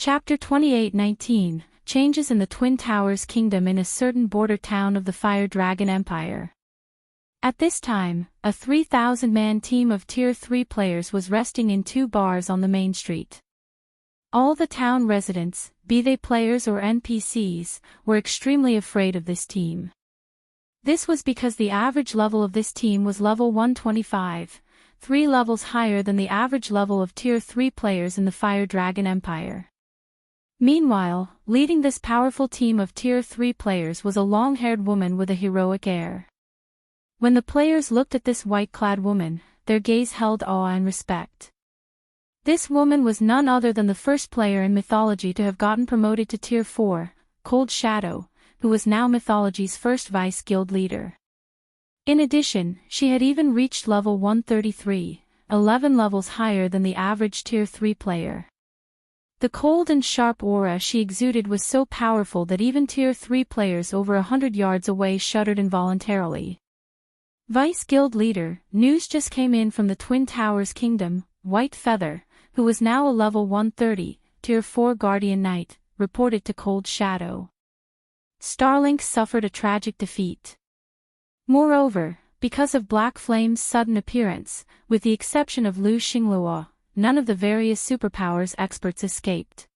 Chapter 28-19, Changes in the Twin Towers Kingdom in a certain border town of the Fire Dragon Empire. At this time, a 3,000-man team of Tier 3 players was resting in two bars on the main street. All the town residents, be they players or NPCs, were extremely afraid of this team. This was because the average level of this team was level 125, 3 levels higher than the average level of Tier 3 players in the Fire Dragon Empire. Meanwhile, leading this powerful team of Tier 3 players was a long-haired woman with a heroic air. When the players looked at this white-clad woman, their gaze held awe and respect. This woman was none other than the first player in mythology to have gotten promoted to Tier 4, Cold Shadow, who was now mythology's first vice guild leader. In addition, she had even reached level 133, 11 levels higher than the average Tier 3 player. The cold and sharp aura she exuded was so powerful that even Tier 3 players over 100 yards away shuddered involuntarily. Vice Guild Leader, news just came in from the Twin Towers Kingdom. White Feather, who was now a level 130, Tier 4 Guardian Knight, reported to Cold Shadow. Starlink suffered a tragic defeat. Moreover, because of Black Flame's sudden appearance, with the exception of Xinyuan, none of the various superpowers experts escaped.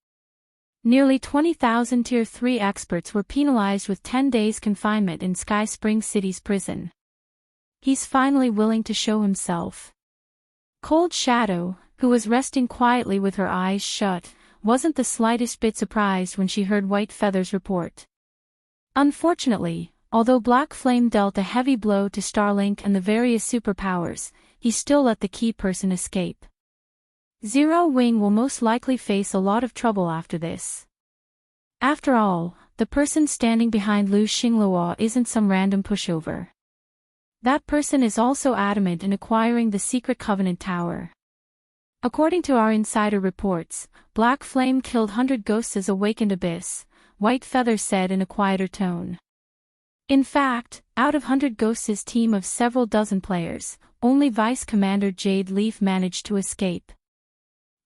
Nearly 20,000 Tier 3 experts were penalized with 10 days confinement in Sky Spring City's prison. He's finally willing to show himself. Cold Shadow, who was resting quietly with her eyes shut, wasn't the slightest bit surprised when she heard White Feather's report. Unfortunately, although Black Flame dealt a heavy blow to Starlink and the various superpowers, he still let the key person escape. Zero Wing will most likely face a lot of trouble after this. After all, the person standing behind Xinyuan isn't some random pushover. That person is also adamant in acquiring the Secret Covenant Tower. According to our insider reports, Black Flame killed 100 ghosts as Awakened Abyss, White Feather said in a quieter tone. In fact, out of 100 ghosts' team of several dozen players, only Vice Commander Jade Leaf managed to escape.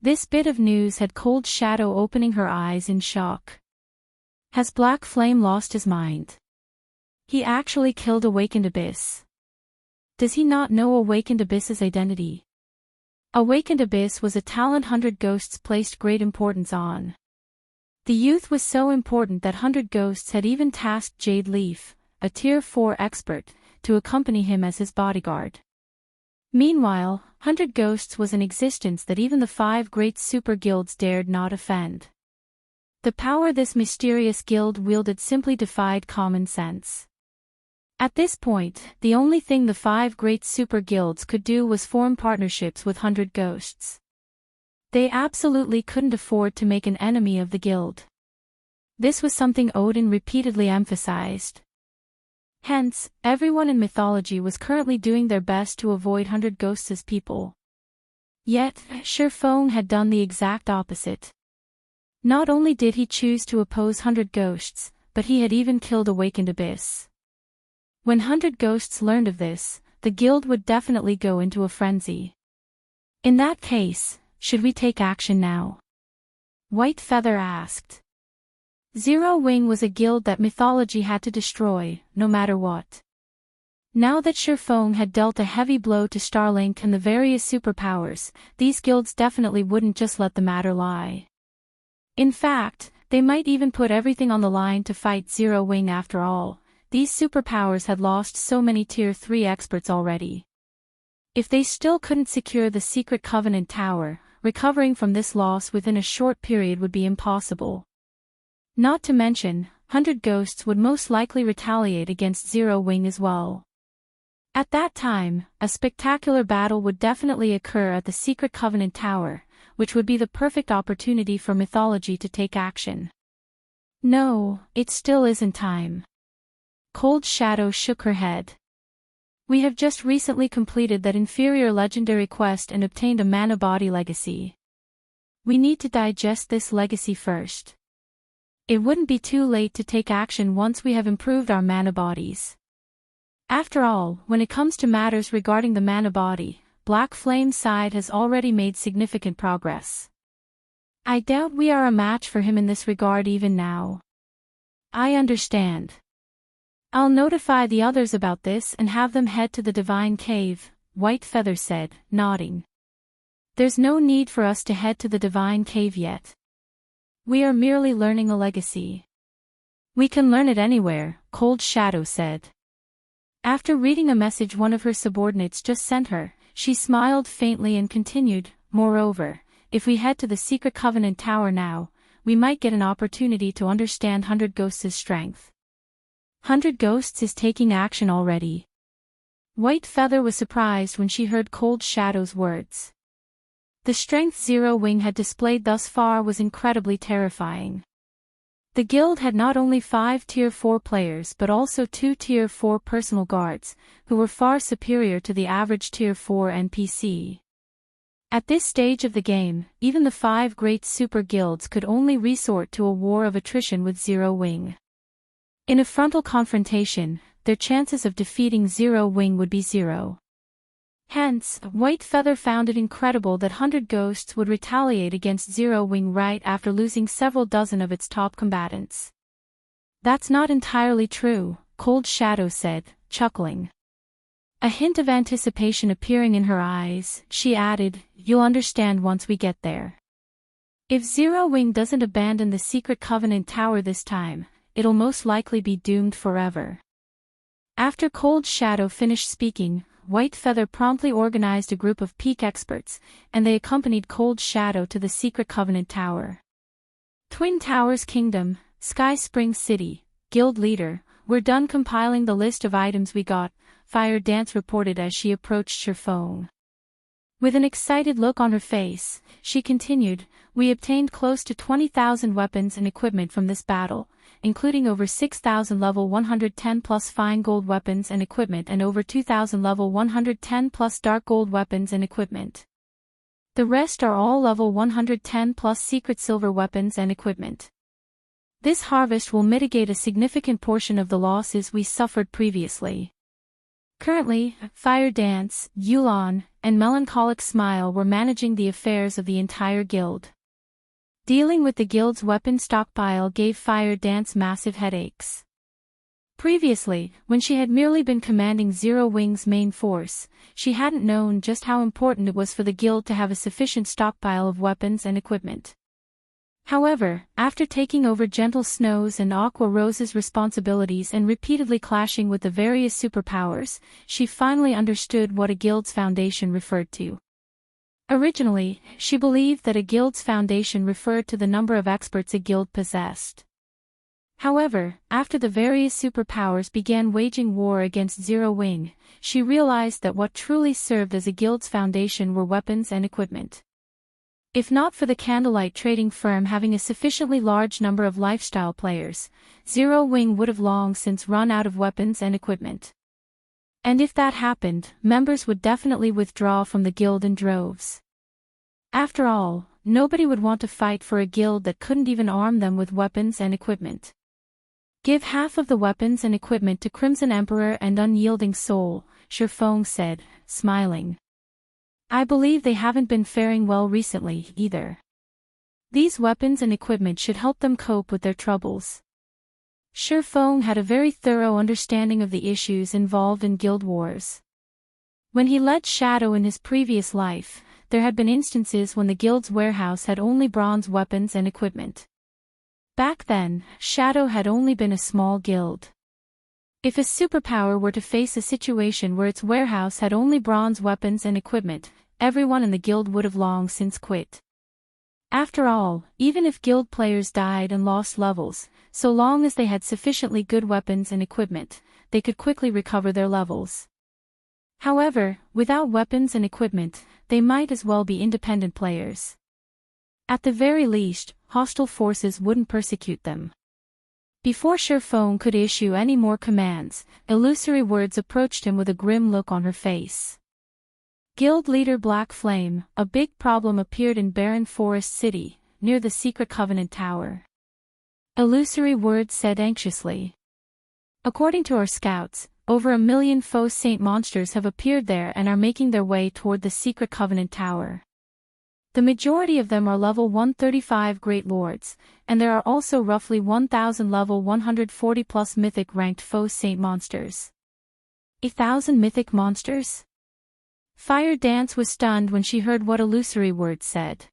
This bit of news had Cold Shadow opening her eyes in shock. Has Black Flame lost his mind? He actually killed Awakened Abyss. Does he not know Awakened Abyss's identity? Awakened Abyss was a talent 100 Ghosts placed great importance on. The youth was so important that 100 Ghosts had even tasked Jade Leaf, a Tier 4 expert, to accompany him as his bodyguard. Meanwhile, 100 Ghosts was an existence that even the 5 great super guilds dared not offend. The power this mysterious guild wielded simply defied common sense. At this point, the only thing the 5 great super guilds could do was form partnerships with 100 Ghosts. They absolutely couldn't afford to make an enemy of the guild. This was something Odin repeatedly emphasized. Hence, everyone in mythology was currently doing their best to avoid 100 Ghosts' people. Yet, Shirfong had done the exact opposite. Not only did he choose to oppose 100 Ghosts, but he had even killed Awakened Abyss. When 100 Ghosts learned of this, the guild would definitely go into a frenzy. In that case, should we take action now? White Feather asked. Zero Wing was a guild that mythology had to destroy, no matter what. Now that Shirfong had dealt a heavy blow to Starlink and the various superpowers, these guilds definitely wouldn't just let the matter lie. In fact, they might even put everything on the line to fight Zero Wing after all. These superpowers had lost so many Tier 3 experts already. If they still couldn't secure the Secret Covenant Tower, recovering from this loss within a short period would be impossible. Not to mention, 100 Ghosts would most likely retaliate against Zero Wing as well. At that time, a spectacular battle would definitely occur at the Secret Covenant Tower, which would be the perfect opportunity for mythology to take action. No, it still isn't time. Cold Shadow shook her head. We have just recently completed that inferior legendary quest and obtained a mana body legacy. We need to digest this legacy first. It wouldn't be too late to take action once we have improved our mana bodies. After all, when it comes to matters regarding the mana body, Black Flame's side has already made significant progress. I doubt we are a match for him in this regard even now. I understand. I'll notify the others about this and have them head to the Divine Cave, White Feather said, nodding. There's no need for us to head to the Divine Cave yet. We are merely learning a legacy. We can learn it anywhere, Cold Shadow said. After reading a message one of her subordinates just sent her, she smiled faintly and continued, moreover, if we head to the Secret Covenant Tower now, we might get an opportunity to understand 100 Ghosts' strength. 100 Ghosts is taking action already. White Feather was surprised when she heard Cold Shadow's words. The strength Zero Wing had displayed thus far was incredibly terrifying. The guild had not only 5 Tier 4 players but also 2 Tier 4 personal guards, who were far superior to the average Tier 4 NPC. At this stage of the game, even the 5 great super guilds could only resort to a war of attrition with Zero Wing. In a frontal confrontation, their chances of defeating Zero Wing would be 0. Hence, White Feather found it incredible that 100 Ghosts would retaliate against Zero Wing right after losing several dozen of its top combatants. That's not entirely true, Cold Shadow said, chuckling. A hint of anticipation appearing in her eyes, she added, you'll understand once we get there. If Zero Wing doesn't abandon the Secret Covenant Tower this time, it'll most likely be doomed forever. After Cold Shadow finished speaking, White Feather promptly organized a group of peak experts, and they accompanied Cold Shadow to the Secret Covenant Tower. Twin Towers Kingdom, Sky Spring City, Guild Leader, we're done compiling the list of items we got, Fire Dance reported as she approached her phone. With an excited look on her face, she continued, we obtained close to 20,000 weapons and equipment from this battle, including over 6,000 level 110 plus fine gold weapons and equipment and over 2,000 level 110 plus dark gold weapons and equipment. The rest are all level 110 plus secret silver weapons and equipment. This harvest will mitigate a significant portion of the losses we suffered previously. Currently, Fire Dance, Yulan, and Melancholic Smile were managing the affairs of the entire guild. Dealing with the guild's weapon stockpile gave Fire Dance massive headaches. Previously, when she had merely been commanding Zero Wing's main force, she hadn't known just how important it was for the guild to have a sufficient stockpile of weapons and equipment. However, after taking over Gentle Snow's and Aqua Rose's responsibilities and repeatedly clashing with the various superpowers, she finally understood what a guild's foundation referred to. Originally, she believed that a guild's foundation referred to the number of experts a guild possessed. However, after the various superpowers began waging war against Zero Wing, she realized that what truly served as a guild's foundation were weapons and equipment. If not for the Candlelight trading firm having a sufficiently large number of lifestyle players, Zero Wing would have long since run out of weapons and equipment. And if that happened, members would definitely withdraw from the guild in droves. After all, nobody would want to fight for a guild that couldn't even arm them with weapons and equipment. Give half of the weapons and equipment to Crimson Emperor and Unyielding Soul, Shifeng said, smiling. I believe they haven't been faring well recently, either. These weapons and equipment should help them cope with their troubles. Shifeng had a very thorough understanding of the issues involved in guild wars. When he led Shadow in his previous life, there had been instances when the guild's warehouse had only bronze weapons and equipment. Back then, Shadow had only been a small guild. If a superpower were to face a situation where its warehouse had only bronze weapons and equipment, everyone in the guild would have long since quit. After all, even if guild players died and lost levels, so long as they had sufficiently good weapons and equipment, they could quickly recover their levels. However, without weapons and equipment, they might as well be independent players. At the very least, hostile forces wouldn't persecute them. Before Shifeng could issue any more commands, illusory words approached him with a grim look on her face. Guild leader Black Flame, a big problem appeared in Barren Forest City, near the Secret Covenant Tower. Illusory words said anxiously. According to our scouts, over 1 million faux saint monsters have appeared there and are making their way toward the Secret Covenant Tower. The majority of them are level 135 Great Lords, and there are also roughly 1,000 level 140 plus mythic ranked foe saint monsters. 1,000 mythic monsters? Fire Dance was stunned when she heard what illusory words said.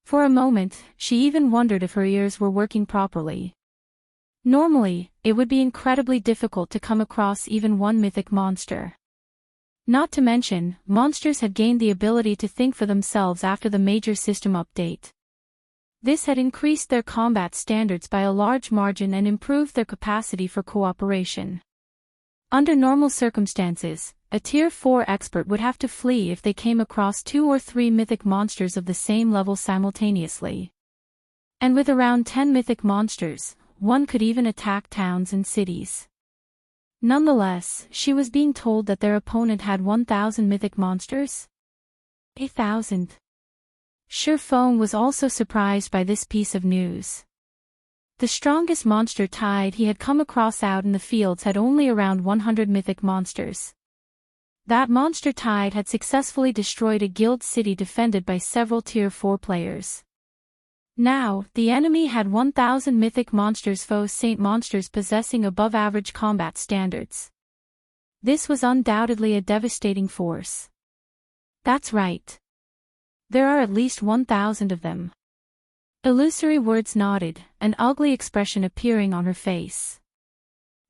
For a moment, she even wondered if her ears were working properly. Normally, it would be incredibly difficult to come across even one mythic monster. Not to mention, monsters had gained the ability to think for themselves after the major system update. This had increased their combat standards by a large margin and improved their capacity for cooperation. Under normal circumstances, a Tier 4 expert would have to flee if they came across 2 or 3 mythic monsters of the same level simultaneously. And with around 10 mythic monsters, one could even attack towns and cities. Nonetheless, she was being told that their opponent had 1,000 mythic monsters? 1,000. Shifeng was also surprised by this piece of news. The strongest monster tide he had come across out in the fields had only around 100 mythic monsters. That monster tide had successfully destroyed a guild city defended by several Tier 4 players. Now, the enemy had 1,000 mythic monsters foe saint monsters possessing above-average combat standards. This was undoubtedly a devastating force. That's right. There are at least 1,000 of them. Illusory words nodded, an ugly expression appearing on her face.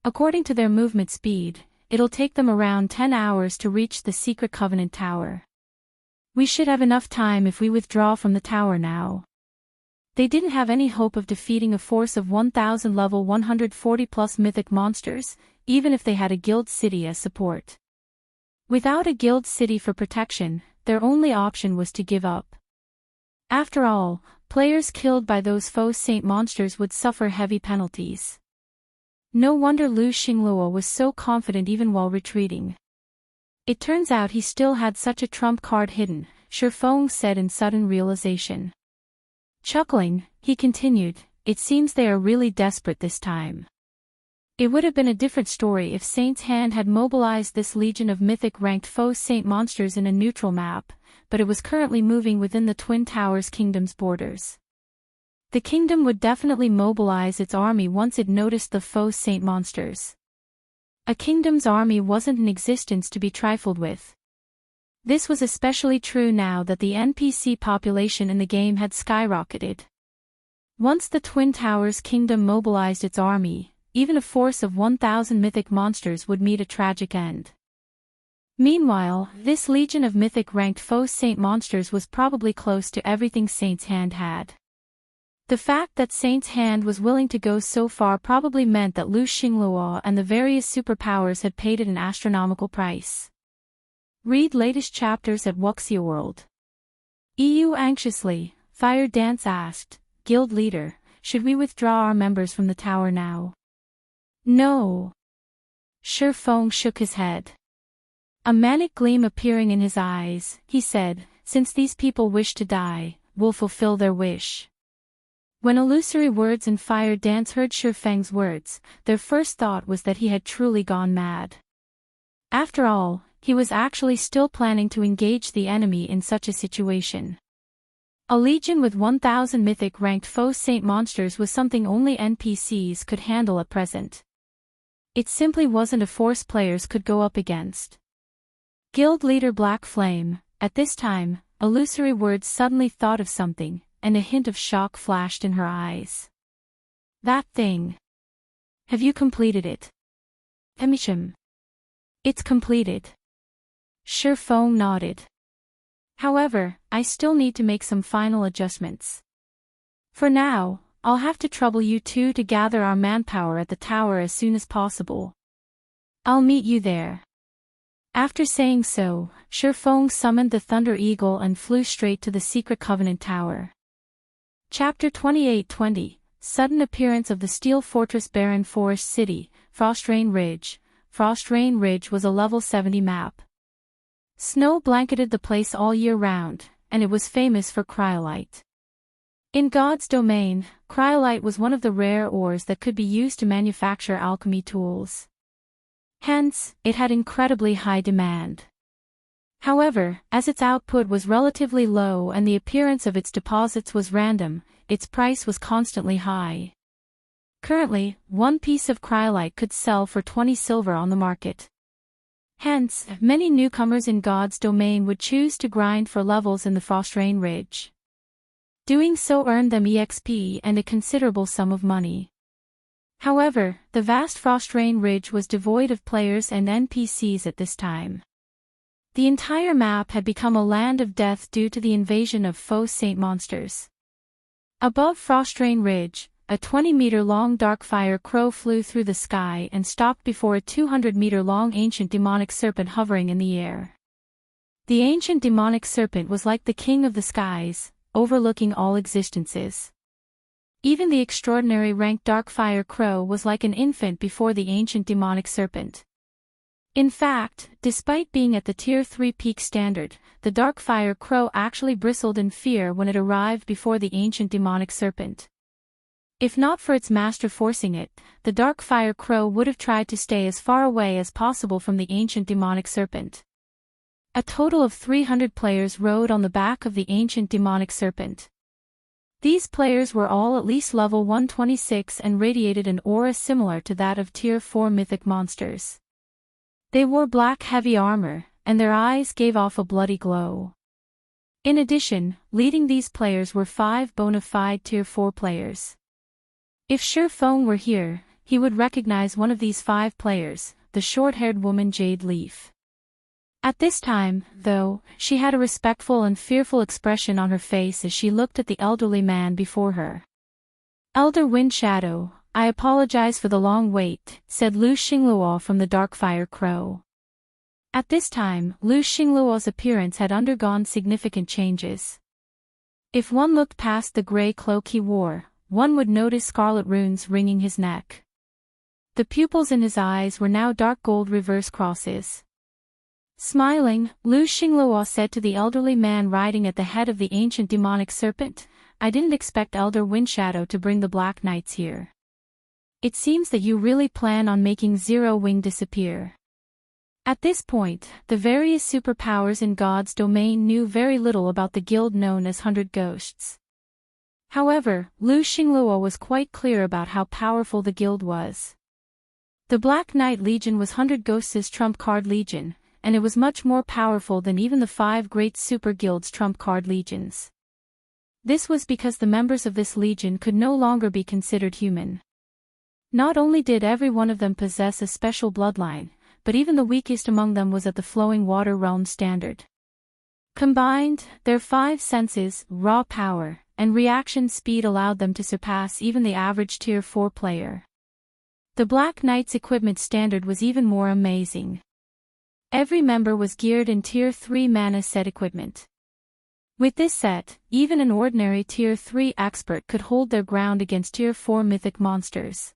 According to their movement speed, it'll take them around 10 hours to reach the Secret Covenant Tower. We should have enough time if we withdraw from the tower now. They didn't have any hope of defeating a force of 1,000 level 140 plus mythic monsters, even if they had a guild city as support. Without a guild city for protection, their only option was to give up. After all, players killed by those foe saint monsters would suffer heavy penalties. No wonder Xinyuan was so confident even while retreating. It turns out he still had such a trump card hidden, Shifeng said in sudden realization. Chuckling, he continued, it seems they are really desperate this time. It would have been a different story if Saint's Hand had mobilized this legion of mythic-ranked foe saint monsters in a neutral map, but it was currently moving within the Twin Towers Kingdom's borders. The kingdom would definitely mobilize its army once it noticed the foe saint monsters. A kingdom's army wasn't in existence to be trifled with. This was especially true now that the NPC population in the game had skyrocketed. Once the Twin Towers Kingdom mobilized its army, even a force of 1,000 mythic monsters would meet a tragic end. Meanwhile, this legion of mythic-ranked foe saint monsters was probably close to everything Saint's Hand had. The fact that Saint's Hand was willing to go so far probably meant that Xinyuan and the various superpowers had paid it an astronomical price. Read latest chapters at Wuxia World. EU anxiously, Fire Dance asked, Guild leader, should we withdraw our members from the tower now? No. Shifeng shook his head. A manic gleam appearing in his eyes, he said, since these people wish to die, we'll fulfill their wish. When illusory words and Fire Dance heard Shifeng's words, their first thought was that he had truly gone mad. After all, he was actually still planning to engage the enemy in such a situation. A legion with 1,000 mythic-ranked foe saint monsters was something only NPCs could handle at present. It simply wasn't a force players could go up against. Guild leader Black Flame, at this time, illusory words suddenly thought of something, and a hint of shock flashed in her eyes. That thing. Have you completed it? Emisham. It's completed. Shifeng nodded. However, I still need to make some final adjustments. For now, I'll have to trouble you two to gather our manpower at the tower as soon as possible. I'll meet you there. After saying so, Shifeng summoned the Thunder Eagle and flew straight to the Secret Covenant Tower. Chapter 28-20, Sudden Appearance of the Steel Fortress Barren Forest City, Frostrain Ridge. Frostrain Ridge was a level 70 map. Snow blanketed the place all year round, and it was famous for cryolite. In God's domain, cryolite was one of the rare ores that could be used to manufacture alchemy tools. Hence, it had incredibly high demand. However, as its output was relatively low and the appearance of its deposits was random, its price was constantly high. Currently, one piece of cryolite could sell for 20 silver on the market. Hence, many newcomers in God's domain would choose to grind for levels in the Frostdrain Ridge. Doing so earned them EXP and a considerable sum of money. However, the vast Frostdrain Ridge was devoid of players and NPCs at this time. The entire map had become a land of death due to the invasion of faux saint monsters. Above Frostdrain Ridge, a 20-meter-long Darkfire crow flew through the sky and stopped before a 200-meter-long ancient demonic serpent hovering in the air. The ancient demonic serpent was like the king of the skies, overlooking all existences. Even the extraordinary ranked Darkfire crow was like an infant before the ancient demonic serpent. In fact, despite being at the Tier 3 peak standard, the Darkfire crow actually bristled in fear when it arrived before the ancient demonic serpent. If not for its master forcing it, the Darkfire crow would have tried to stay as far away as possible from the ancient demonic serpent. A total of 300 players rode on the back of the ancient demonic serpent. These players were all at least level 126 and radiated an aura similar to that of Tier 4 mythic monsters. They wore black heavy armor, and their eyes gave off a bloody glow. In addition, leading these players were 5 bona fide Tier 4 players. If Sherfone were here, he would recognize one of these 5 players, the short-haired woman Jade Leaf. At this time, though, she had a respectful and fearful expression on her face as she looked at the elderly man before her. "Elder Windshadow, I apologize for the long wait," said Lu Xingluo from the Darkfire Crow. At this time, Lu Xingluo's appearance had undergone significant changes. If one looked past the gray cloak he wore, one would notice scarlet runes ringing his neck. The pupils in his eyes were now dark gold reverse crosses. Smiling, Lu Xingluo said to the elderly man riding at the head of the ancient demonic serpent, "I didn't expect Elder Windshadow to bring the Black Knights here. It seems that you really plan on making Zero Wing disappear." At this point, the various superpowers in God's domain knew very little about the guild known as 100 Ghosts. However, Lu Xingluo was quite clear about how powerful the guild was. The Black Knight Legion was 100 Ghosts' trump card legion, and it was much more powerful than even the 5 great super guilds' trump card legions. This was because the members of this legion could no longer be considered human. Not only did every one of them possess a special bloodline, but even the weakest among them was at the Flowing Water Realm standard. Combined, their 5 senses, raw power, and reaction speed allowed them to surpass even the average Tier 4 player. The Black Knight's equipment standard was even more amazing. Every member was geared in Tier 3 mana set equipment. With this set, even an ordinary Tier 3 expert could hold their ground against Tier 4 mythic monsters.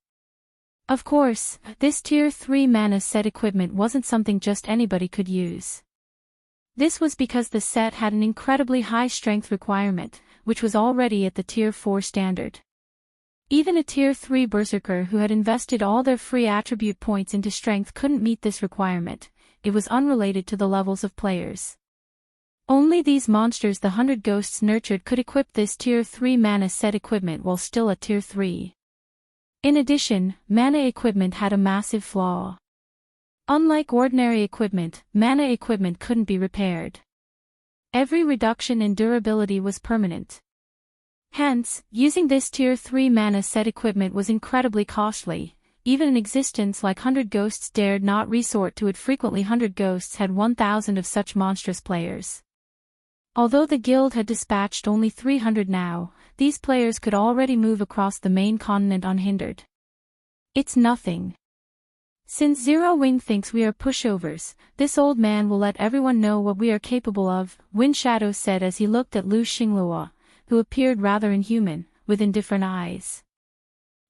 Of course, this Tier 3 mana set equipment wasn't something just anybody could use. This was because the set had an incredibly high strength requirement, which was already at the Tier 4 standard. Even a Tier 3 berserker who had invested all their free attribute points into strength couldn't meet this requirement. It was unrelated to the levels of players. Only these monsters the 100 Ghosts nurtured could equip this Tier 3 mana set equipment while still at Tier 3. In addition, mana equipment had a massive flaw. Unlike ordinary equipment, mana equipment couldn't be repaired. Every reduction in durability was permanent. Hence, using this Tier 3 mana set equipment was incredibly costly. Even an existence like 100 Ghosts dared not resort to it frequently. 100 Ghosts had 1,000 of such monstrous players. Although the guild had dispatched only 300 now, these players could already move across the main continent unhindered. It's nothing. Since Zero Wing thinks we are pushovers, this old man will let everyone know what we are capable of, Windshadow said as he looked at Lu Xingluo, who appeared rather inhuman, with indifferent eyes.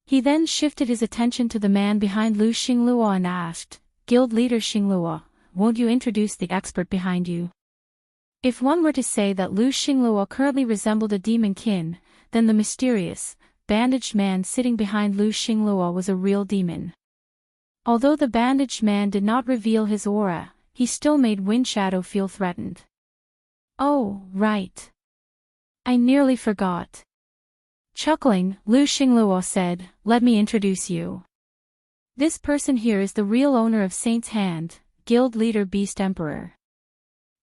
He then shifted his attention to the man behind Lu Xingluo and asked, "Guild leader Xingluo, won't you introduce the expert behind you?" If one were to say that Lu Xingluo currently resembled a demon kin, then the mysterious, bandaged man sitting behind Lu Xingluo was a real demon. Although the bandaged man did not reveal his aura, he still made Wind Shadow feel threatened. "Oh, right. I nearly forgot." Chuckling, Lu Xingluo said, "Let me introduce you. This person here is the real owner of Saint's Hand, guild leader Beast Emperor."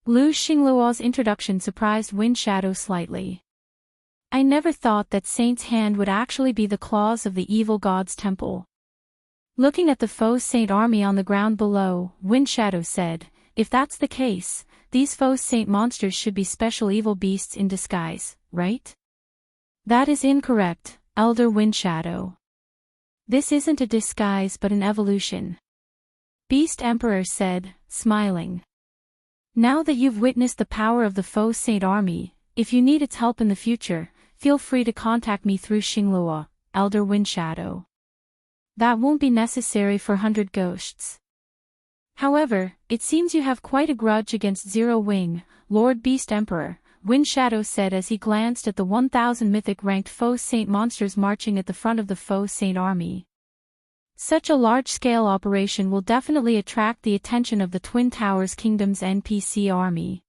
Lu Xingluo's introduction surprised Wind Shadow slightly. "I never thought that Saint's Hand would actually be the claws of the evil god's temple." Looking at the foe saint army on the ground below, Wind Shadow said, "If that's the case, these foe saint monsters should be special evil beasts in disguise, right?" "That is incorrect, Elder Wind Shadow. This isn't a disguise but an evolution," Beast Emperor said, smiling. "Now that you've witnessed the power of the foe saint army, if you need its help in the future, feel free to contact me through Xingluo, Elder Wind Shadow. That won't be necessary for 100 ghosts. However, it seems you have quite a grudge against Zero Wing, Lord Beast Emperor," Wind Shadow said as he glanced at the 1,000 mythic-ranked foe saint monsters marching at the front of the foe saint army. "Such a large-scale operation will definitely attract the attention of the Twin Towers Kingdom's NPC army.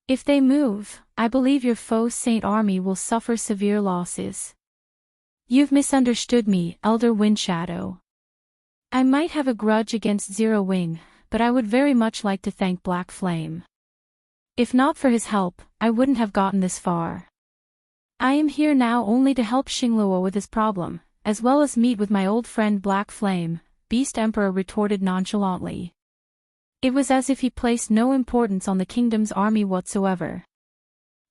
If they move, I believe your foe saint army will suffer severe losses." "You've misunderstood me, Elder Wind Shadow. I might have a grudge against Zero Wing, but I would very much like to thank Black Flame. If not for his help, I wouldn't have gotten this far. I am here now only to help Xingluo with his problem, as well as meet with my old friend Black Flame," Beast Emperor retorted nonchalantly. It was as if he placed no importance on the kingdom's army whatsoever.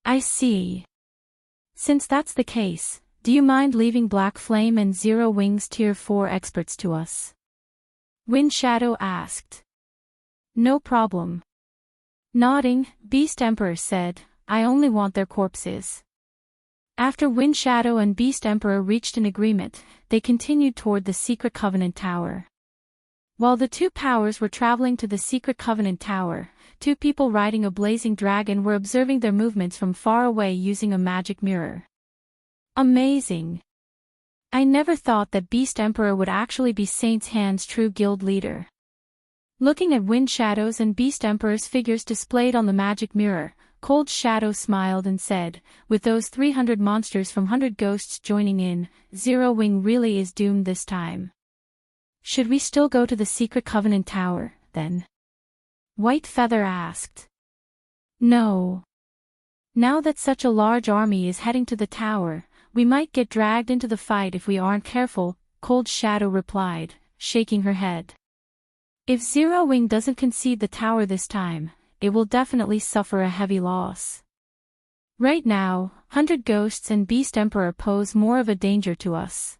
"I see. Since that's the case, do you mind leaving Black Flame and Zero Wing's Tier 4 experts to us?" Wind Shadow asked. "No problem." Nodding, Beast Emperor said, "I only want their corpses." After Wind Shadow and Beast Emperor reached an agreement, they continued toward the Secret Covenant Tower. While the two powers were traveling to the Secret Covenant Tower, two people riding a blazing dragon were observing their movements from far away using a magic mirror. "Amazing. I never thought that Beast Emperor would actually be Saint's Hand's true guild leader." Looking at Wind Shadow's and Beast Emperor's figures displayed on the magic mirror, Cold Shadow smiled and said, "With those 300 monsters from 100 ghosts joining in, Zero Wing really is doomed this time. Should we still go to the Secret Covenant Tower, then?" White Feather asked. "No. Now that such a large army is heading to the tower, we might get dragged into the fight if we aren't careful," Cold Shadow replied, shaking her head. "If Zero Wing doesn't concede the tower this time, it will definitely suffer a heavy loss. Right now, 100 Ghosts and Beast Emperor pose more of a danger to us.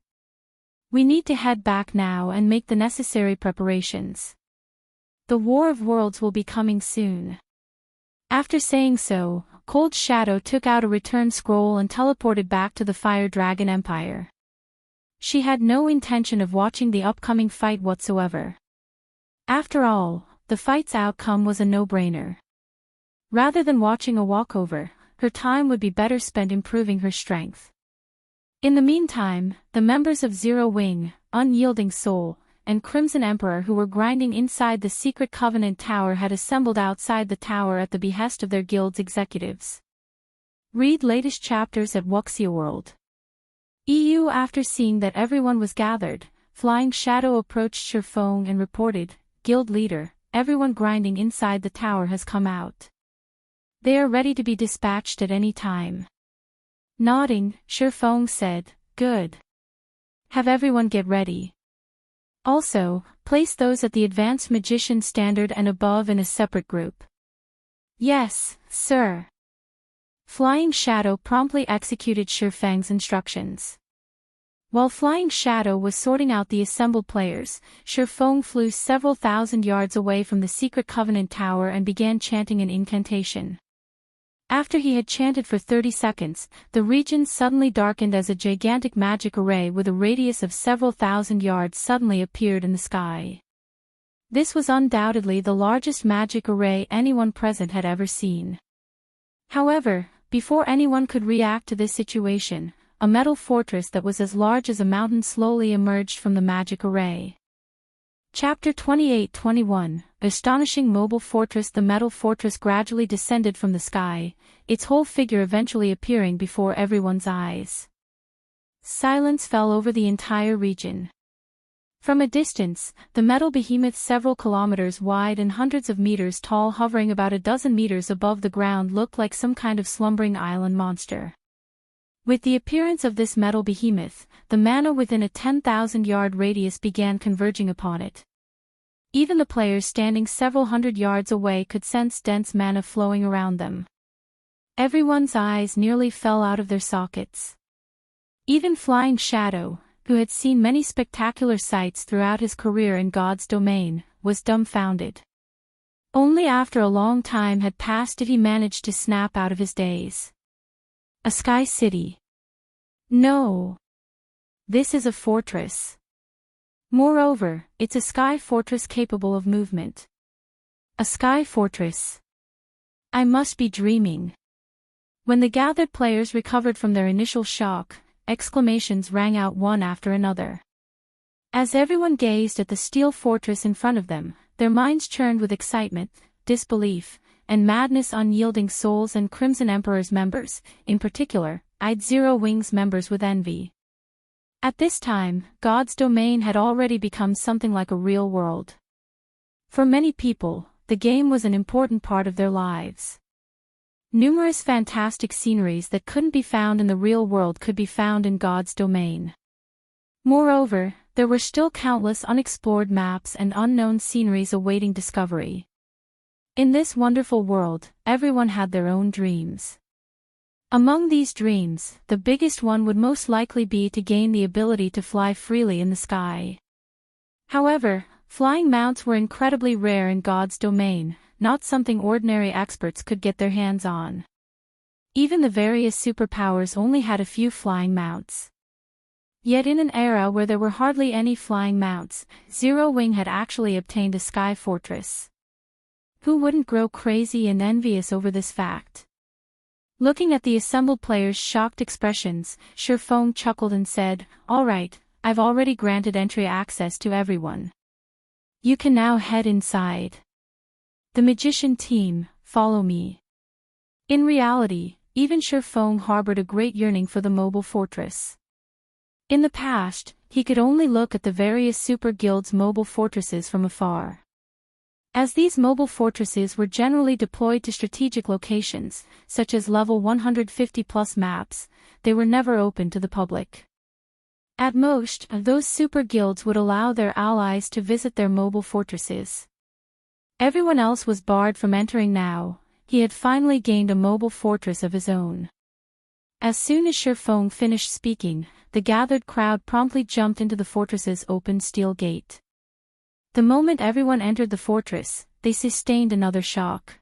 We need to head back now and make the necessary preparations. The War of Worlds will be coming soon." After saying so, Cold Shadow took out a return scroll and teleported back to the Fire Dragon Empire. She had no intention of watching the upcoming fight whatsoever. After all, the fight's outcome was a no-brainer. Rather than watching a walkover, her time would be better spent improving her strength. In the meantime, the members of Zero Wing, Unyielding Soul, and Crimson Emperor who were grinding inside the Secret Covenant Tower had assembled outside the tower at the behest of their guild's executives. Read latest chapters at Wuxia World. EU. After seeing that everyone was gathered, Flying Shadow approached Shifeng and reported, "Guild leader, everyone grinding inside the tower has come out. They are ready to be dispatched at any time." Nodding, Shifeng said, "Good. Have everyone get ready. Also, place those at the Advanced Magician Standard and above in a separate group." "Yes, sir." Flying Shadow promptly executed Shifeng's instructions. While Flying Shadow was sorting out the assembled players, Shifeng flew several thousand yards away from the Secret Covenant Tower and began chanting an incantation. After he had chanted for 30 seconds, the region suddenly darkened as a gigantic magic array with a radius of several thousand yards suddenly appeared in the sky. This was undoubtedly the largest magic array anyone present had ever seen. However, before anyone could react to this situation, a metal fortress that was as large as a mountain slowly emerged from the magic array. Chapter 28-21, Astonishing Mobile Fortress. The metal fortress gradually descended from the sky, its whole figure eventually appearing before everyone's eyes. Silence fell over the entire region. From a distance, the metal behemoth several kilometers wide and hundreds of meters tall hovering about a dozen meters above the ground looked like some kind of slumbering island monster. With the appearance of this metal behemoth, the mana within a 10,000-yard radius began converging upon it. Even the players standing several hundred yards away could sense dense mana flowing around them. Everyone's eyes nearly fell out of their sockets. Even Flying Shadow, who had seen many spectacular sights throughout his career in God's domain, was dumbfounded. Only after a long time had passed did he manage to snap out of his daze. A sky city. No. This is a fortress. Moreover, it's a sky fortress capable of movement. A sky fortress. I must be dreaming. When the gathered players recovered from their initial shock, exclamations rang out one after another. As everyone gazed at the steel fortress in front of them, their minds churned with excitement, disbelief, and madness. Unyielding Souls and Crimson Emperor's members, in particular, eyed Zero Wing's members with envy. At this time, God's domain had already become something like a real world. For many people, the game was an important part of their lives. Numerous fantastic sceneries that couldn't be found in the real world could be found in God's domain. Moreover, there were still countless unexplored maps and unknown sceneries awaiting discovery. In this wonderful world, everyone had their own dreams. Among these dreams, the biggest one would most likely be to gain the ability to fly freely in the sky. However, flying mounts were incredibly rare in God's domain, not something ordinary experts could get their hands on. Even the various superpowers only had a few flying mounts. Yet in an era where there were hardly any flying mounts, Zero Wing had actually obtained a sky fortress. Who wouldn't grow crazy and envious over this fact? Looking at the assembled players' shocked expressions, Shifeng chuckled and said, "All right, I've already granted entry access to everyone. You can now head inside. The magician team, follow me." In reality, even Shifeng harbored a great yearning for the mobile fortress. In the past, he could only look at the various super guilds' mobile fortresses from afar. As these mobile fortresses were generally deployed to strategic locations, such as level 150+ maps, they were never open to the public. At most, those super guilds would allow their allies to visit their mobile fortresses. Everyone else was barred from entering now. He had finally gained a mobile fortress of his own. As soon as Shifeng finished speaking, the gathered crowd promptly jumped into the fortress's open steel gate. The moment everyone entered the fortress, they sustained another shock.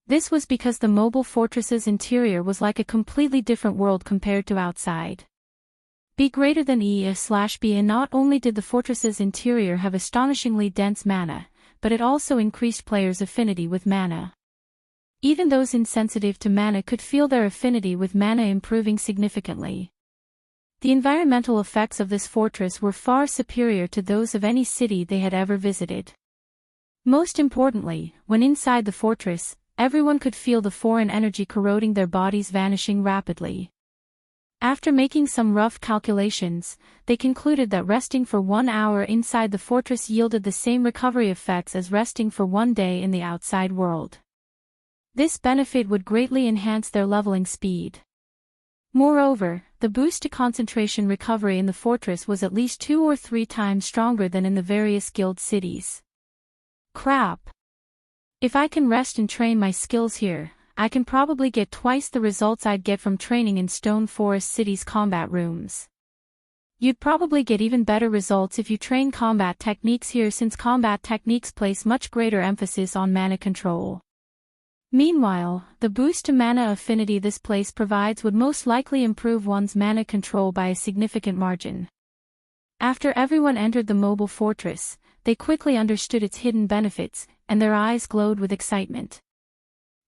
This was because the mobile fortress's interior was like a completely different world compared to outside. B greater than E/B, and not only did the fortress's interior have astonishingly dense mana, but it also increased players' affinity with mana. Even those insensitive to mana could feel their affinity with mana improving significantly. The environmental effects of this fortress were far superior to those of any city they had ever visited. Most importantly, when inside the fortress, everyone could feel the foreign energy corroding their bodies vanishing rapidly. After making some rough calculations, they concluded that resting for 1 hour inside the fortress yielded the same recovery effects as resting for 1 day in the outside world. This benefit would greatly enhance their leveling speed. Moreover, the boost to concentration recovery in the fortress was at least 2 or 3 times stronger than in the various guild cities. Crap! If I can rest and train my skills here, I can probably get twice the results I'd get from training in Stone Forest City's combat rooms. You'd probably get even better results if you train combat techniques here, since combat techniques place much greater emphasis on mana control. Meanwhile, the boost to mana affinity this place provides would most likely improve one's mana control by a significant margin. After everyone entered the mobile fortress, they quickly understood its hidden benefits, and their eyes glowed with excitement.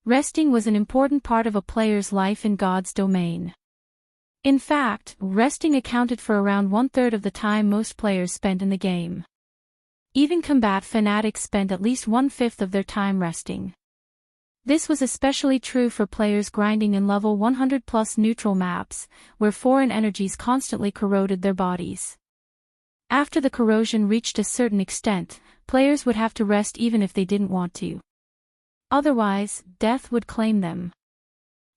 Resting was an important part of a player's life in God's domain. In fact, resting accounted for around 1/3 of the time most players spent in the game. Even combat fanatics spent at least 1/5 of their time resting. This was especially true for players grinding in level 100+ neutral maps, where foreign energies constantly corroded their bodies. After the corrosion reached a certain extent, players would have to rest even if they didn't want to. Otherwise, death would claim them.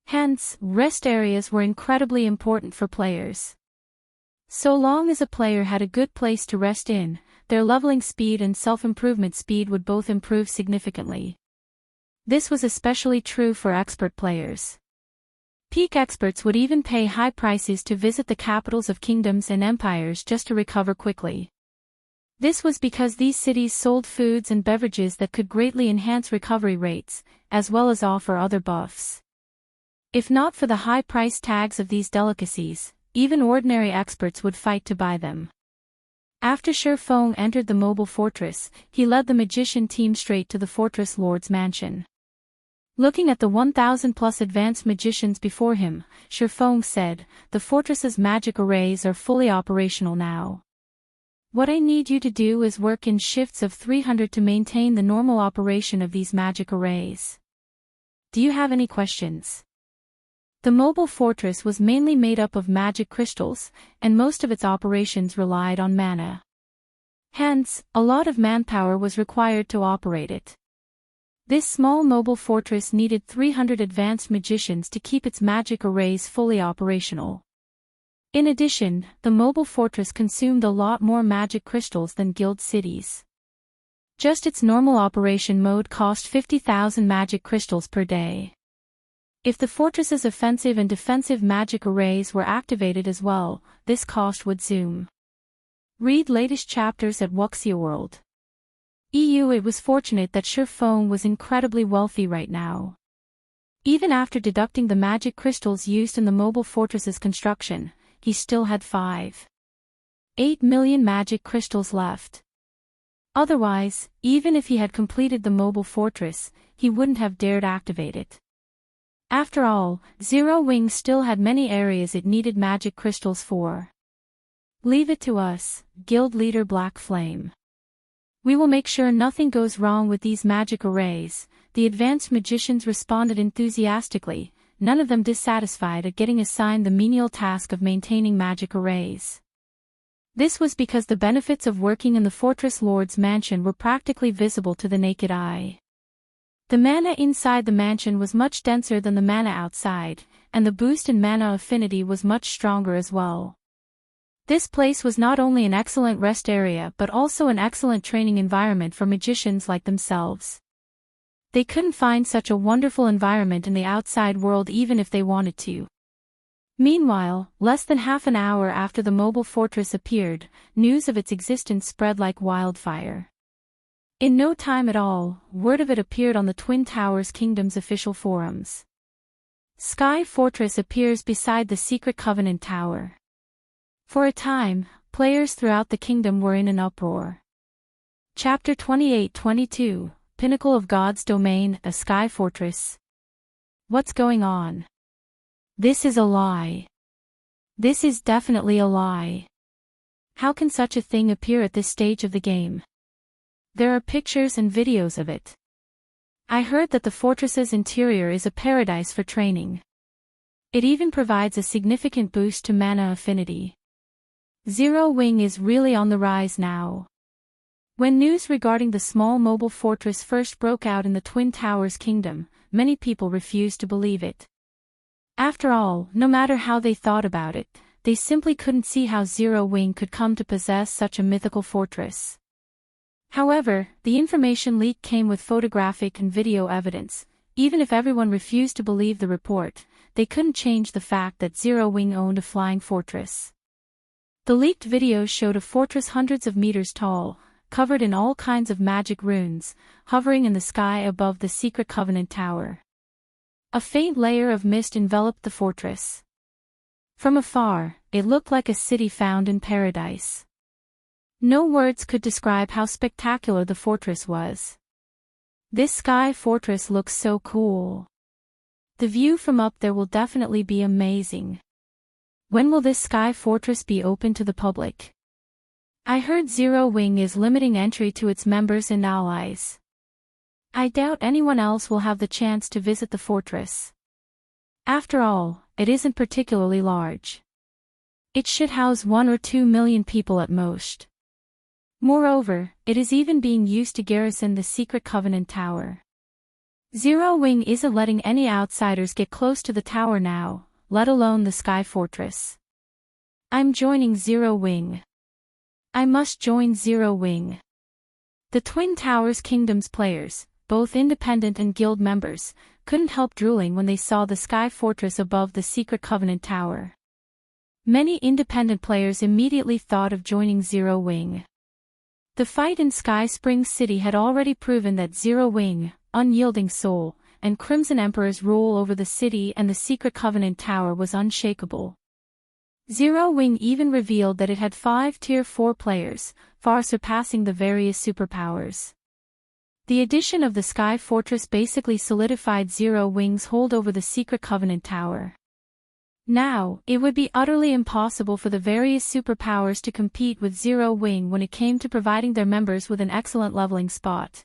Hence, rest areas were incredibly important for players. So long as a player had a good place to rest in, their leveling speed and self-improvement speed would both improve significantly. This was especially true for expert players. Peak experts would even pay high prices to visit the capitals of kingdoms and empires just to recover quickly. This was because these cities sold foods and beverages that could greatly enhance recovery rates, as well as offer other buffs. If not for the high price tags of these delicacies, even ordinary experts would fight to buy them. After Shifeng entered the mobile fortress, he led the magician team straight to the fortress lord's mansion. Looking at the 1,000+ advanced magicians before him, Shifeng said, "The fortress's magic arrays are fully operational now. What I need you to do is work in shifts of 300 to maintain the normal operation of these magic arrays. Do you have any questions?" The mobile fortress was mainly made up of magic crystals, and most of its operations relied on mana. Hence, a lot of manpower was required to operate it. This small mobile fortress needed 300 advanced magicians to keep its magic arrays fully operational. In addition, the mobile fortress consumed a lot more magic crystals than guild cities. Just its normal operation mode cost 50,000 magic crystals per day. If the fortress's offensive and defensive magic arrays were activated as well, this cost would zoom. Read latest chapters at Wuxia World. It was fortunate that Shifeng was incredibly wealthy right now. Even after deducting the magic crystals used in the mobile fortress's construction, he still had 5.8 million magic crystals left. Otherwise, even if he had completed the mobile fortress, he wouldn't have dared activate it. After all, Zero Wing still had many areas it needed magic crystals for. "Leave it to us, Guild Leader Black Flame. We will make sure nothing goes wrong with these magic arrays," the advanced magicians responded enthusiastically, none of them dissatisfied at getting assigned the menial task of maintaining magic arrays. This was because the benefits of working in the Fortress Lord's mansion were practically visible to the naked eye. The mana inside the mansion was much denser than the mana outside, and the boost in mana affinity was much stronger as well. This place was not only an excellent rest area but also an excellent training environment for magicians like themselves. They couldn't find such a wonderful environment in the outside world even if they wanted to. Meanwhile, less than half an hour after the mobile fortress appeared, news of its existence spread like wildfire. In no time at all, word of it appeared on the Twin Towers Kingdom's official forums. Sky Fortress appears beside the Secret Covenant Tower. For a time, players throughout the kingdom were in an uproar. Chapter 28-22, Pinnacle of God's Domain, a Sky Fortress. What's going on? This is a lie. This is definitely a lie. How can such a thing appear at this stage of the game? There are pictures and videos of it. I heard that the fortress's interior is a paradise for training. It even provides a significant boost to mana affinity. Zero Wing is really on the rise now. When news regarding the small mobile fortress first broke out in the Twin Towers Kingdom, many people refused to believe it. After all, no matter how they thought about it, they simply couldn't see how Zero Wing could come to possess such a mythical fortress. However, the information leak came with photographic and video evidence. Even if everyone refused to believe the report, they couldn't change the fact that Zero Wing owned a flying fortress. The leaked videos showed a fortress hundreds of meters tall, covered in all kinds of magic runes, hovering in the sky above the Secret Covenant Tower. A faint layer of mist enveloped the fortress. From afar, it looked like a city found in paradise. No words could describe how spectacular the fortress was. This Sky Fortress looks so cool. The view from up there will definitely be amazing. When will this Sky Fortress be open to the public? I heard Zero Wing is limiting entry to its members and allies. I doubt anyone else will have the chance to visit the fortress. After all, it isn't particularly large. It should house 1 or 2 million people at most. Moreover, it is even being used to garrison the Secret Covenant Tower. Zero Wing isn't letting any outsiders get close to the tower now, let alone the Sky Fortress. I'm joining Zero Wing. I must join Zero Wing. The Twin Towers Kingdom's players, both independent and guild members, couldn't help drooling when they saw the Sky Fortress above the Secret Covenant Tower. Many independent players immediately thought of joining Zero Wing. The fight in Sky Springs City had already proven that Zero Wing, Unyielding Soul, and Crimson Emperor's rule over the city and the Secret Covenant Tower was unshakable. Zero Wing even revealed that it had 5 Tier 4 players, far surpassing the various superpowers. The addition of the Sky Fortress basically solidified Zero Wing's hold over the Secret Covenant Tower. Now, it would be utterly impossible for the various superpowers to compete with Zero Wing when it came to providing their members with an excellent leveling spot.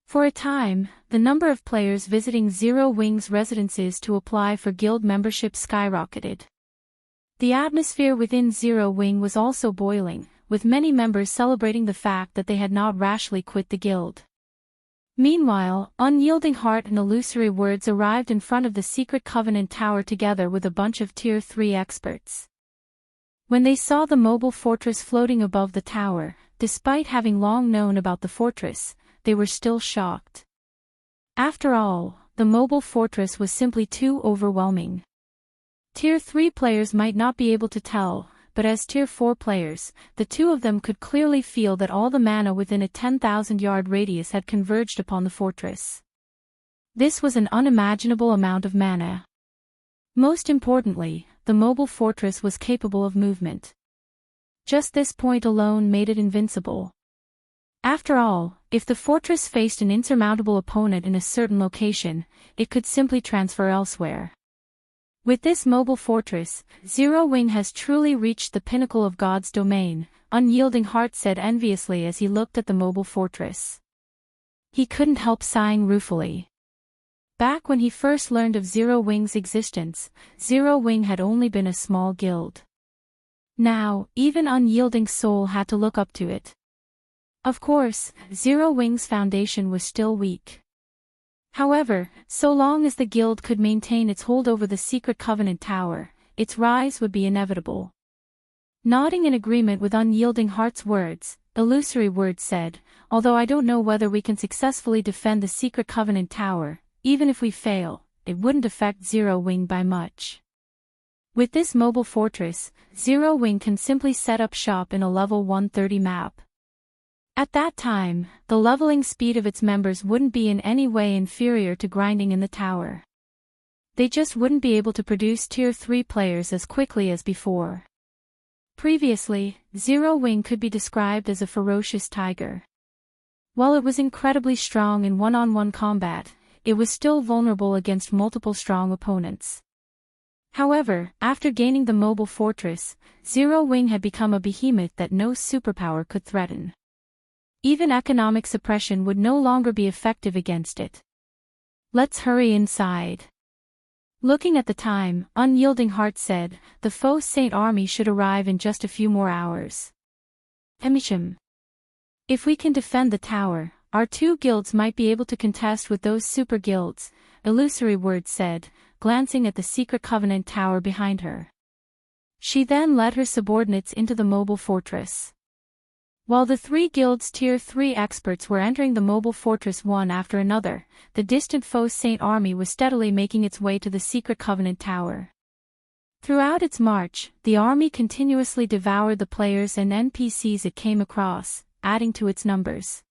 For a time, the number of players visiting Zero Wing's residences to apply for guild membership skyrocketed. The atmosphere within Zero Wing was also boiling, with many members celebrating the fact that they had not rashly quit the guild. Meanwhile, Unyielding Heart and Illusory Words arrived in front of the Secret Covenant Tower together with a bunch of Tier 3 experts. When they saw the mobile fortress floating above the tower, despite having long known about the fortress, they were still shocked. After all, the mobile fortress was simply too overwhelming. Tier 3 players might not be able to tell, but as Tier 4 players, the two of them could clearly feel that all the mana within a 10,000-yard radius had converged upon the fortress. This was an unimaginable amount of mana. Most importantly, the mobile fortress was capable of movement. Just this point alone made it invincible. After all, if the fortress faced an insurmountable opponent in a certain location, it could simply transfer elsewhere. With this mobile fortress, Zero Wing has truly reached the pinnacle of God's domain, Unyielding Heart said enviously as he looked at the mobile fortress. He couldn't help sighing ruefully. Back when he first learned of Zero Wing's existence, Zero Wing had only been a small guild. Now, even Unyielding Soul had to look up to it. Of course, Zero Wing's foundation was still weak. However, so long as the guild could maintain its hold over the Secret Covenant Tower, its rise would be inevitable. Nodding in agreement with Unyielding Heart's words, Illusory Words said, although I don't know whether we can successfully defend the Secret Covenant Tower, even if we fail, it wouldn't affect Zero Wing by much. With this mobile fortress, Zero Wing can simply set up shop in a level 130 map. At that time, the leveling speed of its members wouldn't be in any way inferior to grinding in the tower. They just wouldn't be able to produce Tier 3 players as quickly as before. Previously, Zero Wing could be described as a ferocious tiger. While it was incredibly strong in one-on-one combat, it was still vulnerable against multiple strong opponents. However, after gaining the mobile fortress, Zero Wing had become a behemoth that no superpower could threaten. Even economic suppression would no longer be effective against it. Let's hurry inside. Looking at the time, Unyielding Heart said, the Faux Saint army should arrive in just a few more hours. If we can defend the tower, our two guilds might be able to contest with those super guilds, Illusory Words said, glancing at the Secret Covenant Tower behind her. She then led her subordinates into the mobile fortress. While the three guilds' Tier 3 experts were entering the mobile fortress one after another, the distant Faux Saint army was steadily making its way to the Secret Covenant Tower. Throughout its march, the army continuously devoured the players and NPCs it came across, adding to its numbers.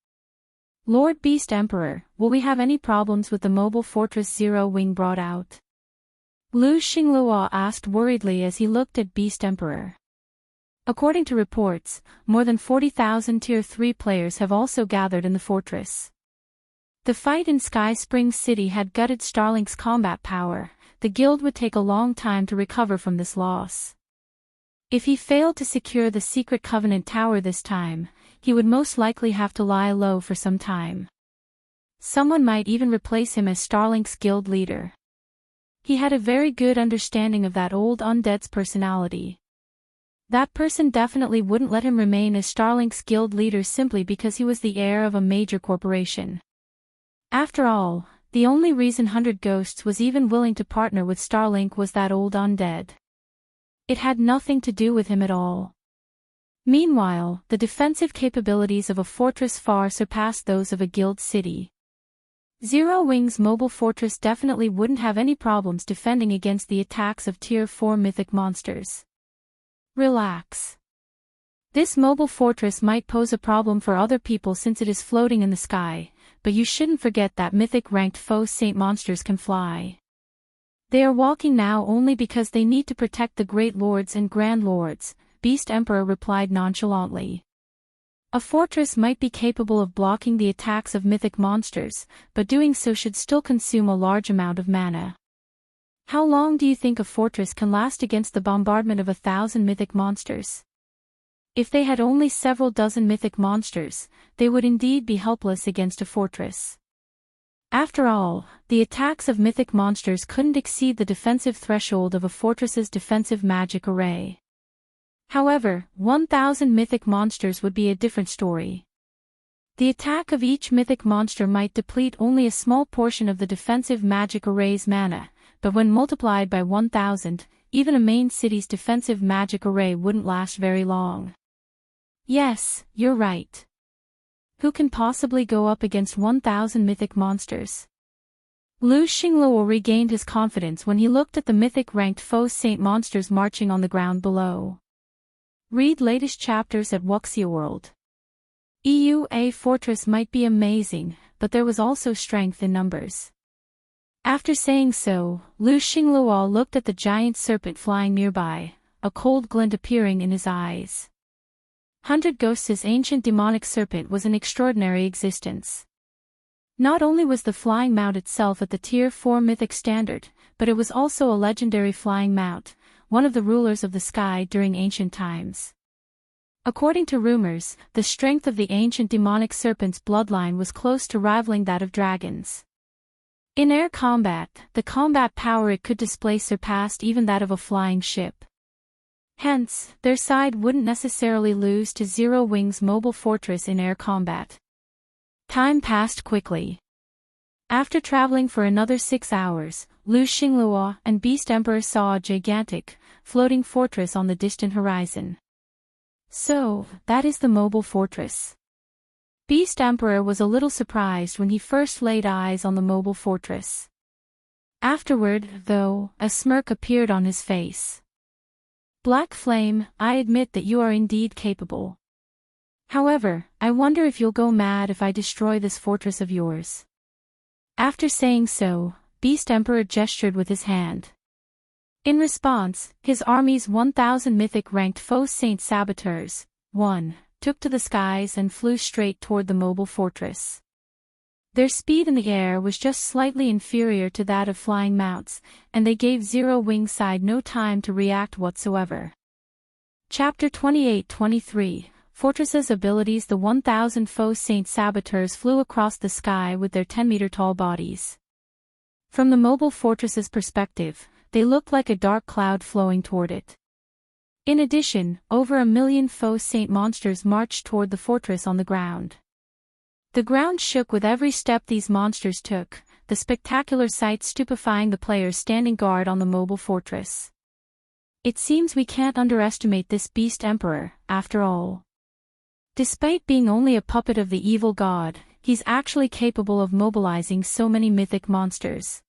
Lord Beast Emperor, will we have any problems with the mobile fortress Zero Wing brought out? Lu Xinglua asked worriedly as he looked at Beast Emperor. According to reports, more than 40,000 Tier 3 players have also gathered in the fortress. The fight in Sky Springs City had gutted Starlink's combat power. The guild would take a long time to recover from this loss. If he failed to secure the secret Covenant Tower this time, he would most likely have to lie low for some time. Someone might even replace him as Starlink's guild leader. He had a very good understanding of that old undead's personality. That person definitely wouldn't let him remain as Starlink's guild leader simply because he was the heir of a major corporation. After all, the only reason 100 Ghosts was even willing to partner with Starlink was that old undead. It had nothing to do with him at all. Meanwhile, the defensive capabilities of a fortress far surpassed those of a guild city. Zero Wing's mobile fortress definitely wouldn't have any problems defending against the attacks of Tier 4 mythic monsters. Relax. This mobile fortress might pose a problem for other people since it is floating in the sky, but you shouldn't forget that mythic-ranked foes Saint monsters can fly. They are walking now only because they need to protect the Great Lords and Grand Lords, Beast Emperor replied nonchalantly. A fortress might be capable of blocking the attacks of mythic monsters, but doing so should still consume a large amount of mana. How long do you think a fortress can last against the bombardment of 1,000 mythic monsters? If they had only several dozen mythic monsters, they would indeed be helpless against a fortress. After all, the attacks of mythic monsters couldn't exceed the defensive threshold of a fortress's defensive magic array. However, 1,000 mythic monsters would be a different story. The attack of each mythic monster might deplete only a small portion of the defensive magic array's mana, but when multiplied by 1,000, even a main city's defensive magic array wouldn't last very long. Yes, you're right. Who can possibly go up against 1,000 mythic monsters? Xinyuan regained his confidence when he looked at the mythic-ranked foe Saint monsters marching on the ground below. Read latest chapters at Wuxia World. EUA fortress might be amazing, but there was also strength in numbers. After saying so, Xinyuan looked at the giant serpent flying nearby, a cold glint appearing in his eyes. 100 Ghosts' ancient demonic serpent was an extraordinary existence. Not only was the flying mount itself at the Tier 4 mythic standard, but it was also a legendary flying mount, one of the rulers of the sky during ancient times. According to rumors, the strength of the ancient demonic serpent's bloodline was close to rivaling that of dragons. In air combat, the combat power it could display surpassed even that of a flying ship. Hence, their side wouldn't necessarily lose to Zero Wing's mobile fortress in air combat. Time passed quickly. After traveling for another 6 hours, Xinyuan and Beast Emperor saw a gigantic, floating fortress on the distant horizon. So, that is the mobile fortress. Beast Emperor was a little surprised when he first laid eyes on the mobile fortress. Afterward, though, a smirk appeared on his face. Black Flame, I admit that you are indeed capable. However, I wonder if you'll go mad if I destroy this fortress of yours. After saying so, Beast Emperor gestured with his hand. In response, his army's 1,000 mythic-ranked foe Saint Saboteurs, 1, took to the skies and flew straight toward the mobile fortress. Their speed in the air was just slightly inferior to that of flying mounts, and they gave Zero Wing side no time to react whatsoever. Chapter 28-23 Fortress's abilities. The 1,000 foe Saint Saboteurs flew across the sky with their 10-meter-tall bodies. From the mobile fortress's perspective, they looked like a dark cloud flowing toward it. In addition, over 1 million foe Saint monsters marched toward the fortress on the ground. The ground shook with every step these monsters took, the spectacular sight stupefying the players standing guard on the mobile fortress. It seems we can't underestimate this Beast Emperor, after all. Despite being only a puppet of the evil god, he's actually capable of mobilizing so many mythic monsters.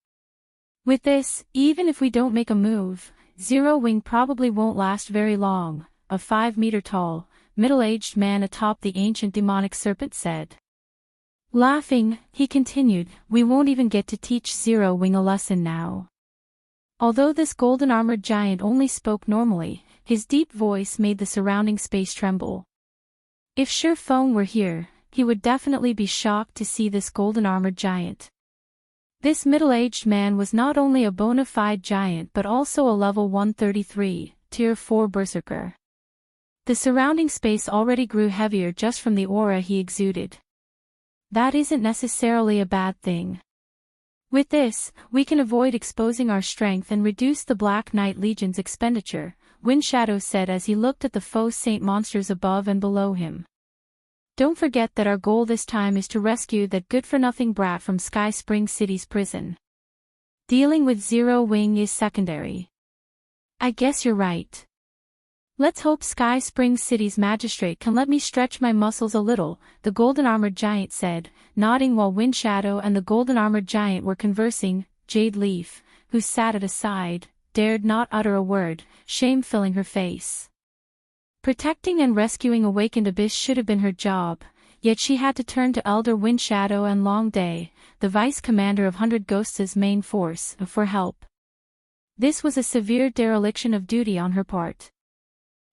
With this, even if we don't make a move, Zero Wing probably won't last very long, a 5-meter-tall, middle-aged man atop the ancient demonic serpent said. Laughing, he continued, we won't even get to teach Zero Wing a lesson now. Although this golden-armored giant only spoke normally, his deep voice made the surrounding space tremble. If Sure Feng were here, he would definitely be shocked to see this golden-armored giant. This middle-aged man was not only a bona fide giant but also a level 133, Tier 4 Berserker. The surrounding space already grew heavier just from the aura he exuded. That isn't necessarily a bad thing. With this, we can avoid exposing our strength and reduce the Black Knight Legion's expenditure, Windshadow said as he looked at the foe saint monsters above and below him. Don't forget that our goal this time is to rescue that good-for-nothing brat from Sky Spring City's prison. Dealing with Zero Wing is secondary. I guess you're right. Let's hope Sky Spring City's magistrate can let me stretch my muscles a little, the golden-armored giant said, nodding while Windshadow and the golden-armored giant were conversing. Jade Leaf, who sat at a side, dared not utter a word, shame filling her face. Protecting and rescuing Awakened Abyss should have been her job, yet she had to turn to Elder Windshadow and Long Day, the vice-commander of 100 Ghosts' main force, for help. This was a severe dereliction of duty on her part.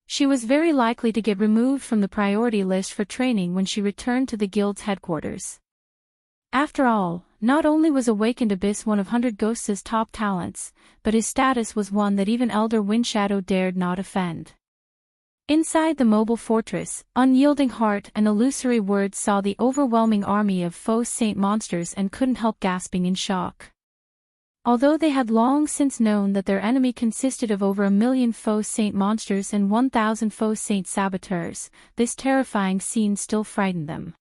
She was very likely to get removed from the priority list for training when she returned to the guild's headquarters. After all, not only was Awakened Abyss one of 100 Ghosts' top talents, but his status was one that even Elder Windshadow dared not offend. Inside the mobile fortress, Unyielding Heart and Illusory Words saw the overwhelming army of foe saint monsters and couldn't help gasping in shock. Although they had long since known that their enemy consisted of over 1 million foe saint monsters and 1,000 foe saint saboteurs, this terrifying scene still frightened them.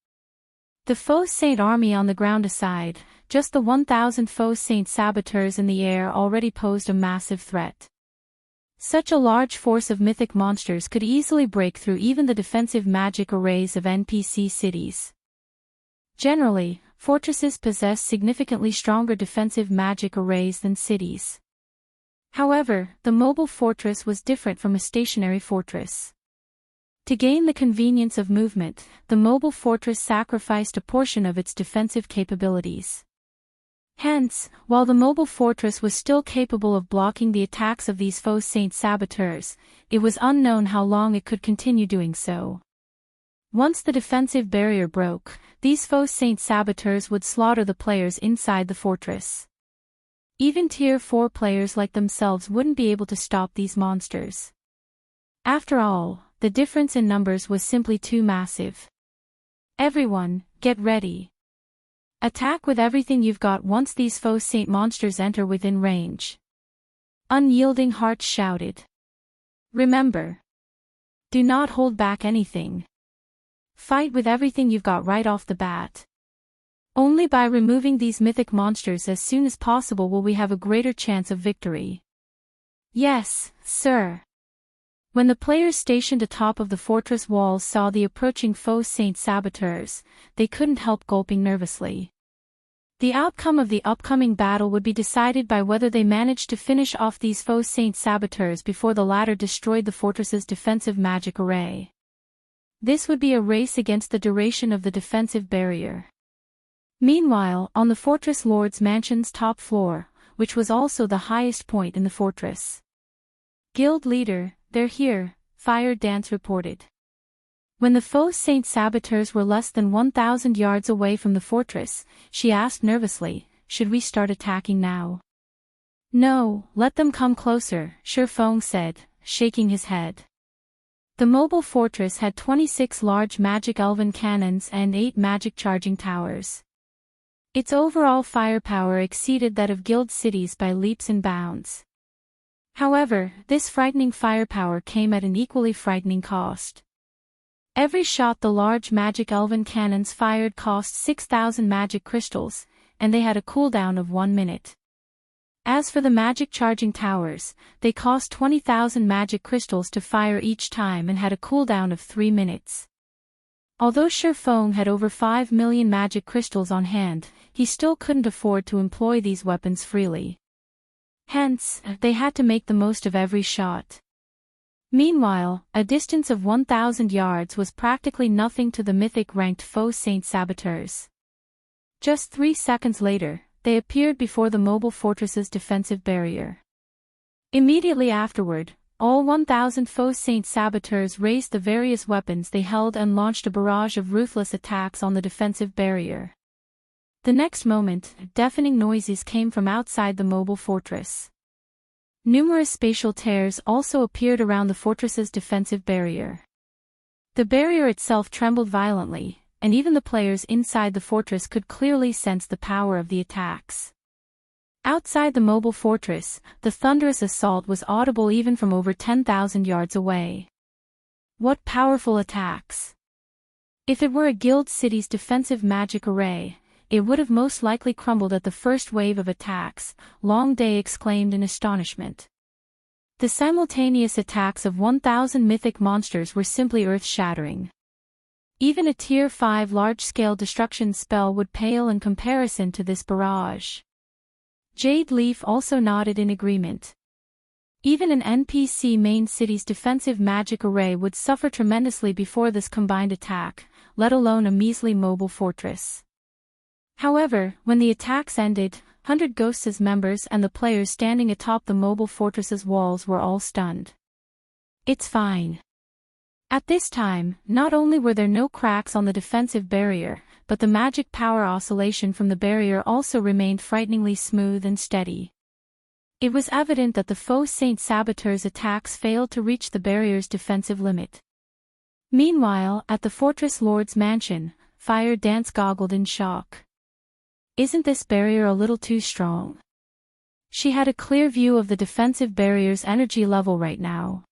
The foe saint army on the ground aside, just the 1,000 foe saint saboteurs in the air already posed a massive threat. Such a large force of mythic monsters could easily break through even the defensive magic arrays of NPC cities. Generally, fortresses possess significantly stronger defensive magic arrays than cities. However, the mobile fortress was different from a stationary fortress. To gain the convenience of movement, the mobile fortress sacrificed a portion of its defensive capabilities. Hence, while the mobile fortress was still capable of blocking the attacks of these foe saint saboteurs, it was unknown how long it could continue doing so. Once the defensive barrier broke, these foe saint saboteurs would slaughter the players inside the fortress. Even Tier 4 players like themselves wouldn't be able to stop these monsters. After all, the difference in numbers was simply too massive. Everyone, get ready. Attack with everything you've got once these foe saint monsters enter within range. Unyielding Heart shouted. Remember. Do not hold back anything. Fight with everything you've got right off the bat. Only by removing these mythic monsters as soon as possible will we have a greater chance of victory. Yes, sir. When the players stationed atop of the fortress walls saw the approaching foe saint saboteurs, they couldn't help gulping nervously. The outcome of the upcoming battle would be decided by whether they managed to finish off these foe saint saboteurs before the latter destroyed the fortress's defensive magic array. This would be a race against the duration of the defensive barrier. Meanwhile, on the Fortress Lord's mansion's top floor, which was also the highest point in the fortress. Guild leader, they're here, Fire Dance reported. When the foe saint saboteurs were less than 1,000 yards away from the fortress, she asked nervously, should we start attacking now? No, let them come closer, Shifeng said, shaking his head. The mobile fortress had 26 large magic elven cannons and 8 magic charging towers. Its overall firepower exceeded that of guild cities by leaps and bounds. However, this frightening firepower came at an equally frightening cost. Every shot the large magic elven cannons fired cost 6,000 magic crystals, and they had a cooldown of 1 minute. As for the magic charging towers, they cost 20,000 magic crystals to fire each time and had a cooldown of 3 minutes. Although Shifeng had over 5 million magic crystals on hand, he still couldn't afford to employ these weapons freely. Hence, they had to make the most of every shot. Meanwhile, a distance of 1,000 yards was practically nothing to the mythic-ranked foe saint saboteurs. Just 3 seconds later, they appeared before the mobile fortress's defensive barrier. Immediately afterward, all 1,000 foe saint saboteurs raised the various weapons they held and launched a barrage of ruthless attacks on the defensive barrier. The next moment, deafening noises came from outside the mobile fortress. Numerous spatial tears also appeared around the fortress's defensive barrier. The barrier itself trembled violently, and even the players inside the fortress could clearly sense the power of the attacks. Outside the mobile fortress, the thunderous assault was audible even from over 10,000 yards away. What powerful attacks! If it were a guild city's defensive magic array, it would have most likely crumbled at the first wave of attacks, Long Day exclaimed in astonishment. The simultaneous attacks of 1,000 mythic monsters were simply earth-shattering. Even a Tier 5 large-scale destruction spell would pale in comparison to this barrage. Jade Leaf also nodded in agreement. Even an NPC main city's defensive magic array would suffer tremendously before this combined attack, let alone a measly mobile fortress. However, when the attacks ended, 100 Ghosts' members and the players standing atop the mobile fortress's walls were all stunned. It's fine. At this time, not only were there no cracks on the defensive barrier, but the magic power oscillation from the barrier also remained frighteningly smooth and steady. It was evident that the faux Saint Saboteur's attacks failed to reach the barrier's defensive limit. Meanwhile, at the Fortress Lord's mansion, Fire Dance goggled in shock. Isn't this barrier a little too strong? She had a clear view of the defensive barrier's energy level right now.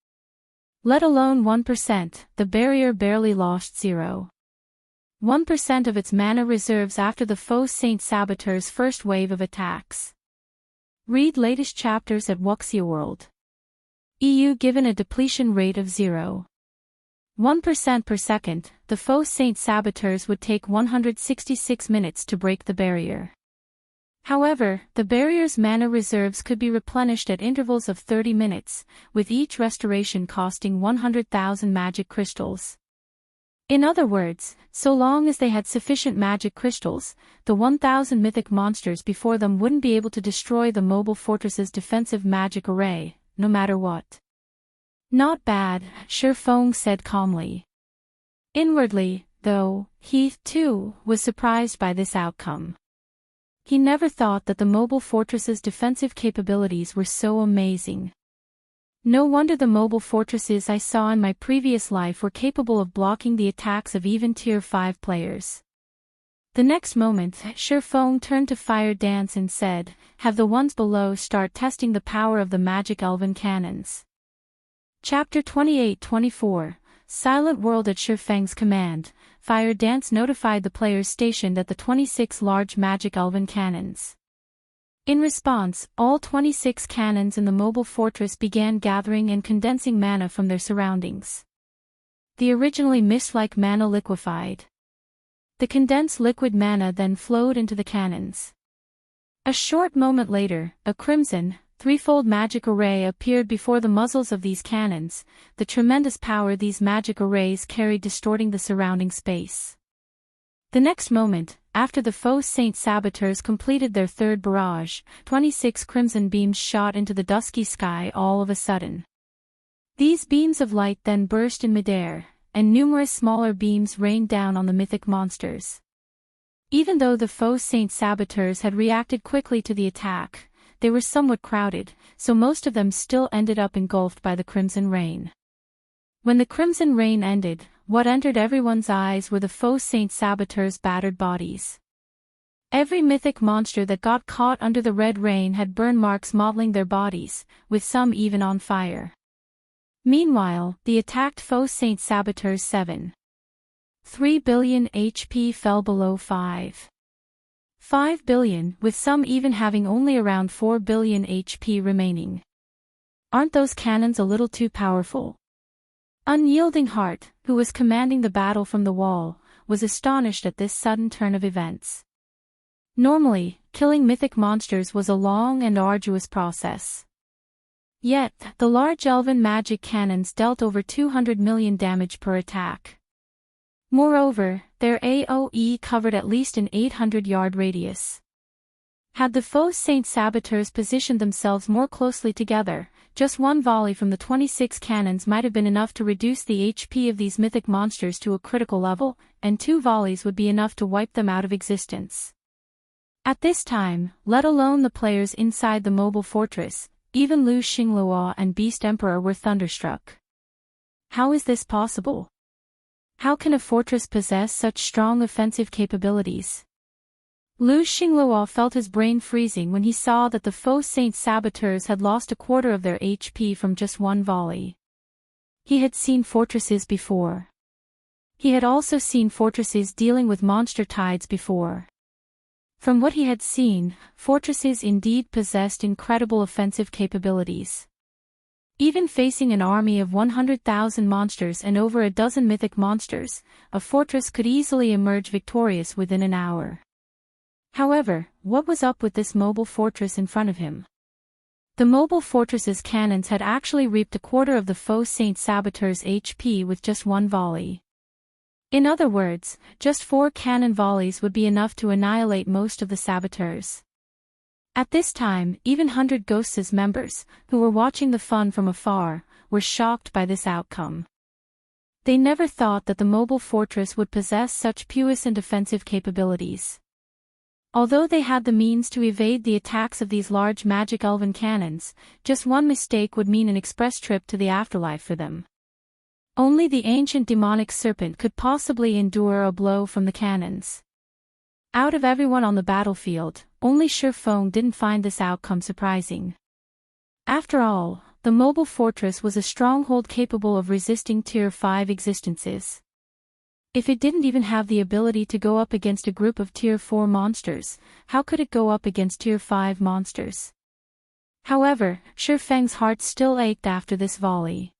Let alone 1%, the barrier barely lost 0.1% of its mana reserves after the faux Saint Saboteur's first wave of attacks. Read latest chapters at Wuxia World. EU given a depletion rate of 0.1% per second, the faux Saint Saboteurs would take 166 minutes to break the barrier. However, the barrier's mana reserves could be replenished at intervals of 30 minutes, with each restoration costing 100,000 magic crystals. In other words, so long as they had sufficient magic crystals, the 1,000 mythic monsters before them wouldn't be able to destroy the mobile fortress's defensive magic array, no matter what. Not bad, Shi Feng said calmly. Inwardly, though, he, too, was surprised by this outcome. He never thought that the mobile fortress's defensive capabilities were so amazing. No wonder the mobile fortresses I saw in my previous life were capable of blocking the attacks of even Tier 5 players. The next moment, Shi Feng turned to Fire Dance and said, "Have the ones below start testing the power of the magic elven cannons." Chapter 28-24, Silent World. At Shi Feng's command, Fire Dance notified the players stationed at the 26 large magic elven cannons. In response, all 26 cannons in the mobile fortress began gathering and condensing mana from their surroundings. The originally mist-like mana liquefied. The condensed liquid mana then flowed into the cannons. A short moment later, a crimson, threefold magic array appeared before the muzzles of these cannons, the tremendous power these magic arrays carried distorting the surrounding space. The next moment, after the faux Saint Saboteurs completed their third barrage, 26 crimson beams shot into the dusky sky all of a sudden. These beams of light then burst in midair, and numerous smaller beams rained down on the mythic monsters. Even though the faux Saint Saboteurs had reacted quickly to the attack, they were somewhat crowded, so most of them still ended up engulfed by the crimson rain. When the crimson rain ended, what entered everyone's eyes were the faux Saint Saboteurs' battered bodies. Every mythic monster that got caught under the red rain had burn marks mottling their bodies, with some even on fire. Meanwhile, the attacked faux Saint Saboteurs 7.3 billion HP fell below 5 billion, with some even having only around 4 billion HP remaining. Aren't those cannons a little too powerful? Unyielding Heart, who was commanding the battle from the wall, was astonished at this sudden turn of events. Normally, killing mythic monsters was a long and arduous process. Yet, the large elven magic cannons dealt over 200 million damage per attack. Moreover, their AoE covered at least an 800-yard radius. Had the faux Saint Saboteurs positioned themselves more closely together, just one volley from the 26 cannons might have been enough to reduce the HP of these mythic monsters to a critical level, and 2 volleys would be enough to wipe them out of existence. At this time, let alone the players inside the mobile fortress, even Lu Xingluo and Beast Emperor were thunderstruck. How is this possible? How can a fortress possess such strong offensive capabilities? Lu Xingluo felt his brain freezing when he saw that the faux Saint Saboteurs had lost a quarter of their HP from just one volley. He had seen fortresses before. He had also seen fortresses dealing with monster tides before. From what he had seen, fortresses indeed possessed incredible offensive capabilities. Even facing an army of 100,000 monsters and over a dozen mythic monsters, a fortress could easily emerge victorious within an hour. However, what was up with this mobile fortress in front of him? The mobile fortress's cannons had actually reaped a quarter of the faux Saint Saboteurs' HP with just one volley. In other words, just 4 cannon volleys would be enough to annihilate most of the saboteurs. At this time, even 100 Ghosts' members, who were watching the fun from afar, were shocked by this outcome. They never thought that the mobile fortress would possess such puissant offensive capabilities. Although they had the means to evade the attacks of these large magic elven cannons, just one mistake would mean an express trip to the afterlife for them. Only the ancient demonic serpent could possibly endure a blow from the cannons. Out of everyone on the battlefield, only Shi Feng didn't find this outcome surprising. After all, the mobile fortress was a stronghold capable of resisting Tier 5 existences. If it didn't even have the ability to go up against a group of Tier 4 monsters, how could it go up against Tier 5 monsters? However, Shi Feng's heart still ached after this volley.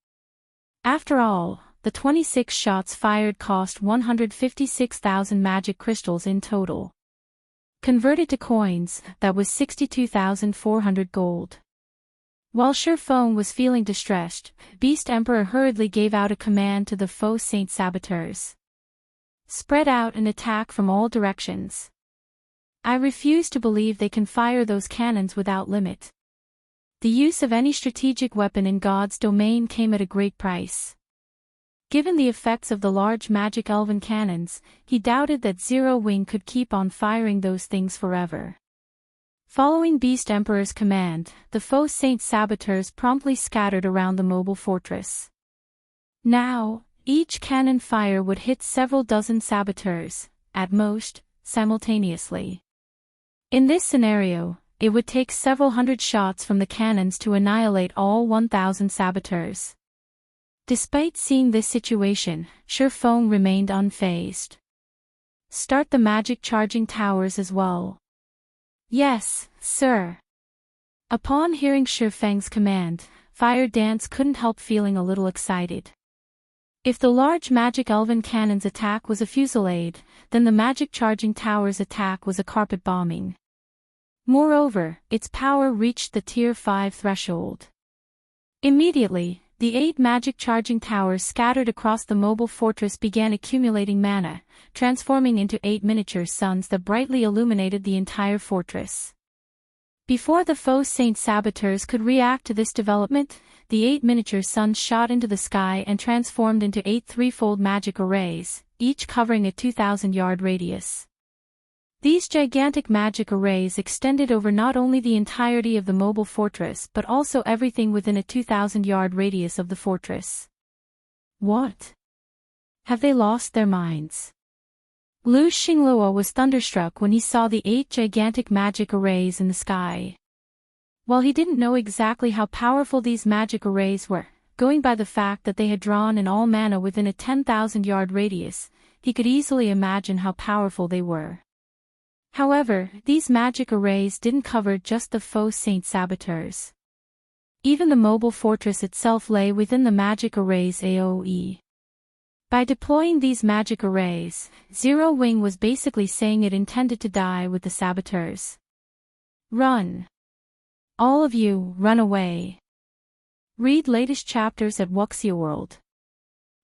After all, the 26 shots fired cost 156,000 magic crystals in total. Converted to coins, that was 62,400 gold. While Shi Feng was feeling distressed, Beast Emperor hurriedly gave out a command to the faux Saint Saboteurs. Spread out and attack from all directions. I refuse to believe they can fire those cannons without limit. The use of any strategic weapon in God's domain came at a great price. Given the effects of the large magic elven cannons, he doubted that Zero Wing could keep on firing those things forever. Following Beast Emperor's command, the faux Saint Saboteurs promptly scattered around the mobile fortress. Now, each cannon fire would hit several dozen saboteurs, at most, simultaneously. In this scenario, it would take several hundred shots from the cannons to annihilate all 1,000 saboteurs. Despite seeing this situation, Shi Feng remained unfazed. Start the magic charging towers as well. Yes, sir. Upon hearing Shi Feng's command, Fire Dance couldn't help feeling a little excited. If the large magic elven cannon's attack was a fusillade, then the magic charging tower's attack was a carpet bombing. Moreover, its power reached the Tier 5 threshold. Immediately, the 8 magic charging towers scattered across the mobile fortress began accumulating mana, transforming into 8 miniature suns that brightly illuminated the entire fortress. Before the faux Saint Saboteurs could react to this development, the 8 miniature suns shot into the sky and transformed into 8 threefold magic arrays, each covering a 2,000-yard radius. These gigantic magic arrays extended over not only the entirety of the mobile fortress but also everything within a 2,000-yard radius of the fortress. What? Have they lost their minds? Lu Xingluo was thunderstruck when he saw the 8 gigantic magic arrays in the sky. While he didn't know exactly how powerful these magic arrays were, going by the fact that they had drawn in all mana within a 10,000-yard radius, he could easily imagine how powerful they were. However, these magic arrays didn't cover just the faux Saint Saboteurs. Even the mobile fortress itself lay within the magic array's AoE. By deploying these magic arrays, Zero Wing was basically saying it intended to die with the saboteurs. Run! All of you, run away! Read latest chapters at Wuxia World.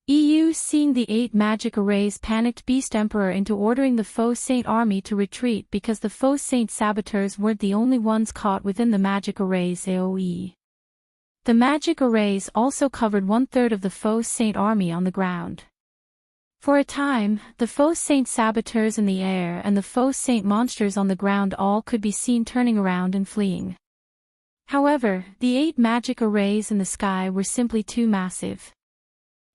EU. Seeing the 8 magic arrays panicked Beast Emperor into ordering the faux Saint army to retreat because the faux Saint Saboteurs weren't the only ones caught within the magic array's AoE. The magic arrays also covered 1/3 of the faux Saint army on the ground. For a time, the faux Saint Saboteurs in the air and the faux Saint monsters on the ground all could be seen turning around and fleeing. However, the 8 magic arrays in the sky were simply too massive.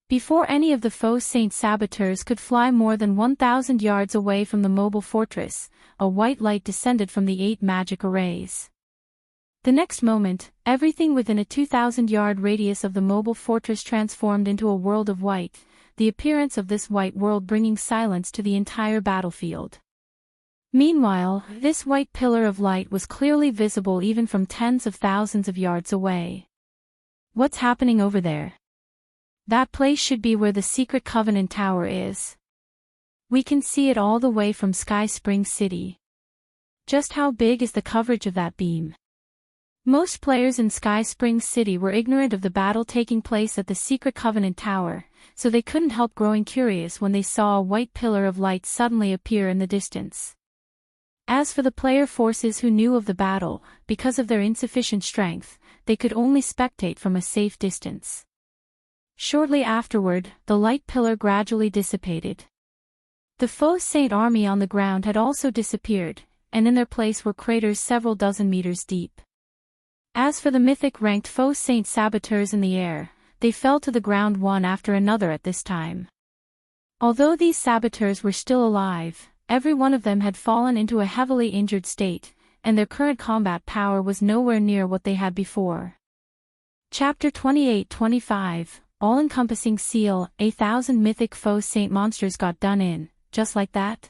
Before any of the faux Saint saboteurs could fly more than 1,000 yards away from the mobile fortress, a white light descended from the 8 magic arrays. The next moment, everything within a 2,000-yard radius of the mobile fortress transformed into a world of white, the appearance of this white world bringing silence to the entire battlefield. Meanwhile, this white pillar of light was clearly visible even from tens of thousands of yards away. What's happening over there? That place should be where the secret Covenant Tower is. We can see it all the way from Sky Spring City. Just how big is the coverage of that beam? Most players in Sky Spring City were ignorant of the battle taking place at the secret Covenant Tower, so they couldn't help growing curious when they saw a white pillar of light suddenly appear in the distance. As for the player forces who knew of the battle, because of their insufficient strength, they could only spectate from a safe distance. Shortly afterward, the light pillar gradually dissipated. The faux Saint army on the ground had also disappeared, and in their place were craters several dozen meters deep. As for the mythic-ranked faux Saint saboteurs in the air, they fell to the ground one after another at this time. Although these saboteurs were still alive, every one of them had fallen into a heavily injured state, and their current combat power was nowhere near what they had before. Chapter 28-25 All-encompassing seal, 1,000 mythic faux Saint monsters got done in, just like that?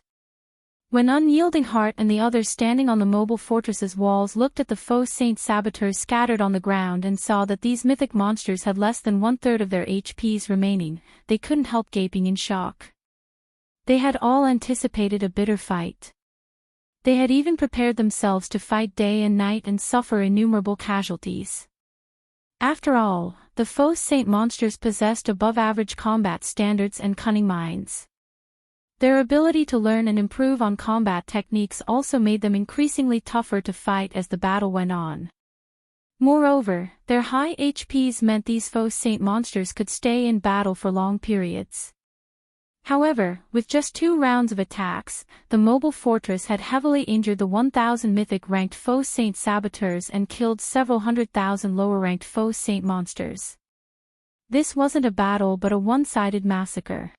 When Unyielding Heart and the others standing on the mobile fortress's walls looked at the faux Saint saboteurs scattered on the ground and saw that these mythic monsters had less than 1/3 of their HPs remaining, they couldn't help gaping in shock. They had all anticipated a bitter fight. They had even prepared themselves to fight day and night and suffer innumerable casualties. After all, the faux Saint monsters possessed above-average combat standards and cunning minds. Their ability to learn and improve on combat techniques also made them increasingly tougher to fight as the battle went on. Moreover, their high HPs meant these faux Saint monsters could stay in battle for long periods. However, with just 2 rounds of attacks, the mobile fortress had heavily injured the 1,000 mythic-ranked faux Saint saboteurs and killed several 100,000 lower-ranked faux Saint monsters. This wasn't a battle but a one-sided massacre.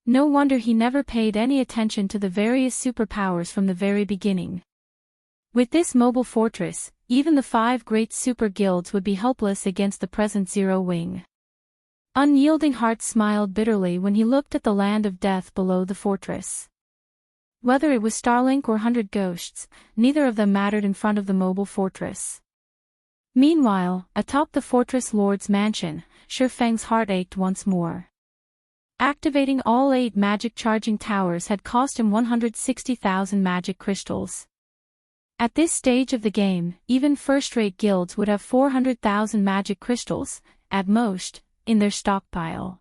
No wonder he never paid any attention to the various superpowers from the very beginning. With this mobile fortress, even the 5 great super guilds would be helpless against the present Zero Wing. Unyielding Heart smiled bitterly when he looked at the land of death below the fortress. Whether it was Starlink or 100 Ghosts, neither of them mattered in front of the mobile fortress. Meanwhile, atop the fortress lord's mansion, Shifeng's heart ached once more. Activating all 8 magic charging towers had cost him 160,000 magic crystals. At this stage of the game, even first-rate guilds would have 400,000 magic crystals, at most, in their stockpile.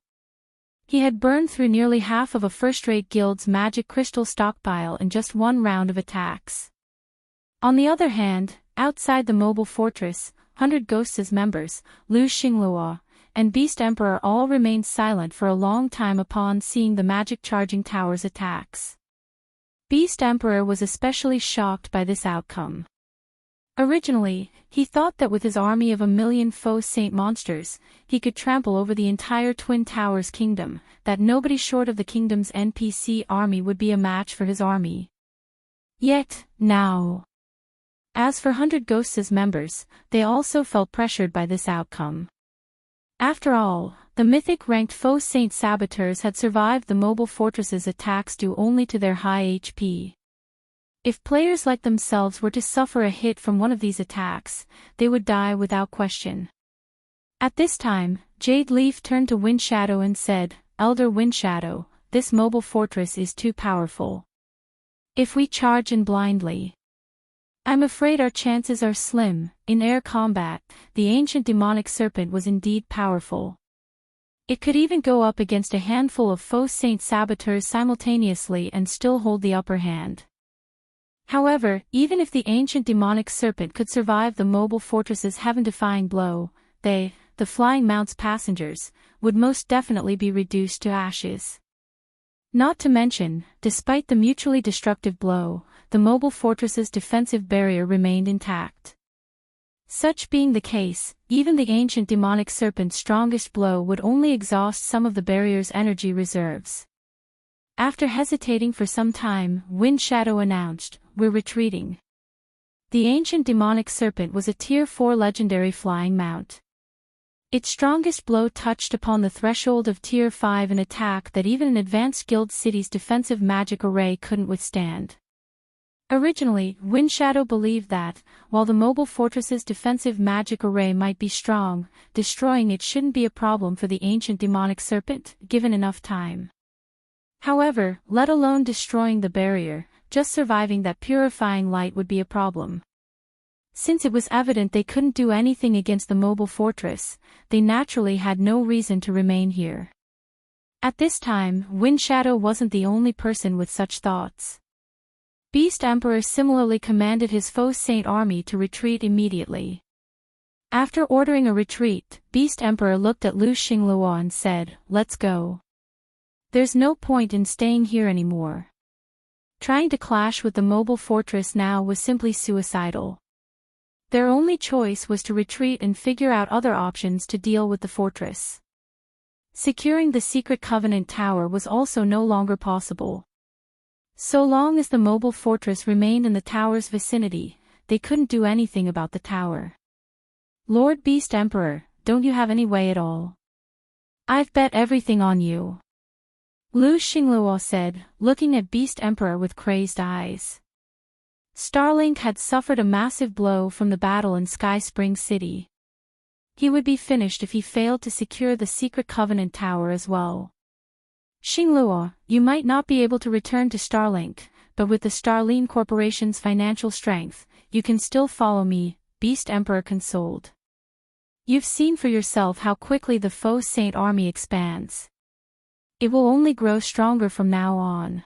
He had burned through nearly half of a first-rate guild's magic crystal stockpile in just 1 round of attacks. On the other hand, outside the mobile fortress, 100 Ghosts' members, Xinyuan, and Beast Emperor all remained silent for a long time upon seeing the magic charging tower's attacks. Beast Emperor was especially shocked by this outcome. Originally, he thought that with his army of 1,000,000 faux Saint monsters, he could trample over the entire Twin Towers kingdom, that nobody short of the kingdom's NPC army would be a match for his army. Yet, now. As for 100 Ghosts' members, they also felt pressured by this outcome. After all, the mythic-ranked faux Saint saboteurs had survived the mobile fortress's attacks due only to their high HP. If players like themselves were to suffer a hit from one of these attacks, they would die without question. At this time, Jade Leaf turned to Windshadow and said, "Elder Windshadow, this mobile fortress is too powerful. If we charge in blindly, I'm afraid our chances are slim." In air combat, the ancient demonic serpent was indeed powerful. It could even go up against a handful of faux Saint saboteurs simultaneously and still hold the upper hand. However, even if the ancient demonic serpent could survive the mobile fortress's heaven-defying blow, they, the Flying Mount's passengers, would most definitely be reduced to ashes. Not to mention, despite the mutually destructive blow, the mobile fortress's defensive barrier remained intact. Such being the case, even the ancient demonic serpent's strongest blow would only exhaust some of the barrier's energy reserves. After hesitating for some time, Wind Shadow announced, "We're retreating." The ancient demonic serpent was a Tier 4 legendary flying mount. Its strongest blow touched upon the threshold of Tier 5, an attack that even an advanced guild city's defensive magic array couldn't withstand. Originally, Wind Shadow believed that, while the mobile fortress's defensive magic array might be strong, destroying it shouldn't be a problem for the ancient demonic serpent, given enough time. However, let alone destroying the barrier, just surviving that purifying light would be a problem. Since it was evident they couldn't do anything against the mobile fortress, they naturally had no reason to remain here. At this time, Wind Shadow wasn't the only person with such thoughts. Beast Emperor similarly commanded his foe Saint army to retreat immediately. After ordering a retreat, Beast Emperor looked at Xinyuan and said, "Let's go. There's no point in staying here anymore." Trying to clash with the mobile fortress now was simply suicidal. Their only choice was to retreat and figure out other options to deal with the fortress. Securing the secret Covenant Tower was also no longer possible. So long as the mobile fortress remained in the tower's vicinity, they couldn't do anything about the tower. "Lord Beast Emperor, don't you have any way at all? I've bet everything on you," Xinyuan said, looking at Beast Emperor with crazed eyes. Starlink had suffered a massive blow from the battle in Sky Spring City. He would be finished if he failed to secure the secret Covenant Tower as well. "Xinyuan, you might not be able to return to Starlink, but with the Starline Corporation's financial strength, you can still follow me," Beast Emperor consoled. "You've seen for yourself how quickly the foe Saint army expands. It will only grow stronger from now on.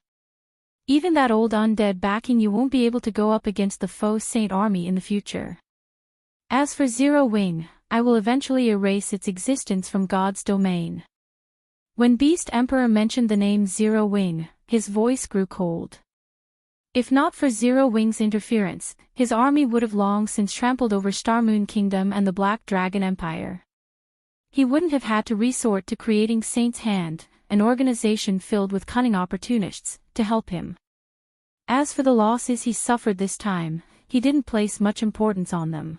Even that old undead backing you won't be able to go up against the foe Saint army in the future. As for Zero Wing, I will eventually erase its existence from God's domain." When Beast Emperor mentioned the name Zero Wing, his voice grew cold. If not for Zero Wing's interference, his army would have long since trampled over Starmoon Kingdom and the Black Dragon Empire. He wouldn't have had to resort to creating Saint's Hand, an organization filled with cunning opportunists, to help him. As for the losses he suffered this time, he didn't place much importance on them.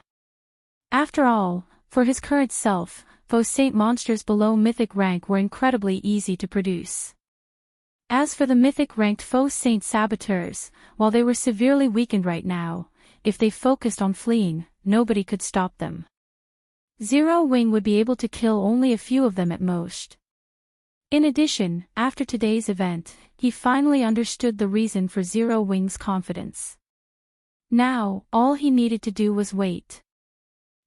After all, for his current self, foe Saint monsters below Mythic rank were incredibly easy to produce. As for the Mythic ranked foe Saint saboteurs, while they were severely weakened right now, if they focused on fleeing, nobody could stop them. Zero Wing would be able to kill only a few of them at most. In addition, after today's event, he finally understood the reason for Zero Wing's confidence. Now, all he needed to do was wait.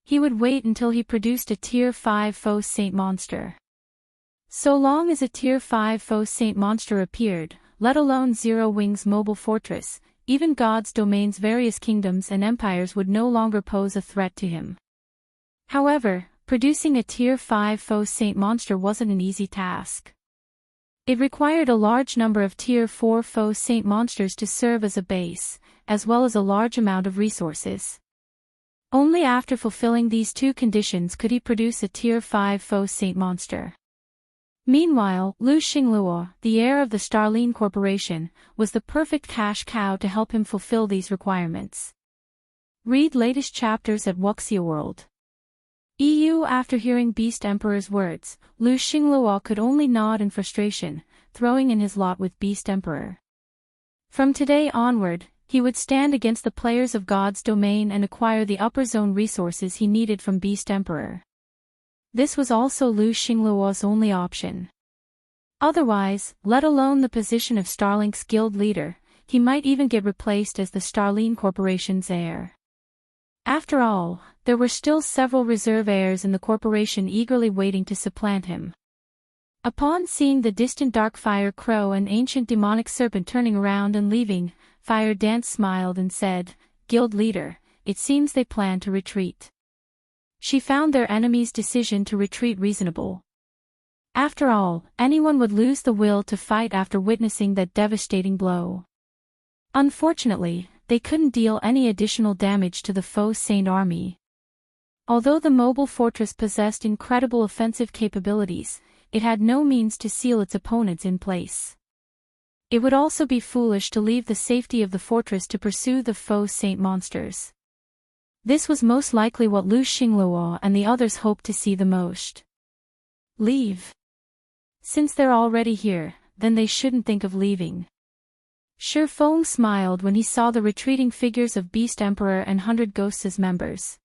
He would wait until he produced a Tier 5 foe Saint monster. So long as a Tier 5 foe Saint monster appeared, let alone Zero Wing's mobile fortress, even God's domain's various kingdoms and empires would no longer pose a threat to him. However, producing a Tier 5 foe Saint monster wasn't an easy task. It required a large number of Tier 4 foe Saint monsters to serve as a base, as well as a large amount of resources. Only after fulfilling these two conditions could he produce a Tier 5 foe Saint monster. Meanwhile, Xinyuan, the heir of the Starline Corporation, was the perfect cash cow to help him fulfill these requirements. Read latest chapters at Wuxia World. EU. After hearing Beast Emperor's words, Xinyuan could only nod in frustration, throwing in his lot with Beast Emperor. From today onward, he would stand against the players of God's domain and acquire the upper zone resources he needed from Beast Emperor. This was also Xinyuan's only option. Otherwise, let alone the position of Starlink's guild leader, he might even get replaced as the Starline Corporation's heir. After all, there were still several reserve heirs in the corporation eagerly waiting to supplant him. Upon seeing the distant Darkfire Crow and ancient demonic serpent turning around and leaving, Fire Dance smiled and said, "Guild leader, it seems they plan to retreat." She found their enemy's decision to retreat reasonable. After all, anyone would lose the will to fight after witnessing that devastating blow. Unfortunately, they couldn't deal any additional damage to the foe Saint army. Although the mobile fortress possessed incredible offensive capabilities, it had no means to seal its opponents in place. It would also be foolish to leave the safety of the fortress to pursue the foe saint monsters. This was most likely what Lu Xingluo and the others hoped to see the most. Leave. Since they're already here, then they shouldn't think of leaving. Shi Feng smiled when he saw the retreating figures of Beast Emperor and 100 Ghosts' members.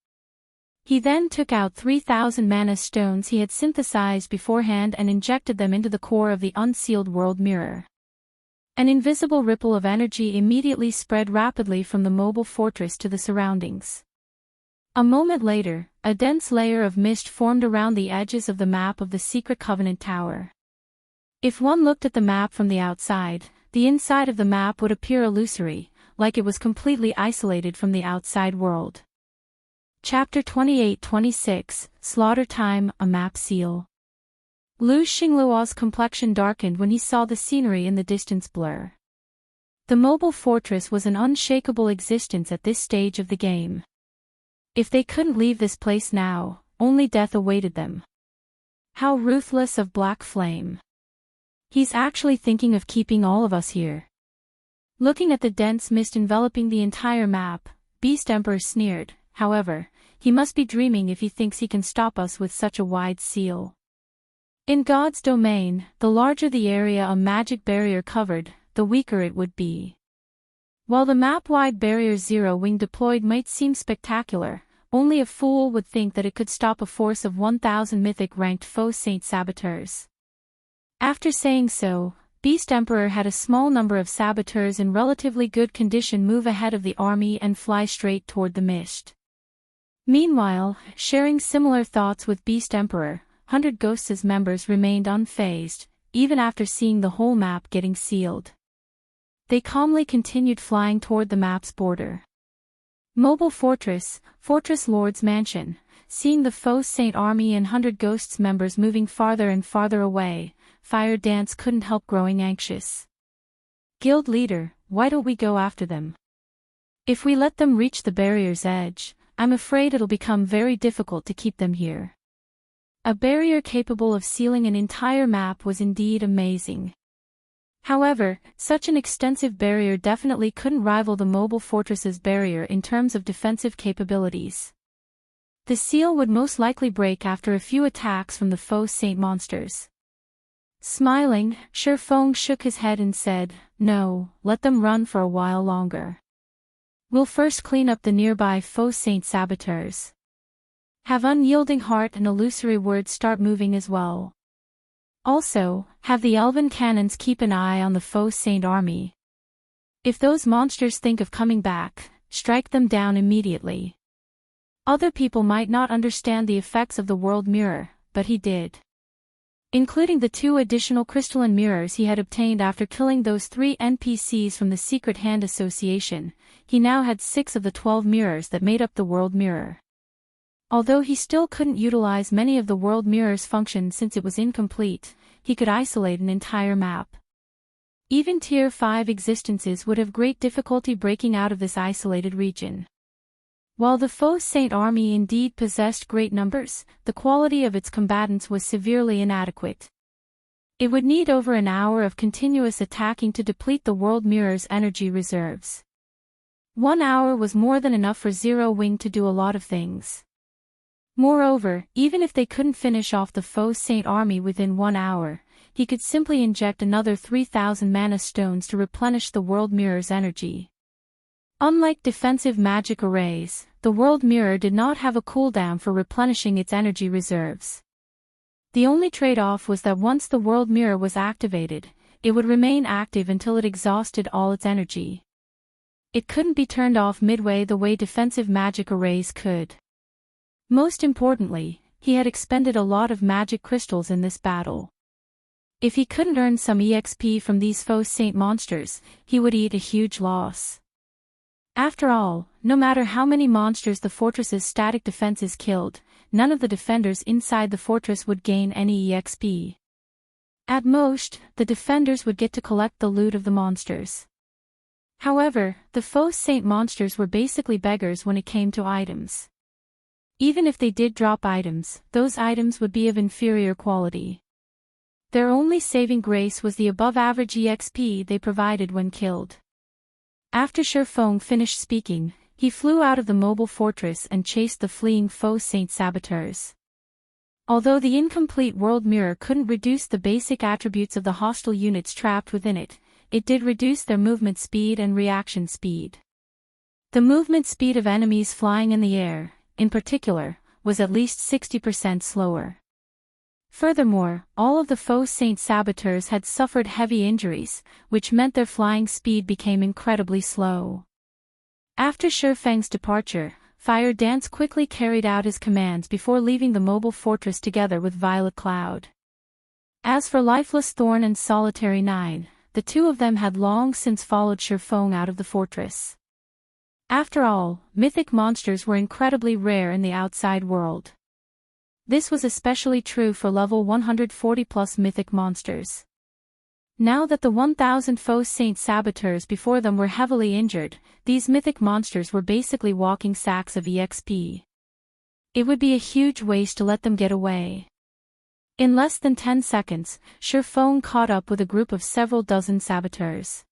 He then took out 3,000 mana stones he had synthesized beforehand and injected them into the core of the unsealed world mirror. An invisible ripple of energy immediately spread rapidly from the mobile fortress to the surroundings. A moment later, a dense layer of mist formed around the edges of the map of the Secret Covenant Tower. If one looked at the map from the outside, the inside of the map would appear illusory, like it was completely isolated from the outside world. Chapter 28-26, Slaughter Time, a Map Seal. Lu Xingluo's complexion darkened when he saw the scenery in the distance blur. The mobile fortress was an unshakable existence at this stage of the game. If they couldn't leave this place now, only death awaited them. How ruthless of Black Flame. He's actually thinking of keeping all of us here. Looking at the dense mist enveloping the entire map, Beast Emperor sneered. However, he must be dreaming if he thinks he can stop us with such a wide seal. In God's domain, the larger the area a magic barrier covered, the weaker it would be. While the map-wide barrier Zero-Wing deployed might seem spectacular, only a fool would think that it could stop a force of 1,000 mythic-ranked foe saint saboteurs. After saying so, Beast Emperor had a small number of saboteurs in relatively good condition move ahead of the army and fly straight toward the mist. Meanwhile, sharing similar thoughts with Beast Emperor, 100 Ghosts' members remained unfazed, even after seeing the whole map getting sealed. They calmly continued flying toward the map's border. Mobile Fortress, Fortress Lord's Mansion, seeing the foe saint army and 100 Ghosts members moving farther and farther away, Fire Dance couldn't help growing anxious. Guild leader, why don't we go after them? If we let them reach the barrier's edge, I'm afraid it'll become very difficult to keep them here. A barrier capable of sealing an entire map was indeed amazing. However, such an extensive barrier definitely couldn't rival the mobile fortress's barrier in terms of defensive capabilities. The seal would most likely break after a few attacks from the foe saint monsters. Smiling, Shi Feng shook his head and said, "No, let them run for a while longer. We'll first clean up the nearby foe saint saboteurs. Have Unyielding Heart and Illusory Words start moving as well. Also, have the elven cannons keep an eye on the foe saint army. If those monsters think of coming back, strike them down immediately." Other people might not understand the effects of the world mirror, but he did. Including the 2 additional crystalline mirrors he had obtained after killing those 3 NPCs from the Secret Hand Association, he now had 6 of the 12 mirrors that made up the world mirror. Although he still couldn't utilize many of the world mirror's functions since it was incomplete, he could isolate an entire map. Even Tier 5 existences would have great difficulty breaking out of this isolated region. While the foe saint army indeed possessed great numbers, the quality of its combatants was severely inadequate. It would need over an hour of continuous attacking to deplete the world mirror's energy reserves. 1 hour was more than enough for Zero-Wing to do a lot of things. Moreover, even if they couldn't finish off the foe saint army within 1 hour, he could simply inject another 3,000 mana stones to replenish the world mirror's energy. Unlike defensive magic arrays, the world mirror did not have a cooldown for replenishing its energy reserves. The only trade-off was that once the world mirror was activated, it would remain active until it exhausted all its energy. It couldn't be turned off midway the way defensive magic arrays could. Most importantly, he had expended a lot of magic crystals in this battle. If he couldn't earn some EXP from these foe saint monsters, he would eat a huge loss. After all, no matter how many monsters the fortress's static defenses killed, none of the defenders inside the fortress would gain any EXP. At most, the defenders would get to collect the loot of the monsters. However, the foe saint monsters were basically beggars when it came to items. Even if they did drop items, those items would be of inferior quality. Their only saving grace was the above-average EXP they provided when killed. After Shifeng finished speaking, he flew out of the mobile fortress and chased the fleeing faux Saint Saboteurs. Although the incomplete world mirror couldn't reduce the basic attributes of the hostile units trapped within it, it did reduce their movement speed and reaction speed. The movement speed of enemies flying in the air, in particular, was at least 60% slower. Furthermore, all of the faux Saint Saboteurs had suffered heavy injuries, which meant their flying speed became incredibly slow. After Shifeng's departure, Fire Dance quickly carried out his commands before leaving the mobile fortress together with Violet Cloud. As for Lifeless Thorn and Solitary 9, the two of them had long since followed Shifeng out of the fortress. After all, mythic monsters were incredibly rare in the outside world. This was especially true for level 140+ mythic monsters. Now that the 1,000 faux Saint Saboteurs before them were heavily injured, these mythic monsters were basically walking sacks of EXP. It would be a huge waste to let them get away. In less than 10 seconds, Shifeng caught up with a group of several dozen saboteurs.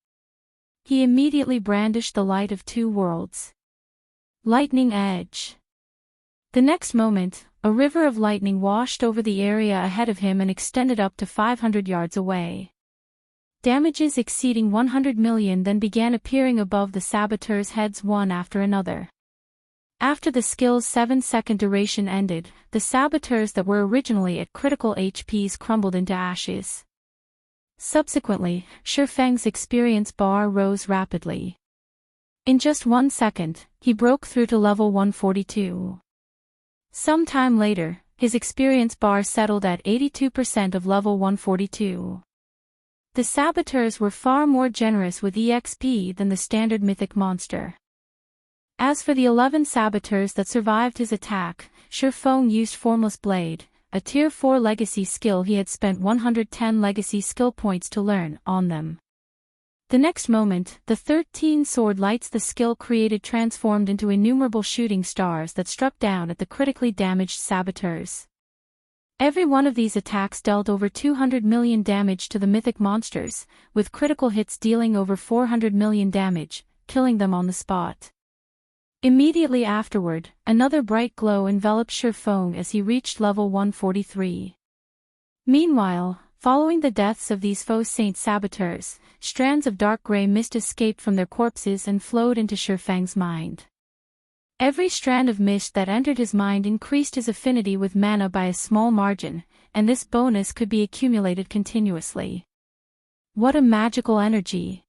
He immediately brandished the Light of Two Worlds. Lightning Edge. The next moment, a river of lightning washed over the area ahead of him and extended up to 500 yards away. Damages exceeding 100 million then began appearing above the saboteurs' heads one after another. After the skill's 7-second duration ended, the saboteurs that were originally at critical HPs crumbled into ashes. Subsequently, Shifeng's experience bar rose rapidly. In just 1 second, he broke through to level 142. Some time later, his experience bar settled at 82% of level 142. The saboteurs were far more generous with EXP than the standard mythic monster. As for the 11 saboteurs that survived his attack, Shifeng used Formless Blade, a tier 4 legacy skill he had spent 110 legacy skill points to learn, on them. The next moment, the 13 sword lights the skill created transformed into innumerable shooting stars that struck down at the critically damaged saboteurs. Every one of these attacks dealt over 200 million damage to the mythic monsters, with critical hits dealing over 400 million damage, killing them on the spot. Immediately afterward, another bright glow enveloped Shifeng as he reached level 143. Meanwhile, following the deaths of these faux Saint Saboteurs, strands of dark gray mist escaped from their corpses and flowed into Shifeng's mind. Every strand of mist that entered his mind increased his affinity with mana by a small margin, and this bonus could be accumulated continuously. What a magical energy!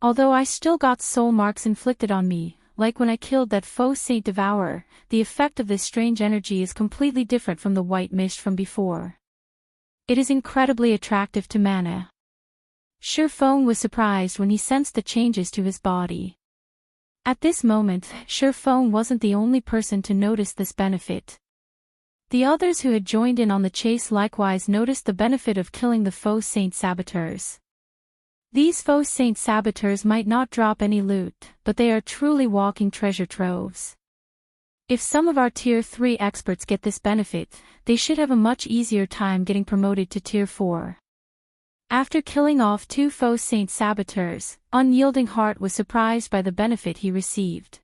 Although I still got soul marks inflicted on me, like when I killed that faux Saint Devourer, the effect of this strange energy is completely different from the white mist from before. It is incredibly attractive to mana. Shifeng was surprised when he sensed the changes to his body. At this moment, Shifeng wasn't the only person to notice this benefit. The others who had joined in on the chase likewise noticed the benefit of killing the faux Saint Saboteurs. These faux Saint Saboteurs might not drop any loot, but they are truly walking treasure troves. If some of our Tier 3 experts get this benefit, they should have a much easier time getting promoted to Tier 4. After killing off 2 faux Saint Saboteurs, Unyielding Heart was surprised by the benefit he received.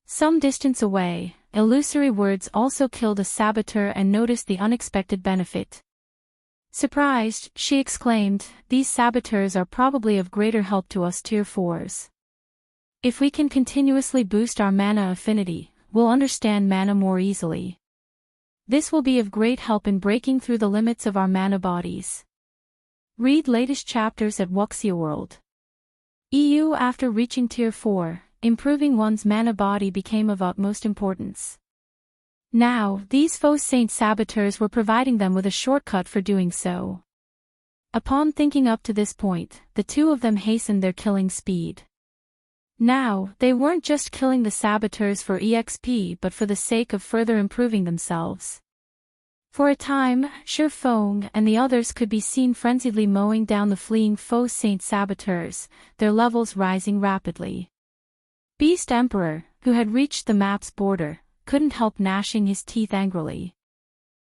Some distance away, Illusory Words also killed a saboteur and noticed the unexpected benefit. Surprised, she exclaimed, "These saboteurs are probably of greater help to us Tier 4s. If we can continuously boost our mana affinity, we'll understand mana more easily. This will be of great help in breaking through the limits of our mana bodies." Read latest chapters at Wuxia World. EU. After reaching Tier 4, improving one's mana body became of utmost importance. Now, these faux Saint Saboteurs were providing them with a shortcut for doing so. Upon thinking up to this point, the two of them hastened their killing speed. Now, they weren't just killing the saboteurs for EXP but for the sake of further improving themselves. For a time, Shifeng and the others could be seen frenziedly mowing down the fleeing faux Saint Saboteurs, their levels rising rapidly. Beast Emperor, who had reached the map's border, couldn't help gnashing his teeth angrily.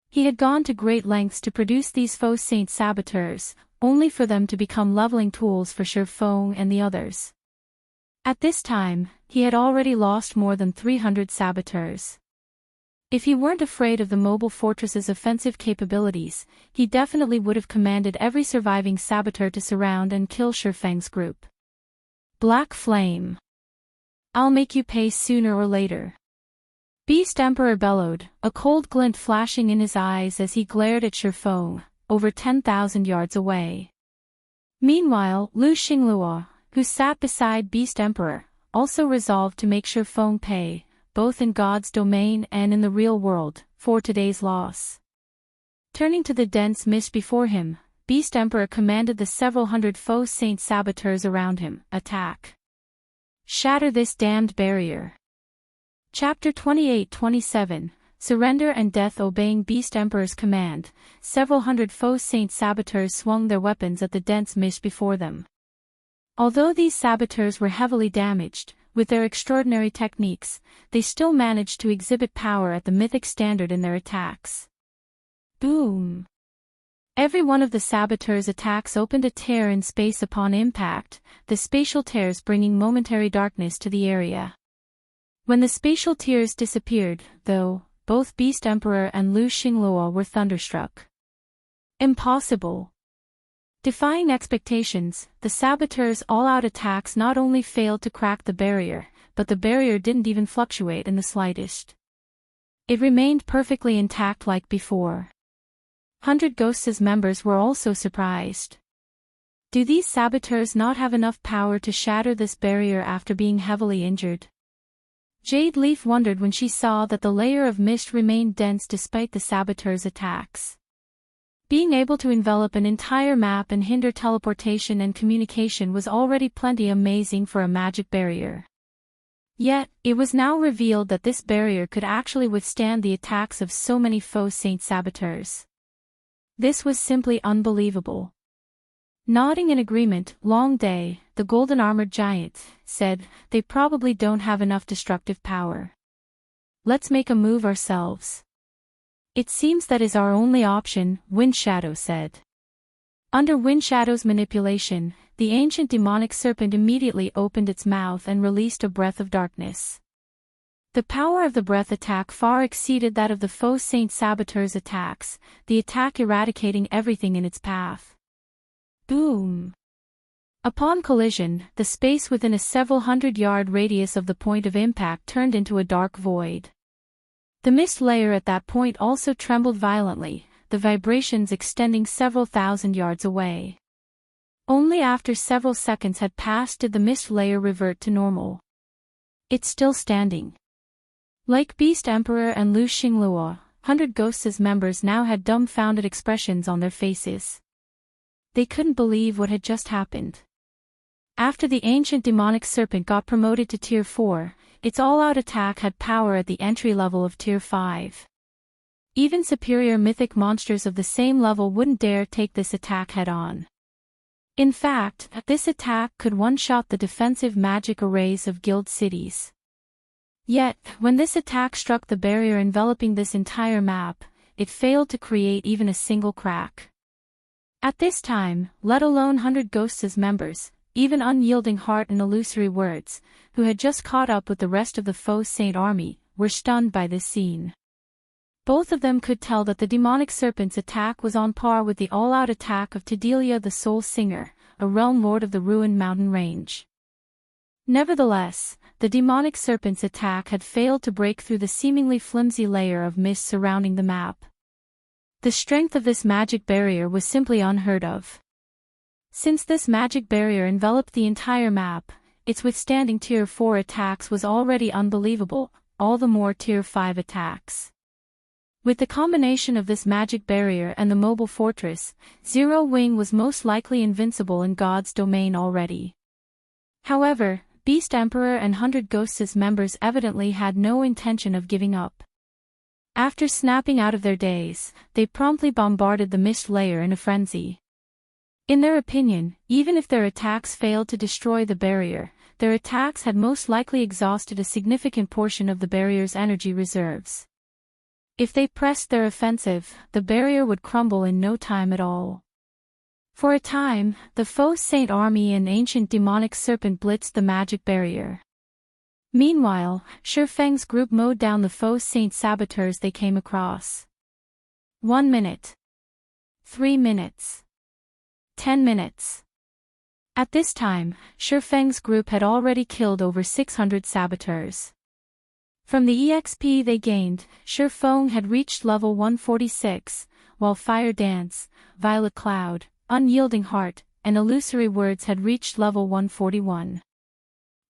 He had gone to great lengths to produce these faux saint saboteurs, only for them to become leveling tools for Feng and the others. At this time, he had already lost more than 300 saboteurs. If he weren't afraid of the mobile fortress's offensive capabilities, he definitely would have commanded every surviving saboteur to surround and kill Feng's group. Black Flame. I'll make you pay sooner or later. Beast Emperor bellowed, a cold glint flashing in his eyes as he glared at Feng, over 10,000 yards away. Meanwhile, Xinyuan, who sat beside Beast Emperor, also resolved to make Feng pay, both in God's domain and in the real world, for today's loss. Turning to the dense mist before him, Beast Emperor commanded the several hundred faux saint saboteurs around him, attack. Shatter this damned barrier. Chapter 28-27, Surrender and Death. Obeying Beast Emperor's command, several hundred faux saint saboteurs swung their weapons at the dense mist before them. Although these saboteurs were heavily damaged, with their extraordinary techniques, they still managed to exhibit power at the mythic standard in their attacks. Boom! Every one of the saboteurs' attacks opened a tear in space upon impact, the spatial tears bringing momentary darkness to the area. When the spatial tears disappeared, though, both Beast Emperor and Xinyuan were thunderstruck. Impossible! Defying expectations, the saboteurs' all-out attacks not only failed to crack the barrier, but the barrier didn't even fluctuate in the slightest. It remained perfectly intact like before. 100 Ghosts' members were also surprised. Do these saboteurs not have enough power to shatter this barrier after being heavily injured? Jade Leaf wondered when she saw that the layer of mist remained dense despite the saboteurs' attacks. Being able to envelop an entire map and hinder teleportation and communication was already plenty amazing for a magic barrier. Yet, it was now revealed that this barrier could actually withstand the attacks of so many faux saint saboteurs. This was simply unbelievable. Nodding in agreement, Long Day, the golden-armored giant, said, "They probably don't have enough destructive power. Let's make a move ourselves." "It seems that is our only option," Windshadow said. Under Windshadow's manipulation, the ancient demonic serpent immediately opened its mouth and released a breath of darkness. The power of the breath attack far exceeded that of the faux saint saboteur's attacks, the attack eradicating everything in its path. Boom! Upon collision, the space within a several hundred-yard radius of the point of impact turned into a dark void. The mist layer at that point also trembled violently, the vibrations extending several thousand yards away. Only after several seconds had passed did the mist layer revert to normal. It's still standing. Like Beast Emperor and Xinyuan, 100 Ghosts' members now had dumbfounded expressions on their faces. They couldn't believe what had just happened. After the ancient demonic serpent got promoted to Tier 4, its all-out attack had power at the entry level of Tier 5. Even superior mythic monsters of the same level wouldn't dare take this attack head-on. In fact, this attack could one-shot the defensive magic arrays of guild cities. Yet, when this attack struck the barrier enveloping this entire map, it failed to create even a single crack. At this time, let alone 100 Ghosts' members, even unyielding heart and illusory words, who had just caught up with the rest of the faux saint army, were stunned by this scene. Both of them could tell that the demonic serpent's attack was on par with the all-out attack of Tidelia the Soul Singer, a realm lord of the ruined mountain range. Nevertheless, the demonic serpent's attack had failed to break through the seemingly flimsy layer of mist surrounding the map. The strength of this magic barrier was simply unheard of. Since this magic barrier enveloped the entire map, its withstanding Tier 4 attacks was already unbelievable, all the more Tier 5 attacks. With the combination of this magic barrier and the mobile fortress, Zero Wing was most likely invincible in God's domain already. However, Beast Emperor and 100 Ghosts' members evidently had no intention of giving up. After snapping out of their daze, they promptly bombarded the mist layer in a frenzy. In their opinion, even if their attacks failed to destroy the barrier, their attacks had most likely exhausted a significant portion of the barrier's energy reserves. If they pressed their offensive, the barrier would crumble in no time at all. For a time, the Faux Saint army and ancient demonic serpent blitzed the magic barrier. Meanwhile, Shifeng's group mowed down the Faux Saint saboteurs they came across. 1 minute. 3 minutes. 10 minutes. At this time, Shifeng's group had already killed over 600 saboteurs. From the EXP they gained, Shifeng had reached level 146, while Fire Dance, Violet Cloud, Unyielding Heart, and Illusory Words had reached level 141.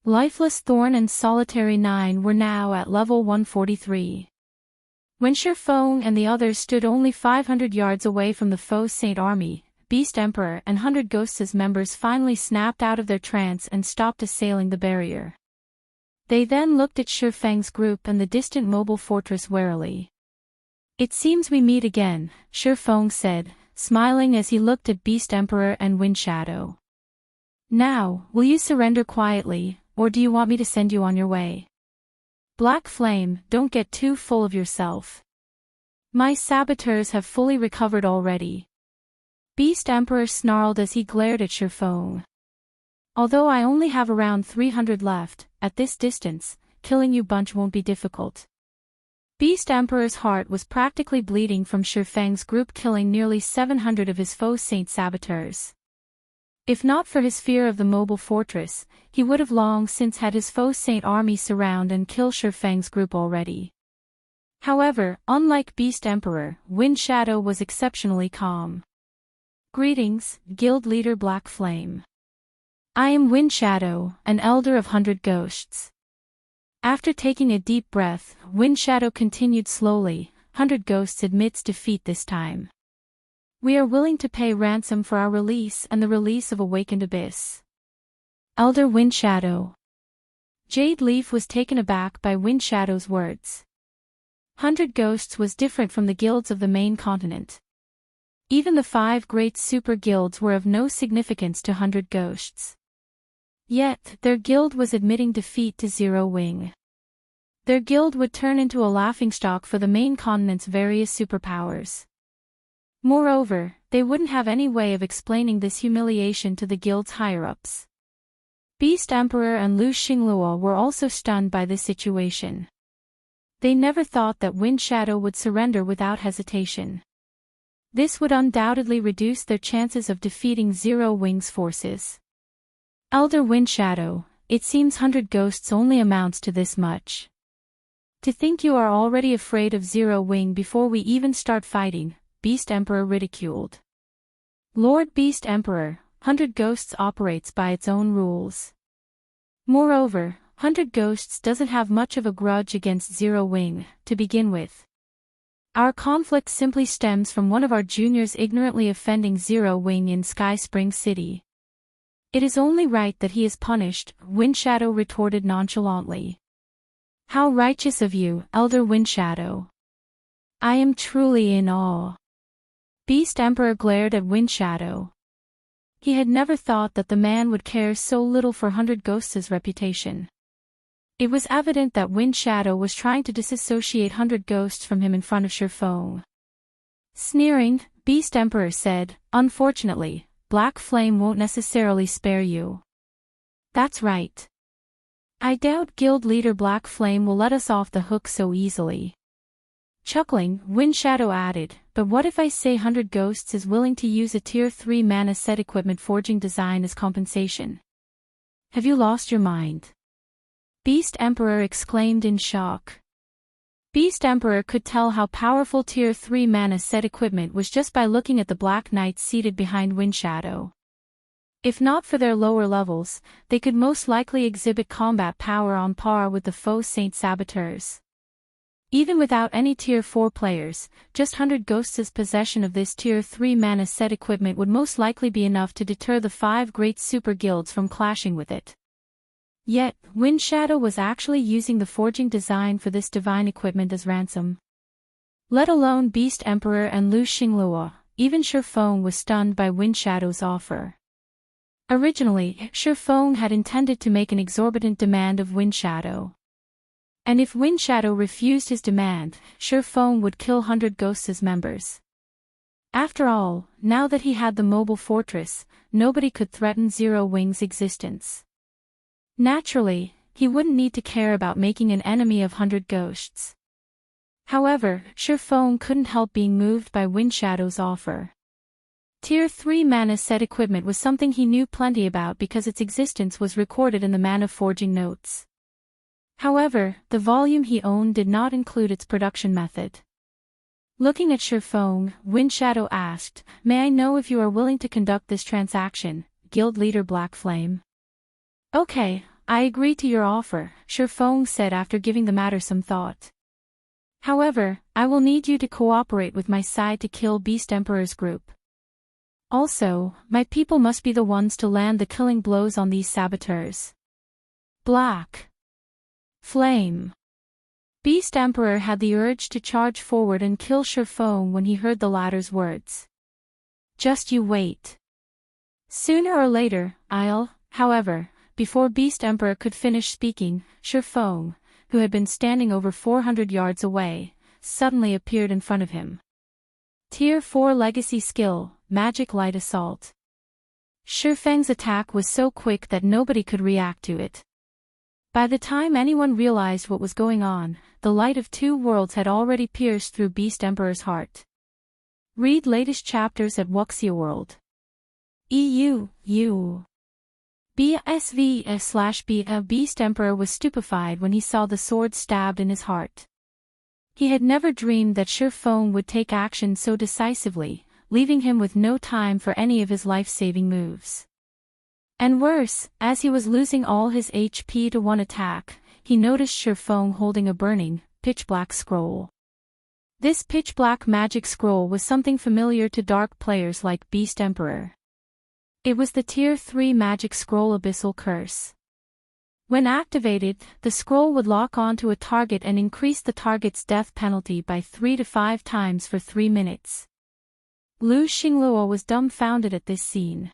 Lifeless Thorn and Solitary 9 were now at level 143. When Shifeng and the others stood only 500 yards away from the Faux Saint army, Beast Emperor and 100 Ghosts' members finally snapped out of their trance and stopped assailing the barrier. They then looked at Shifeng's group and the distant mobile fortress warily. "It seems we meet again," Shifeng said, smiling as he looked at Beast Emperor and Wind Shadow. "Now, will you surrender quietly, or do you want me to send you on your way? Black Flame, don't get too full of yourself. My saboteurs have fully recovered already." Beast Emperor snarled as he glared at Shifeng. "Although I only have around 300 left, at this distance, killing you bunch won't be difficult." Beast Emperor's heart was practically bleeding from Shifeng's group killing nearly 700 of his Faux Saint saboteurs. If not for his fear of the mobile fortress, he would have long since had his Faux Saint army surround and kill Shifeng's group already. However, unlike Beast Emperor, Wind Shadow was exceptionally calm. "Greetings, Guild Leader Black Flame. I am Wind Shadow, an elder of 100 Ghosts." After taking a deep breath, Wind Shadow continued slowly, "100 Ghosts admits defeat this time. We are willing to pay ransom for our release and the release of Awakened Abyss." Elder Wind Shadow. Jade Leaf was taken aback by Wind Shadow's words. 100 Ghosts was different from the guilds of the main continent. Even the 5 great super guilds were of no significance to 100 Ghosts. Yet, their guild was admitting defeat to Zero Wing. Their guild would turn into a laughingstock for the main continent's various superpowers. Moreover, they wouldn't have any way of explaining this humiliation to the guild's higher-ups. Beast Emperor and Lu Xinglua were also stunned by this situation. They never thought that Wind Shadow would surrender without hesitation. This would undoubtedly reduce their chances of defeating Zero Wing's forces. "Elder Wind Shadow, it seems 100 Ghosts only amounts to this much. To think you are already afraid of Zero Wing before we even start fighting," Beast Emperor ridiculed. "Lord Beast Emperor, 100 Ghosts operates by its own rules. Moreover, 100 Ghosts doesn't have much of a grudge against Zero Wing, to begin with. Our conflict simply stems from one of our juniors ignorantly offending Zero Wing in Sky Spring City. It is only right that he is punished," Wind Shadow retorted nonchalantly. "How righteous of you, Elder Wind Shadow. I am truly in awe." Beast Emperor glared at Wind Shadow. He had never thought that the man would care so little for 100 Ghosts' reputation. It was evident that Wind Shadow was trying to disassociate 100 Ghosts from him in front of Shifeng. Sneering, Beast Emperor said, "Unfortunately, Black Flame won't necessarily spare you." "That's right. I doubt Guild Leader Black Flame will let us off the hook so easily." Chuckling, Wind Shadow added, "But what if I say 100 Ghosts is willing to use a Tier 3 mana set equipment forging design as compensation? Have you lost your mind?" Beast Emperor exclaimed in shock. Beast Emperor could tell how powerful Tier 3 mana set equipment was just by looking at the Black Knights seated behind Wind Shadow. If not for their lower levels, they could most likely exhibit combat power on par with the Faux Saint saboteurs. Even without any Tier 4 players, just 100 Ghosts' possession of this Tier 3 mana set equipment would most likely be enough to deter the 5 great super guilds from clashing with it. Yet, Wind Shadow was actually using the forging design for this divine equipment as ransom. Let alone Beast Emperor and Lu Xinglua, even Shifeng was stunned by Wind Shadow's offer. Originally, Shifeng had intended to make an exorbitant demand of Windshadow. And if Windshadow refused his demand, Shifeng would kill 100 Ghosts as members. After all, now that he had the mobile fortress, nobody could threaten Zero Wing's existence. Naturally, he wouldn't need to care about making an enemy of 100 Ghosts. However, Shifeng couldn't help being moved by Windshadow's offer. Tier 3 mana set equipment was something he knew plenty about because its existence was recorded in the mana forging notes. However, the volume he owned did not include its production method. Looking at Shifeng, Windshadow asked, "May I know if you are willing to conduct this transaction, Guild Leader Black Flame?" "Okay, I agree to your offer," Shifeng said after giving the matter some thought. "However, I will need you to cooperate with my side to kill Beast Emperor's group. Also, my people must be the ones to land the killing blows on these saboteurs." Black Flame. Beast Emperor had the urge to charge forward and kill Shifeng when he heard the latter's words. "Just you wait. Sooner or later, however, before Beast Emperor could finish speaking, Shifeng, who had been standing over 400 yards away, suddenly appeared in front of him. Tier 4 Legacy Skill, Magic Light Assault. Shifeng's attack was so quick that nobody could react to it. By the time anyone realized what was going on, the light of two worlds had already pierced through Beast Emperor's heart. Read latest chapters at Wuxia World. BSV/B. Beast Emperor was stupefied when he saw the sword stabbed in his heart. He had never dreamed that Shifeng would take action so decisively, leaving him with no time for any of his life-saving moves. And worse, as he was losing all his HP to one attack, he noticed Shifeng holding a burning, pitch-black scroll. This pitch-black magic scroll was something familiar to dark players like Beast Emperor. It was the Tier 3 magic scroll Abyssal Curse. When activated, the scroll would lock onto a target and increase the target's death penalty by 3 to 5 times for 3 minutes. Lu Xingluo was dumbfounded at this scene.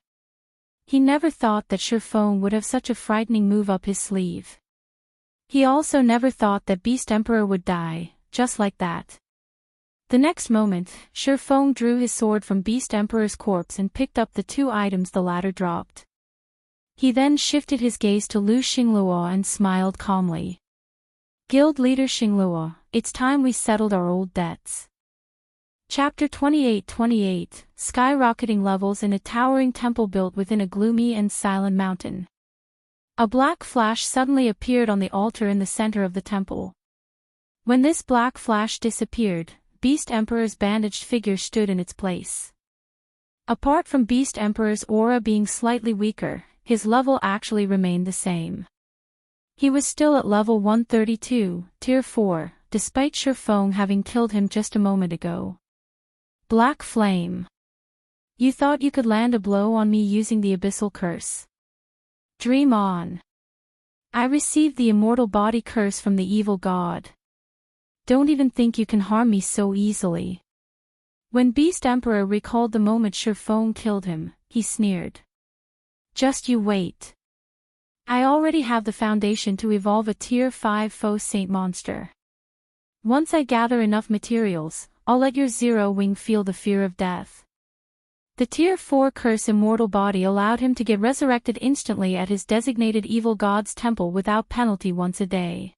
He never thought that Shifeng would have such a frightening move up his sleeve. He also never thought that Beast Emperor would die, just like that. The next moment, Shifeng drew his sword from Beast Emperor's corpse and picked up the 2 items the latter dropped. He then shifted his gaze to Lu Xingluo and smiled calmly. "Guild Leader Xingluo, it's time we settled our old debts." Chapter 28 Skyrocketing levels in a towering temple built within a gloomy and silent mountain. A black flash suddenly appeared on the altar in the center of the temple. When this black flash disappeared, Beast Emperor's bandaged figure stood in its place. Apart from Beast Emperor's aura being slightly weaker, his level actually remained the same. He was still at level 132, Tier 4, despite Shifeng having killed him just a moment ago. Black Flame. You thought you could land a blow on me using the Abyssal Curse. Dream on. I received the immortal body curse from the evil god. Don't even think you can harm me so easily. When Beast Emperor recalled the moment Shifeng killed him, he sneered. Just you wait. I already have the foundation to evolve a Tier 5 Faux Saint monster. Once I gather enough materials, I'll let your Zero Wing feel the fear of death. The Tier 4 Curse Immortal Body allowed him to get resurrected instantly at his designated evil god's temple without penalty once a day.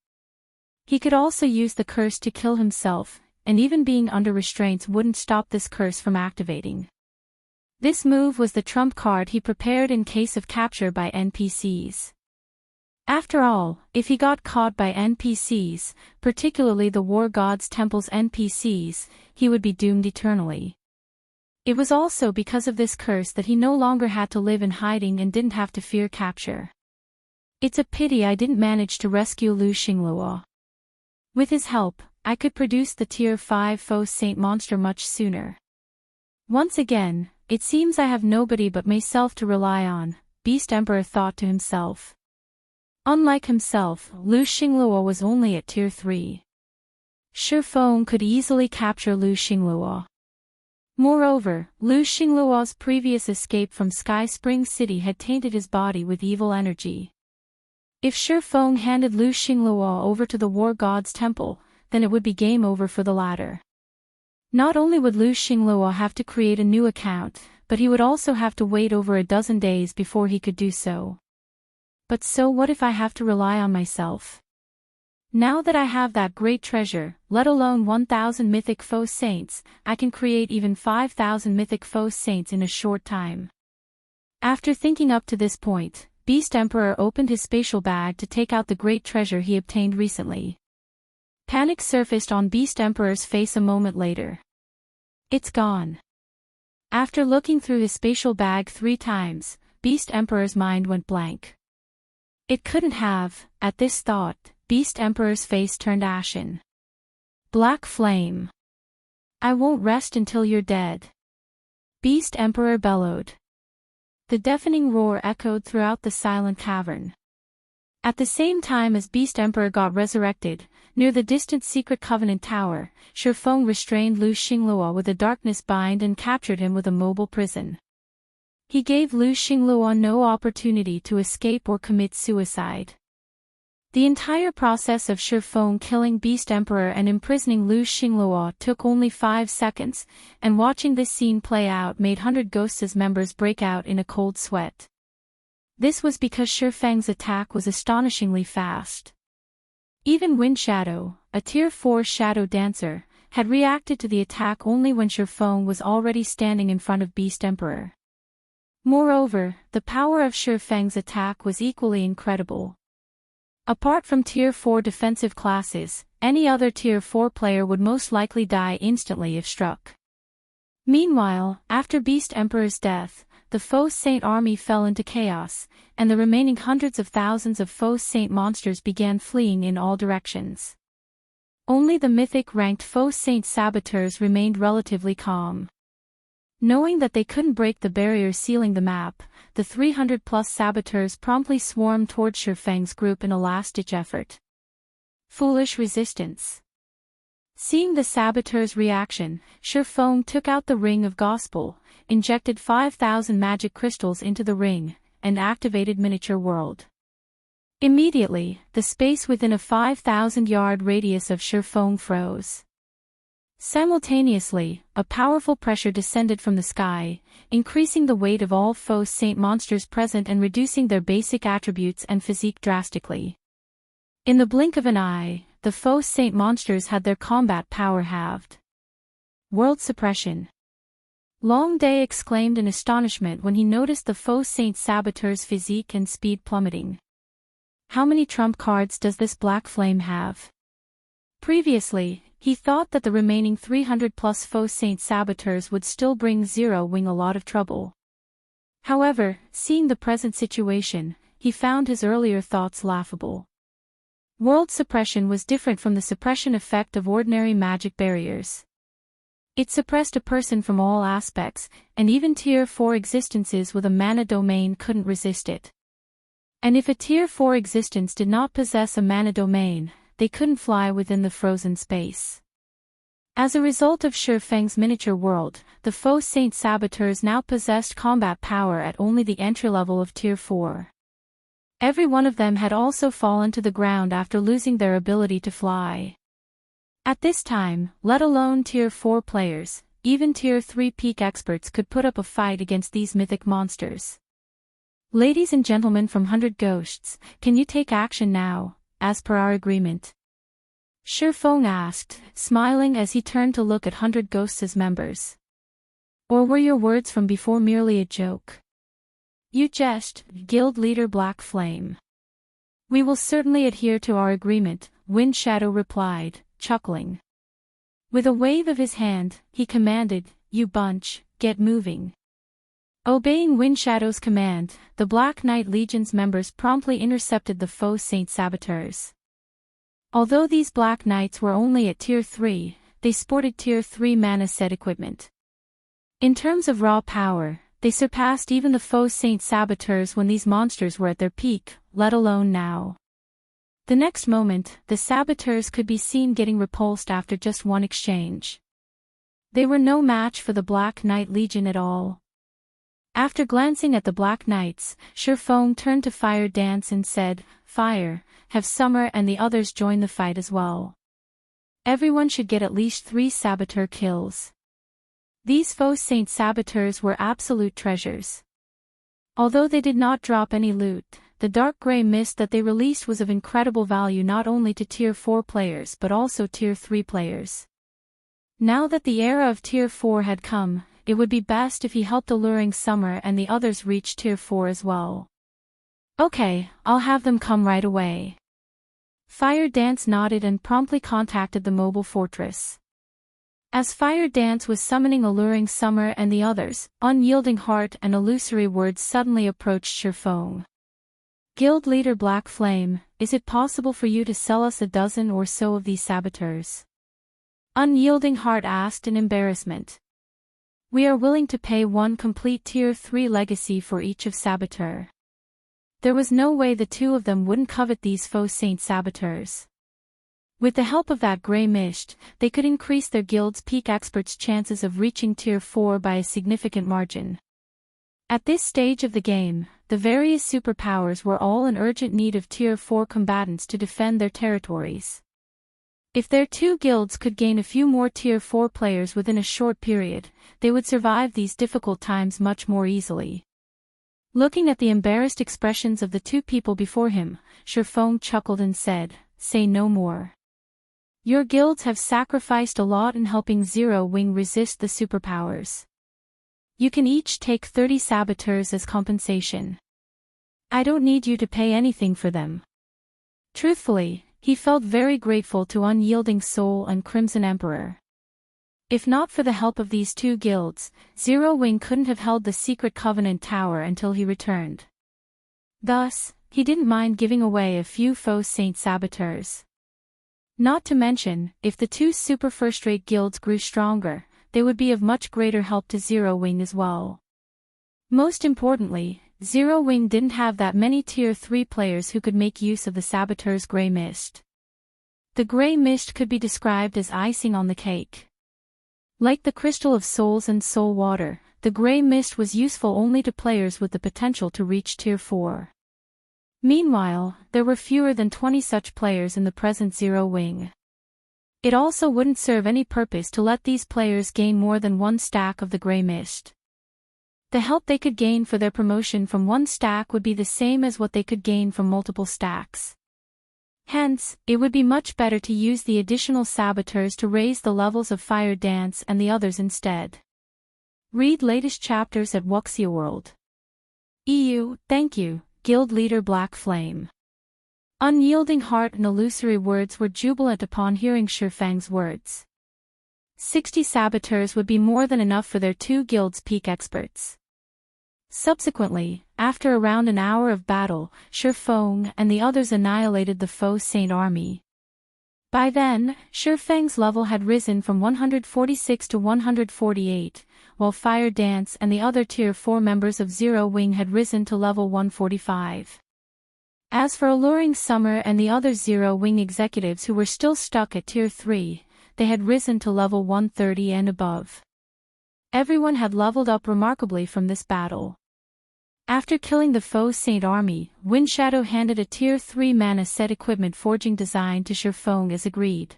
He could also use the curse to kill himself, and even being under restraints wouldn't stop this curse from activating. This move was the trump card he prepared in case of capture by NPCs. After all, if he got caught by NPCs, particularly the War God's Temple's NPCs, he would be doomed eternally. It was also because of this curse that he no longer had to live in hiding and didn't have to fear capture. It's a pity I didn't manage to rescue Lu Xingluo. With his help, I could produce the Tier 5 Faux Saint monster much sooner. Once again, it seems I have nobody but myself to rely on, Beast Emperor thought to himself. Unlike himself, Lu Xingluo was only at Tier 3. Shifeng could easily capture Lu Xingluo. Moreover, Lu Xingluo's previous escape from Sky Spring City had tainted his body with evil energy. If Shi Feng handed Lu Xingluo over to the War God's temple, then it would be game over for the latter. Not only would Lu Xingluo have to create a new account, but he would also have to wait over a dozen days before he could do so. But so what if I have to rely on myself? Now that I have that great treasure, let alone 1,000 mythic faux saints, I can create even 5,000 mythic faux saints in a short time. After thinking up to this point, Beast Emperor opened his spatial bag to take out the great treasure he obtained recently. Panic surfaced on Beast Emperor's face a moment later. It's gone. After looking through his spatial bag 3 times, Beast Emperor's mind went blank. It couldn't have. At this thought, Beast Emperor's face turned ashen. Black flame. I won't rest until you're dead. Beast Emperor bellowed. The deafening roar echoed throughout the silent cavern. At the same time as Beast Emperor got resurrected, near the distant Secret Covenant Tower, Shi Feng restrained Lu Xingluo with a darkness bind and captured him with a mobile prison. He gave Lu Xingluo no opportunity to escape or commit suicide. The entire process of Shi Feng killing Beast Emperor and imprisoning Lu Xingluo took only 5 seconds, and watching this scene play out made 100 Ghosts' members break out in a cold sweat. This was because Shi Feng's attack was astonishingly fast. Even Wind Shadow, a Tier 4 shadow dancer, had reacted to the attack only when Shi Feng was already standing in front of Beast Emperor. Moreover, the power of Shi Feng's attack was equally incredible. Apart from Tier 4 defensive classes, any other Tier 4 player would most likely die instantly if struck. Meanwhile, after Beast Emperor's death, the Faux Saint army fell into chaos, and the remaining hundreds of thousands of Faux Saint monsters began fleeing in all directions. Only the mythic-ranked Faux Saint saboteurs remained relatively calm. Knowing that they couldn't break the barrier sealing the map, the 300-plus saboteurs promptly swarmed toward Shi Feng's group in a last-ditch effort. Foolish resistance. Seeing the saboteurs' reaction, Shi Feng took out the Ring of Gospel, injected 5,000 magic crystals into the ring, and activated Miniature World. Immediately, the space within a 5,000-yard radius of Shi Feng froze. Simultaneously, a powerful pressure descended from the sky, increasing the weight of all Faux Saint monsters present and reducing their basic attributes and physique drastically. In the blink of an eye, the Faux Saint monsters had their combat power halved. World suppression. Long Day exclaimed in astonishment when he noticed the Faux Saint saboteurs' physique and speed plummeting. How many trump cards does this black flame have? Previously, he thought that the remaining 300-plus Faux Saint saboteurs would still bring Zero Wing a lot of trouble. However, seeing the present situation, he found his earlier thoughts laughable. World suppression was different from the suppression effect of ordinary magic barriers. It suppressed a person from all aspects, and even Tier 4 existences with a mana domain couldn't resist it. And if a Tier 4 existence did not possess a mana domain, they couldn't fly within the frozen space. As a result of Shi Feng's Miniature World, the Faux Saint saboteurs now possessed combat power at only the entry level of Tier 4. Every one of them had also fallen to the ground after losing their ability to fly. At this time, let alone Tier 4 players, even Tier 3 peak experts could put up a fight against these mythic monsters. Ladies and gentlemen from 100 Ghosts, can you take action now, as per our agreement? Shi Feng asked, smiling as he turned to look at 100 Ghosts' members. Or were your words from before merely a joke? You jest, Guild Leader Black Flame. We will certainly adhere to our agreement, Wind Shadow replied, chuckling. With a wave of his hand, he commanded, you bunch, get moving. Obeying Wind Shadow's command, the Black Knight Legion's members promptly intercepted the Faux Saint saboteurs. Although these Black Knights were only at Tier 3, they sported Tier 3 mana set equipment. In terms of raw power, they surpassed even the Faux Saint saboteurs when these monsters were at their peak, let alone now. The next moment, the saboteurs could be seen getting repulsed after just one exchange. They were no match for the Black Knight Legion at all. After glancing at the Black Knights, Xinyuan turned to Fire Dance and said, "Fire, have Summer and the others join the fight as well. Everyone should get at least 3 saboteur kills." These faux saint saboteurs were absolute treasures. Although they did not drop any loot, the dark grey mist that they released was of incredible value not only to Tier 4 players but also Tier 3 players. Now that the era of Tier 4 had come, it would be best if he helped alluring Summer and the others reach Tier 4 as well. "Okay, I'll have them come right away." Fire Dance nodded and promptly contacted the mobile fortress. As Fire Dance was summoning alluring Summer and the others, Unyielding Heart and Illusory Words suddenly approached Xinyuan. "Guild Leader Black Flame, is it possible for you to sell us a dozen or so of these saboteurs?" Unyielding Heart asked in embarrassment. "We are willing to pay 1 complete Tier 3 legacy for each of saboteur." There was no way the two of them wouldn't covet these faux saint saboteurs. With the help of that grey mist, they could increase their guild's peak experts' chances of reaching Tier 4 by a significant margin. At this stage of the game, the various superpowers were all in urgent need of Tier 4 combatants to defend their territories. If their 2 guilds could gain a few more Tier 4 players within a short period, they would survive these difficult times much more easily. Looking at the embarrassed expressions of the 2 people before him, Xinyuan chuckled and said, "Say no more. Your guilds have sacrificed a lot in helping Zero Wing resist the superpowers. You can each take 30 saboteurs as compensation. I don't need you to pay anything for them." Truthfully, he felt very grateful to Unyielding Soul and Crimson Emperor. If not for the help of these 2 guilds, Zero Wing couldn't have held the Secret Covenant Tower until he returned. Thus, he didn't mind giving away a few faux saint saboteurs. Not to mention, if the 2 super first-rate guilds grew stronger, they would be of much greater help to Zero Wing as well. Most importantly, Zero Wing didn't have that many Tier 3 players who could make use of the saboteur's grey mist. The grey mist could be described as icing on the cake. Like the Crystal of Souls and Soul Water, the grey mist was useful only to players with the potential to reach Tier 4. Meanwhile, there were fewer than 20 such players in the present Zero Wing. It also wouldn't serve any purpose to let these players gain more than 1 stack of the grey mist. The help they could gain for their promotion from 1 stack would be the same as what they could gain from multiple stacks. Hence, it would be much better to use the additional saboteurs to raise the levels of Fire Dance and the others instead. Read latest chapters at Wuxia World. EU, thank you, Guild Leader Black Flame. Unyielding Heart and Illusory Words were jubilant upon hearing Xinyuan's words. 60 saboteurs would be more than enough for their 2 guilds' peak experts. Subsequently, after around an hour of battle, Xinyuan and the others annihilated the faux saint army. By then, Xinyuan's level had risen from 146 to 148, while Fire Dance and the other Tier 4 members of Zero Wing had risen to level 145. As for alluring Summer and the other Zero Wing executives who were still stuck at Tier 3, they had risen to level 130 and above. Everyone had leveled up remarkably from this battle. After killing the faux saint army, Windshadow handed a Tier 3 mana set equipment forging design to Xinyuan as agreed.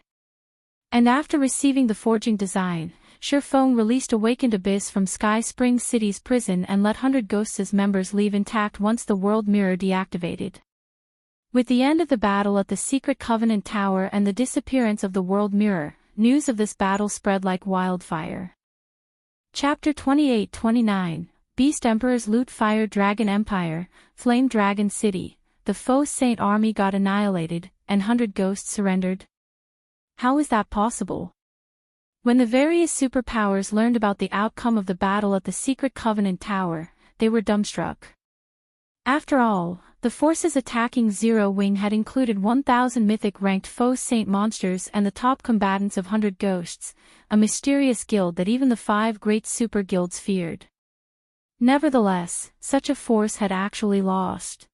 And after receiving the forging design, Xinyuan released Awakened Abyss from Sky Spring City's prison and let 100 Ghosts' members leave intact once the World Mirror deactivated. With the end of the battle at the Secret Covenant Tower and the disappearance of the World Mirror, news of this battle spread like wildfire. Chapter 28-29, Beast Emperor's Loot. Fire Dragon Empire, Flame Dragon City, the faux saint army got annihilated, and 100 ghosts surrendered. How is that possible? When the various superpowers learned about the outcome of the battle at the Secret Covenant Tower, they were dumbstruck. After all, the forces attacking Zero Wing had included 1,000 mythic-ranked faux saint monsters and the top combatants of 100 ghosts, a mysterious guild that even the 5 great super guilds feared. Nevertheless, such a force had actually lost.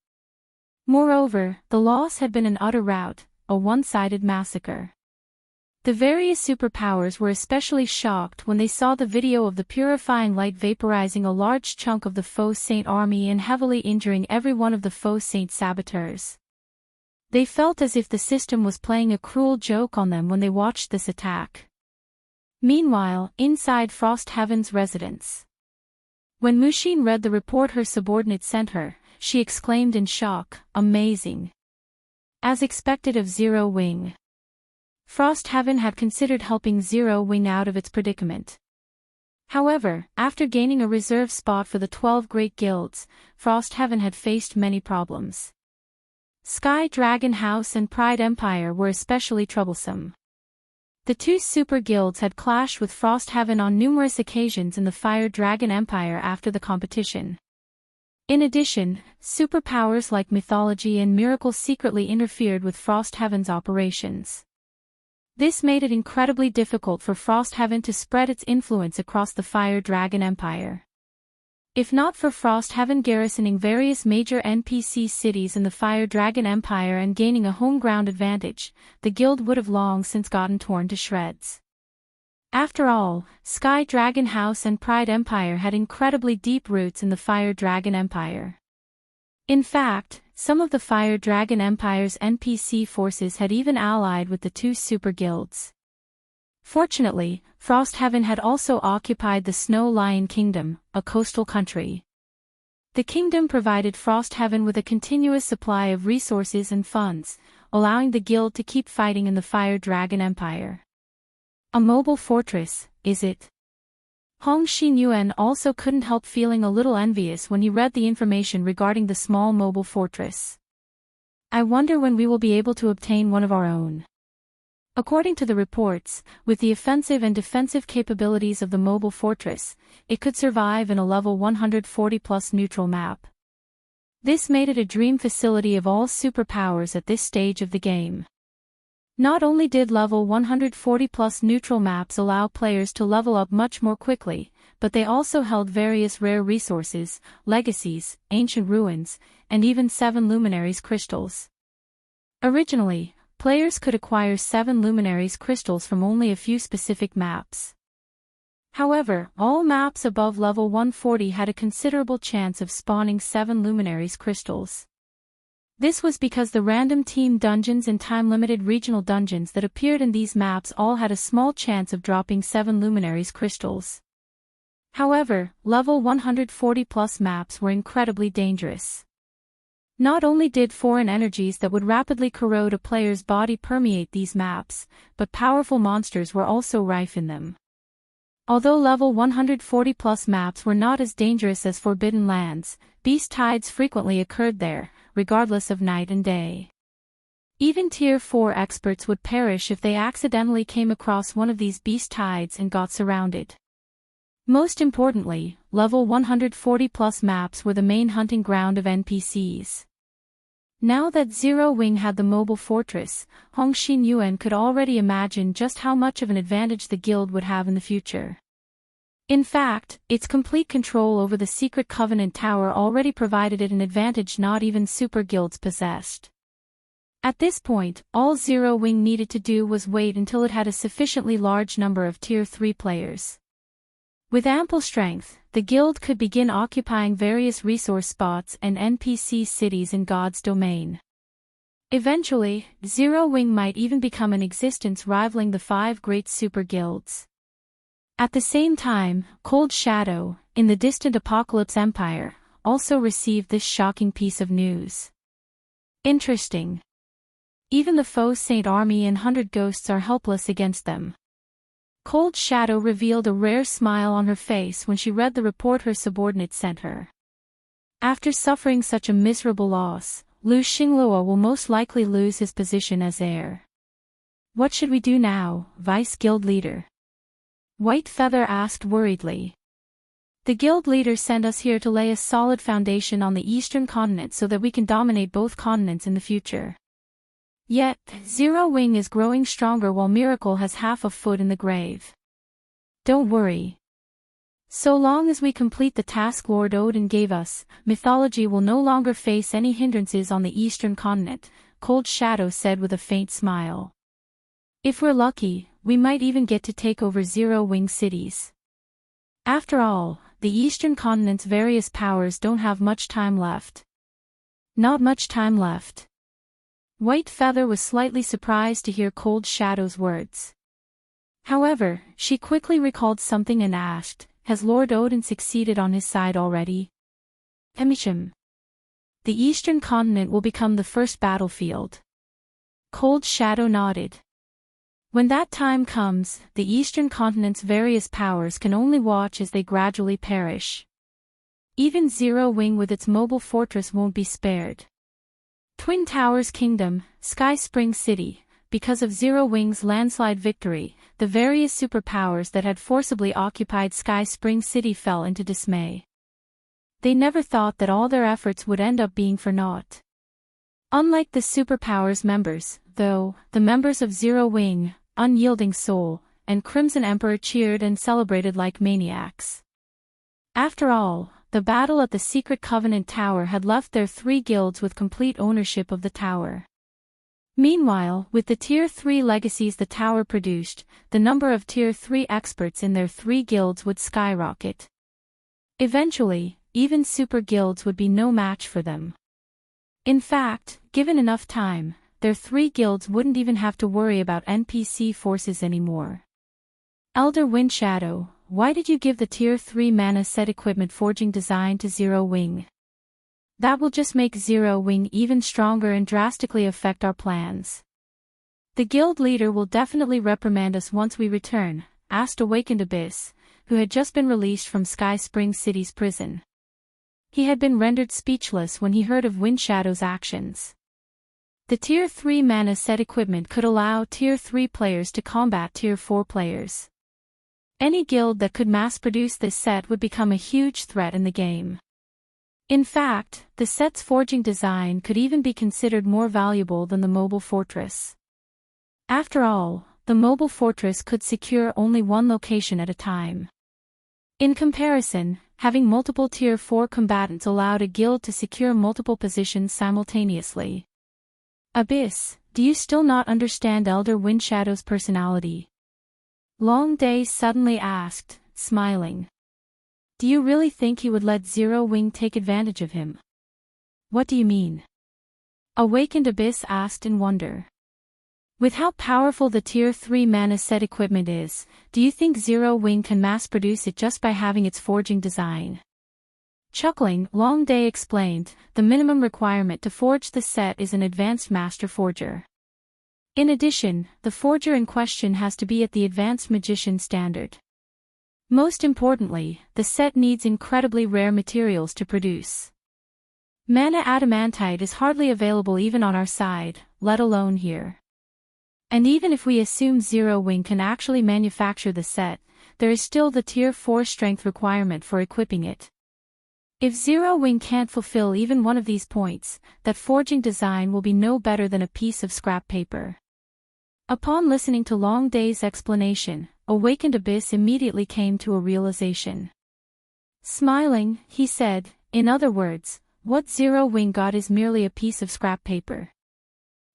Moreover, the loss had been an utter rout, a one-sided massacre. The various superpowers were especially shocked when they saw the video of the purifying light vaporizing a large chunk of the Faux Saint army and heavily injuring every one of the Faux Saint saboteurs. They felt as if the system was playing a cruel joke on them when they watched this attack. Meanwhile, inside Frostheaven's residence. When Mushin read the report her subordinate sent her, she exclaimed in shock, "Amazing!" As expected of Zero Wing. Frostheaven had considered helping Zero Wing out of its predicament. However, after gaining a reserve spot for the 12 great guilds, Frostheaven had faced many problems. Sky Dragon House and Pride Empire were especially troublesome. The two super guilds had clashed with Frostheaven on numerous occasions in the Fire Dragon Empire after the competition. In addition, superpowers like mythology and miracle secretly interfered with Frostheaven's operations. This made it incredibly difficult for Frostheaven to spread its influence across the Fire Dragon Empire. If not for Frostheaven garrisoning various major NPC cities in the Fire Dragon Empire and gaining a home ground advantage, the guild would have long since gotten torn to shreds. After all, Sky Dragon House and Pride Empire had incredibly deep roots in the Fire Dragon Empire. In fact, some of the Fire Dragon Empire's NPC forces had even allied with the two super guilds. Fortunately, Frostheaven had also occupied the Snow Lion Kingdom, a coastal country. The kingdom provided Frostheaven with a continuous supply of resources and funds, allowing the guild to keep fighting in the Fire Dragon Empire. A mobile fortress, is it? Xinyuan also couldn't help feeling a little envious when he read the information regarding the small mobile fortress. I wonder when we will be able to obtain one of our own. According to the reports, with the offensive and defensive capabilities of the mobile fortress, it could survive in a level 140+ neutral map. This made it a dream facility of all superpowers at this stage of the game. Not only did level 140+ neutral maps allow players to level up much more quickly, but they also held various rare resources, legacies, ancient ruins, and even 7 luminaries crystals. Originally, players could acquire 7 luminaries crystals from only a few specific maps. However, all maps above level 140 had a considerable chance of spawning 7 luminaries crystals. This was because the random team dungeons and time-limited regional dungeons that appeared in these maps all had a small chance of dropping 7 luminaries crystals. However, level 140+ maps were incredibly dangerous. Not only did foreign energies that would rapidly corrode a player's body permeate these maps, but powerful monsters were also rife in them. Although level 140+ maps were not as dangerous as Forbidden Lands, beast tides frequently occurred there, regardless of night and day. Even Tier 4 experts would perish if they accidentally came across one of these beast tides and got surrounded. Most importantly, level 140+ maps were the main hunting ground of NPCs. Now that Zero Wing had the mobile fortress, Xinyuan could already imagine just how much of an advantage the guild would have in the future. In fact, its complete control over the Secret Covenant Tower already provided it an advantage not even super guilds possessed. At this point, all Zero Wing needed to do was wait until it had a sufficiently large number of Tier 3 players. With ample strength, the guild could begin occupying various resource spots and NPC cities in God's domain. Eventually, Zero Wing might even become an existence rivaling the 5 great super guilds. At the same time, Cold Shadow, in the distant Apocalypse Empire, also received this shocking piece of news. Interesting. Even the Faux Saint army and 100 ghosts are helpless against them. Cold Shadow revealed a rare smile on her face when she read the report her subordinate sent her. After suffering such a miserable loss, Lu Xinglua will most likely lose his position as heir. What should we do now, Vice Guild Leader? White Feather asked worriedly. The guild leader sent us here to lay a solid foundation on the eastern continent so that we can dominate both continents in the future. Yet, Zero Wing is growing stronger while Miracle has half a foot in the grave. Don't worry. So long as we complete the task Lord Odin gave us, mythology will no longer face any hindrances on the eastern continent, Cold Shadow said with a faint smile. If we're lucky, we might even get to take over Zero-Wing cities. After all, the Eastern continent's various powers don't have much time left. Not much time left. White Feather was slightly surprised to hear Cold Shadow's words. However, she quickly recalled something and asked, has Lord Odin succeeded on his side already? Emisham. The Eastern continent will become the first battlefield. Cold Shadow nodded. When that time comes, the Eastern continent's various powers can only watch as they gradually perish. Even Zero-Wing with its mobile fortress won't be spared. Twin Towers Kingdom, Sky Spring City, because of Zero-Wing's landslide victory, the various superpowers that had forcibly occupied Sky Spring City fell into dismay. They never thought that all their efforts would end up being for naught. Unlike the superpowers members, though, the members of Zero-Wing, Unyielding Soul, and Crimson Emperor cheered and celebrated like maniacs. After all, the battle at the Secret Covenant Tower had left their 3 guilds with complete ownership of the tower. Meanwhile, with the Tier 3 legacies the tower produced, the number of Tier 3 experts in their 3 guilds would skyrocket. Eventually, even super guilds would be no match for them. In fact, given enough time, their 3 guilds wouldn't even have to worry about NPC forces anymore. Elder Windshadow, why did you give the Tier 3 mana set equipment forging design to Zero-Wing? That will just make Zero-Wing even stronger and drastically affect our plans. The guild leader will definitely reprimand us once we return, asked Awakened Abyss, who had just been released from Sky Spring City's prison. He had been rendered speechless when he heard of Windshadow's actions. The Tier 3 mana set equipment could allow Tier 3 players to combat Tier 4 players. Any guild that could mass-produce this set would become a huge threat in the game. In fact, the set's forging design could even be considered more valuable than the mobile fortress. After all, the mobile fortress could secure only one location at a time. In comparison, having multiple Tier 4 combatants allowed a guild to secure multiple positions simultaneously. Abyss, do you still not understand Elder Windshadow's personality? Long Day suddenly asked, smiling. Do you really think he would let Zero-Wing take advantage of him? What do you mean? Awakened Abyss asked in wonder. With how powerful the Tier 3 mana set equipment is, do you think Zero-Wing can mass-produce it just by having its forging design? Chuckling, Long Day explained, the minimum requirement to forge the set is an advanced master forger. In addition, the forger in question has to be at the advanced magician standard. Most importantly, the set needs incredibly rare materials to produce. Mana adamantite is hardly available even on our side, let alone here. And even if we assume Zero-Wing can actually manufacture the set, there is still the Tier 4 strength requirement for equipping it. If Zero-Wing can't fulfill even one of these points, that forging design will be no better than a piece of scrap paper. Upon listening to Long Day's explanation, Awakened Abyss immediately came to a realization. Smiling, he said, in other words, what Zero-Wing got is merely a piece of scrap paper.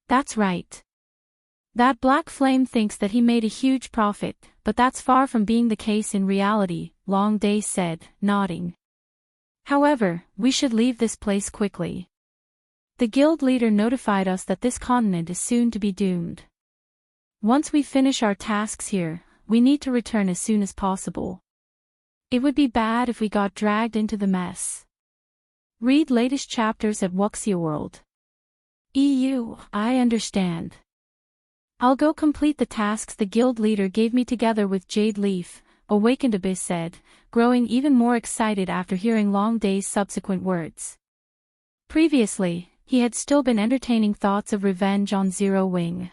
That's right. That Black Flame thinks that he made a huge profit, but that's far from being the case in reality, Long Day said, nodding. However, we should leave this place quickly. The guild leader notified us that this continent is soon to be doomed. Once we finish our tasks here, we need to return as soon as possible. It would be bad if we got dragged into the mess. Read latest chapters at Wuxia World. EU, I understand. I'll go complete the tasks the guild leader gave me together with Jade Leaf, Awakened Abyss said, growing even more excited after hearing Long Day's subsequent words. Previously, he had still been entertaining thoughts of revenge on Zero-Wing.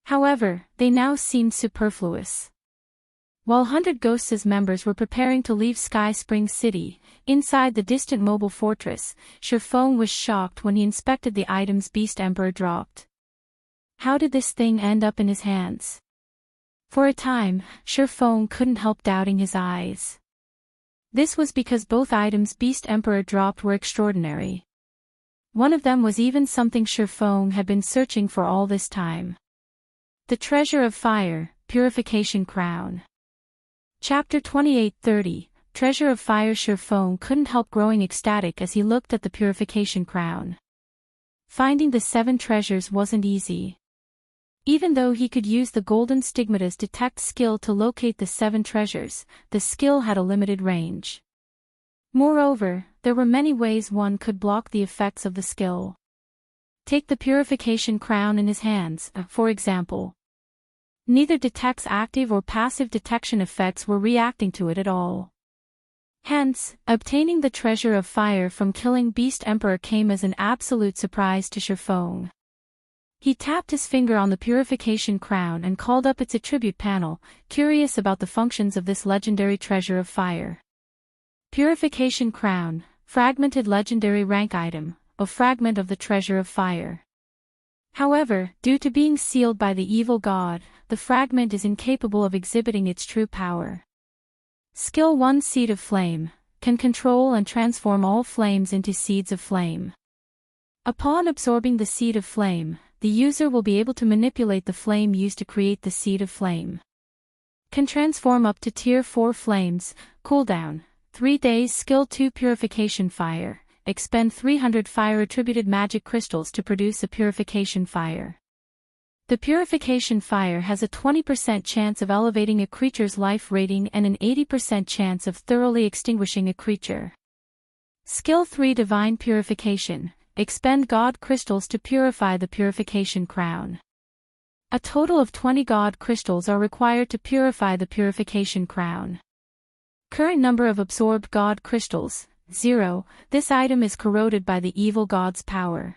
However, they now seemed superfluous. While 100 Ghosts' members were preparing to leave Sky Spring City, inside the distant mobile fortress, Shifeng was shocked when he inspected the items Beast Emperor dropped. How did this thing end up in his hands? For a time, Shifeng couldn't help doubting his eyes. This was because both items Beast Emperor dropped were extraordinary. One of them was even something Shifeng had been searching for all this time. The Treasure of Fire, Purification Crown. Chapter 28-30, Treasure of Fire. Shifeng couldn't help growing ecstatic as he looked at the Purification Crown. Finding the 7 treasures wasn't easy. Even though he could use the golden stigmata's detect skill to locate the 7 treasures, the skill had a limited range. Moreover, there were many ways one could block the effects of the skill. Take the Purification Crown in his hands, for example. Neither detect's active or passive detection effects were reacting to it at all. Hence, obtaining the Treasure of Fire from killing Beast Emperor came as an absolute surprise to Shifeng. He tapped his finger on the Purification Crown and called up its attribute panel, curious about the functions of this legendary Treasure of Fire. Purification Crown, fragmented legendary rank item, a fragment of the Treasure of Fire. However, due to being sealed by the evil god, the fragment is incapable of exhibiting its true power. Skill 1 Seed of Flame, can control and transform all flames into seeds of flame. Upon absorbing the Seed of Flame, the user will be able to manipulate the flame used to create the Seed of Flame. Can transform up to Tier 4 flames, cooldown, 3 days. Skill 2 Purification Fire, expend 300 fire-attributed magic crystals to produce a Purification Fire. The Purification Fire has a 20% chance of elevating a creature's life rating and an 80% chance of thoroughly extinguishing a creature. Skill 3 Divine Purification, expend God crystals to purify the Purification Crown. A total of 20 God crystals are required to purify the Purification Crown. Current number of absorbed God crystals, 0. This item is corroded by the evil god's power.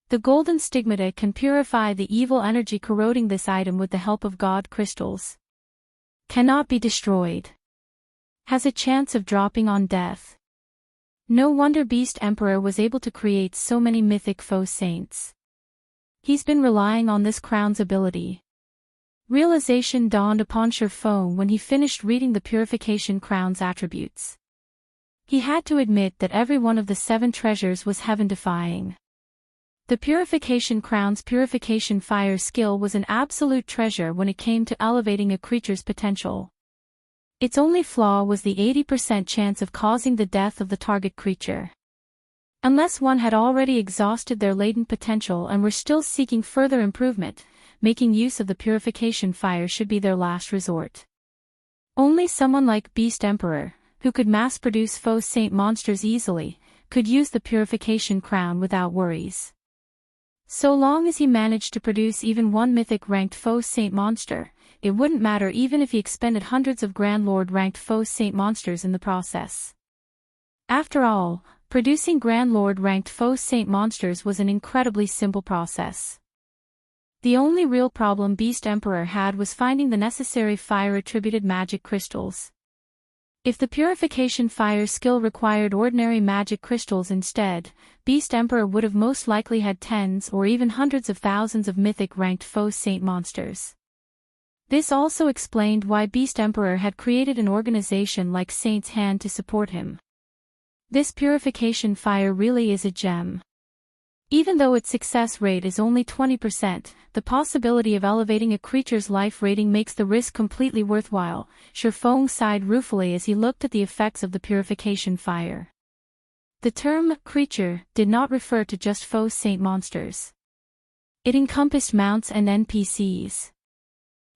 The golden stigmata can purify the evil energy corroding this item with the help of God crystals. Cannot be destroyed. Has a chance of dropping on death. No wonder Beast Emperor was able to create so many mythic foe saints. He's been relying on this crown's ability. Realization dawned upon Shifeng when he finished reading the Purification Crown's attributes. He had to admit that every one of the 7 treasures was heaven-defying. The Purification Crown's Purification Fire skill was an absolute treasure when it came to elevating a creature's potential. Its only flaw was the 80% chance of causing the death of the target creature. Unless one had already exhausted their latent potential and were still seeking further improvement, making use of the Purification Fire should be their last resort. Only someone like Beast Emperor, who could mass-produce foe saint monsters easily, could use the Purification Crown without worries. So long as he managed to produce even one mythic-ranked foe saint monster, it wouldn't matter even if he expended hundreds of Grand Lord-ranked foe saint monsters in the process. After all, producing Grand Lord-ranked foe saint monsters was an incredibly simple process. The only real problem Beast Emperor had was finding the necessary fire-attributed magic crystals. If the Purification Fire skill required ordinary magic crystals instead, Beast Emperor would have most likely had tens or even hundreds of thousands of mythic-ranked foe saint monsters. This also explained why Beast Emperor had created an organization like Saint's Hand to support him. This Purification Fire really is a gem. Even though its success rate is only 20%, the possibility of elevating a creature's life rating makes the risk completely worthwhile. Shifeng sighed ruefully as he looked at the effects of the Purification Fire. The term creature did not refer to just foe saint monsters. It encompassed mounts and NPCs.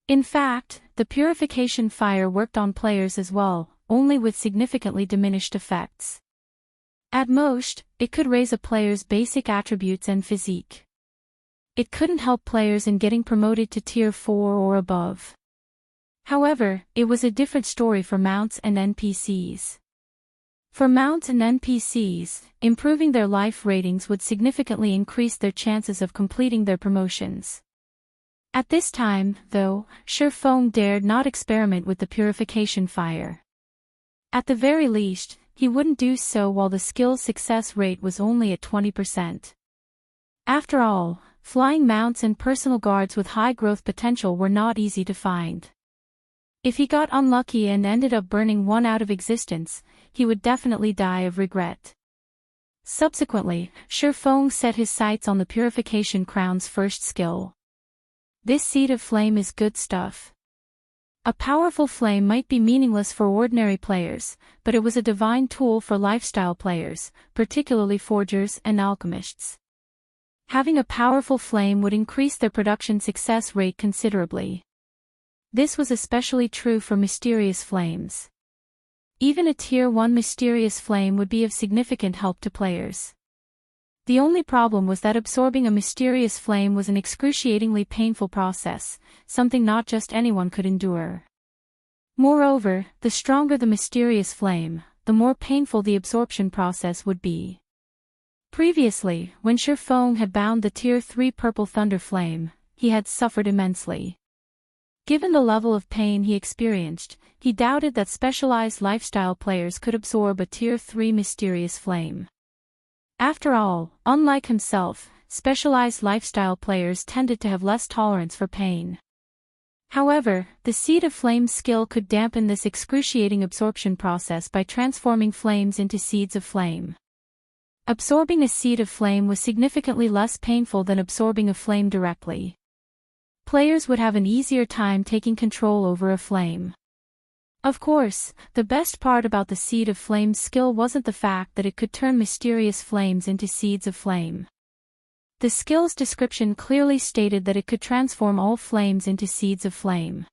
In fact, the Purification Fire worked on players as well, only with significantly diminished effects. At most, it could raise a player's basic attributes and physique. It couldn't help players in getting promoted to Tier 4 or above. However, it was a different story for mounts and NPCs. For mounts and NPCs, improving their life ratings would significantly increase their chances of completing their promotions. At this time, though, Shifeng dared not experiment with the Purification Fire. At the very least, he wouldn't do so while the skill's success rate was only at 20%. After all, flying mounts and personal guards with high growth potential were not easy to find. If he got unlucky and ended up burning one out of existence, he would definitely die of regret. Subsequently, Shifeng set his sights on the Purification Crown's first skill. This Seed of Flame is good stuff. A powerful flame might be meaningless for ordinary players, but it was a divine tool for lifestyle players, particularly forgers and alchemists. Having a powerful flame would increase their production success rate considerably. This was especially true for mysterious flames. Even a Tier 1 mysterious flame would be of significant help to players. The only problem was that absorbing a mysterious flame was an excruciatingly painful process, something not just anyone could endure. Moreover, the stronger the mysterious flame, the more painful the absorption process would be. Previously, when Shifeng had bound the Tier 3 Purple Thunder Flame, he had suffered immensely. Given the level of pain he experienced, he doubted that specialized lifestyle players could absorb a Tier 3 mysterious flame. After all, unlike himself, specialized lifestyle players tended to have less tolerance for pain. However, the Seed of Flame's skill could dampen this excruciating absorption process by transforming flames into seeds of flame. Absorbing a seed of flame was significantly less painful than absorbing a flame directly. Players would have an easier time taking control over a flame. Of course, the best part about the Seed of Flame's skill wasn't the fact that it could turn mysterious flames into seeds of flame. The skill's description clearly stated that it could transform all flames into seeds of flame.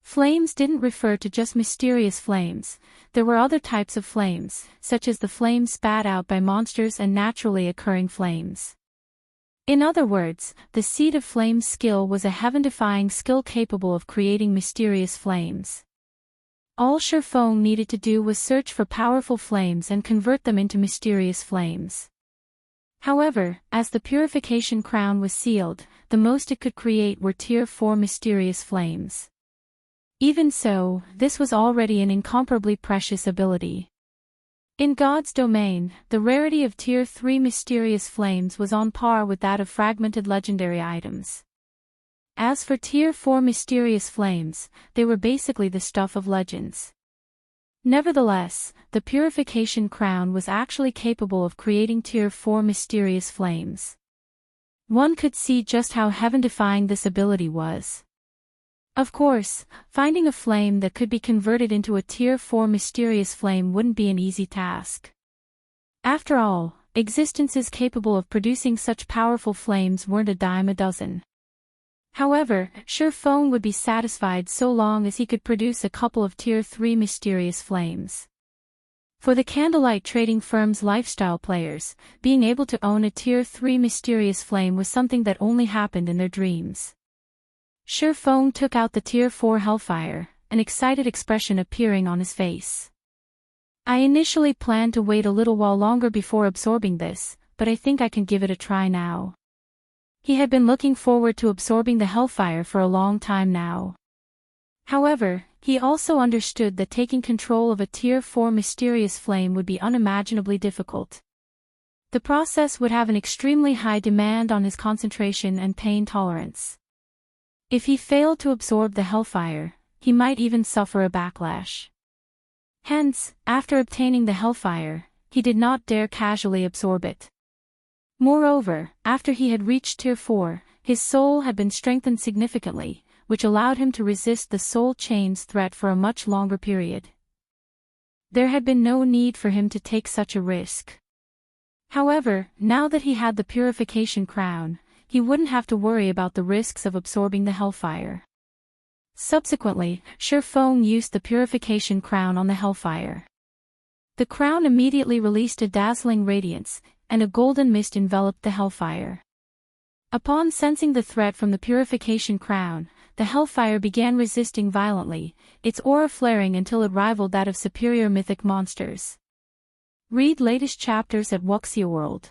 Flames didn't refer to just mysterious flames, there were other types of flames, such as the flames spat out by monsters and naturally occurring flames. In other words, the Seed of Flame's skill was a heaven-defying skill capable of creating mysterious flames. All Shifeng needed to do was search for powerful flames and convert them into mysterious flames. However, as the purification crown was sealed, the most it could create were Tier 4 mysterious flames. Even so, this was already an incomparably precious ability. In God's domain, the rarity of Tier 3 mysterious flames was on par with that of fragmented legendary items. As for Tier 4 mysterious flames, they were basically the stuff of legends. Nevertheless, the purification crown was actually capable of creating Tier 4 mysterious flames. One could see just how heaven-defying this ability was. Of course, finding a flame that could be converted into a Tier 4 mysterious flame wouldn't be an easy task. After all, existences capable of producing such powerful flames weren't a dime a dozen. However, Shifeng would be satisfied so long as he could produce a couple of Tier 3 mysterious flames. For the candlelight trading firm's lifestyle players, being able to own a Tier 3 mysterious flame was something that only happened in their dreams. Shifeng took out the Tier 4 Hellfire, an excited expression appearing on his face. I initially planned to wait a little while longer before absorbing this, but I think I can give it a try now. He had been looking forward to absorbing the Hellfire for a long time now. However, he also understood that taking control of a Tier 4 mysterious flame would be unimaginably difficult. The process would have an extremely high demand on his concentration and pain tolerance. If he failed to absorb the Hellfire, he might even suffer a backlash. Hence, after obtaining the Hellfire, he did not dare casually absorb it. Moreover, after he had reached Tier 4, his soul had been strengthened significantly, which allowed him to resist the soul chain's threat for a much longer period. There had been no need for him to take such a risk. However, now that he had the purification crown, he wouldn't have to worry about the risks of absorbing the Hellfire. Subsequently, Shifeng used the purification crown on the Hellfire. The crown immediately released a dazzling radiance, and a golden mist enveloped the Hellfire. Upon sensing the threat from the purification crown, the Hellfire began resisting violently, its aura flaring until it rivaled that of superior mythic monsters. Read latest chapters at Wuxia World.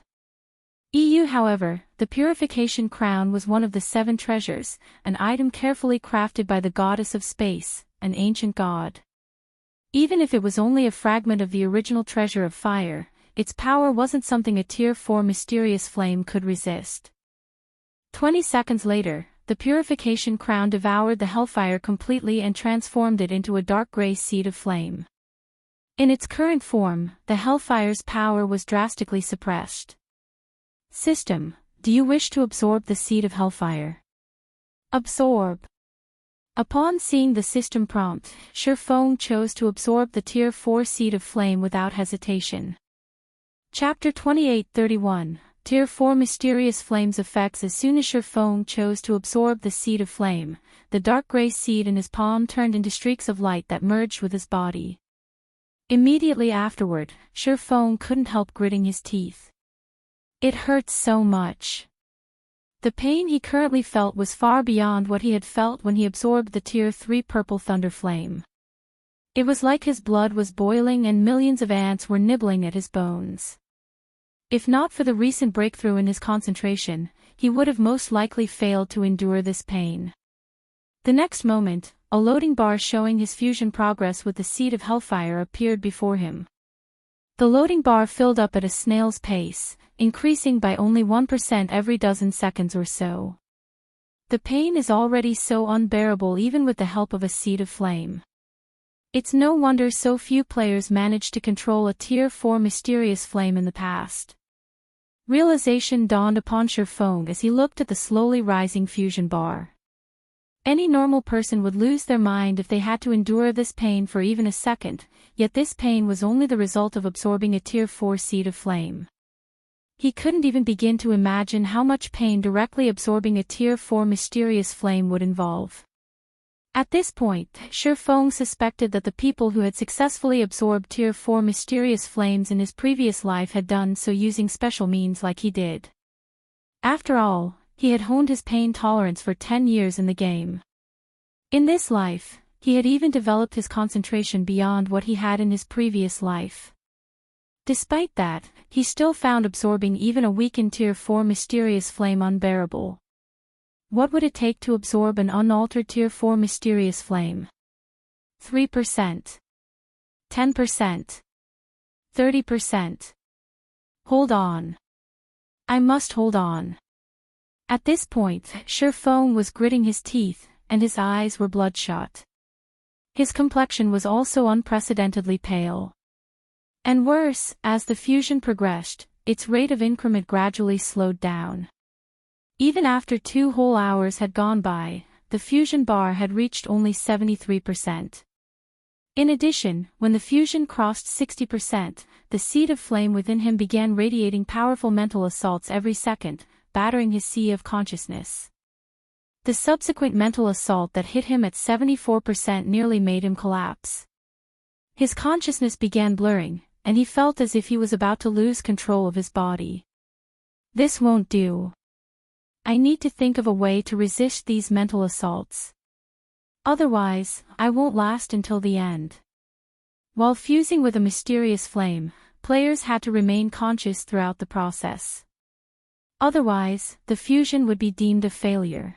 However, the purification crown was one of the 7 treasures, an item carefully crafted by the goddess of space, an ancient god. Even if it was only a fragment of the original treasure of fire, its power wasn't something a Tier 4 mysterious flame could resist. 20 seconds later, the purification crown devoured the Hellfire completely and transformed it into a dark gray seed of flame. In its current form, the Hellfire's power was drastically suppressed. System, do you wish to absorb the seed of Hellfire? Absorb. Upon seeing the system prompt, Shifeng chose to absorb the Tier 4 Seed of Flame without hesitation. Chapter 28-31, Tier 4 Mysterious Flames Effects. As soon as Shifeng chose to absorb the Seed of Flame, the dark gray seed in his palm turned into streaks of light that merged with his body. Immediately afterward, Shifeng couldn't help gritting his teeth. It hurt so much. The pain he currently felt was far beyond what he had felt when he absorbed the Tier 3 Purple Thunder Flame. It was like his blood was boiling and millions of ants were nibbling at his bones. If not for the recent breakthrough in his concentration, he would have most likely failed to endure this pain. The next moment, a loading bar showing his fusion progress with the Seed of Hellfire appeared before him. The loading bar filled up at a snail's pace, increasing by only 1% every dozen seconds or so. The pain is already so unbearable even with the help of a Seed of Flame. It's no wonder so few players managed to control a Tier 4 mysterious flame in the past. Realization dawned upon Shifeng as he looked at the slowly rising fusion bar. Any normal person would lose their mind if they had to endure this pain for even a second, yet this pain was only the result of absorbing a Tier 4 Seed of Flame. He couldn't even begin to imagine how much pain directly absorbing a Tier 4 mysterious flame would involve. At this point, Shifeng suspected that the people who had successfully absorbed Tier 4 mysterious flames in his previous life had done so using special means like he did. After all, he had honed his pain tolerance for 10 years in the game. In this life, he had even developed his concentration beyond what he had in his previous life. Despite that, he still found absorbing even a weakened Tier 4 mysterious flame unbearable. What would it take to absorb an unaltered Tier 4 mysterious flame? 3%. 10%. 30%. Hold on. I must hold on. At this point, Shifeng was gritting his teeth, and his eyes were bloodshot. His complexion was also unprecedentedly pale. And worse, as the fusion progressed, its rate of increment gradually slowed down. Even after 2 whole hours had gone by, the fusion bar had reached only 73%. In addition, when the fusion crossed 60%, the Seed of Flame within him began radiating powerful mental assaults every second, battering his sea of consciousness. The subsequent mental assault that hit him at 74% nearly made him collapse. His consciousness began blurring, and he felt as if he was about to lose control of his body. This won't do. I need to think of a way to resist these mental assaults. Otherwise, I won't last until the end. While fusing with a mysterious flame, players had to remain conscious throughout the process. Otherwise, the fusion would be deemed a failure.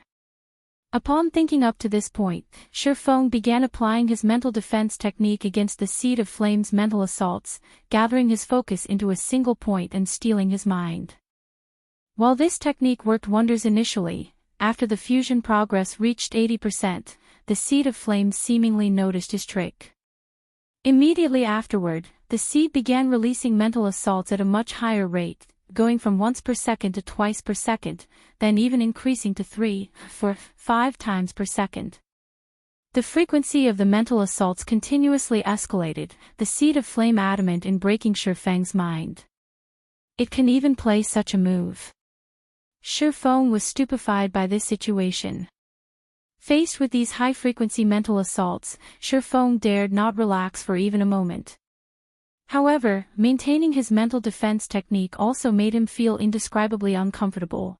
Upon thinking up to this point, Shifeng began applying his mental defense technique against the Seed of Flame's mental assaults, gathering his focus into a single point and stealing his mind. While this technique worked wonders initially, after the fusion progress reached 80%, the Seed of Flame seemingly noticed his trick. Immediately afterward, the seed began releasing mental assaults at a much higher rate, going from once per second to twice per second, then even increasing to 3, 4, 5 times per second. The frequency of the mental assaults continuously escalated, the Seed of Flame adamant in breaking Shifeng's mind. It can even play such a move. Shifeng was stupefied by this situation. Faced with these high-frequency mental assaults, Shifeng dared not relax for even a moment. However, maintaining his mental defense technique also made him feel indescribably uncomfortable.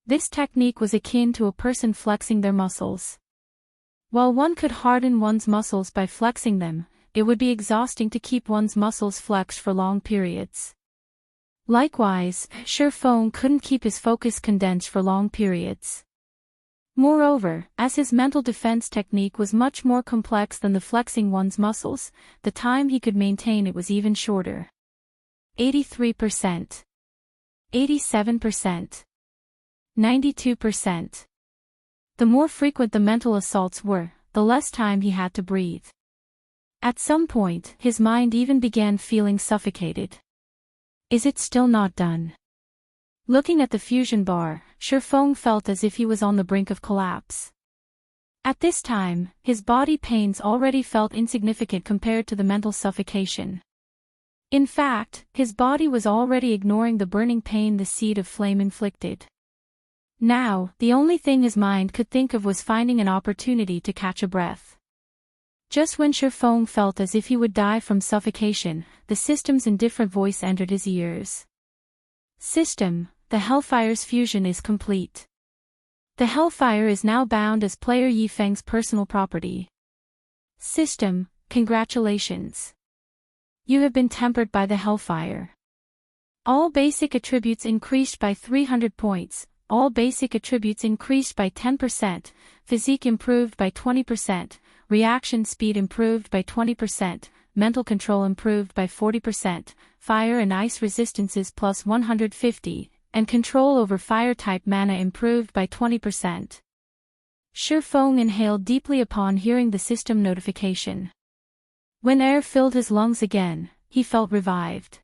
This technique was akin to a person flexing their muscles. While one could harden one's muscles by flexing them, it would be exhausting to keep one's muscles flexed for long periods. Likewise, Shifeng couldn't keep his focus condensed for long periods. Moreover, as his mental defense technique was much more complex than the flexing one's muscles, the time he could maintain it was even shorter. 83%. 87%. 92%. The more frequent the mental assaults were, the less time he had to breathe. At some point, his mind even began feeling suffocated. Is it still not done? Looking at the fusion bar, Shifeng felt as if he was on the brink of collapse. At this time, his body pains already felt insignificant compared to the mental suffocation. In fact, his body was already ignoring the burning pain the seed of flame inflicted. Now, the only thing his mind could think of was finding an opportunity to catch a breath. Just when Shifeng felt as if he would die from suffocation, the system's indifferent voice entered his ears. System, the Hellfire's fusion is complete. The Hellfire is now bound as player Yifeng's personal property. System, congratulations. You have been tempered by the Hellfire. All basic attributes increased by 300 points. All basic attributes increased by 10%, physique improved by 20%, reaction speed improved by 20%, mental control improved by 40%, fire and ice resistances plus 150, and control over fire-type mana improved by 20%. Shifeng inhaled deeply upon hearing the system notification. When air filled his lungs again, he felt revived.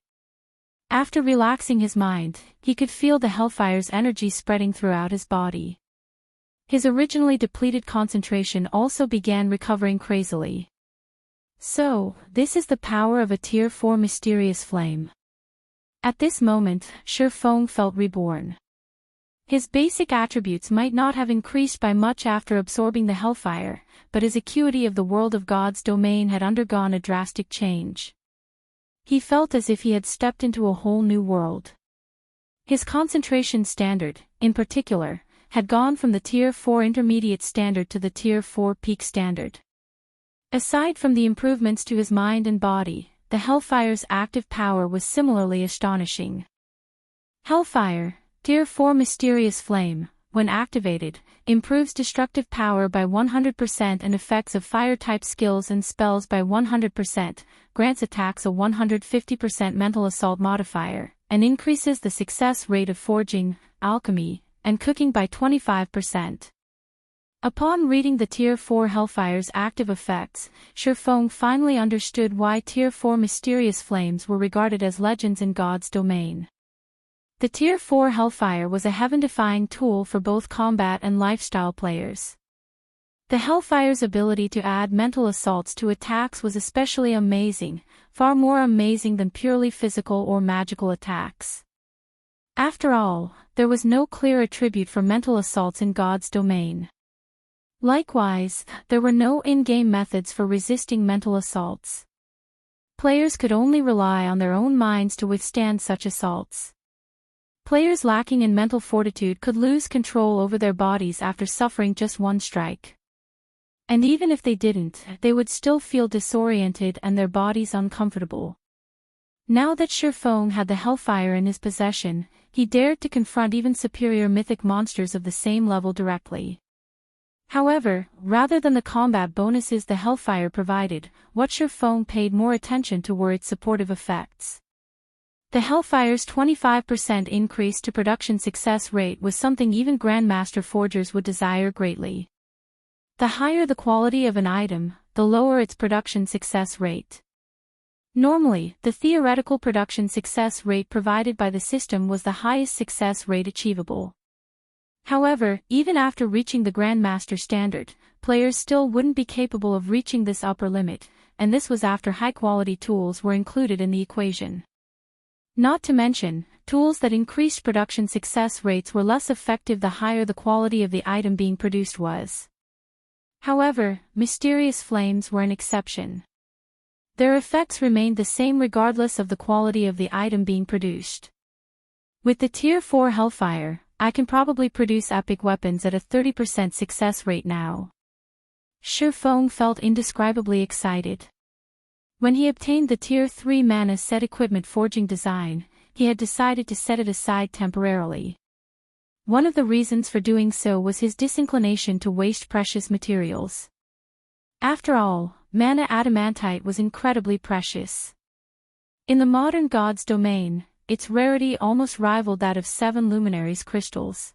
After relaxing his mind, he could feel the Hellfire's energy spreading throughout his body. His originally depleted concentration also began recovering crazily. So, this is the power of a Tier 4 mysterious flame. At this moment, Shifeng felt reborn. His basic attributes might not have increased by much after absorbing the Hellfire, but his acuity of the world of God's domain had undergone a drastic change. He felt as if he had stepped into a whole new world. His concentration standard, in particular, had gone from the Tier 4 intermediate standard to the Tier 4 peak standard. Aside from the improvements to his mind and body, the Hellfire's active power was similarly astonishing. Hellfire, Tier 4 Mysterious Flame, when activated, improves destructive power by 100% and effects of fire-type skills and spells by 100%, grants attacks a 150% mental assault modifier, and increases the success rate of forging, alchemy, and cooking by 25%. Upon reading the Tier 4 Hellfire's active effects, Shifeng finally understood why Tier 4 Mysterious Flames were regarded as legends in God's domain. The Tier 4 Hellfire was a heaven-defying tool for both combat and lifestyle players. The Hellfire's ability to add mental assaults to attacks was especially amazing, far more amazing than purely physical or magical attacks. After all, there was no clear attribute for mental assaults in God's domain. Likewise, there were no in-game methods for resisting mental assaults. Players could only rely on their own minds to withstand such assaults. Players lacking in mental fortitude could lose control over their bodies after suffering just one strike. And even if they didn't, they would still feel disoriented and their bodies uncomfortable. Now that Shifeng had the Hellfire in his possession, he dared to confront even superior mythic monsters of the same level directly. However, rather than the combat bonuses the Hellfire provided, what Shifeng paid more attention to were its supportive effects. The Hellfire's 25% increase to production success rate was something even Grandmaster Forgers would desire greatly. The higher the quality of an item, the lower its production success rate. Normally, the theoretical production success rate provided by the system was the highest success rate achievable. However, even after reaching the Grandmaster standard, players still wouldn't be capable of reaching this upper limit, and this was after high-quality tools were included in the equation. Not to mention, tools that increased production success rates were less effective the higher the quality of the item being produced was. However, mysterious flames were an exception. Their effects remained the same regardless of the quality of the item being produced. With the Tier 4 Hellfire, I can probably produce epic weapons at a 30% success rate now. Shifeng felt indescribably excited. When he obtained the Tier 3 Mana Set Equipment Forging design, he had decided to set it aside temporarily. One of the reasons for doing so was his disinclination to waste precious materials. After all, mana adamantite was incredibly precious. In the modern God's domain, its rarity almost rivaled that of 7 luminaries crystals.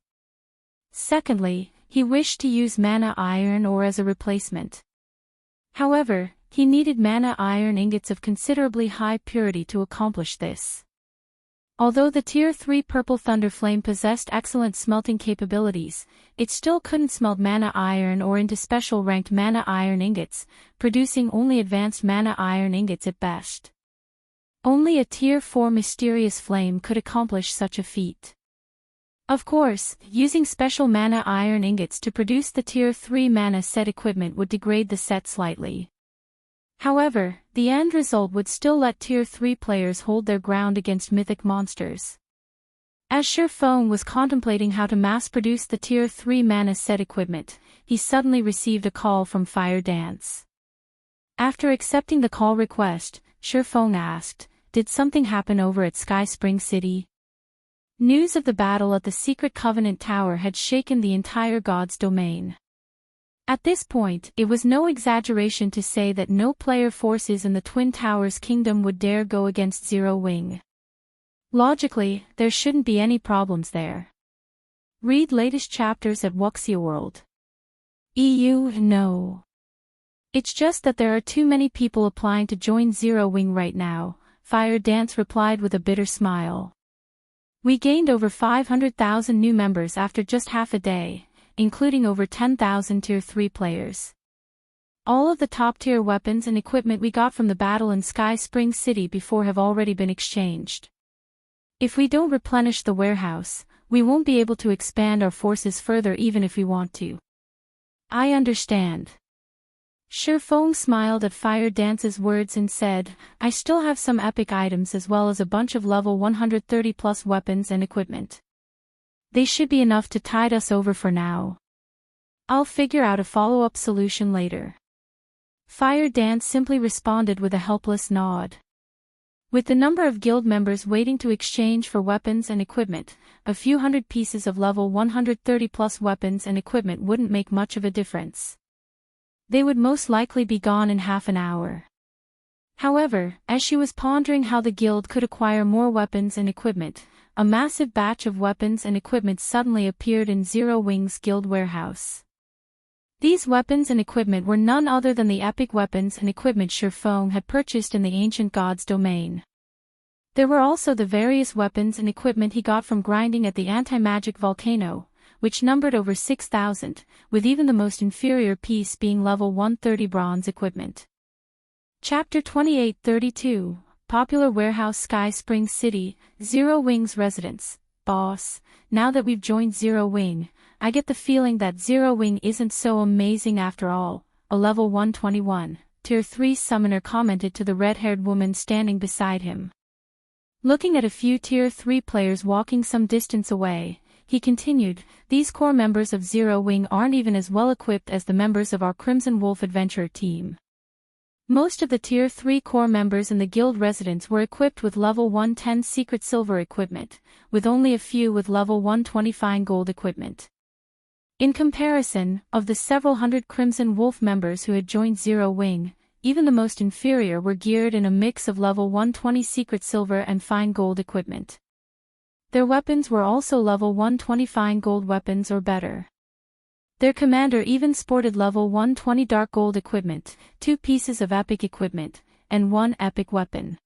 Secondly, he wished to use mana iron ore as a replacement. However, he needed mana iron ingots of considerably high purity to accomplish this. Although the Tier 3 Purple Thunder Flame possessed excellent smelting capabilities, it still couldn't smelt mana iron or into special ranked mana iron ingots, producing only advanced mana iron ingots at best. Only a Tier 4 Mysterious Flame could accomplish such a feat. Of course, using special mana iron ingots to produce the Tier 3 mana set equipment would degrade the set slightly. However, the end result would still let Tier 3 players hold their ground against mythic monsters. As Shifeng was contemplating how to mass-produce the Tier 3 mana set equipment, he suddenly received a call from Fire Dance. After accepting the call request, Shifeng asked, "Did something happen over at Sky Spring City?" News of the battle at the Secret Covenant Tower had shaken the entire God's domain. At this point, it was no exaggeration to say that no player forces in the Twin Towers Kingdom would dare go against Zero Wing. Logically, there shouldn't be any problems there. Read latest chapters at Wuxia World. No. It's just that there are too many people applying to join Zero Wing right now, Fire Dance replied with a bitter smile. We gained over 500,000 new members after just half a day, including over 10,000 Tier 3 players. All of the top-tier weapons and equipment we got from the battle in Sky Spring City before have already been exchanged. If we don't replenish the warehouse, we won't be able to expand our forces further even if we want to. I understand. Shifeng smiled at Fire Dance's words and said, I still have some epic items as well as a bunch of level 130 plus weapons and equipment. They should be enough to tide us over for now. I'll figure out a follow-up solution later. Fire Dance simply responded with a helpless nod. With the number of guild members waiting to exchange for weapons and equipment, a few hundred pieces of level 130 plus weapons and equipment wouldn't make much of a difference. They would most likely be gone in half an hour. However, as she was pondering how the guild could acquire more weapons and equipment, a massive batch of weapons and equipment suddenly appeared in Zero Wing's guild warehouse. These weapons and equipment were none other than the epic weapons and equipment Shifeng had purchased in the ancient god's domain. There were also the various weapons and equipment he got from grinding at the anti-magic volcano, which numbered over 6,000, with even the most inferior piece being level 130 bronze equipment. Chapter 2832, Popular Warehouse Sky Spring City, Zero Wing's residence. Boss, now that we've joined Zero Wing, I get the feeling that Zero Wing isn't so amazing after all, a level 121, Tier 3 summoner commented to the red-haired woman standing beside him. Looking at a few Tier 3 players walking some distance away, he continued, these core members of Zero Wing aren't even as well equipped as the members of our Crimson Wolf adventure team. Most of the Tier 3 core members in the guild residence were equipped with level 110 secret silver equipment, with only a few with level 120 fine gold equipment. In comparison, of the several hundred Crimson Wolf members who had joined Zero Wing, even the most inferior were geared in a mix of level 120 secret silver and fine gold equipment. Their weapons were also level 120 fine gold weapons or better. Their commander even sported level 120 dark gold equipment, 2 pieces of epic equipment, and 1 epic weapon.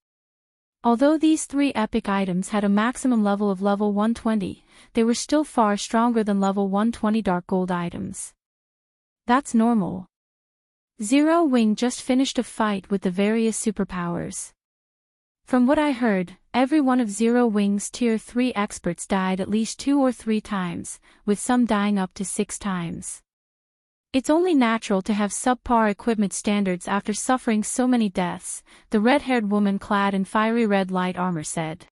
Although these 3 epic items had a maximum level of level 120, they were still far stronger than level 120 dark gold items. That's normal. Zero Wing just finished a fight with the various superpowers. From what I heard, every one of Zero Wing's Tier 3 experts died at least 2 or 3 times, with some dying up to 6 times. It's only natural to have subpar equipment standards after suffering so many deaths, the red-haired woman clad in fiery red light armor said.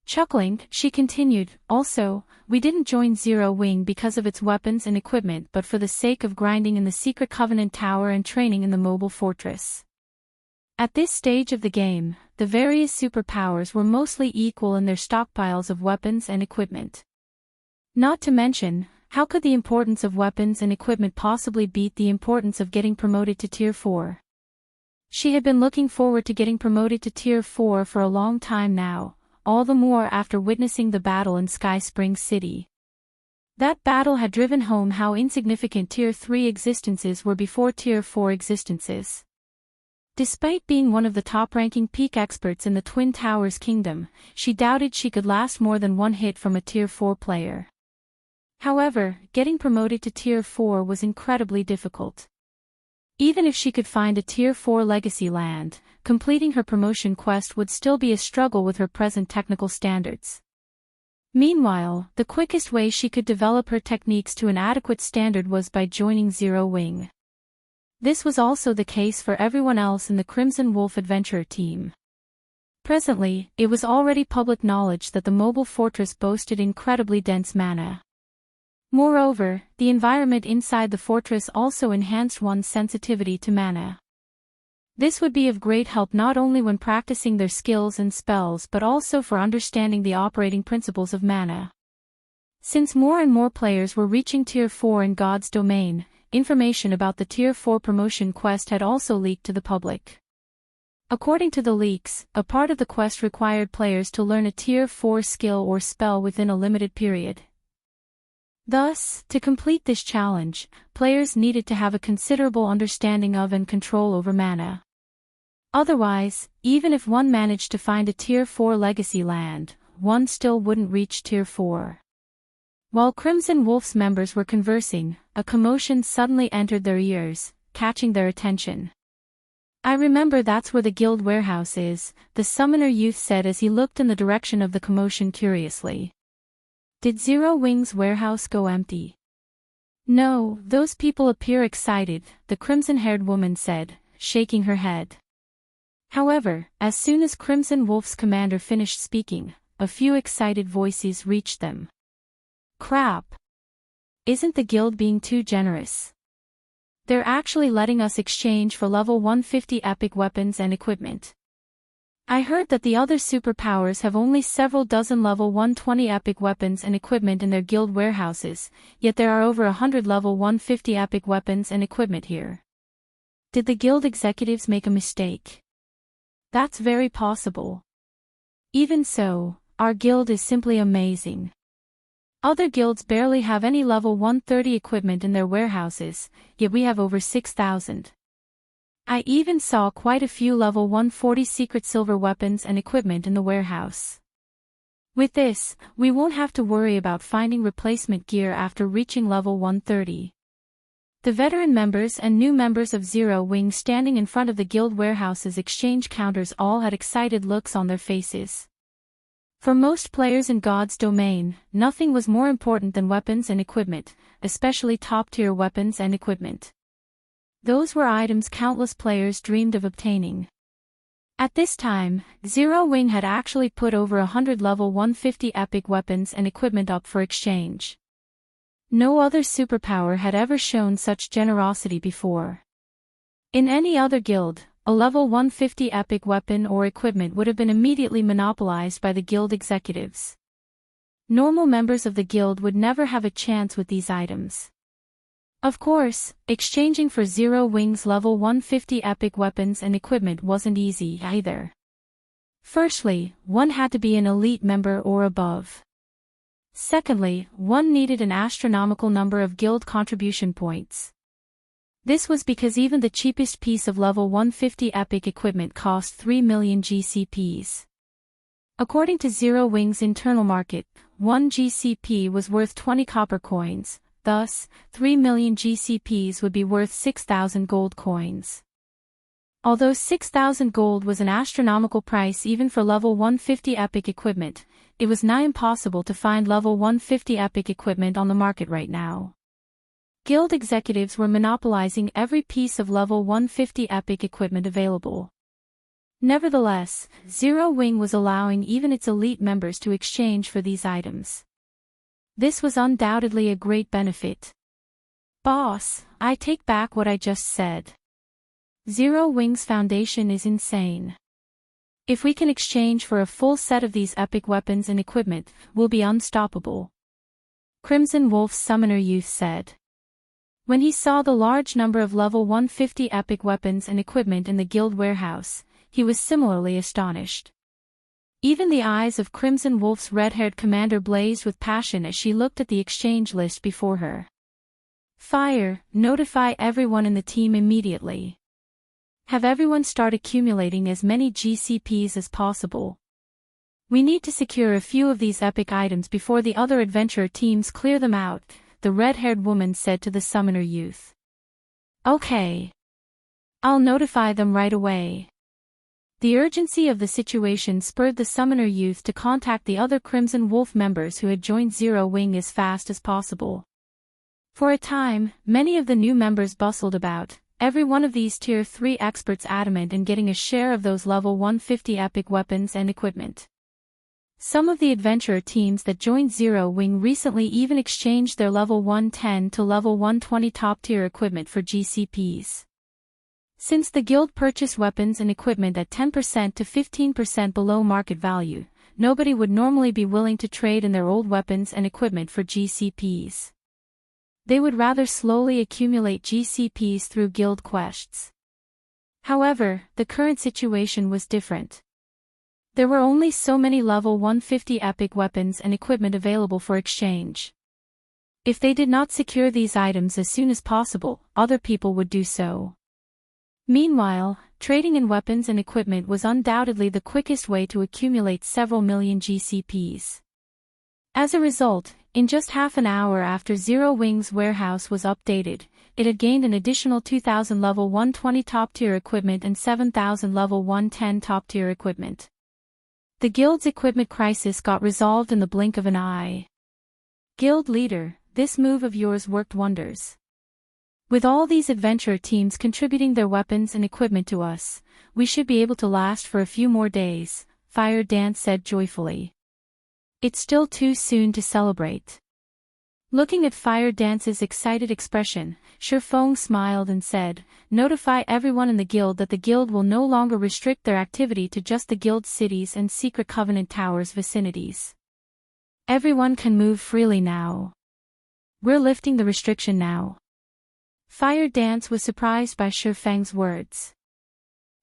Chuckling, she continued, also, we didn't join Zero Wing because of its weapons and equipment but for the sake of grinding in the Secret Covenant Tower and training in the mobile fortress. At this stage of the game, the various superpowers were mostly equal in their stockpiles of weapons and equipment. Not to mention, how could the importance of weapons and equipment possibly beat the importance of getting promoted to Tier 4? She had been looking forward to getting promoted to Tier 4 for a long time now, all the more after witnessing the battle in Sky Spring City. That battle had driven home how insignificant Tier 3 existences were before Tier 4 existences. Despite being one of the top-ranking peak experts in the Twin Towers Kingdom, she doubted she could last more than one hit from a Tier 4 player. However, getting promoted to Tier 4 was incredibly difficult. Even if she could find a Tier 4 legacy land, completing her promotion quest would still be a struggle with her present technical standards. Meanwhile, the quickest way she could develop her techniques to an adequate standard was by joining Zero Wing. This was also the case for everyone else in the Crimson Wolf Adventurer team. Presently, it was already public knowledge that the mobile fortress boasted incredibly dense mana. Moreover, the environment inside the fortress also enhanced one's sensitivity to mana. This would be of great help not only when practicing their skills and spells but also for understanding the operating principles of mana. Since more and more players were reaching Tier 4 in God's domain, information about the Tier 4 promotion quest had also leaked to the public. According to the leaks, a part of the quest required players to learn a Tier 4 skill or spell within a limited period. Thus, to complete this challenge, players needed to have a considerable understanding of and control over mana. Otherwise, even if one managed to find a Tier 4 legacy land, one still wouldn't reach Tier 4. While Crimson Wolf's members were conversing, a commotion suddenly entered their ears, catching their attention. "I remember that's where the guild warehouse is," the summoner youth said as he looked in the direction of the commotion curiously. "Did Zero Wing's warehouse go empty?" "No, those people appear excited," the crimson-haired woman said, shaking her head. However, as soon as Crimson Wolf's commander finished speaking, a few excited voices reached them. "Crap! Isn't the guild being too generous? They're actually letting us exchange for level 150 epic weapons and equipment. I heard that the other superpowers have only several dozen level 120 epic weapons and equipment in their guild warehouses, yet there are over 100 level 150 epic weapons and equipment here. Did the guild executives make a mistake?" "That's very possible. Even so, our guild is simply amazing. Other guilds barely have any level 130 equipment in their warehouses, yet we have over 6,000. I even saw quite a few level 140 secret silver weapons and equipment in the warehouse. With this, we won't have to worry about finding replacement gear after reaching level 130. The veteran members and new members of Zero Wing standing in front of the guild warehouse's exchange counters all had excited looks on their faces. For most players in God's domain, nothing was more important than weapons and equipment, especially top-tier weapons and equipment. Those were items countless players dreamed of obtaining. At this time, Zero Wing had actually put over 100 level 150 epic weapons and equipment up for exchange. No other superpower had ever shown such generosity before. In any other guild, a level 150 epic weapon or equipment would have been immediately monopolized by the guild executives. Normal members of the guild would never have a chance with these items. Of course, exchanging for Zero Wing's level 150 epic weapons and equipment wasn't easy either. Firstly, one had to be an elite member or above. Secondly, one needed an astronomical number of guild contribution points. This was because even the cheapest piece of level 150 epic equipment cost 3 million GCPs. According to Zero Wing's internal market, 1 GCP was worth 20 copper coins, thus, 3 million GCPs would be worth 6,000 gold coins. Although 6,000 gold was an astronomical price even for level 150 epic equipment, it was nigh impossible to find level 150 epic equipment on the market right now. Guild executives were monopolizing every piece of level 150 epic equipment available. Nevertheless, Zero Wing was allowing even its elite members to exchange for these items. This was undoubtedly a great benefit. "Boss, I take back what I just said. Zero Wing's foundation is insane. If we can exchange for a full set of these epic weapons and equipment, we'll be unstoppable," Crimson Wolf's summoner youth said. When he saw the large number of level 150 epic weapons and equipment in the guild warehouse, he was similarly astonished. Even the eyes of Crimson Wolf's red-haired commander blazed with passion as she looked at the exchange list before her. "Fire, notify everyone in the team immediately. Have everyone start accumulating as many GCPs as possible. We need to secure a few of these epic items before the other adventurer teams clear them out, the red-haired woman said to the summoner youth. Okay. I'll notify them right away. The urgency of the situation spurred the summoner youth to contact the other Crimson Wolf members who had joined Zero Wing as fast as possible. For a time, many of the new members bustled about, every one of these Tier 3 experts adamant in getting a share of those level 150 epic weapons and equipment. Some of the adventurer teams that joined Zero Wing recently even exchanged their level 110 to level 120 top-tier equipment for GCPs. Since the guild purchased weapons and equipment at 10% to 15% below market value, nobody would normally be willing to trade in their old weapons and equipment for GCPs. They would rather slowly accumulate GCPs through guild quests. However, the current situation was different. There were only so many level 150 epic weapons and equipment available for exchange. If they did not secure these items as soon as possible, other people would do so. Meanwhile, trading in weapons and equipment was undoubtedly the quickest way to accumulate several million GCPs. As a result, in just half an hour after Zero Wing's warehouse was updated, it had gained an additional 2,000 level 120 top-tier equipment and 7,000 level 110 top-tier equipment. The guild's equipment crisis got resolved in the blink of an eye. Guild leader, this move of yours worked wonders. With all these adventurer teams contributing their weapons and equipment to us, we should be able to last for a few more days, Fire Dance said joyfully. It's still too soon to celebrate. Looking at Fire Dance's excited expression, Shifeng smiled and said, notify everyone in the guild that the guild will no longer restrict their activity to just the guild cities and Secret Covenant Towers vicinities. Everyone can move freely now. We're lifting the restriction now. Fire Dance was surprised by Shifeng's words.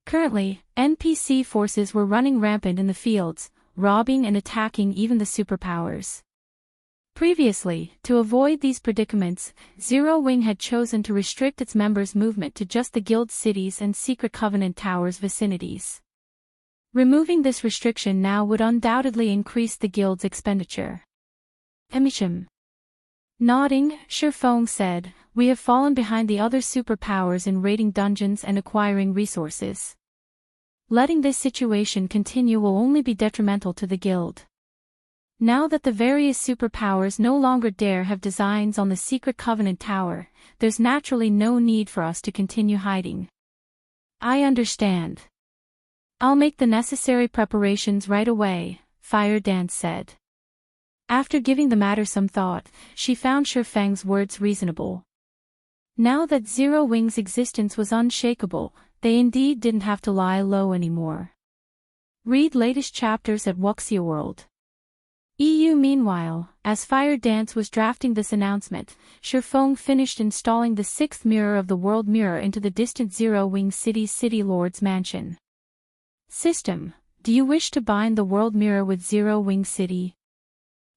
Currently, NPC forces were running rampant in the fields, robbing and attacking even the superpowers. Previously, to avoid these predicaments, Zero Wing had chosen to restrict its members' movement to just the guild cities and Secret Covenant Towers vicinities. Removing this restriction now would undoubtedly increase the guild's expenditure. Emisham. Nodding, Shifeng said, we have fallen behind the other superpowers in raiding dungeons and acquiring resources. Letting this situation continue will only be detrimental to the guild. Now that the various superpowers no longer dare have designs on the Secret Covenant Tower, there's naturally no need for us to continue hiding. I understand. I'll make the necessary preparations right away, Fire Dance said. After giving the matter some thought, she found Shifeng's words reasonable. Now that Zero Wing's existence was unshakable, they indeed didn't have to lie low anymore. Read latest chapters at Wuxia World. EU. Meanwhile, as Fire Dance was drafting this announcement, Shifeng finished installing the 6th mirror of the World Mirror into the distant Zero Wing City's City Lord's mansion. System, do you wish to bind the World Mirror with Zero Wing City?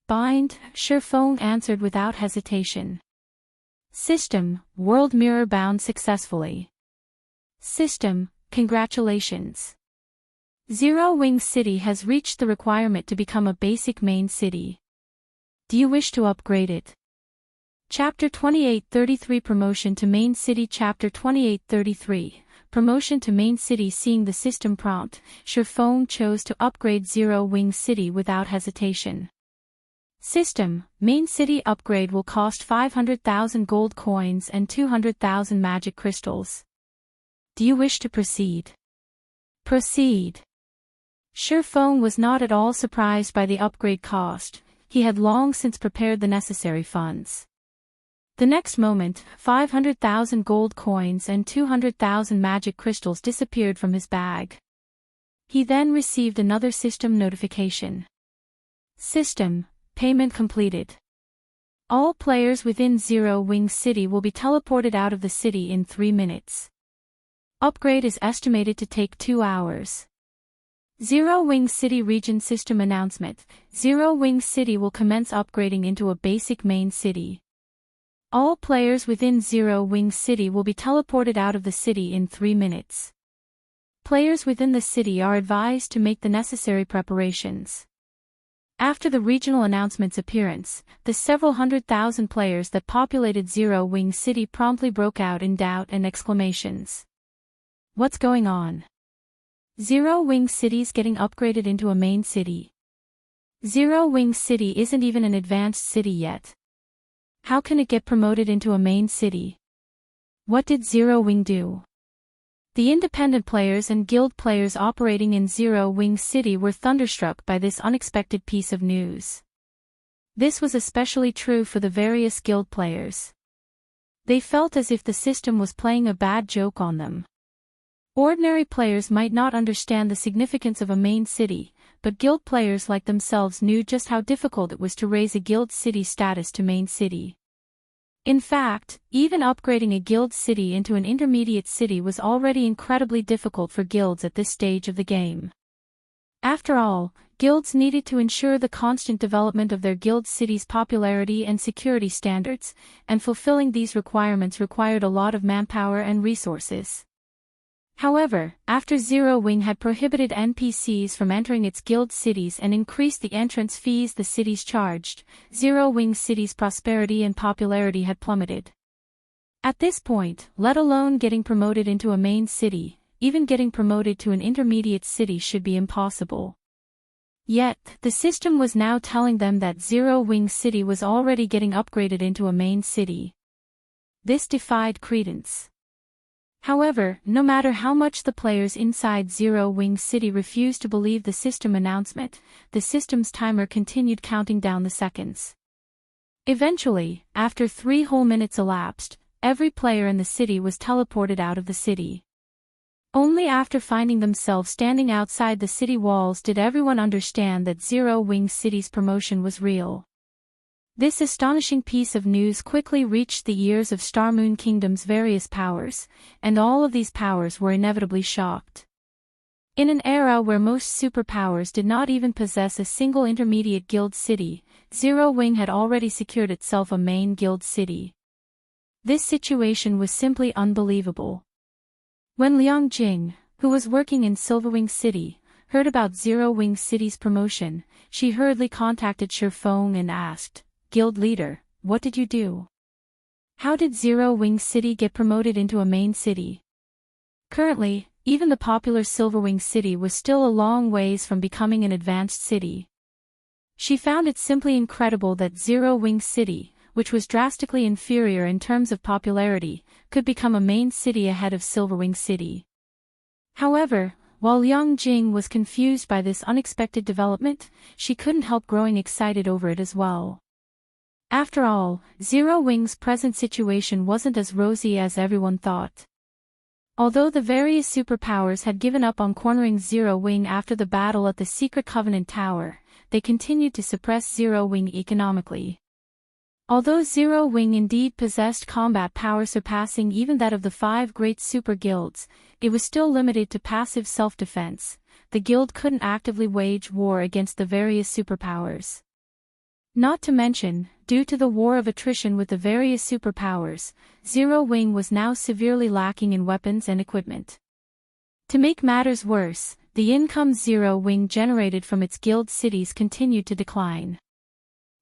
Bind, Shifeng answered without hesitation. System, World Mirror bound successfully. System, congratulations. Zero Wing City has reached the requirement to become a basic main city. Do you wish to upgrade it? Chapter 2833 Promotion to Main City. Chapter 2833 Promotion to Main City. Seeing the system prompt, Shifeng chose to upgrade Zero Wing City without hesitation. System, Main City upgrade will cost 500,000 gold coins and 200,000 magic crystals. Do you wish to proceed? Proceed. Shifeng was not at all surprised by the upgrade cost. He had long since prepared the necessary funds. The next moment, 500,000 gold coins and 200,000 magic crystals disappeared from his bag. He then received another system notification. System, payment completed. All players within Zero Wing City will be teleported out of the city in 3 minutes. Upgrade is estimated to take 2 hours. Zero Wing City Region System Announcement. Zero Wing City will commence upgrading into a basic main city. All players within Zero Wing City will be teleported out of the city in 3 minutes. Players within the city are advised to make the necessary preparations. After the regional announcement's appearance, the several 100,000 players that populated Zero Wing City promptly broke out in doubt and exclamations. What's going on? Zero Wing City's getting upgraded into a main city. Zero Wing City isn't even an advanced city yet. How can it get promoted into a main city? What did Zero Wing do? The independent players and guild players operating in Zero Wing City were thunderstruck by this unexpected piece of news. This was especially true for the various guild players. They felt as if the system was playing a bad joke on them. Ordinary players might not understand the significance of a main city, but guild players like themselves knew just how difficult it was to raise a guild city status to main city. In fact, even upgrading a guild city into an intermediate city was already incredibly difficult for guilds at this stage of the game. After all, guilds needed to ensure the constant development of their guild city's popularity and security standards, and fulfilling these requirements required a lot of manpower and resources. However, after Zero Wing had prohibited NPCs from entering its guild cities and increased the entrance fees the cities charged, Zero Wing City's prosperity and popularity had plummeted. At this point, let alone getting promoted into a main city, even getting promoted to an intermediate city should be impossible. Yet, the system was now telling them that Zero Wing City was already getting upgraded into a main city. This defied credence. However, no matter how much the players inside Zero Wing City refused to believe the system announcement, the system's timer continued counting down the seconds. Eventually, after 3 whole minutes elapsed, every player in the city was teleported out of the city. Only after finding themselves standing outside the city walls did everyone understand that Zero Wing City's promotion was real. This astonishing piece of news quickly reached the ears of Starmoon Kingdom's various powers, and all of these powers were inevitably shocked. In an era where most superpowers did not even possess a single intermediate guild city, Zero Wing had already secured itself a main guild city. This situation was simply unbelievable. When Liang Jing, who was working in Silverwing City, heard about Zero Wing City's promotion, she hurriedly contacted Shifeng and asked, "Guild leader, what did you do? How did Zero Wing City get promoted into a main city?" Currently, even the popular Silverwing City was still a long ways from becoming an advanced city. She found it simply incredible that Zero Wing City, which was drastically inferior in terms of popularity, could become a main city ahead of Silverwing City. However, while Liang Jing was confused by this unexpected development, she couldn't help growing excited over it as well. After all, Zero Wing's present situation wasn't as rosy as everyone thought. Although the various superpowers had given up on cornering Zero Wing after the battle at the Secret Covenant Tower, they continued to suppress Zero Wing economically. Although Zero Wing indeed possessed combat power surpassing even that of the 5 great super guilds, it was still limited to passive self-defense. The guild couldn't actively wage war against the various superpowers. Not to mention, due to the war of attrition with the various superpowers, Zero Wing was now severely lacking in weapons and equipment. To make matters worse, the income Zero Wing generated from its guild cities continued to decline.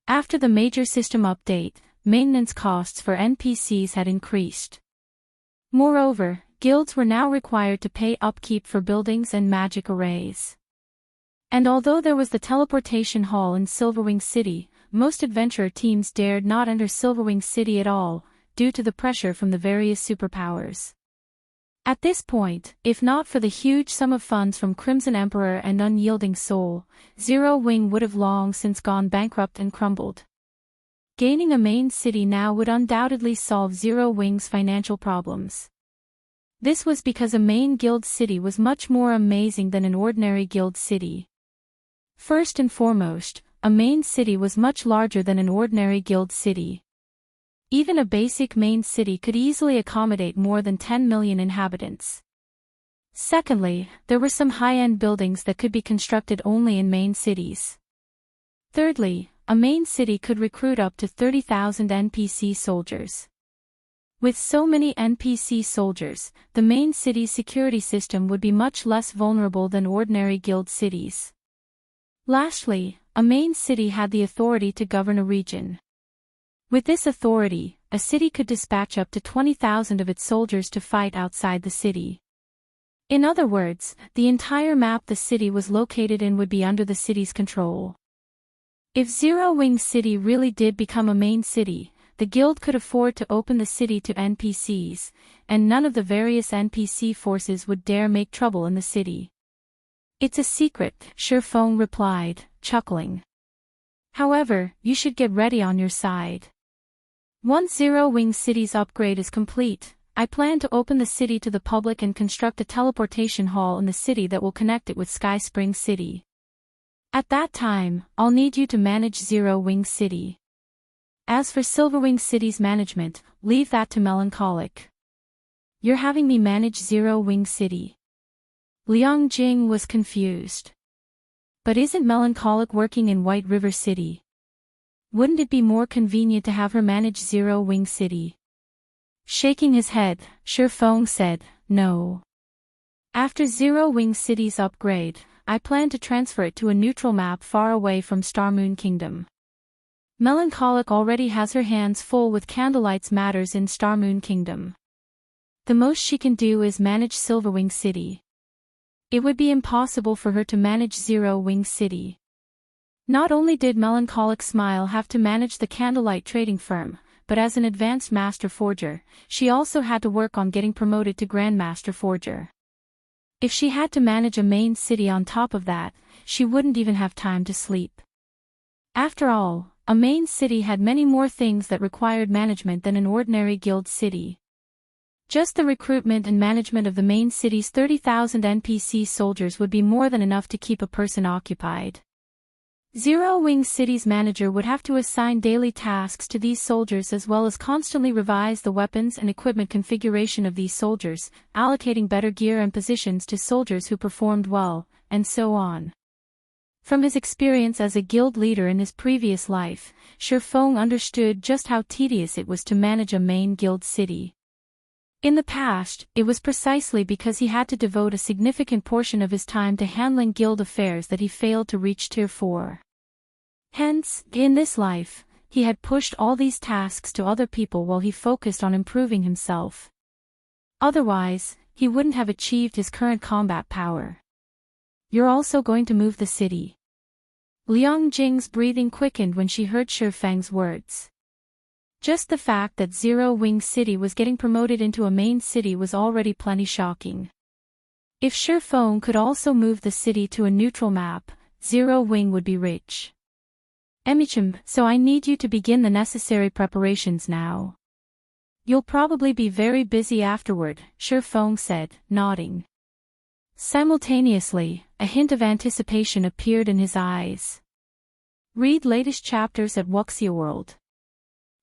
After the major system update, maintenance costs for NPCs had increased. Moreover, guilds were now required to pay upkeep for buildings and magic arrays. And although there was the teleportation hall in Silverwing City, most adventurer teams dared not enter Silverwing City at all, due to the pressure from the various superpowers. At this point, if not for the huge sum of funds from Crimson Emperor and Unyielding Soul, Zero Wing would have long since gone bankrupt and crumbled. Gaining a main city now would undoubtedly solve Zero Wing's financial problems. This was because a main guild city was much more amazing than an ordinary guild city. First and foremost, a main city was much larger than an ordinary guild city. Even a basic main city could easily accommodate more than 10 million inhabitants. Secondly, there were some high-end buildings that could be constructed only in main cities. Thirdly, a main city could recruit up to 30,000 NPC soldiers. With so many NPC soldiers, the main city's security system would be much less vulnerable than ordinary guild cities. Lastly, a main city had the authority to govern a region. With this authority, a city could dispatch up to 20,000 of its soldiers to fight outside the city. In other words, the entire map the city was located in would be under the city's control. If Zero Wing City really did become a main city, the guild could afford to open the city to NPCs, and none of the various NPC forces would dare make trouble in the city. It's a secret, Shifeng replied, chuckling. However, you should get ready on your side. Once Zero Wing City's upgrade is complete, I plan to open the city to the public and construct a teleportation hall in the city that will connect it with Sky Spring City. At that time, I'll need you to manage Zero Wing City. As for Silverwing City's management, leave that to Melancholic. You're having me manage Zero Wing City. Liang Jing was confused. But isn't Melancholic working in White River City? Wouldn't it be more convenient to have her manage Zero Wing City? Shaking his head, Shifeng said, no. After Zero Wing City's upgrade, I plan to transfer it to a neutral map far away from Starmoon Kingdom. Melancholic already has her hands full with Candlelight's matters in Starmoon Kingdom. The most she can do is manage Silverwing City. It would be impossible for her to manage Zero Wing City. Not only did Melancholic Smile have to manage the Candlelight trading firm, but as an advanced Master Forger, she also had to work on getting promoted to Grandmaster Forger. If she had to manage a main city on top of that, she wouldn't even have time to sleep. After all, a main city had many more things that required management than an ordinary guild city. Just the recruitment and management of the main city's 30,000 NPC soldiers would be more than enough to keep a person occupied. Zero Wing City's manager would have to assign daily tasks to these soldiers as well as constantly revise the weapons and equipment configuration of these soldiers, allocating better gear and positions to soldiers who performed well, and so on. From his experience as a guild leader in his previous life, Shifeng understood just how tedious it was to manage a main guild city. In the past, it was precisely because he had to devote a significant portion of his time to handling guild affairs that he failed to reach Tier 4. Hence, in this life, he had pushed all these tasks to other people while he focused on improving himself. Otherwise, he wouldn't have achieved his current combat power. You're also going to move the city. Liang Jing's breathing quickened when she heard Shifeng's words. Just the fact that Zero Wing City was getting promoted into a main city was already plenty shocking. If Shifeng could also move the city to a neutral map, Zero Wing would be rich. Emichim, so I need you to begin the necessary preparations now. You'll probably be very busy afterward, Shifeng said, nodding. Simultaneously, a hint of anticipation appeared in his eyes. Read latest chapters at Wuxia World.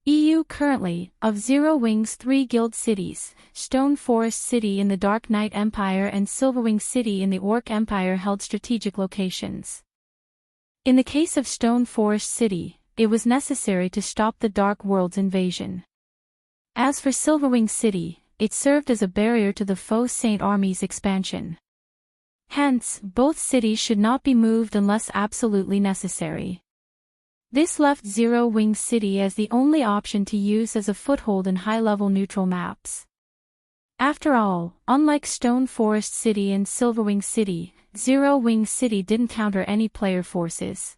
EU currently, of Zero Wing's 3 guild cities, Stone Forest City in the Dark Knight Empire and Silverwing City in the Orc Empire held strategic locations. In the case of Stone Forest City, it was necessary to stop the Dark World's invasion. As for Silverwing City, it served as a barrier to the Faux Saint Army's expansion. Hence, both cities should not be moved unless absolutely necessary. This left Zero Wing City as the only option to use as a foothold in high-level neutral maps. After all, unlike Stone Forest City and Silverwing City, Zero Wing City didn't counter any player forces.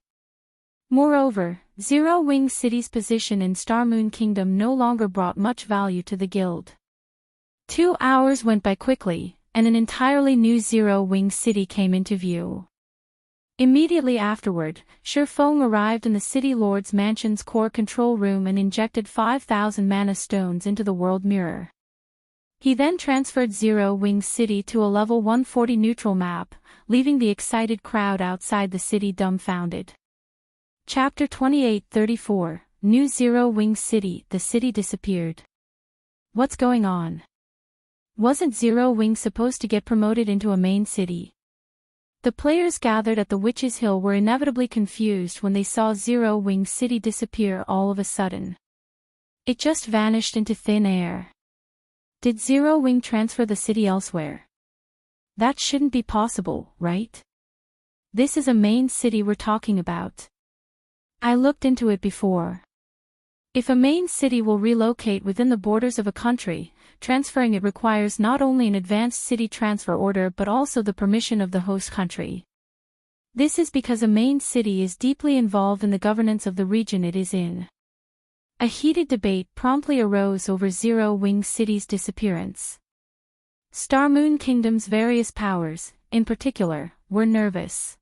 Moreover, Zero Wing City's position in Starmoon Kingdom no longer brought much value to the guild. 2 hours went by quickly, and an entirely new Zero Wing City came into view. Immediately afterward, Shifeng arrived in the City Lord's Mansion's core control room and injected 5,000 mana stones into the world mirror. He then transferred Zero Wing City to a level 140 neutral map, leaving the excited crowd outside the city dumbfounded. Chapter 28-34, New Zero Wing City. The city disappeared. What's going on? Wasn't Zero Wing supposed to get promoted into a main city? The players gathered at the Witch's Hill were inevitably confused when they saw Zero Wing City disappear all of a sudden. It just vanished into thin air. Did Zero Wing transfer the city elsewhere? That shouldn't be possible, right? This is a main city we're talking about. I looked into it before. If a main city will relocate within the borders of a country, transferring it requires not only an advanced city transfer order but also the permission of the host country. This is because a main city is deeply involved in the governance of the region it is in. A heated debate promptly arose over Zero Wing City's disappearance. Star Moon Kingdom's various powers, in particular, were nervous.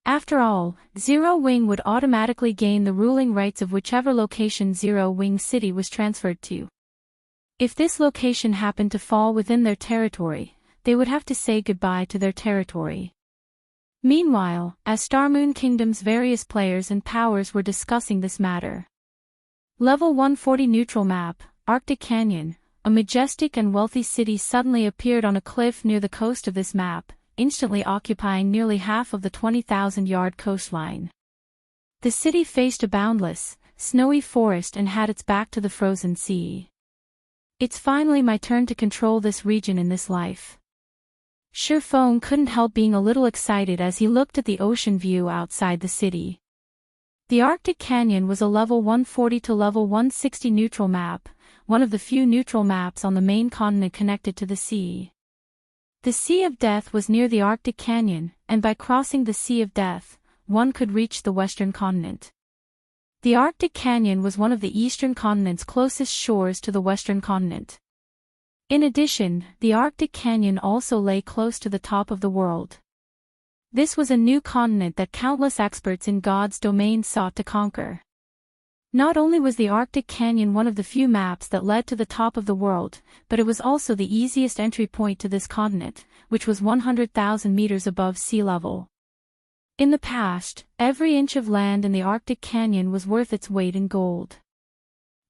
After all, Zero Wing would automatically gain the ruling rights of whichever location Zero Wing City was transferred to. If this location happened to fall within their territory, they would have to say goodbye to their territory. Meanwhile, as Star Moon Kingdom's various players and powers were discussing this matter, Level 140 Neutral Map, Arctic Canyon, a majestic and wealthy city suddenly appeared on a cliff near the coast of this map, instantly occupying nearly half of the 20,000-yard coastline. The city faced a boundless, snowy forest and had its back to the frozen sea. It's finally my turn to control this region in this life. Shifeng couldn't help being a little excited as he looked at the ocean view outside the city. The Arctic Canyon was a level 140 to level 160 neutral map, one of the few neutral maps on the main continent connected to the sea. The Sea of Death was near the Arctic Canyon, and by crossing the Sea of Death, one could reach the western continent. The Arctic Canyon was one of the eastern continent's closest shores to the western continent. In addition, the Arctic Canyon also lay close to the top of the world. This was a new continent that countless experts in God's domain sought to conquer. Not only was the Arctic Canyon one of the few maps that led to the top of the world, but it was also the easiest entry point to this continent, which was 100,000 meters above sea level. In the past, every inch of land in the Arctic Canyon was worth its weight in gold.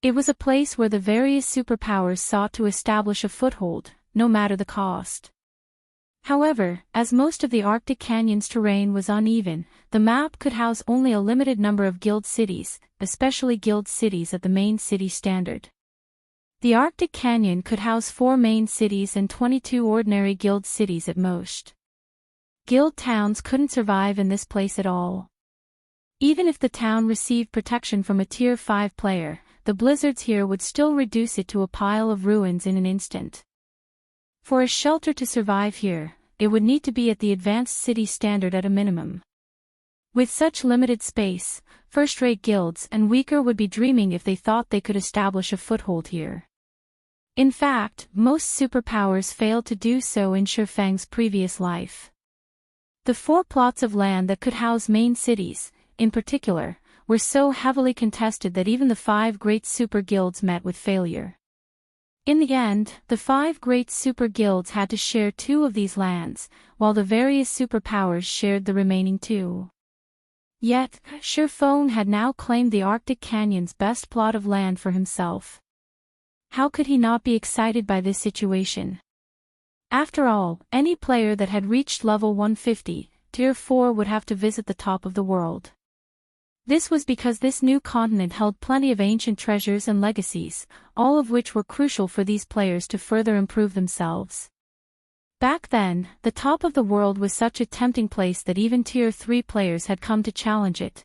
It was a place where the various superpowers sought to establish a foothold, no matter the cost. However, as most of the Arctic Canyon's terrain was uneven, the map could house only a limited number of guild cities, especially guild cities at the main city standard. The Arctic Canyon could house 4 main cities and 22 ordinary guild cities at most. Guild towns couldn't survive in this place at all. Even if the town received protection from a Tier 5 player, the blizzards here would still reduce it to a pile of ruins in an instant. For a shelter to survive here, it would need to be at the advanced city standard at a minimum. With such limited space, first-rate guilds and weaker would be dreaming if they thought they could establish a foothold here. In fact, most superpowers failed to do so in Shifeng's previous life. The 4 plots of land that could house main cities, in particular, were so heavily contested that even the 5 great super guilds met with failure. In the end, the 5 great super guilds had to share 2 of these lands, while the various superpowers shared the remaining 2. Yet, Shifeng had now claimed the Arctic Canyon's best plot of land for himself. How could he not be excited by this situation? After all, any player that had reached level 150, Tier 4 would have to visit the top of the world. This was because this new continent held plenty of ancient treasures and legacies, all of which were crucial for these players to further improve themselves. Back then, the top of the world was such a tempting place that even Tier 3 players had come to challenge it.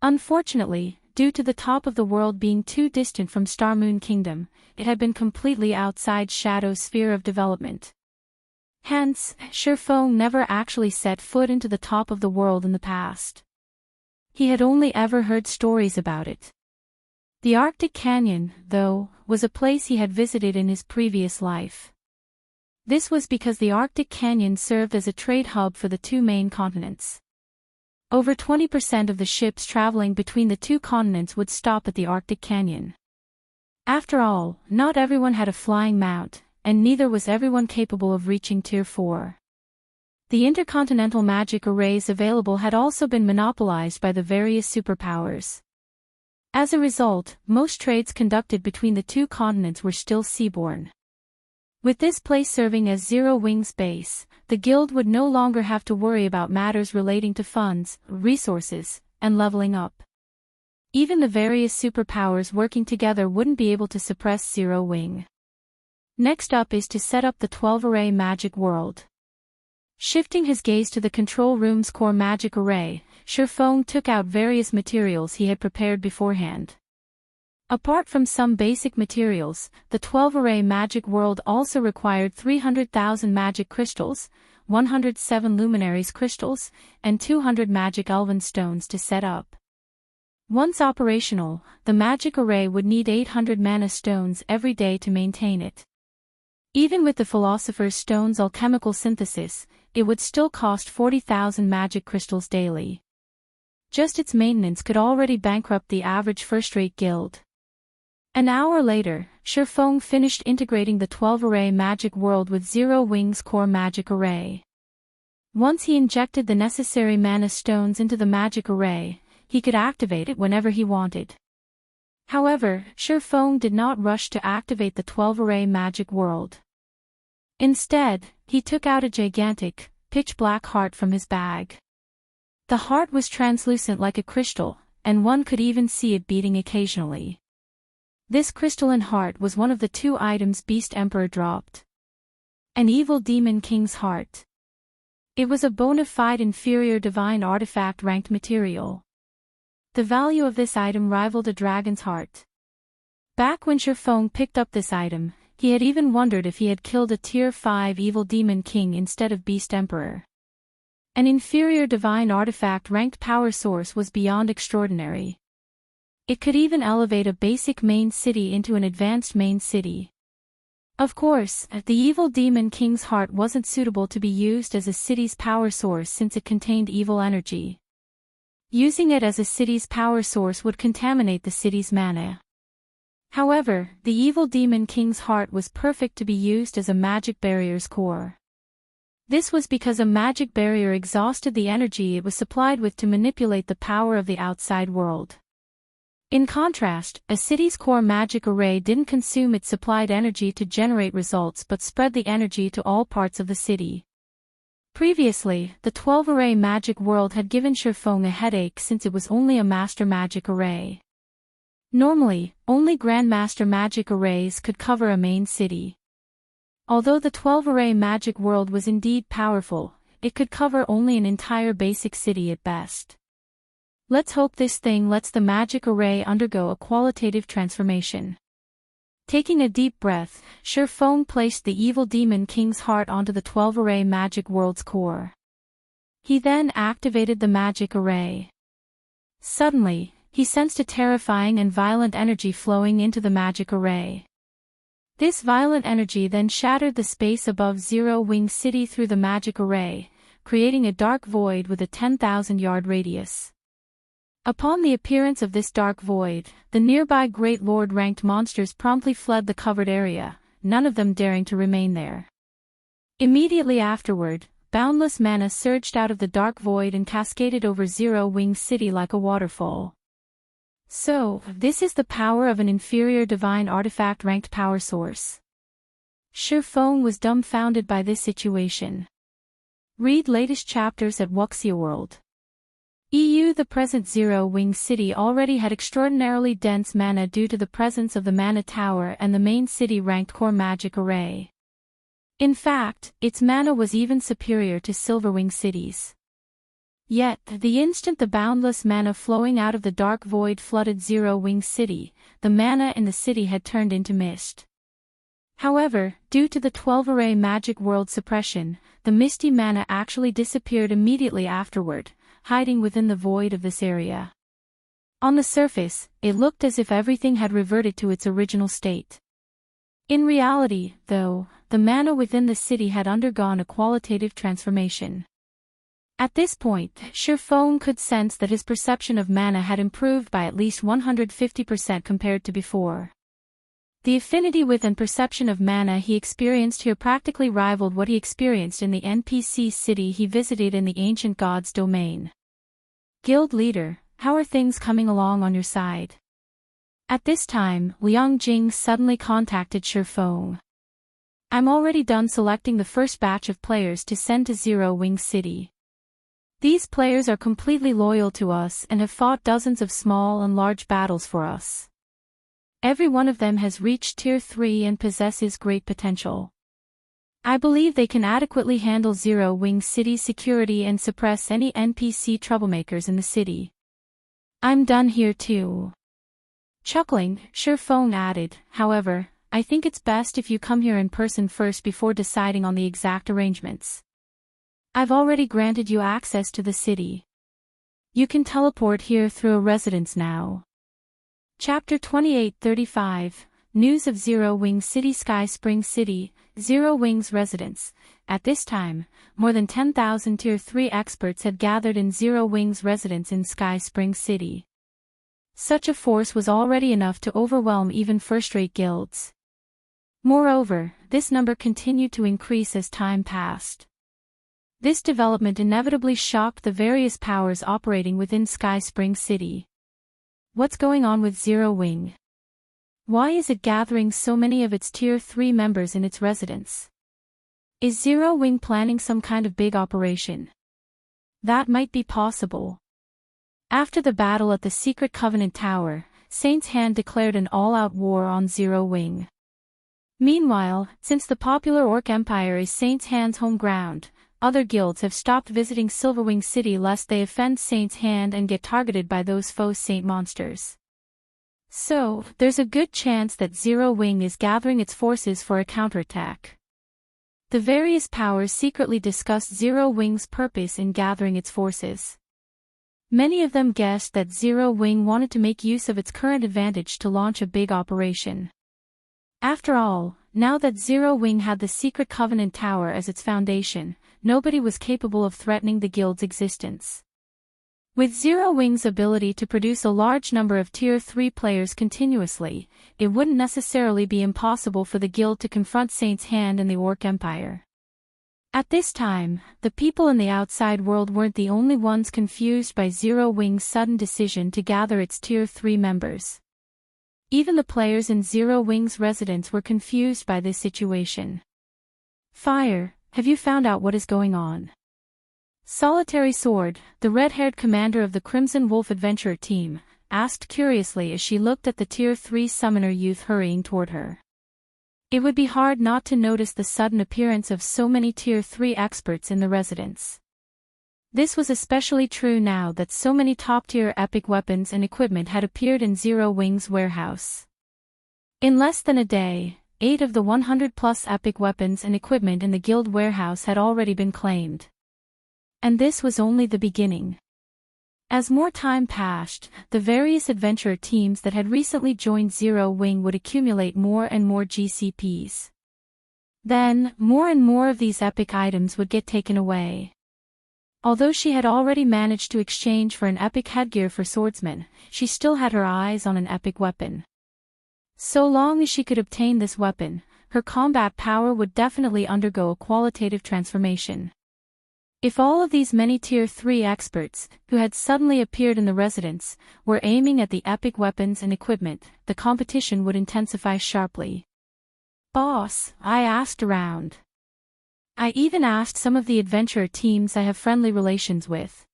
Unfortunately, due to the top of the world being too distant from Star Moon Kingdom, it had been completely outside Shadow's sphere of development. Hence, Shifeng never actually set foot into the top of the world in the past. He had only ever heard stories about it. The Arctic Canyon, though, was a place he had visited in his previous life. This was because the Arctic Canyon served as a trade hub for the 2 main continents. Over 20% of the ships traveling between the 2 continents would stop at the Arctic Canyon. After all, not everyone had a flying mount, and neither was everyone capable of reaching Tier 4. The intercontinental magic arrays available had also been monopolized by the various superpowers. As a result, most trades conducted between the 2 continents were still seaborne. With this place serving as Zero Wing's base, the guild would no longer have to worry about matters relating to funds, resources, and leveling up. Even the various superpowers working together wouldn't be able to suppress Zero Wing. Next up is to set up the 12-array magic world. Shifting his gaze to the control room's core magic array, Shifeng took out various materials he had prepared beforehand. Apart from some basic materials, the 12-array magic world also required 300,000 magic crystals, 107 luminaries crystals, and 200 magic elven stones to set up. Once operational, the magic array would need 800 mana stones every day to maintain it. Even with the Philosopher's Stone's alchemical synthesis, it would still cost 40,000 magic crystals daily. Just its maintenance could already bankrupt the average first-rate guild. An hour later, Shifeng finished integrating the 12-array magic world with Zero Wings core magic array. Once he injected the necessary mana stones into the magic array, he could activate it whenever he wanted. However, Shifeng did not rush to activate the 12-array magic world. Instead, he took out a gigantic, pitch-black heart from his bag. The heart was translucent like a crystal, and one could even see it beating occasionally. This crystalline heart was one of the 2 items Beast Emperor dropped. An evil demon king's heart. It was a bona fide inferior divine artifact ranked material. The value of this item rivaled a dragon's heart. Back when Shifeng picked up this item, he had even wondered if he had killed a tier 5 evil demon king instead of Beast Emperor. An inferior divine artifact ranked power source was beyond extraordinary. It could even elevate a basic main city into an advanced main city. Of course, the evil demon king's heart wasn't suitable to be used as a city's power source since it contained evil energy. Using it as a city's power source would contaminate the city's mana. However, the evil demon king's heart was perfect to be used as a magic barrier's core. This was because a magic barrier exhausted the energy it was supplied with to manipulate the power of the outside world. In contrast, a city's core magic array didn't consume its supplied energy to generate results but spread the energy to all parts of the city. Previously, the 12-array magic world had given Shifeng a headache since it was only a master magic array. Normally, only grandmaster magic arrays could cover a main city. Although the 12-array magic world was indeed powerful, it could cover only an entire basic city at best. Let's hope this thing lets the magic array undergo a qualitative transformation. Taking a deep breath, Shifeng placed the evil demon king's heart onto the 12-array magic world's core. He then activated the magic array. Suddenly, he sensed a terrifying and violent energy flowing into the magic array. This violent energy then shattered the space above Zero Wing City through the magic array, creating a dark void with a 10,000-yard radius. Upon the appearance of this dark void, the nearby Great Lord-ranked monsters promptly fled the covered area, none of them daring to remain there. Immediately afterward, boundless mana surged out of the dark void and cascaded over Zero Wing City like a waterfall. So, this is the power of an inferior divine artifact-ranked power source. Shifeng was dumbfounded by this situation. Read latest chapters at Wuxia World. The present Zero Wing City already had extraordinarily dense mana due to the presence of the Mana Tower and the main city-ranked core magic array. In fact, its mana was even superior to Silverwing City's. Yet, the instant the boundless mana flowing out of the dark void flooded Zero Wing City, the mana in the city had turned into mist. However, due to the 12-array magic world suppression, the misty mana actually disappeared immediately afterward, hiding within the void of this area. On the surface, it looked as if everything had reverted to its original state. In reality, though, the mana within the city had undergone a qualitative transformation. At this point, Shifeng could sense that his perception of mana had improved by at least 150% compared to before. The affinity with and perception of mana he experienced here practically rivaled what he experienced in the NPC city he visited in the Ancient God's domain. Guild leader, how are things coming along on your side? At this time, Liang Jing suddenly contacted Shifeng. I'm already done selecting the first batch of players to send to Zero Wing City. These players are completely loyal to us and have fought dozens of small and large battles for us. Every one of them has reached Tier 3 and possesses great potential. I believe they can adequately handle Zero Wing City's security and suppress any NPC troublemakers in the city. I'm done here too. Chuckling, Surephone added, however, I think it's best if you come here in person first before deciding on the exact arrangements. I've already granted you access to the city. You can teleport here through a residence now. Chapter 28:35, News of Zero Wing City. Sky Spring City, Zero Wing's residence. At this time, more than 10,000 Tier 3 experts had gathered in Zero Wing's residence in Sky Spring City. Such a force was already enough to overwhelm even first-rate guilds. Moreover, this number continued to increase as time passed. This development inevitably shocked the various powers operating within Sky Spring City. What's going on with Zero Wing? Why is it gathering so many of its Tier 3 members in its residence? Is Zero Wing planning some kind of big operation? That might be possible. After the battle at the Secret Covenant Tower, Saint's Hand declared an all-out war on Zero Wing. Meanwhile, since the popular Orc Empire is Saint's Hand's home ground, other guilds have stopped visiting Silverwing City lest they offend Saint's Hand and get targeted by those faux Saint monsters. So, there's a good chance that Zero Wing is gathering its forces for a counterattack. The various powers secretly discussed Zero Wing's purpose in gathering its forces. Many of them guessed that Zero Wing wanted to make use of its current advantage to launch a big operation. After all, now that Zero Wing had the Secret Covenant Tower as its foundation, nobody was capable of threatening the guild's existence. With Zero Wing's ability to produce a large number of Tier 3 players continuously, it wouldn't necessarily be impossible for the guild to confront Saint's Hand and the Orc Empire. At this time, the people in the outside world weren't the only ones confused by Zero Wing's sudden decision to gather its Tier 3 members. Even the players in Zero Wing's residence were confused by this situation. Fire, have you found out what is going on? Solitary Sword, the red-haired commander of the Crimson Wolf Adventurer team, asked curiously as she looked at the Tier 3 summoner youth hurrying toward her. It would be hard not to notice the sudden appearance of so many Tier 3 experts in the residence. This was especially true now that so many top-tier epic weapons and equipment had appeared in Zero Wing's warehouse. In less than a day, 8 of the 100-plus epic weapons and equipment in the guild warehouse had already been claimed. And this was only the beginning. As more time passed, the various adventurer teams that had recently joined Zero Wing would accumulate more and more GCPs. Then, more and more of these epic items would get taken away. Although she had already managed to exchange for an epic headgear for swordsman, she still had her eyes on an epic weapon. So long as she could obtain this weapon, her combat power would definitely undergo a qualitative transformation. If all of these many Tier 3 experts, who had suddenly appeared in the residence, were aiming at the epic weapons and equipment, the competition would intensify sharply. Boss, I asked around. I even asked some of the adventurer teams I have friendly relations with.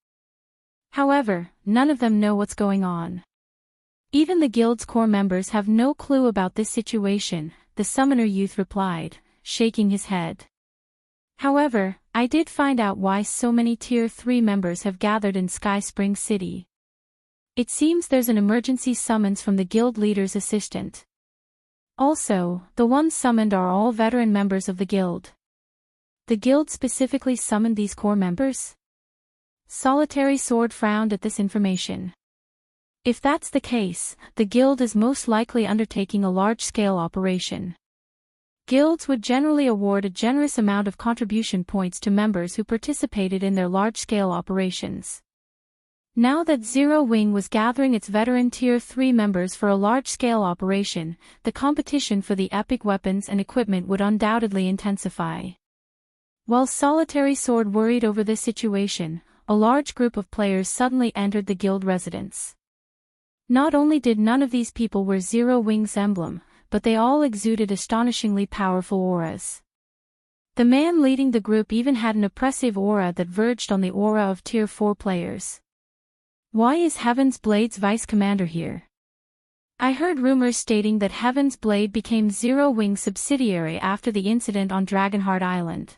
However, none of them know what's going on. Even the guild's core members have no clue about this situation, the summoner youth replied, shaking his head. However, I did find out why so many Tier 3 members have gathered in Sky Spring City. It seems there's an emergency summons from the guild leader's assistant. Also, the ones summoned are all veteran members of the guild. The guild specifically summoned these core members? Solitary Sword frowned at this information. If that's the case, the guild is most likely undertaking a large-scale operation. Guilds would generally award a generous amount of contribution points to members who participated in their large-scale operations. Now that Zero Wing was gathering its veteran Tier 3 members for a large-scale operation, the competition for the epic weapons and equipment would undoubtedly intensify. While Solitary Sword worried over this situation, a large group of players suddenly entered the guild residence. Not only did none of these people wear Zero Wing's emblem, but they all exuded astonishingly powerful auras. The man leading the group even had an oppressive aura that verged on the aura of Tier 4 players. Why is Heaven's Blade's vice commander here? I heard rumors stating that Heaven's Blade became Zero Wing's subsidiary after the incident on Dragonheart Island.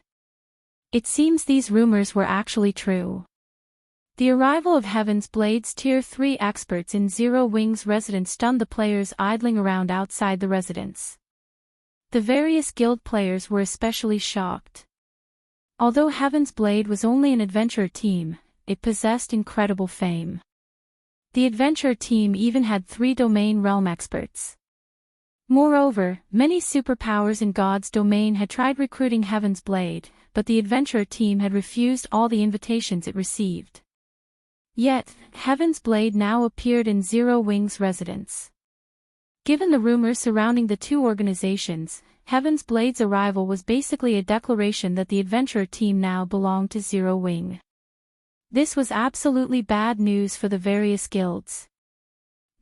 It seems these rumors were actually true. The arrival of Heaven's Blade's Tier 3 experts in Zero Wing's residence stunned the players idling around outside the residence. The various guild players were especially shocked. Although Heaven's Blade was only an adventurer team, it possessed incredible fame. The adventurer team even had 3 domain realm experts. Moreover, many superpowers in God's domain had tried recruiting Heaven's Blade, but the adventurer team had refused all the invitations it received. Yet, Heaven's Blade now appeared in Zero Wing's residence. Given the rumors surrounding the two organizations, Heaven's Blade's arrival was basically a declaration that the adventurer team now belonged to Zero Wing. This was absolutely bad news for the various guilds.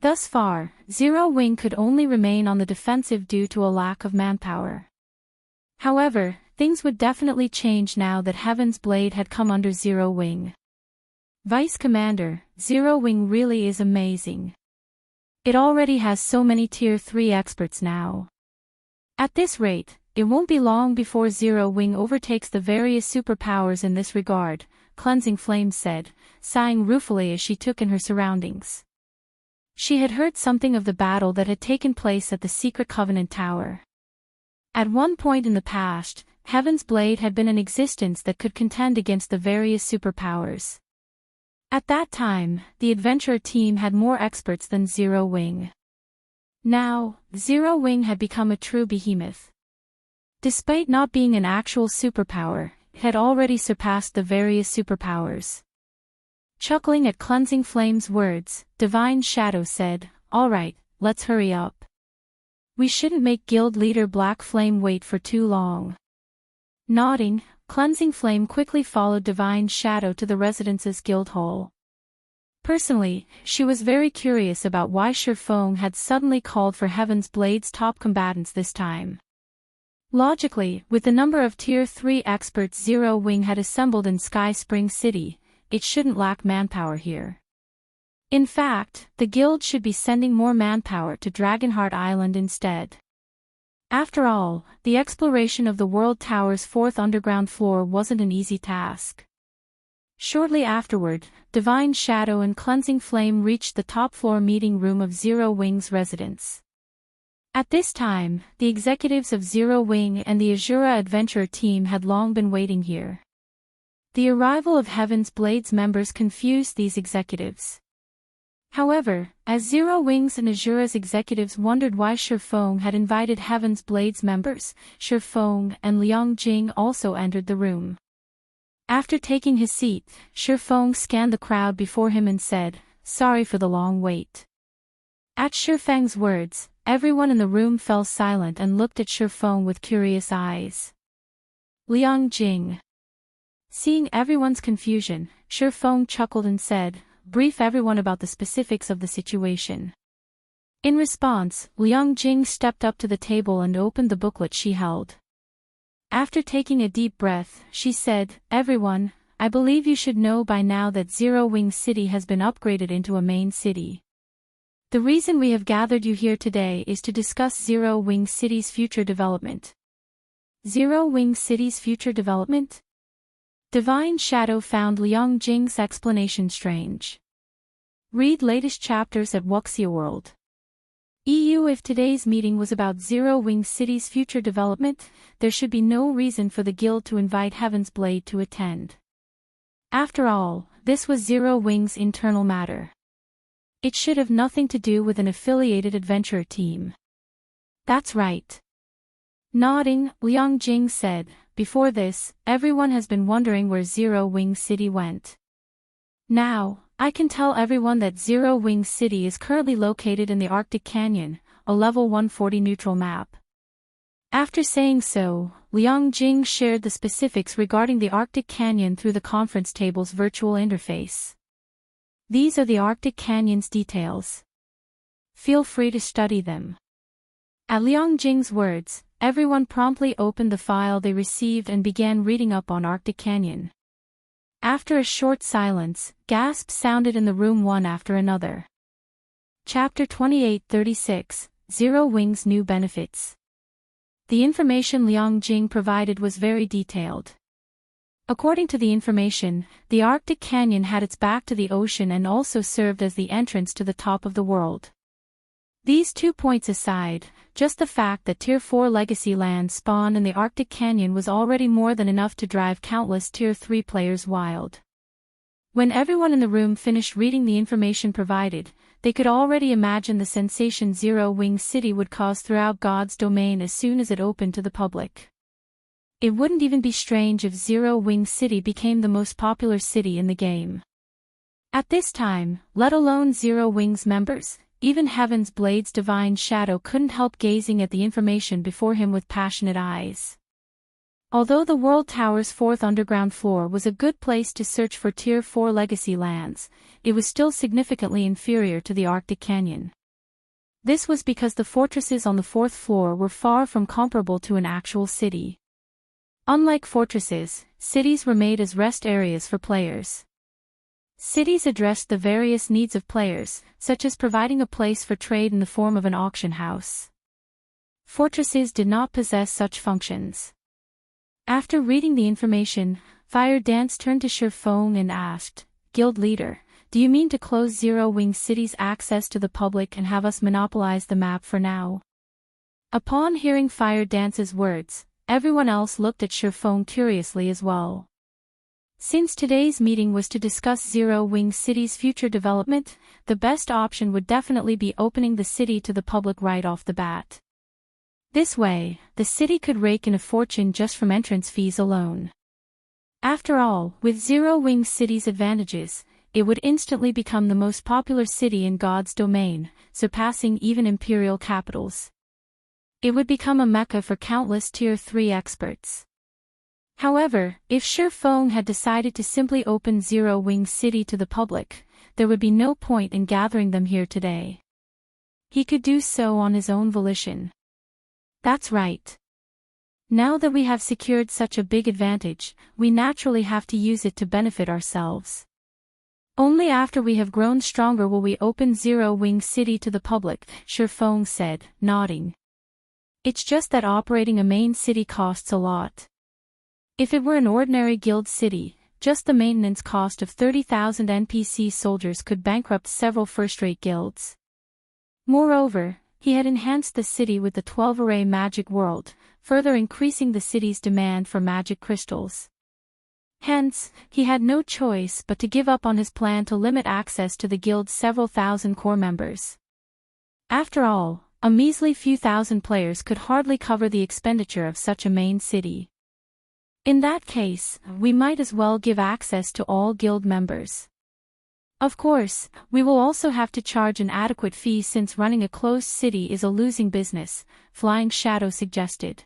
Thus far, Zero Wing could only remain on the defensive due to a lack of manpower. However, things would definitely change now that Heaven's Blade had come under Zero Wing. Vice Commander, Zero Wing really is amazing. It already has so many Tier 3 experts now. At this rate, it won't be long before Zero Wing overtakes the various superpowers in this regard, Cleansing Flame said, sighing ruefully as she took in her surroundings. She had heard something of the battle that had taken place at the Secret Covenant Tower. At one point in the past, Heaven's Blade had been in existence that could contend against the various superpowers. At that time, the adventurer team had more experts than Zero Wing. Now, Zero Wing had become a true behemoth. Despite not being an actual superpower, it had already surpassed the various superpowers. Chuckling at Cleansing Flame's words, Divine Shadow said, "Alright, let's hurry up. We shouldn't make guild leader Black Flame wait for too long." Nodding, Cleansing Flame quickly followed Divine Shadow to the residence's guild hall. Personally, she was very curious about why Shifeng had suddenly called for Heaven's Blade's top combatants this time. Logically, with the number of Tier 3 experts Zero Wing had assembled in Sky Spring City, it shouldn't lack manpower here. In fact, the guild should be sending more manpower to Dragonheart Island instead. After all, the exploration of the World Tower's 4th underground floor wasn't an easy task. Shortly afterward, Divine Shadow and Cleansing Flame reached the top floor meeting room of Zero Wing's residence. At this time, the executives of Zero Wing and the Azura Adventurer team had long been waiting here. The arrival of Heaven's Blade's members confused these executives. However, as Zero Wing's and Azura's executives wondered why Shifeng had invited Heaven's Blade's members, Shifeng and Liang Jing also entered the room. After taking his seat, Shifeng scanned the crowd before him and said, "Sorry for the long wait." At Shifeng's words, everyone in the room fell silent and looked at Shifeng with curious eyes. Liang Jing. Seeing everyone's confusion, Shifeng chuckled and said, "Brief everyone about the specifics of the situation." In response, Liang Jing stepped up to the table and opened the booklet she held. After taking a deep breath, she said, "Everyone, I believe you should know by now that Zero Wing City has been upgraded into a main city. The reason we have gathered you here today is to discuss Zero Wing City's future development." Zero Wing City's future development? Divine Shadow found Liang Jing's explanation strange. Read latest chapters at Wuxia World. EU. If today's meeting was about Zero Wing City's future development, there should be no reason for the guild to invite Heaven's Blade to attend. After all, this was Zero Wing's internal matter. It should have nothing to do with an affiliated adventurer team. That's right. Nodding, Liang Jing said, "Before this, everyone has been wondering where Zero Wing City went. Now, I can tell everyone that Zero Wing City is currently located in the Arctic Canyon, a level 140 neutral map." After saying so, Liang Jing shared the specifics regarding the Arctic Canyon through the conference table's virtual interface. These are the Arctic Canyon's details. Feel free to study them. At Liang Jing's words, everyone promptly opened the file they received and began reading up on Arctic Canyon. After a short silence, gasps sounded in the room one after another. Chapter 2836, Zero Wing's New Benefits. The information Liang Jing provided was very detailed. According to the information, the Arctic Canyon had its back to the ocean and also served as the entrance to the top of the world. These 2 points aside, just the fact that Tier 4 legacy land spawned in the Arctic Canyon was already more than enough to drive countless Tier 3 players wild. When everyone in the room finished reading the information provided, they could already imagine the sensation Zero Wing City would cause throughout God's domain as soon as it opened to the public. It wouldn't even be strange if Zero Wing City became the most popular city in the game. At this time, let alone Zero Wing's members, even Heaven's Blade's divine shadow couldn't help gazing at the information before him with passionate eyes. Although the World Tower's 4th underground floor was a good place to search for Tier 4 legacy lands, it was still significantly inferior to the Arctic Canyon. This was because the fortresses on the 4th floor were far from comparable to an actual city. Unlike fortresses, cities were made as rest areas for players. Cities addressed the various needs of players, such as providing a place for trade in the form of an auction house. Fortresses did not possess such functions. After reading the information, Fire Dance turned to Shifeng and asked, "Guild leader, do you mean to close Zero Wing City's access to the public and have us monopolize the map for now?" Upon hearing Fire Dance's words, everyone else looked at Shifeng curiously as well. Since today's meeting was to discuss Zero Wing City's future development, the best option would definitely be opening the city to the public right off the bat. This way, the city could rake in a fortune just from entrance fees alone. After all, with Zero Wing City's advantages, it would instantly become the most popular city in God's domain, surpassing even imperial capitals. It would become a mecca for countless Tier 3 experts. However, if Shifeng had decided to simply open Zero Wing City to the public, there would be no point in gathering them here today. He could do so on his own volition. That's right. Now that we have secured such a big advantage, we naturally have to use it to benefit ourselves. Only after we have grown stronger will we open Zero Wing City to the public, Shifeng said, nodding. It's just that operating a main city costs a lot. If it were an ordinary guild city, just the maintenance cost of 30,000 NPC soldiers could bankrupt several first-rate guilds. Moreover, he had enhanced the city with the 12-array magic world, further increasing the city's demand for magic crystals. Hence, he had no choice but to give up on his plan to limit access to the guild's several thousand core members. After all, a measly few thousand players could hardly cover the expenditure of such a main city. In that case, we might as well give access to all guild members. Of course, we will also have to charge an adequate fee since running a closed city is a losing business, Flying Shadow suggested.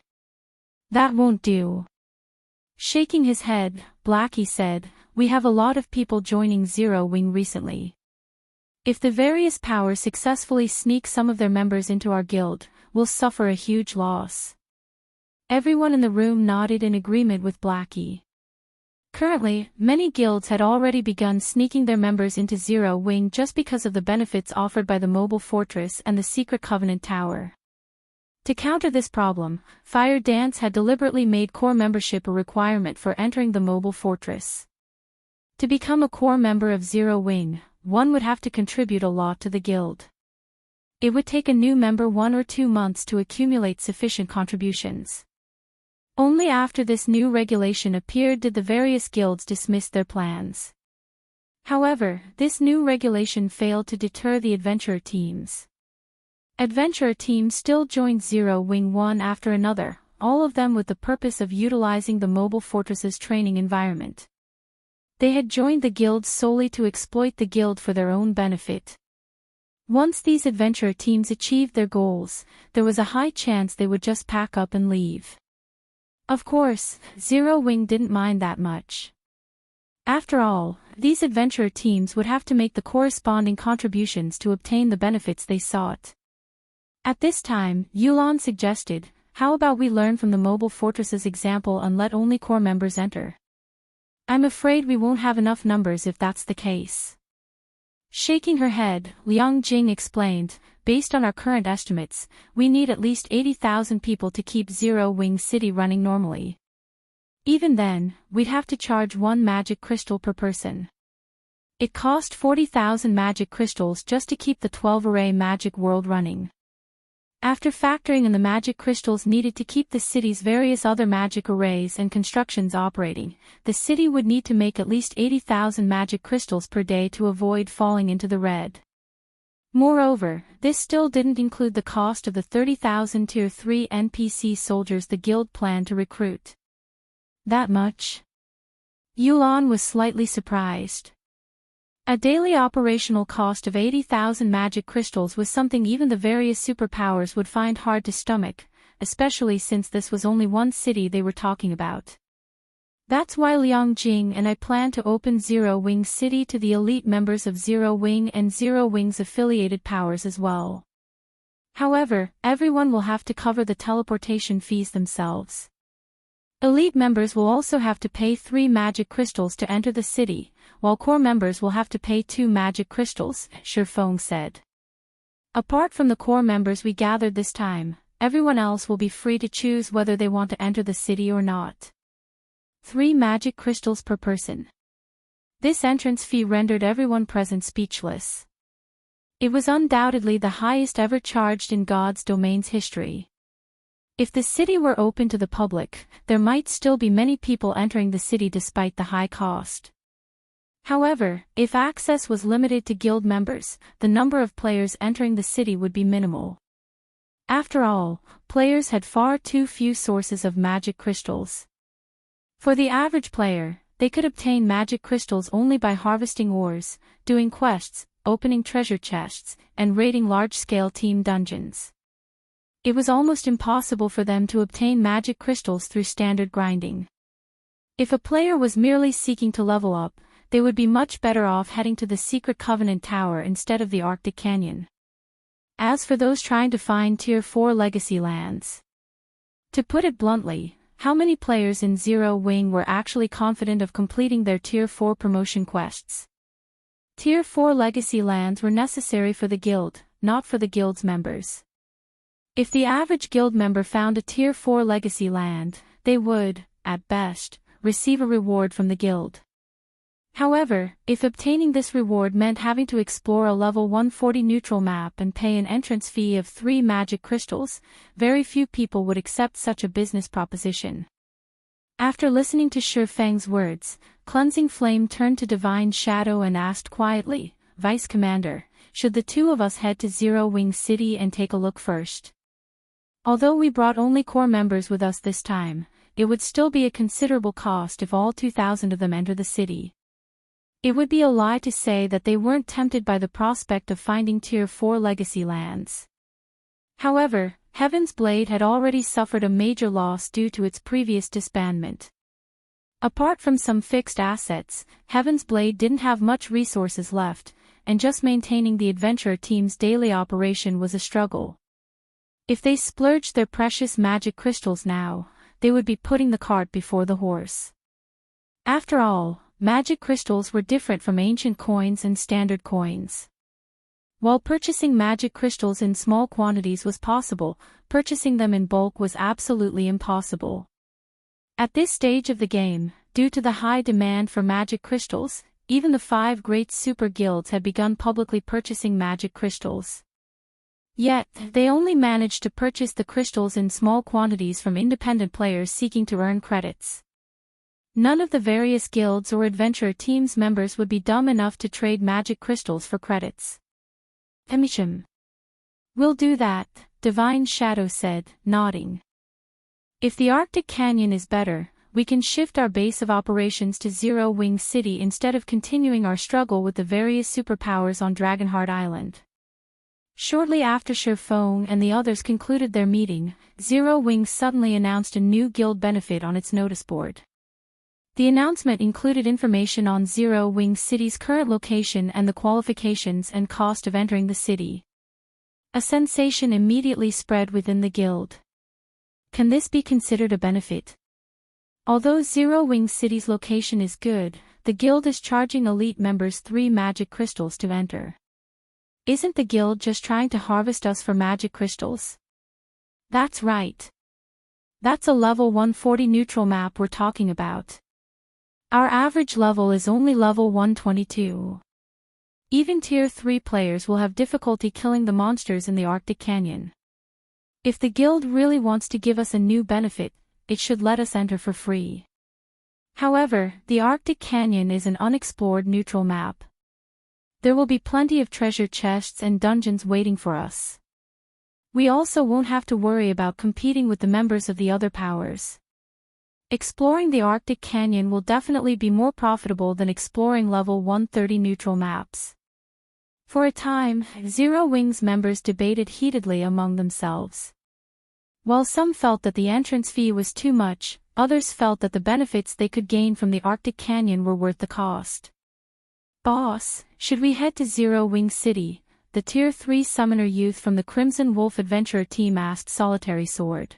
That won't do. Shaking his head, Blackie said, we have a lot of people joining Zero Wing recently. If the various powers successfully sneak some of their members into our guild, we'll suffer a huge loss. Everyone in the room nodded in agreement with Blackie. Currently, many guilds had already begun sneaking their members into Zero Wing just because of the benefits offered by the mobile fortress and the secret Covenant Tower. To counter this problem, Fire Dance had deliberately made core membership a requirement for entering the mobile fortress. To become a core member of Zero Wing, one would have to contribute a lot to the guild. It would take a new member 1 or 2 months to accumulate sufficient contributions. Only after this new regulation appeared did the various guilds dismiss their plans. However, this new regulation failed to deter the adventurer teams. Adventurer teams still joined Zero Wing one after another, all of them with the purpose of utilizing the mobile fortress's training environment. They had joined the guild solely to exploit the guild for their own benefit. Once these adventurer teams achieved their goals, there was a high chance they would just pack up and leave. Of course, Zero Wing didn't mind that much. After all, these adventurer teams would have to make the corresponding contributions to obtain the benefits they sought. At this time, Yulan suggested, how about we learn from the mobile fortress's example and let only core members enter? I'm afraid we won't have enough numbers if that's the case. Shaking her head, Liang Jing explained, based on our current estimates, we need at least 80,000 people to keep Zero Wing City running normally. Even then, we'd have to charge 1 magic crystal per person. It cost 40,000 magic crystals just to keep the 12-array magic world running. After factoring in the magic crystals needed to keep the city's various other magic arrays and constructions operating, the city would need to make at least 80,000 magic crystals per day to avoid falling into the red. Moreover, this still didn't include the cost of the 30,000 Tier 3 NPC soldiers the guild planned to recruit. That much? Yuan was slightly surprised. A daily operational cost of 80,000 magic crystals was something even the various superpowers would find hard to stomach, especially since this was only one city they were talking about. That's why Liang Jing and I plan to open Zero Wing City to the elite members of Zero Wing and Zero Wing's affiliated powers as well. However, everyone will have to cover the teleportation fees themselves. Elite members will also have to pay 3 magic crystals to enter the city, while core members will have to pay 2 magic crystals, Shifeng said. Apart from the core members we gathered this time, everyone else will be free to choose whether they want to enter the city or not. 3 magic crystals per person. This entrance fee rendered everyone present speechless. It was undoubtedly the highest ever charged in God's domain's history. If the city were open to the public, there might still be many people entering the city despite the high cost. However, if access was limited to guild members, the number of players entering the city would be minimal. After all, players had far too few sources of magic crystals. For the average player, they could obtain magic crystals only by harvesting ores, doing quests, opening treasure chests, and raiding large-scale team dungeons. It was almost impossible for them to obtain magic crystals through standard grinding. If a player was merely seeking to level up, they would be much better off heading to the Secret Covenant Tower instead of the Arctic Canyon. As for those trying to find Tier 4 legacy lands. To put it bluntly, how many players in Zero Wing were actually confident of completing their Tier 4 promotion quests? Tier 4 legacy lands were necessary for the guild, not for the guild's members. If the average guild member found a Tier 4 legacy land, they would, at best, receive a reward from the guild. However, if obtaining this reward meant having to explore a level 140 neutral map and pay an entrance fee of 3 magic crystals, very few people would accept such a business proposition. After listening to Shifeng's words, Cleansing Flame turned to Divine Shadow and asked quietly, "Vice Commander, should the 2 of us head to Zero Wing City and take a look first?" Although we brought only core members with us this time, it would still be a considerable cost if all 2,000 of them enter the city. It would be a lie to say that they weren't tempted by the prospect of finding Tier 4 legacy lands. However, Heaven's Blade had already suffered a major loss due to its previous disbandment. Apart from some fixed assets, Heaven's Blade didn't have much resources left, and just maintaining the adventurer team's daily operation was a struggle. If they splurged their precious magic crystals now, they would be putting the cart before the horse. After all, magic crystals were different from ancient coins and standard coins. While purchasing magic crystals in small quantities was possible, purchasing them in bulk was absolutely impossible. At this stage of the game, due to the high demand for magic crystals, even the 5 great super guilds had begun publicly purchasing magic crystals. Yet, they only managed to purchase the crystals in small quantities from independent players seeking to earn credits. None of the various guilds or adventurer teams members would be dumb enough to trade magic crystals for credits. "Emisham. We'll do that," Divine Shadow said, nodding. "If the Arctic Canyon is better, we can shift our base of operations to Zero Wing City instead of continuing our struggle with the various superpowers on Dragonheart Island." Shortly after Shifeng and the others concluded their meeting, Zero Wing suddenly announced a new guild benefit on its notice board. The announcement included information on Zero Wing City's current location and the qualifications and cost of entering the city. A sensation immediately spread within the guild. Can this be considered a benefit? Although Zero Wing City's location is good, the guild is charging elite members 3 magic crystals to enter. Isn't the guild just trying to harvest us for magic crystals? That's right. That's a level 140 neutral map we're talking about. Our average level is only level 122. Even tier 3 players will have difficulty killing the monsters in the Arctic Canyon. If the guild really wants to give us a new benefit, it should let us enter for free. However, the Arctic Canyon is an unexplored neutral map. There will be plenty of treasure chests and dungeons waiting for us. We also won't have to worry about competing with the members of the other powers. Exploring the Arctic Canyon will definitely be more profitable than exploring level 130 neutral maps. For a time, Zero Wings members debated heatedly among themselves. While some felt that the entrance fee was too much, others felt that the benefits they could gain from the Arctic Canyon were worth the cost. "Boss, should we head to Zero Wing City?" the Tier 3 summoner youth from the Crimson Wolf Adventurer team asked Solitary Sword.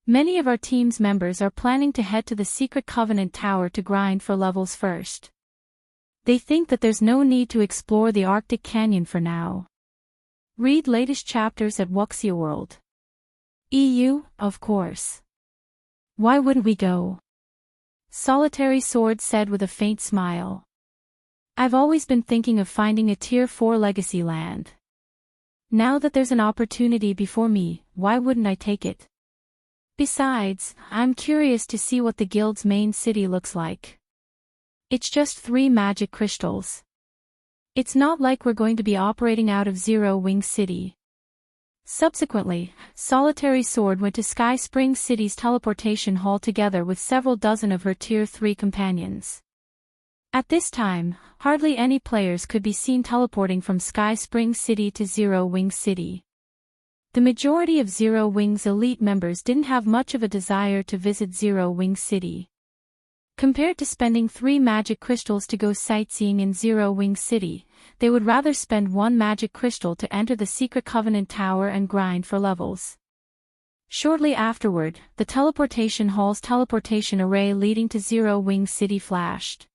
Many of our team's members are planning to head to the Secret Covenant Tower to grind for levels first. They think that there's no need to explore the Arctic Canyon for now. Read latest chapters at Wuxia World. EU, of course. Why wouldn't we go? Solitary Sword said with a faint smile. I've always been thinking of finding a Tier 4 legacy land. Now that there's an opportunity before me, why wouldn't I take it? Besides, I'm curious to see what the guild's main city looks like. It's just 3 magic crystals. It's not like we're going to be operating out of Zero Wing City. Subsequently, Solitary Sword went to Sky Spring City's teleportation hall together with several dozen of her Tier 3 companions. At this time, hardly any players could be seen teleporting from Sky Spring City to Zero Wing City. The majority of Zero Wing's elite members didn't have much of a desire to visit Zero Wing City. Compared to spending 3 magic crystals to go sightseeing in Zero Wing City, they would rather spend 1 magic crystal to enter the Secret Covenant Tower and grind for levels. Shortly afterward, the teleportation hall's teleportation array leading to Zero Wing City flashed.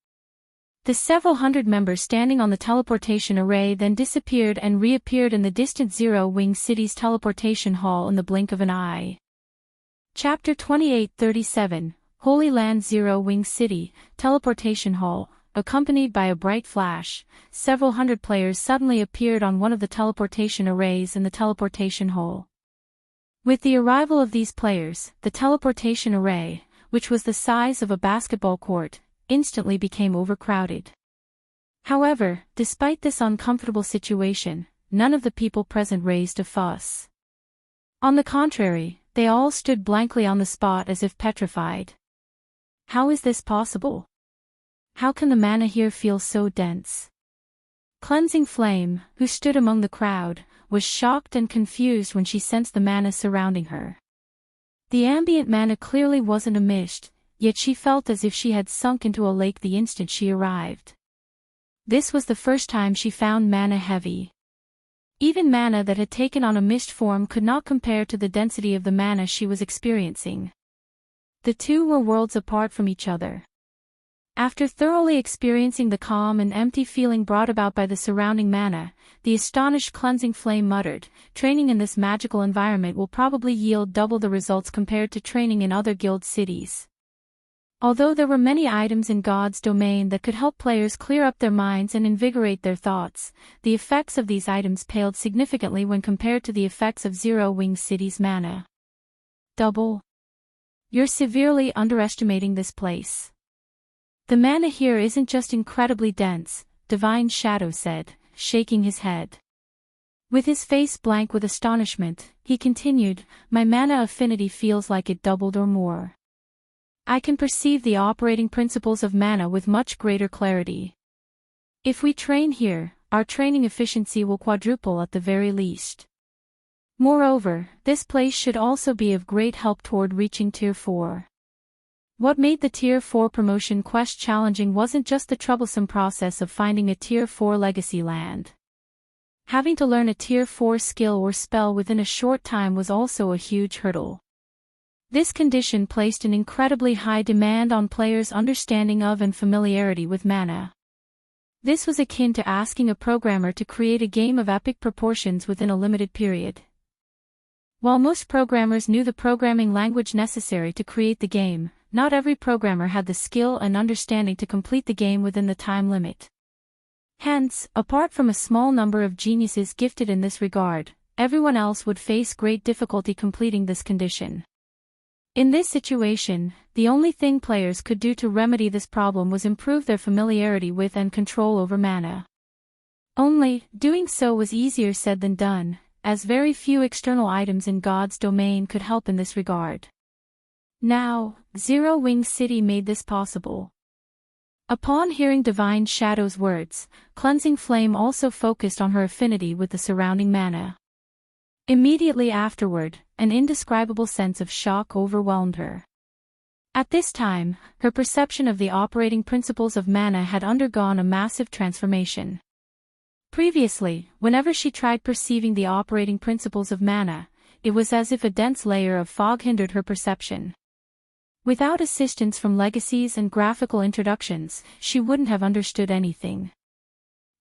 The several hundred members standing on the teleportation array then disappeared and reappeared in the distant Zero Wing City's teleportation hall in the blink of an eye. Chapter 2837, Holy Land Zero Wing City, Teleportation Hall. Accompanied by a bright flash, several hundred players suddenly appeared on one of the teleportation arrays in the teleportation hall. With the arrival of these players, the teleportation array, which was the size of a basketball court, instantly became overcrowded. However, despite this uncomfortable situation, none of the people present raised a fuss. On the contrary, they all stood blankly on the spot as if petrified. How is this possible? How can the mana here feel so dense? Cleansing Flame, who stood among the crowd, was shocked and confused when she sensed the mana surrounding her. The ambient mana clearly wasn't a mist, yet she felt as if she had sunk into a lake the instant she arrived. This was the first time she found mana heavy. Even mana that had taken on a mist form could not compare to the density of the mana she was experiencing. The two were worlds apart from each other. After thoroughly experiencing the calm and empty feeling brought about by the surrounding mana, the astonished Cleansing Flame muttered, "Training in this magical environment will probably yield double the results compared to training in other guild cities." Although there were many items in God's domain that could help players clear up their minds and invigorate their thoughts, the effects of these items paled significantly when compared to the effects of Zero Wing City's mana. Double. You're severely underestimating this place. The mana here isn't just incredibly dense, Divine Shadow said, shaking his head. With his face blank with astonishment, he continued, "My mana affinity feels like it doubled or more. I can perceive the operating principles of mana with much greater clarity. If we train here, our training efficiency will quadruple at the very least. Moreover, this place should also be of great help toward reaching Tier 4. What made the Tier 4 promotion quest challenging wasn't just the troublesome process of finding a Tier 4 legacy land. Having to learn a Tier 4 skill or spell within a short time was also a huge hurdle. This condition placed an incredibly high demand on players' understanding of and familiarity with mana. This was akin to asking a programmer to create a game of epic proportions within a limited period. While most programmers knew the programming language necessary to create the game, not every programmer had the skill and understanding to complete the game within the time limit. Hence, apart from a small number of geniuses gifted in this regard, everyone else would face great difficulty completing this condition. In this situation, the only thing players could do to remedy this problem was improve their familiarity with and control over mana. Only, doing so was easier said than done, as very few external items in God's domain could help in this regard. Now, Zero Wing City made this possible. Upon hearing Divine Shadow's words, Cleansing Flame also focused on her affinity with the surrounding mana. Immediately afterward, an indescribable sense of shock overwhelmed her. At this time, her perception of the operating principles of mana had undergone a massive transformation. Previously, whenever she tried perceiving the operating principles of mana, it was as if a dense layer of fog hindered her perception. Without assistance from legacies and graphical introductions, she wouldn't have understood anything.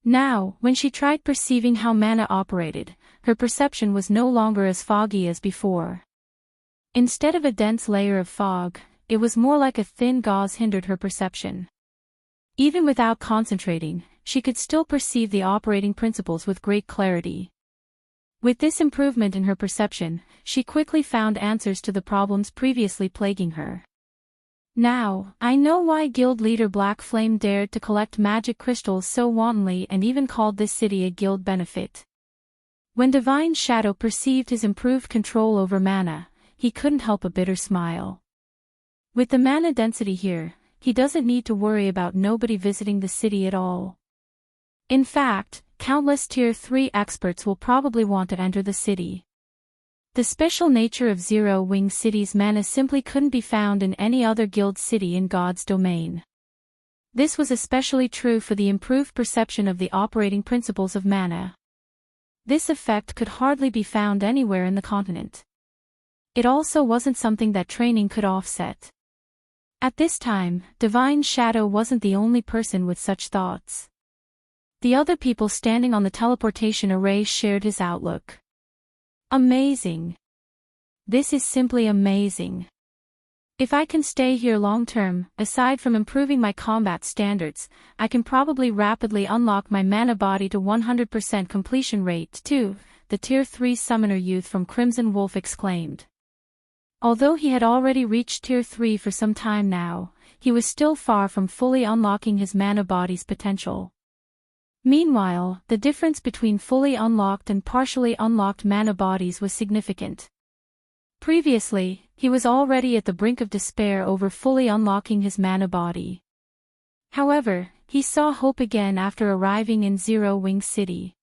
Now, when she tried perceiving how mana operated, her perception was no longer as foggy as before. Instead of a dense layer of fog, it was more like a thin gauze hindered her perception. Even without concentrating, she could still perceive the operating principles with great clarity. With this improvement in her perception, she quickly found answers to the problems previously plaguing her. Now, I know why guild leader Black Flame dared to collect magic crystals so wantonly and even called this city a guild benefit. When Divine Shadow perceived his improved control over mana, he couldn't help a bitter smile. With the mana density here, he doesn't need to worry about nobody visiting the city at all. In fact, countless Tier 3 experts will probably want to enter the city. The special nature of Zero Wing City's mana simply couldn't be found in any other guild city in God's domain. This was especially true for the improved perception of the operating principles of mana. This effect could hardly be found anywhere in the continent. It also wasn't something that training could offset. At this time, Divine Shadow wasn't the only person with such thoughts. The other people standing on the teleportation array shared his outlook. Amazing. This is simply amazing. If I can stay here long term, aside from improving my combat standards, I can probably rapidly unlock my mana body to 100% completion rate too, the Tier 3 summoner youth from Crimson Wolf exclaimed. Although he had already reached Tier 3 for some time now, he was still far from fully unlocking his mana body's potential. Meanwhile, the difference between fully unlocked and partially unlocked mana bodies was significant. Previously, he was already at the brink of despair over fully unlocking his mana body. However, he saw hope again after arriving in Zero Wing City.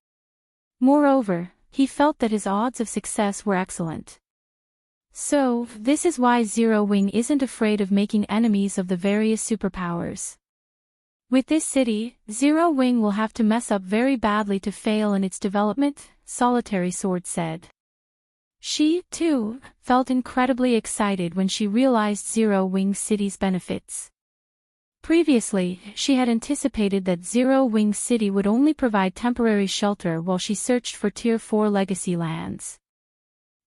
Moreover, he felt that his odds of success were excellent. So, this is why Zero Wing isn't afraid of making enemies of the various superpowers. With this city, Zero Wing will have to mess up very badly to fail in its development, Solitary Sword said. She, too, felt incredibly excited when she realized Zero Wing City's benefits. Previously, she had anticipated that Zero Wing City would only provide temporary shelter while she searched for Tier 4 legacy lands.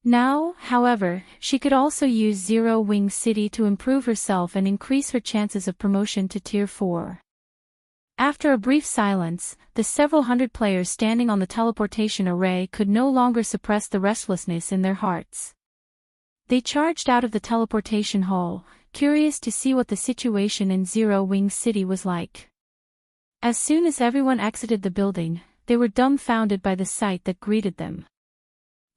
Now, however, she could also use Zero Wing City to improve herself and increase her chances of promotion to Tier 4. After a brief silence, the several hundred players standing on the teleportation array could no longer suppress the restlessness in their hearts. They charged out of the teleportation hall, curious to see what the situation in Zero Wing City was like. As soon as everyone exited the building, they were dumbfounded by the sight that greeted them.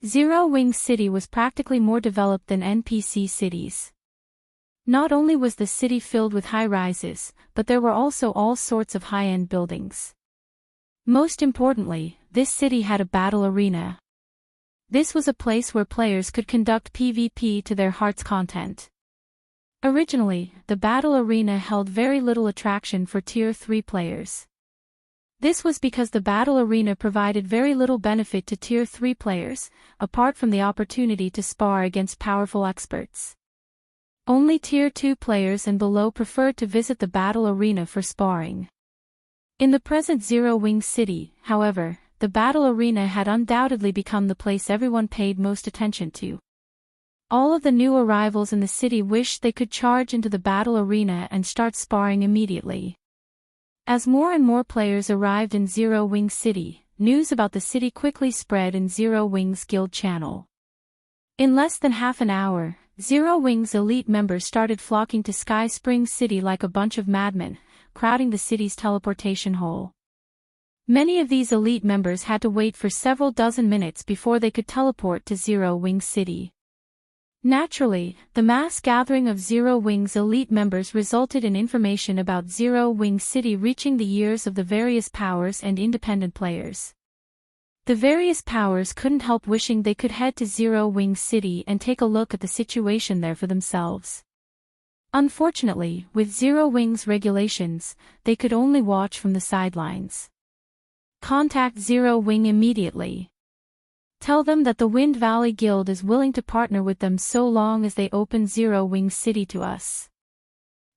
Zero Wing City was practically more developed than NPC cities. Not only was the city filled with high-rises, but there were also all sorts of high-end buildings. Most importantly, this city had a battle arena. This was a place where players could conduct PvP to their heart's content. Originally, the battle arena held very little attraction for Tier 3 players. This was because the battle arena provided very little benefit to Tier 3 players, apart from the opportunity to spar against powerful experts. Only Tier 2 players and below preferred to visit the battle arena for sparring. In the present Zero Wing City, however, the battle arena had undoubtedly become the place everyone paid most attention to. All of the new arrivals in the city wished they could charge into the battle arena and start sparring immediately. As more and more players arrived in Zero Wing City, news about the city quickly spread in Zero Wing's guild channel. In less than half an hour, Zero Wing's elite members started flocking to Sky Springs City like a bunch of madmen, crowding the city's teleportation hole. Many of these elite members had to wait for several dozen minutes before they could teleport to Zero Wing City. Naturally, the mass gathering of Zero Wing's elite members resulted in information about Zero Wing City reaching the ears of the various powers and independent players. The various powers couldn't help wishing they could head to Zero Wing City and take a look at the situation there for themselves. Unfortunately, with Zero Wing's regulations, they could only watch from the sidelines. Contact Zero Wing immediately. Tell them that the Wind Valley Guild is willing to partner with them so long as they open Zero Wing City to us.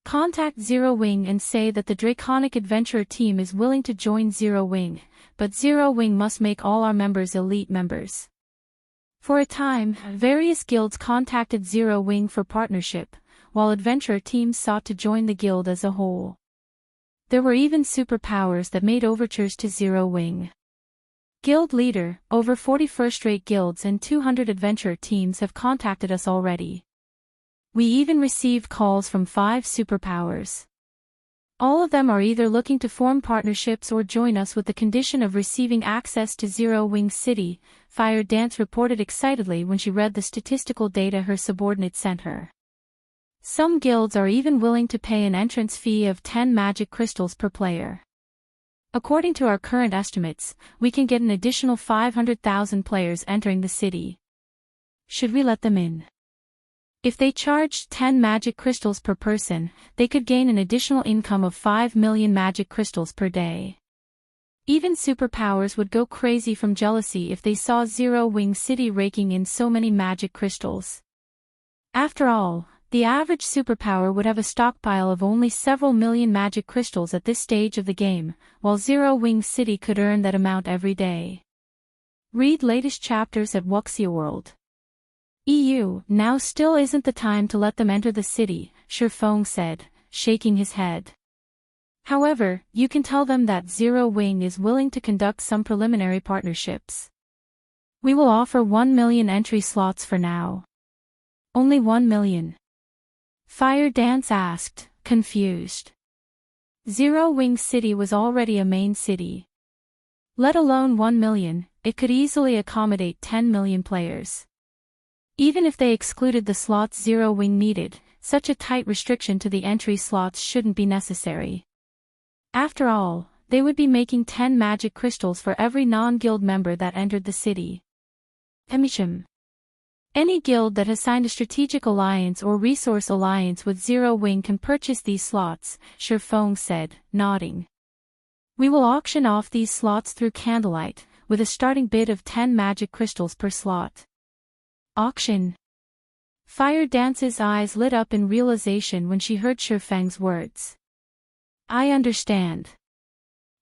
Contact Zero Wing and say that the Draconic Adventurer team is willing to join Zero Wing, but Zero Wing must make all our members elite members. For a time, various guilds contacted Zero Wing for partnership, while adventurer teams sought to join the guild as a whole. There were even superpowers that made overtures to Zero Wing. Guild leader, over 40 first-rate guilds and 200 adventurer teams have contacted us already. We even received calls from 5 superpowers. All of them are either looking to form partnerships or join us with the condition of receiving access to Zero Wing City, Fire Dance reported excitedly when she read the statistical data her subordinate sent her. Some guilds are even willing to pay an entrance fee of 10 magic crystals per player. According to our current estimates, we can get an additional 500,000 players entering the city. Should we let them in? If they charged 10 magic crystals per person, they could gain an additional income of 5 million magic crystals per day. Even superpowers would go crazy from jealousy if they saw Zero Wing City raking in so many magic crystals. After all, the average superpower would have a stockpile of only several million magic crystals at this stage of the game, while Zero Wing City could earn that amount every day. Read latest chapters at Wuxia World. EU, now still isn't the time to let them enter the city, Shifeng said, shaking his head. However, you can tell them that Zero Wing is willing to conduct some preliminary partnerships. We will offer 1 million entry slots for now. Only 1 million. Fire Dance asked, confused. Zero Wing City was already a main city. Let alone 1 million, it could easily accommodate 10 million players. Even if they excluded the slots Zero Wing needed, such a tight restriction to the entry slots shouldn't be necessary. After all, they would be making 10 magic crystals for every non-guild member that entered the city. Emisham. Any guild that has signed a strategic alliance or resource alliance with Zero Wing can purchase these slots, Shifeng said, nodding. We will auction off these slots through candlelight, with a starting bid of 10 magic crystals per slot. Auction. Fire Dance's eyes lit up in realization when she heard Shifeng's words. I understand.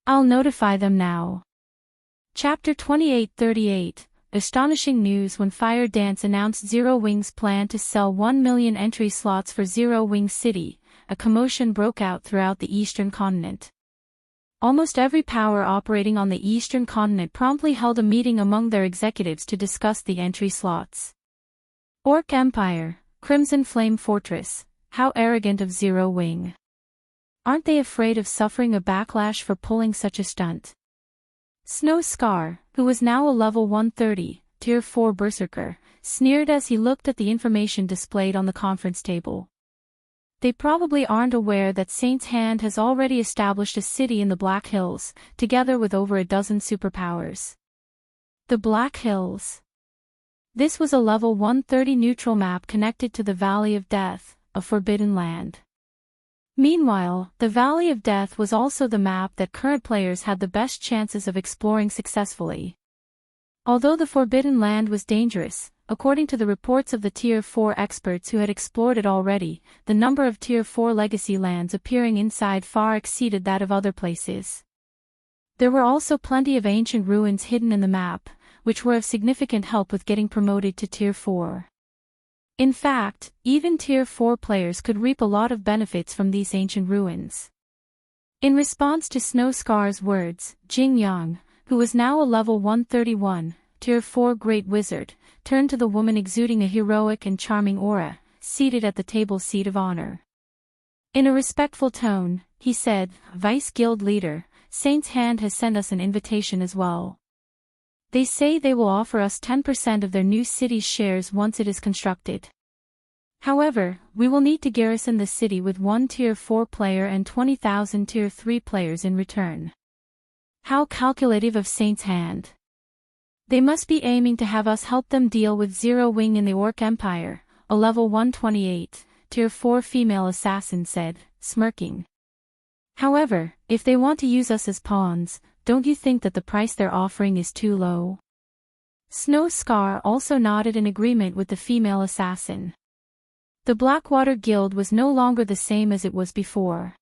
I'll notify them now. Chapter 2838. Astonishing news when Fire Dance announced Zero Wing's plan to sell 1 million entry slots for Zero Wing City, a commotion broke out throughout the eastern continent. Almost every power operating on the eastern continent promptly held a meeting among their executives to discuss the entry slots. Orc Empire, Crimson Flame Fortress, how arrogant of Zero Wing. Aren't they afraid of suffering a backlash for pulling such a stunt? Snow Scar, who was now a level 130, Tier 4 Berserker, sneered as he looked at the information displayed on the conference table. They probably aren't aware that Saint's Hand has already established a city in the Black Hills, together with over a dozen superpowers. The Black Hills. This was a level 130 neutral map connected to the Valley of Death, a forbidden land. Meanwhile, the Valley of Death was also the map that current players had the best chances of exploring successfully. Although the Forbidden Land was dangerous, according to the reports of the Tier 4 experts who had explored it already, the number of Tier 4 legacy lands appearing inside far exceeded that of other places. There were also plenty of ancient ruins hidden in the map, which were of significant help with getting promoted to Tier 4. In fact, even Tier 4 players could reap a lot of benefits from these ancient ruins. In response to Snowscar's words, Xinyuan, who was now a level 131, Tier 4 Great Wizard, turned to the woman exuding a heroic and charming aura, seated at the table seat of honor. In a respectful tone, he said, "Vice Guild Leader, Saint's Hand has sent us an invitation as well. They say they will offer us 10% of their new city's shares once it is constructed. However, we will need to garrison the city with 1 Tier 4 player and 20,000 Tier 3 players in return." How calculative of Saint's Hand. They must be aiming to have us help them deal with Zero Wing in the Orc Empire, a level 128, Tier 4 female assassin said, smirking. However, if they want to use us as pawns, don't you think that the price they're offering is too low? Snowscar also nodded in agreement with the female assassin. The Blackwater Guild was no longer the same as it was before.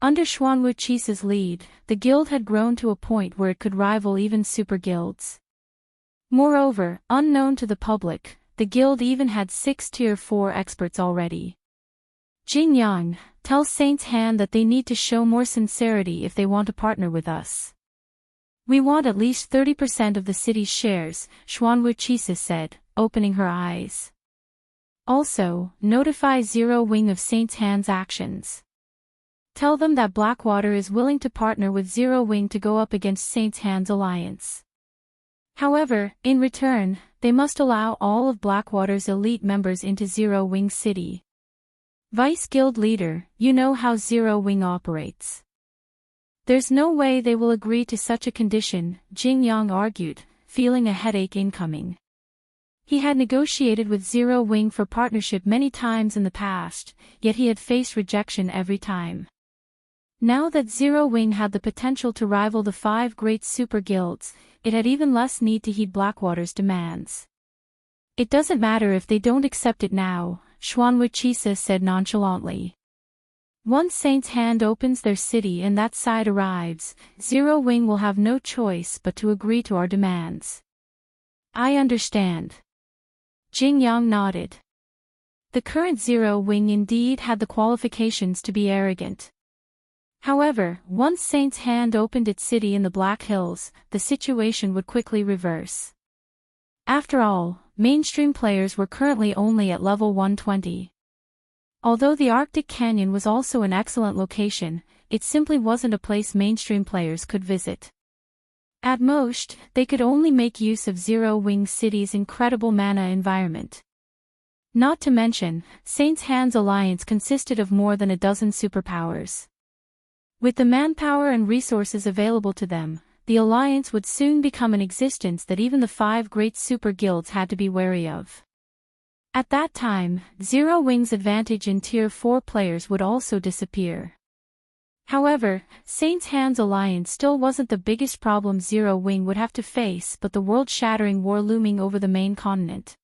Under Xinyuan's lead, the guild had grown to a point where it could rival even super guilds. Moreover, unknown to the public, the guild even had 6 Tier 4 experts already. Xinyuan, tell Saint's Hand that they need to show more sincerity if they want to partner with us. We want at least 30% of the city's shares, Xinyuan said, opening her eyes. Also, notify Zero Wing of Saint's Hand's actions. Tell them that Blackwater is willing to partner with Zero Wing to go up against Saint's Hand's alliance. However, in return, they must allow all of Blackwater's elite members into Zero Wing City. Vice Guild Leader, you know how Zero Wing operates. There's no way they will agree to such a condition, Xinyuan argued, feeling a headache incoming. He had negotiated with Zero Wing for partnership many times in the past, yet he had faced rejection every time. Now that Zero Wing had the potential to rival the 5 great super guilds, it had even less need to heed Blackwater's demands. It doesn't matter if they don't accept it now, Xinyuan said nonchalantly. Once Saint's Hand opens their city and that side arrives, Zero Wing will have no choice but to agree to our demands. I understand. Xinyuan nodded. The current Zero Wing indeed had the qualifications to be arrogant. However, once Saint's Hand opened its city in the Black Hills, the situation would quickly reverse. After all, mainstream players were currently only at level 120. Although the Arctic Canyon was also an excellent location, it simply wasn't a place mainstream players could visit. At most, they could only make use of Zero Wing City's incredible mana environment. Not to mention, Saint's Hand's alliance consisted of more than a dozen superpowers. With the manpower and resources available to them, the alliance would soon become an existence that even the 5 great super guilds had to be wary of. At that time, Zero Wing's advantage in Tier 4 players would also disappear. However, Saint's Hand's alliance still wasn't the biggest problem Zero Wing would have to face but the world-shattering war looming over the main continent.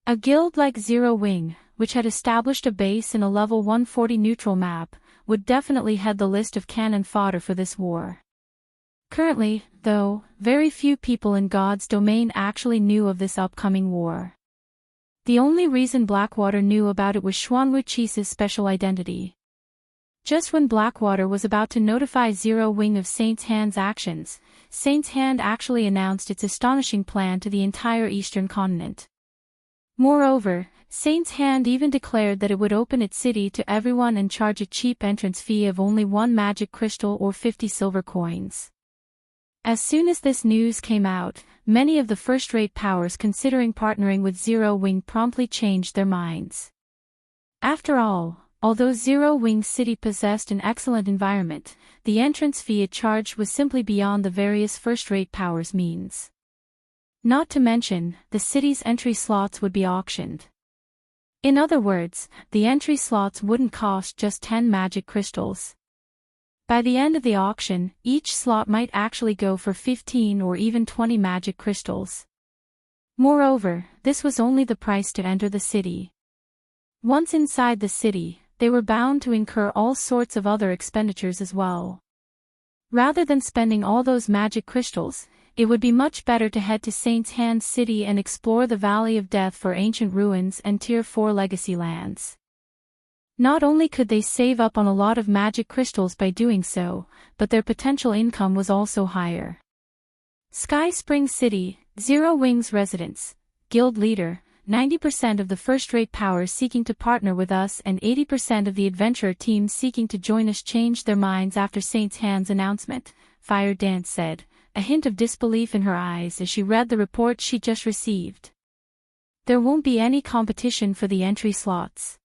A guild like Zero Wing, which had established a base in a level 140 neutral map, would definitely head the list of cannon fodder for this war. Currently, though, very few people in God's domain actually knew of this upcoming war. The only reason Blackwater knew about it was Xinyuan's special identity. Just when Blackwater was about to notify Zero Wing of Saint's Hand's actions, Saint's Hand actually announced its astonishing plan to the entire eastern continent. Moreover, Saint's Hand even declared that it would open its city to everyone and charge a cheap entrance fee of only 1 magic crystal or 50 silver coins. As soon as this news came out, many of the first-rate powers considering partnering with Zero Wing promptly changed their minds. After all, although Zero Wing City possessed an excellent environment, the entrance fee it charged was simply beyond the various first-rate powers' means. Not to mention, the city's entry slots would be auctioned. In other words, the entry slots wouldn't cost just 10 magic crystals. By the end of the auction, each slot might actually go for 15 or even 20 magic crystals. Moreover, this was only the price to enter the city. Once inside the city, they were bound to incur all sorts of other expenditures as well. Rather than spending all those magic crystals, it would be much better to head to Saint's Hand City and explore the Valley of Death for ancient ruins and Tier 4 legacy lands. Not only could they save up on a lot of magic crystals by doing so, but their potential income was also higher. Sky Spring City, Zero Wings residents, guild leader, 90% of the first-rate powers seeking to partner with us and 80% of the adventurer teams seeking to join us changed their minds after Saint's Hand's announcement, Fire Dance said, a hint of disbelief in her eyes as she read the report she just received. There won't be any competition for the entry slots.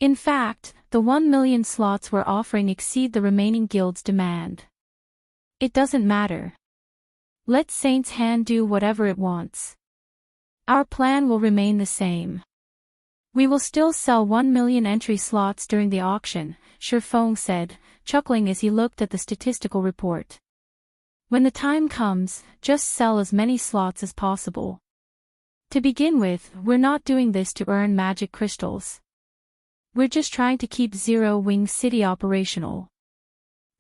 In fact, the 1 million slots we're offering exceed the remaining guild's demand. It doesn't matter. Let Saint's Hand do whatever it wants. Our plan will remain the same. We will still sell 1 million entry slots during the auction, Shifeng said, chuckling as he looked at the statistical report. When the time comes, just sell as many slots as possible. To begin with, we're not doing this to earn magic crystals. We're just trying to keep Zero Wing City operational.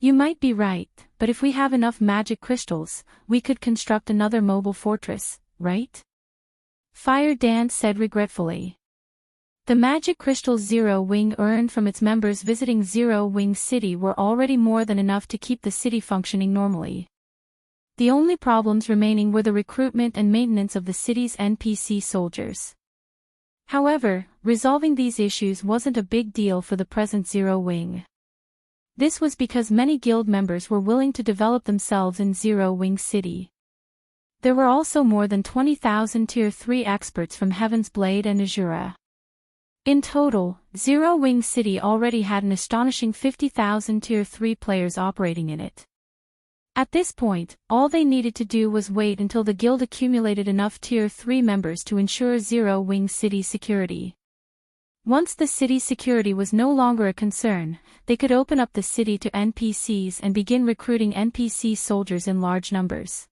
You might be right, but if we have enough magic crystals, we could construct another mobile fortress, right? Fire Dance said regretfully. The magic crystals Zero Wing earned from its members visiting Zero Wing City were already more than enough to keep the city functioning normally. The only problems remaining were the recruitment and maintenance of the city's NPC soldiers. However, resolving these issues wasn't a big deal for the present Zero Wing. This was because many guild members were willing to develop themselves in Zero Wing City. There were also more than 20,000 Tier 3 experts from Heaven's Blade and Azura. In total, Zero Wing City already had an astonishing 50,000 Tier 3 players operating in it. At this point, all they needed to do was wait until the guild accumulated enough Tier 3 members to ensure Zero Wing City's security. Once the city's security was no longer a concern, they could open up the city to NPCs and begin recruiting NPC soldiers in large numbers.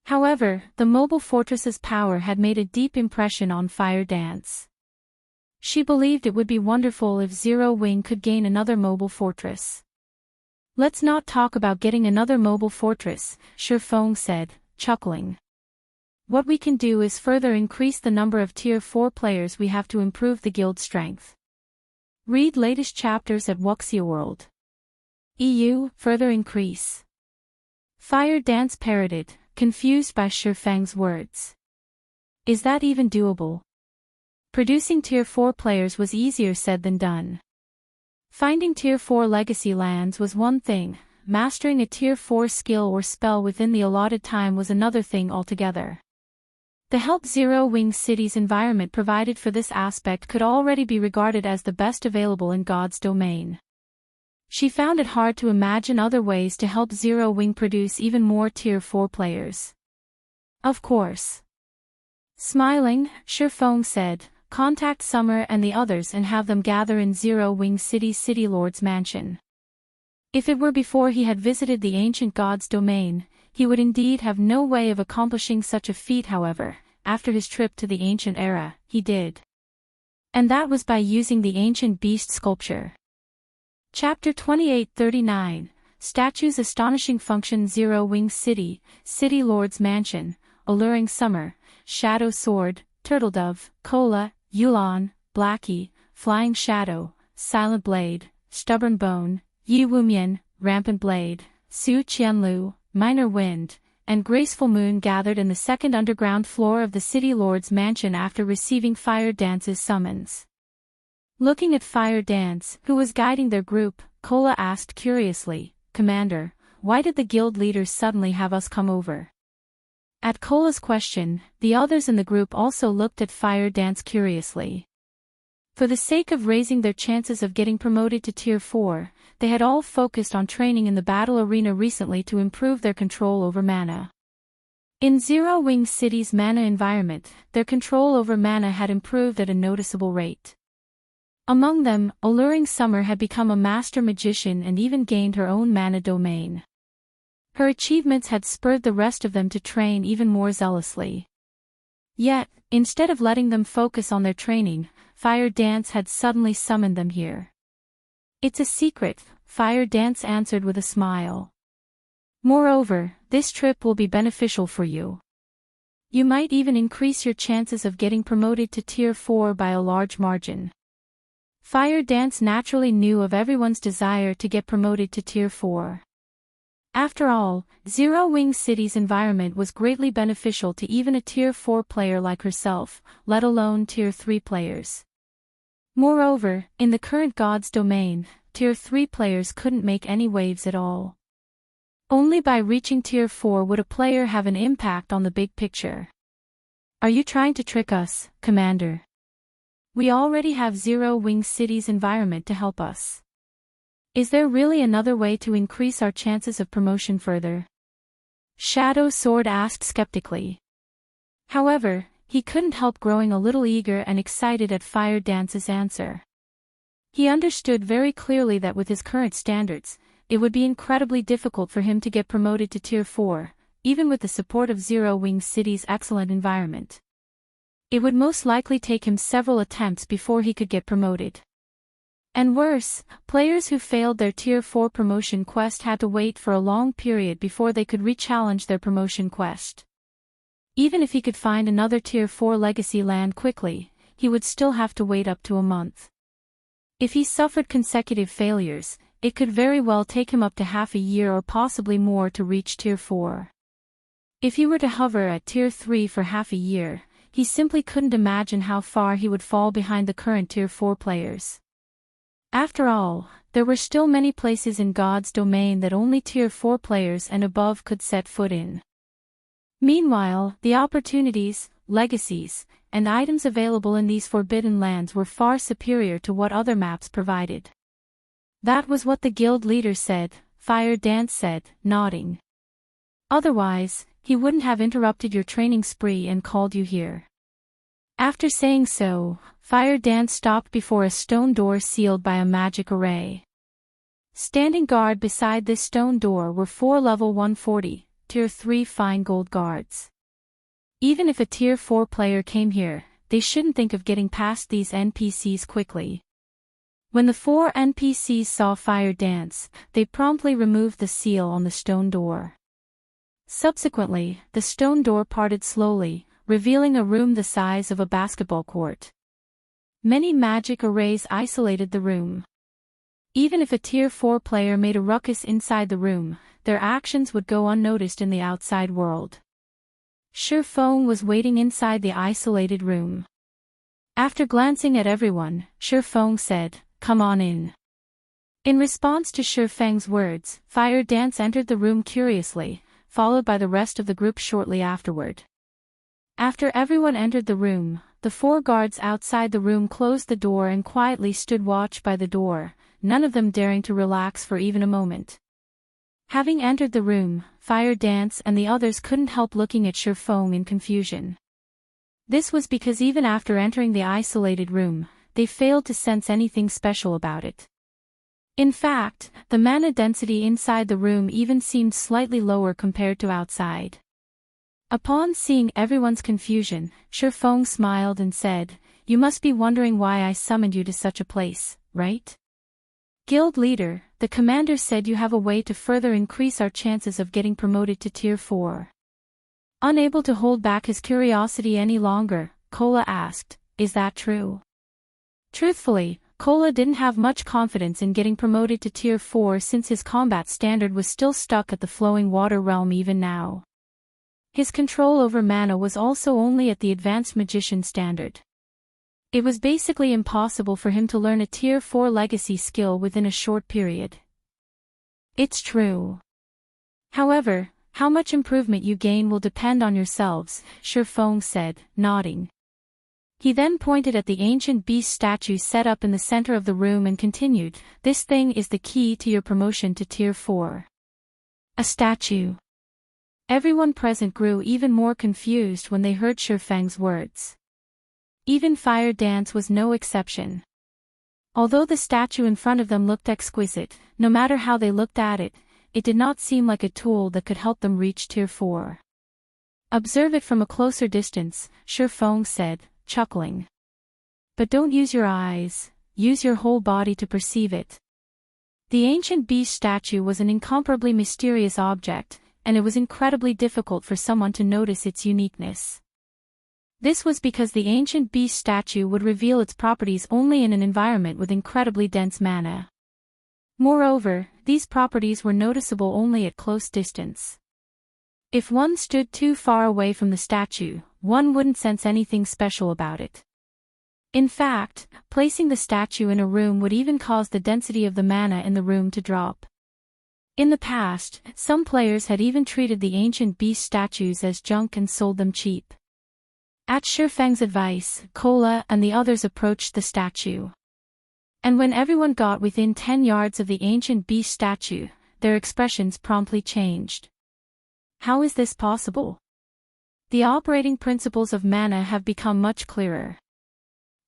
However, the mobile fortress's power had made a deep impression on Fire Dance. She believed it would be wonderful if Zero Wing could gain another mobile fortress. Let's not talk about getting another mobile fortress, Shifeng said, chuckling. What we can do is further increase the number of Tier 4 players we have to improve the guild's strength. Read latest chapters at Wuxia World. EU, further increase. Fire Dance parroted, confused by Shifeng's words. Is that even doable? Producing Tier 4 players was easier said than done. Finding Tier 4 legacy lands was one thing, mastering a Tier 4 skill or spell within the allotted time was another thing altogether. The help Zero Wing City's environment provided for this aspect could already be regarded as the best available in God's domain. She found it hard to imagine other ways to help Zero Wing produce even more Tier 4 players. Of course. Smiling, Shifeng said, contact Summer and the others and have them gather in Zero Wing City's City Lord's mansion. If it were before he had visited the ancient god's domain, he would indeed have no way of accomplishing such a feat. However, after his trip to the ancient era, he did. And that was by using the ancient beast sculpture. Chapter 2839, Statues Astonishing Function Zero Wing City, City Lord's Mansion, Alluring Summer, Shadow Sword, Turtledove, Cola, Yulan, Blackie, Flying Shadow, Silent Blade, Stubborn Bone, Yi Wumian, Rampant Blade, Su Qianlu, Minor Wind, and Graceful Moon gathered in the second underground floor of the City Lord's Mansion after receiving Fire Dance's summons. Looking at Fire Dance, who was guiding their group, Cola asked curiously, Commander, why did the guild leaders suddenly have us come over? At Cola's question, the others in the group also looked at Fire Dance curiously. For the sake of raising their chances of getting promoted to Tier 4, they had all focused on training in the battle arena recently to improve their control over mana. In Zero Wing City's mana environment, their control over mana had improved at a noticeable rate. Among them, Alluring Summer had become a master magician and even gained her own mana domain. Her achievements had spurred the rest of them to train even more zealously. Yet, instead of letting them focus on their training, Fire Dance had suddenly summoned them here. "It's a secret," Fire Dance answered with a smile. "Moreover, this trip will be beneficial for you. You might even increase your chances of getting promoted to Tier 4 by a large margin." Fire Dance naturally knew of everyone's desire to get promoted to Tier 4. After all, Zero Wing City's environment was greatly beneficial to even a Tier 4 player like herself, let alone Tier 3 players. Moreover, in the current God's domain, Tier 3 players couldn't make any waves at all. Only by reaching Tier 4 would a player have an impact on the big picture. "Are you trying to trick us, Commander? We already have Zero Wing City's environment to help us. Is there really another way to increase our chances of promotion further?" Shadow Sword asked skeptically. However, he couldn't help growing a little eager and excited at Fire Dance's answer. He understood very clearly that with his current standards, it would be incredibly difficult for him to get promoted to Tier 4, even with the support of Zero Wing City's excellent environment. It would most likely take him several attempts before he could get promoted. And worse, players who failed their Tier 4 promotion quest had to wait for a long period before they could re-challenge their promotion quest. Even if he could find another Tier 4 legacy land quickly, he would still have to wait up to a month. If he suffered consecutive failures, it could very well take him up to half a year or possibly more to reach Tier 4. If he were to hover at Tier 3 for half a year, he simply couldn't imagine how far he would fall behind the current Tier 4 players. After all, there were still many places in God's domain that only Tier 4 players and above could set foot in. Meanwhile, the opportunities, legacies, and items available in these forbidden lands were far superior to what other maps provided. "That was what the guild leader said," Fire Dance said, nodding. "Otherwise, he wouldn't have interrupted your training spree and called you here." After saying so, Fire Dance stopped before a stone door sealed by a magic array. Standing guard beside this stone door were 4 level 140, Tier 3 fine gold guards. Even if a Tier 4 player came here, they shouldn't think of getting past these NPCs quickly. When the 4 NPCs saw Fire Dance, they promptly removed the seal on the stone door. Subsequently, the stone door parted slowly, revealing a room the size of a basketball court. Many magic arrays isolated the room. Even if a Tier 4 player made a ruckus inside the room, their actions would go unnoticed in the outside world. Shifeng was waiting inside the isolated room. After glancing at everyone, Shifeng said, "Come on in." In response to Shifeng's words, Fire Dance entered the room curiously, followed by the rest of the group shortly afterward. After everyone entered the room, the 4 guards outside the room closed the door and quietly stood watch by the door, none of them daring to relax for even a moment. Having entered the room, Fire Dance and the others couldn't help looking at Shifeng in confusion. This was because even after entering the isolated room, they failed to sense anything special about it. In fact, the mana density inside the room even seemed slightly lower compared to outside. Upon seeing everyone's confusion, Shifeng smiled and said, "You must be wondering why I summoned you to such a place, right? Guild leader, the commander said you have a way to further increase our chances of getting promoted to Tier 4. Unable to hold back his curiosity any longer, Kola asked, "Is that true?" Truthfully, Kola didn't have much confidence in getting promoted to Tier 4 since his combat standard was still stuck at the flowing water realm even now. His control over mana was also only at the advanced magician standard. It was basically impossible for him to learn a Tier 4 legacy skill within a short period. It's true. However, how much improvement you gain will depend on yourselves, Shifeng said, nodding. He then pointed at the ancient beast statue set up in the center of the room and continued, "This thing is the key to your promotion to Tier 4. A statue. Everyone present grew even more confused when they heard Shifeng's words. Even Fire Dance was no exception. Although the statue in front of them looked exquisite, no matter how they looked at it, it did not seem like a tool that could help them reach Tier 4. Observe it from a closer distance, Shifeng said, chuckling. But don't use your eyes, use your whole body to perceive it. The ancient beast statue was an incomparably mysterious object, and it was incredibly difficult for someone to notice its uniqueness. This was because the ancient beast statue would reveal its properties only in an environment with incredibly dense mana. Moreover, these properties were noticeable only at close distance. If one stood too far away from the statue, one wouldn't sense anything special about it. In fact, placing the statue in a room would even cause the density of the mana in the room to drop. In the past, some players had even treated the ancient beast statues as junk and sold them cheap. At Shifeng's advice, Kola and the others approached the statue. And when everyone got within 10 yards of the ancient beast statue, their expressions promptly changed. How is this possible? The operating principles of mana have become much clearer.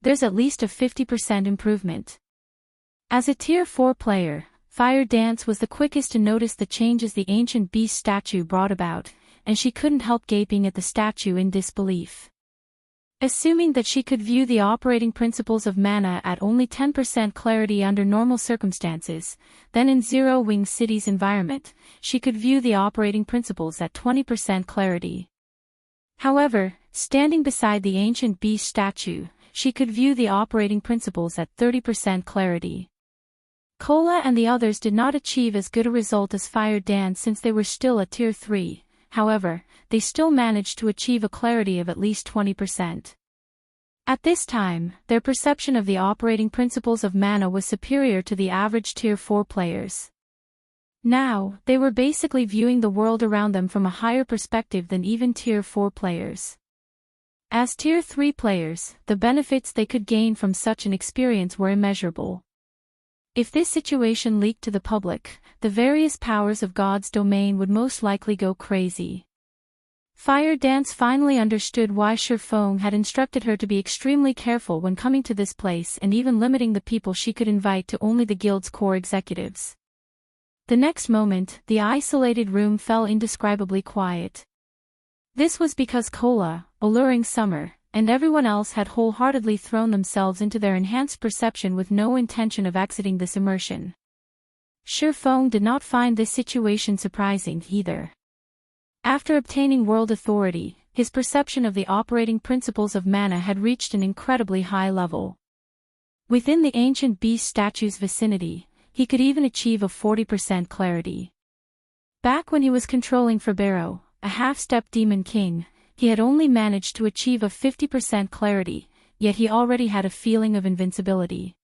There's at least a 50% improvement. As a Tier 4 player, Fire Dance was the quickest to notice the changes the ancient beast statue brought about, and she couldn't help gaping at the statue in disbelief. Assuming that she could view the operating principles of mana at only 10% clarity under normal circumstances, then in Zero Wing City's environment, she could view the operating principles at 20% clarity. However, standing beside the ancient beast statue, she could view the operating principles at 30% clarity. Kola and the others did not achieve as good a result as Fire Dance since they were still at Tier 3. However, they still managed to achieve a clarity of at least 20%. At this time, their perception of the operating principles of mana was superior to the average Tier 4 players. Now, they were basically viewing the world around them from a higher perspective than even Tier 4 players. As Tier 3 players, the benefits they could gain from such an experience were immeasurable. If this situation leaked to the public, the various powers of God's domain would most likely go crazy. Fire Dance finally understood why Shifeng had instructed her to be extremely careful when coming to this place and even limiting the people she could invite to only the guild's core executives. The next moment, the isolated room fell indescribably quiet. This was because Kola, Alluring Summer, and everyone else had wholeheartedly thrown themselves into their enhanced perception with no intention of exiting this immersion. Shifeng did not find this situation surprising either. After obtaining world authority, his perception of the operating principles of mana had reached an incredibly high level. Within the ancient beast statue's vicinity, he could even achieve a 40% clarity. Back when he was controlling Fabero, a half-step demon king, he had only managed to achieve a 50% clarity, yet he already had a feeling of invincibility.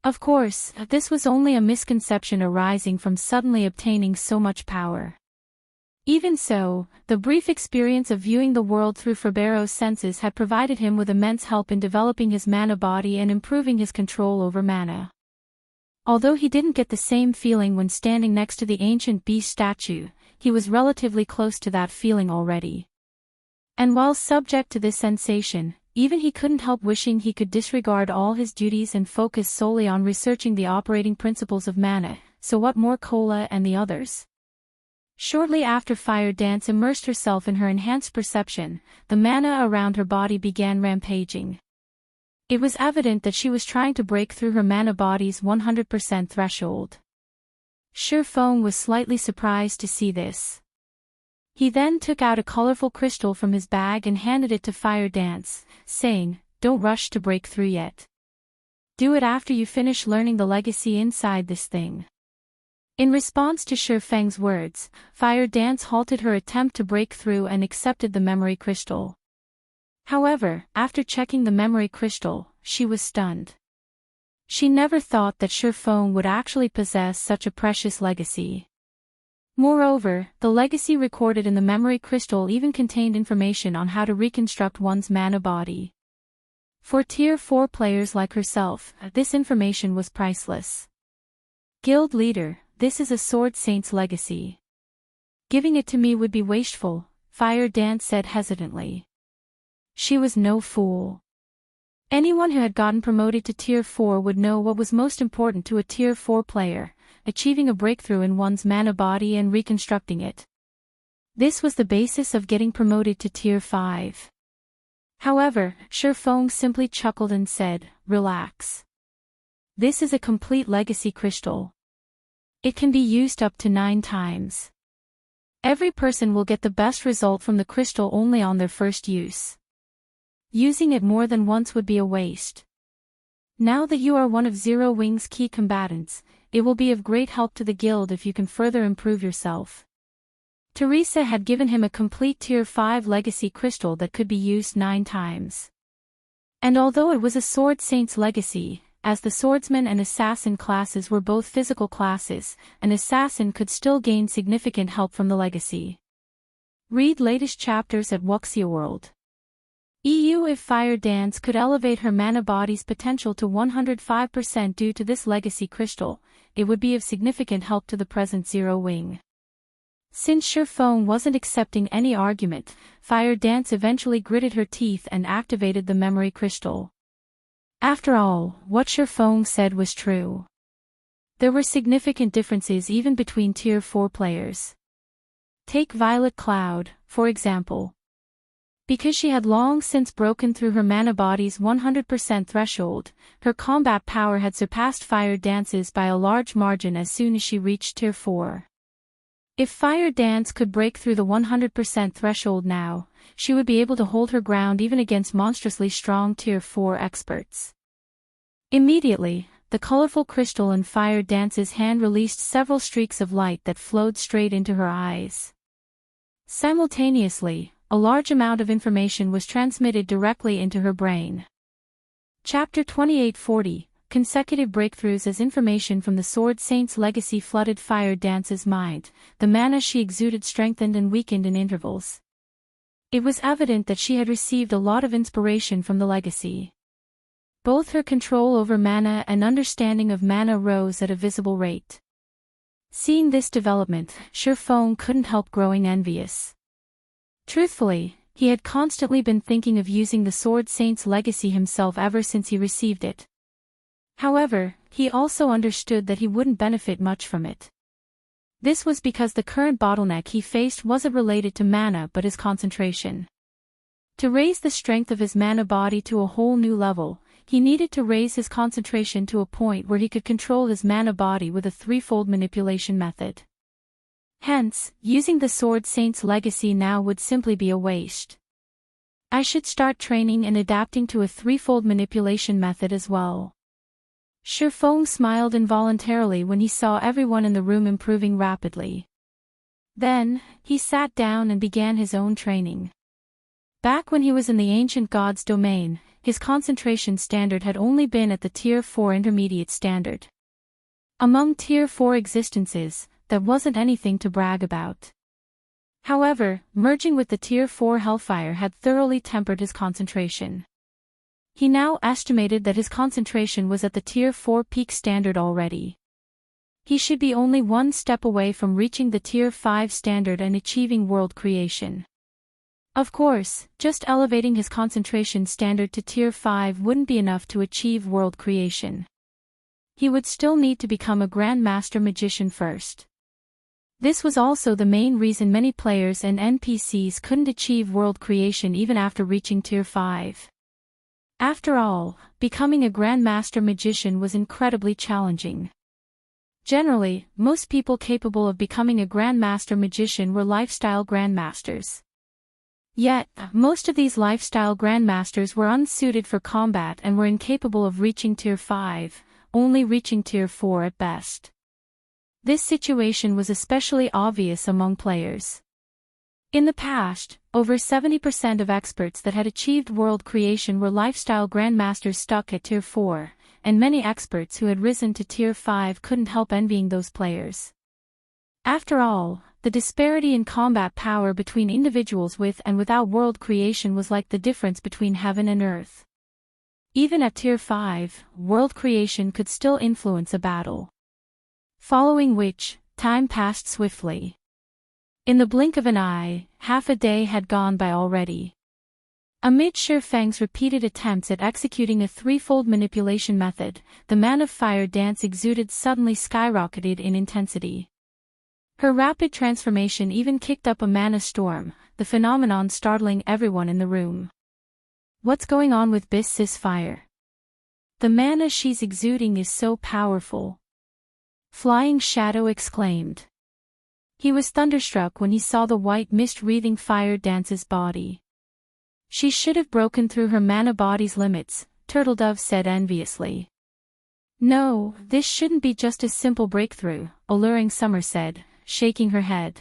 Of course, this was only a misconception arising from suddenly obtaining so much power. Even so, the brief experience of viewing the world through Fabero's senses had provided him with immense help in developing his mana body and improving his control over mana. Although he didn't get the same feeling when standing next to the ancient beast statue, he was relatively close to that feeling already. And while subject to this sensation, even he couldn't help wishing he could disregard all his duties and focus solely on researching the operating principles of mana, so what more Kola and the others? Shortly after Fire Dance immersed herself in her enhanced perception, the mana around her body began rampaging. It was evident that she was trying to break through her mana body's 100% threshold. Shifeng was slightly surprised to see this. He then took out a colorful crystal from his bag and handed it to Fire Dance, saying, "Don't rush to break through yet. Do it after you finish learning the legacy inside this thing." In response to Shifeng's words, Fire Dance halted her attempt to break through and accepted the memory crystal. However, after checking the memory crystal, she was stunned. She never thought that Shifeng would actually possess such a precious legacy. Moreover, the legacy recorded in the memory crystal even contained information on how to reconstruct one's mana body. For Tier 4 players like herself, this information was priceless. Guild leader, this is a Sword Saint's legacy. Giving it to me would be wasteful, Fire Dance said hesitantly. She was no fool. Anyone who had gotten promoted to Tier 4 would know what was most important to a Tier 4 player, achieving a breakthrough in one's mana body and reconstructing it. This was the basis of getting promoted to Tier 5. However, Shifeng simply chuckled and said, "Relax. This is a complete legacy crystal. It can be used up to 9 times. Every person will get the best result from the crystal only on their first use. Using it more than once would be a waste. Now that you are one of Zero Wing's key combatants, it will be of great help to the guild if you can further improve yourself." Teresa had given him a complete Tier 5 legacy crystal that could be used 9 times. And although it was a Sword Saint's legacy, as the swordsman and assassin classes were both physical classes, an assassin could still gain significant help from the legacy. Read latest chapters at Wuxia World. EU. If Fire Dance could elevate her mana body's potential to 105% due to this legacy crystal, it would be of significant help to the present Zero Wing. Since Shifeng wasn't accepting any argument, Fire Dance eventually gritted her teeth and activated the memory crystal. After all, what Shifeng said was true. There were significant differences even between Tier 4 players. Take Violet Cloud, for example. Because she had long since broken through her mana body's 100% threshold, her combat power had surpassed Fire Dance's by a large margin as soon as she reached Tier 4. If Fire Dance could break through the 100% threshold now, she would be able to hold her ground even against monstrously strong Tier 4 experts. Immediately, the colorful crystal in Fire Dance's hand released several streaks of light that flowed straight into her eyes. Simultaneously, a large amount of information was transmitted directly into her brain. Chapter 2840, Consecutive Breakthroughs. As information from the Sword Saint's legacy flooded Fire Dance's mind, the mana she exuded strengthened and weakened in intervals. It was evident that she had received a lot of inspiration from the legacy. Both her control over mana and understanding of mana rose at a visible rate. Seeing this development, Shifeng couldn't help growing envious. Truthfully, he had constantly been thinking of using the Sword Saint's legacy himself ever since he received it. However, he also understood that he wouldn't benefit much from it. This was because the current bottleneck he faced wasn't related to mana but his concentration. To raise the strength of his mana body to a whole new level, he needed to raise his concentration to a point where he could control his mana body with a threefold manipulation method. Hence, using the Sword Saint's legacy now would simply be a waste. I should start training and adapting to a threefold manipulation method as well. Shifeng smiled involuntarily when he saw everyone in the room improving rapidly. Then, he sat down and began his own training. Back when he was in the ancient god's domain, his concentration standard had only been at the Tier 4 intermediate standard. Among Tier 4 existences, that wasn't anything to brag about. However, merging with the Tier 4 Hellfire had thoroughly tempered his concentration. He now estimated that his concentration was at the Tier 4 peak standard already. He should be only one step away from reaching the Tier 5 standard and achieving world creation. Of course, just elevating his concentration standard to Tier 5 wouldn't be enough to achieve world creation. He would still need to become a Grandmaster Magician first. This was also the main reason many players and NPCs couldn't achieve world creation even after reaching Tier 5. After all, becoming a Grandmaster Magician was incredibly challenging. Generally, most people capable of becoming a Grandmaster Magician were lifestyle Grandmasters. Yet, most of these lifestyle Grandmasters were unsuited for combat and were incapable of reaching Tier 5, only reaching Tier 4 at best. This situation was especially obvious among players. In the past, over 70% of experts that had achieved world creation were lifestyle Grandmasters stuck at Tier 4, and many experts who had risen to Tier 5 couldn't help envying those players. After all, the disparity in combat power between individuals with and without world creation was like the difference between heaven and earth. Even at Tier 5, world creation could still influence a battle. Following which, time passed swiftly. In the blink of an eye, half a day had gone by already. Amid Shifeng's repeated attempts at executing a threefold manipulation method, the man of Fire Dance exuded suddenly skyrocketed in intensity. Her rapid transformation even kicked up a mana storm, the phenomenon startling everyone in the room. What's going on with this fire? The mana she's exuding is so powerful. Flying Shadow exclaimed. He was thunderstruck when he saw the white mist-wreathing Fire Dance's body. She should have broken through her mana body's limits, Turtledove said enviously. No, this shouldn't be just a simple breakthrough, Alluring Summer said, shaking her head.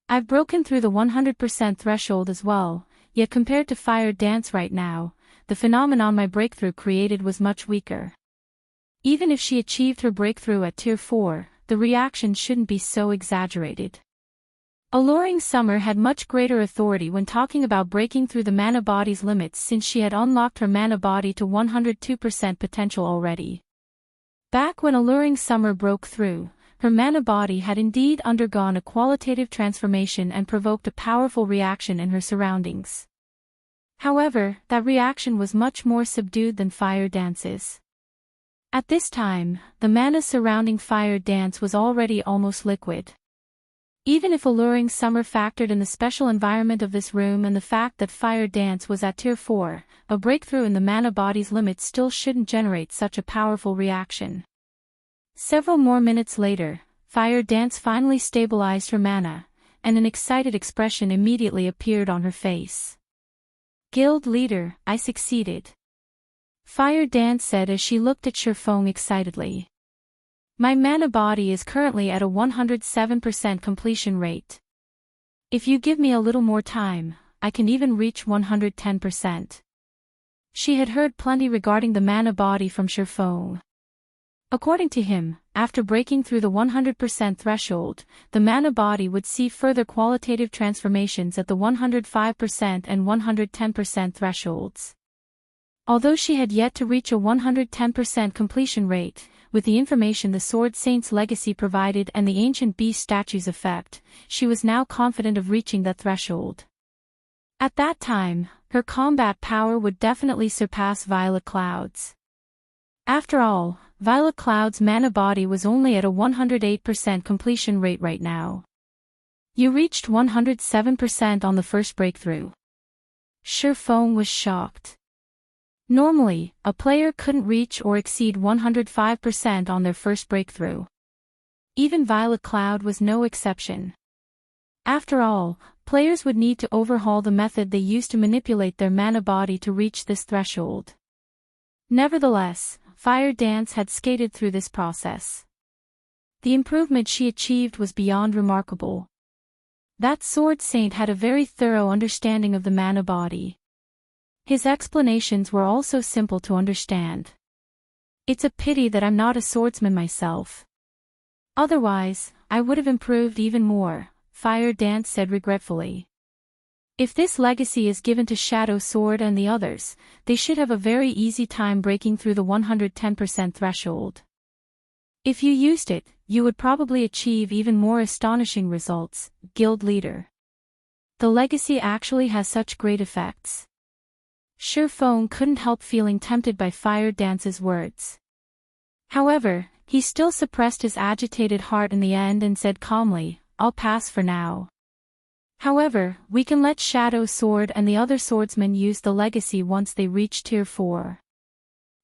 I've broken through the 100% threshold as well, yet compared to Fire Dance right now, the phenomenon my breakthrough created was much weaker. Even if she achieved her breakthrough at Tier 4, the reaction shouldn't be so exaggerated. Alluring Summer had much greater authority when talking about breaking through the mana body's limits since she had unlocked her mana body to 102% potential already. Back when Alluring Summer broke through, her mana body had indeed undergone a qualitative transformation and provoked a powerful reaction in her surroundings. However, that reaction was much more subdued than Fire Dance's. At this time, the mana surrounding Fire Dance was already almost liquid. Even if Alluring Summer factored in the special environment of this room and the fact that Fire Dance was at Tier 4, a breakthrough in the mana body's limits still shouldn't generate such a powerful reaction. Several more minutes later, Fire Dance finally stabilized her mana, and an excited expression immediately appeared on her face. Guild leader, I succeeded. Fire Dance said as she looked at Shifeng excitedly. My mana body is currently at a 107% completion rate. If you give me a little more time, I can even reach 110%. She had heard plenty regarding the mana body from Shifeng. According to him, after breaking through the 100% threshold, the mana body would see further qualitative transformations at the 105% and 110% thresholds. Although she had yet to reach a 110% completion rate, with the information the Sword Saint's legacy provided and the ancient beast statue's effect, she was now confident of reaching that threshold. At that time, her combat power would definitely surpass Violet Cloud's. After all, Violet Cloud's mana body was only at a 108% completion rate right now. You reached 107% on the first breakthrough. Shifeng was shocked. Normally, a player couldn't reach or exceed 105% on their first breakthrough. Even Violet Cloud was no exception. After all, players would need to overhaul the method they used to manipulate their mana body to reach this threshold. Nevertheless, Fire Dance had skated through this process. The improvement she achieved was beyond remarkable. That Sword Saint had a very thorough understanding of the mana body. His explanations were also simple to understand. It's a pity that I'm not a swordsman myself. Otherwise, I would have improved even more, Fire Dance said regretfully. If this legacy is given to Shadow Sword and the others, they should have a very easy time breaking through the 110% threshold. If you used it, you would probably achieve even more astonishing results, Guild Leader. The legacy actually has such great effects. Shifeng couldn't help feeling tempted by Fire Dance's words. However, he still suppressed his agitated heart in the end and said calmly, I'll pass for now. However, we can let Shadow Sword and the other swordsmen use the legacy once they reach Tier 4.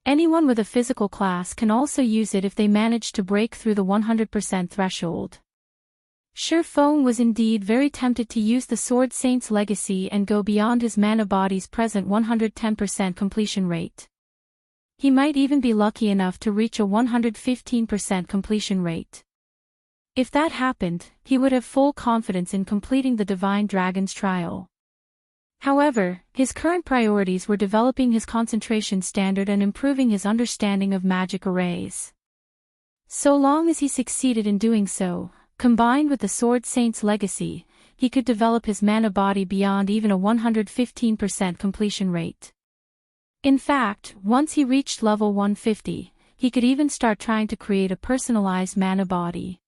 Anyone with a physical class can also use it if they manage to break through the 100% threshold. Shifeng was indeed very tempted to use the Sword Saint's legacy and go beyond his mana body's present 110% completion rate. He might even be lucky enough to reach a 115% completion rate. If that happened, he would have full confidence in completing the Divine Dragon's trial. However, his current priorities were developing his concentration standard and improving his understanding of magic arrays. So long as he succeeded in doing so, combined with the Sword Saint's legacy, he could develop his mana body beyond even a 115% completion rate. In fact, once he reached level 150, he could even start trying to create a personalized mana body.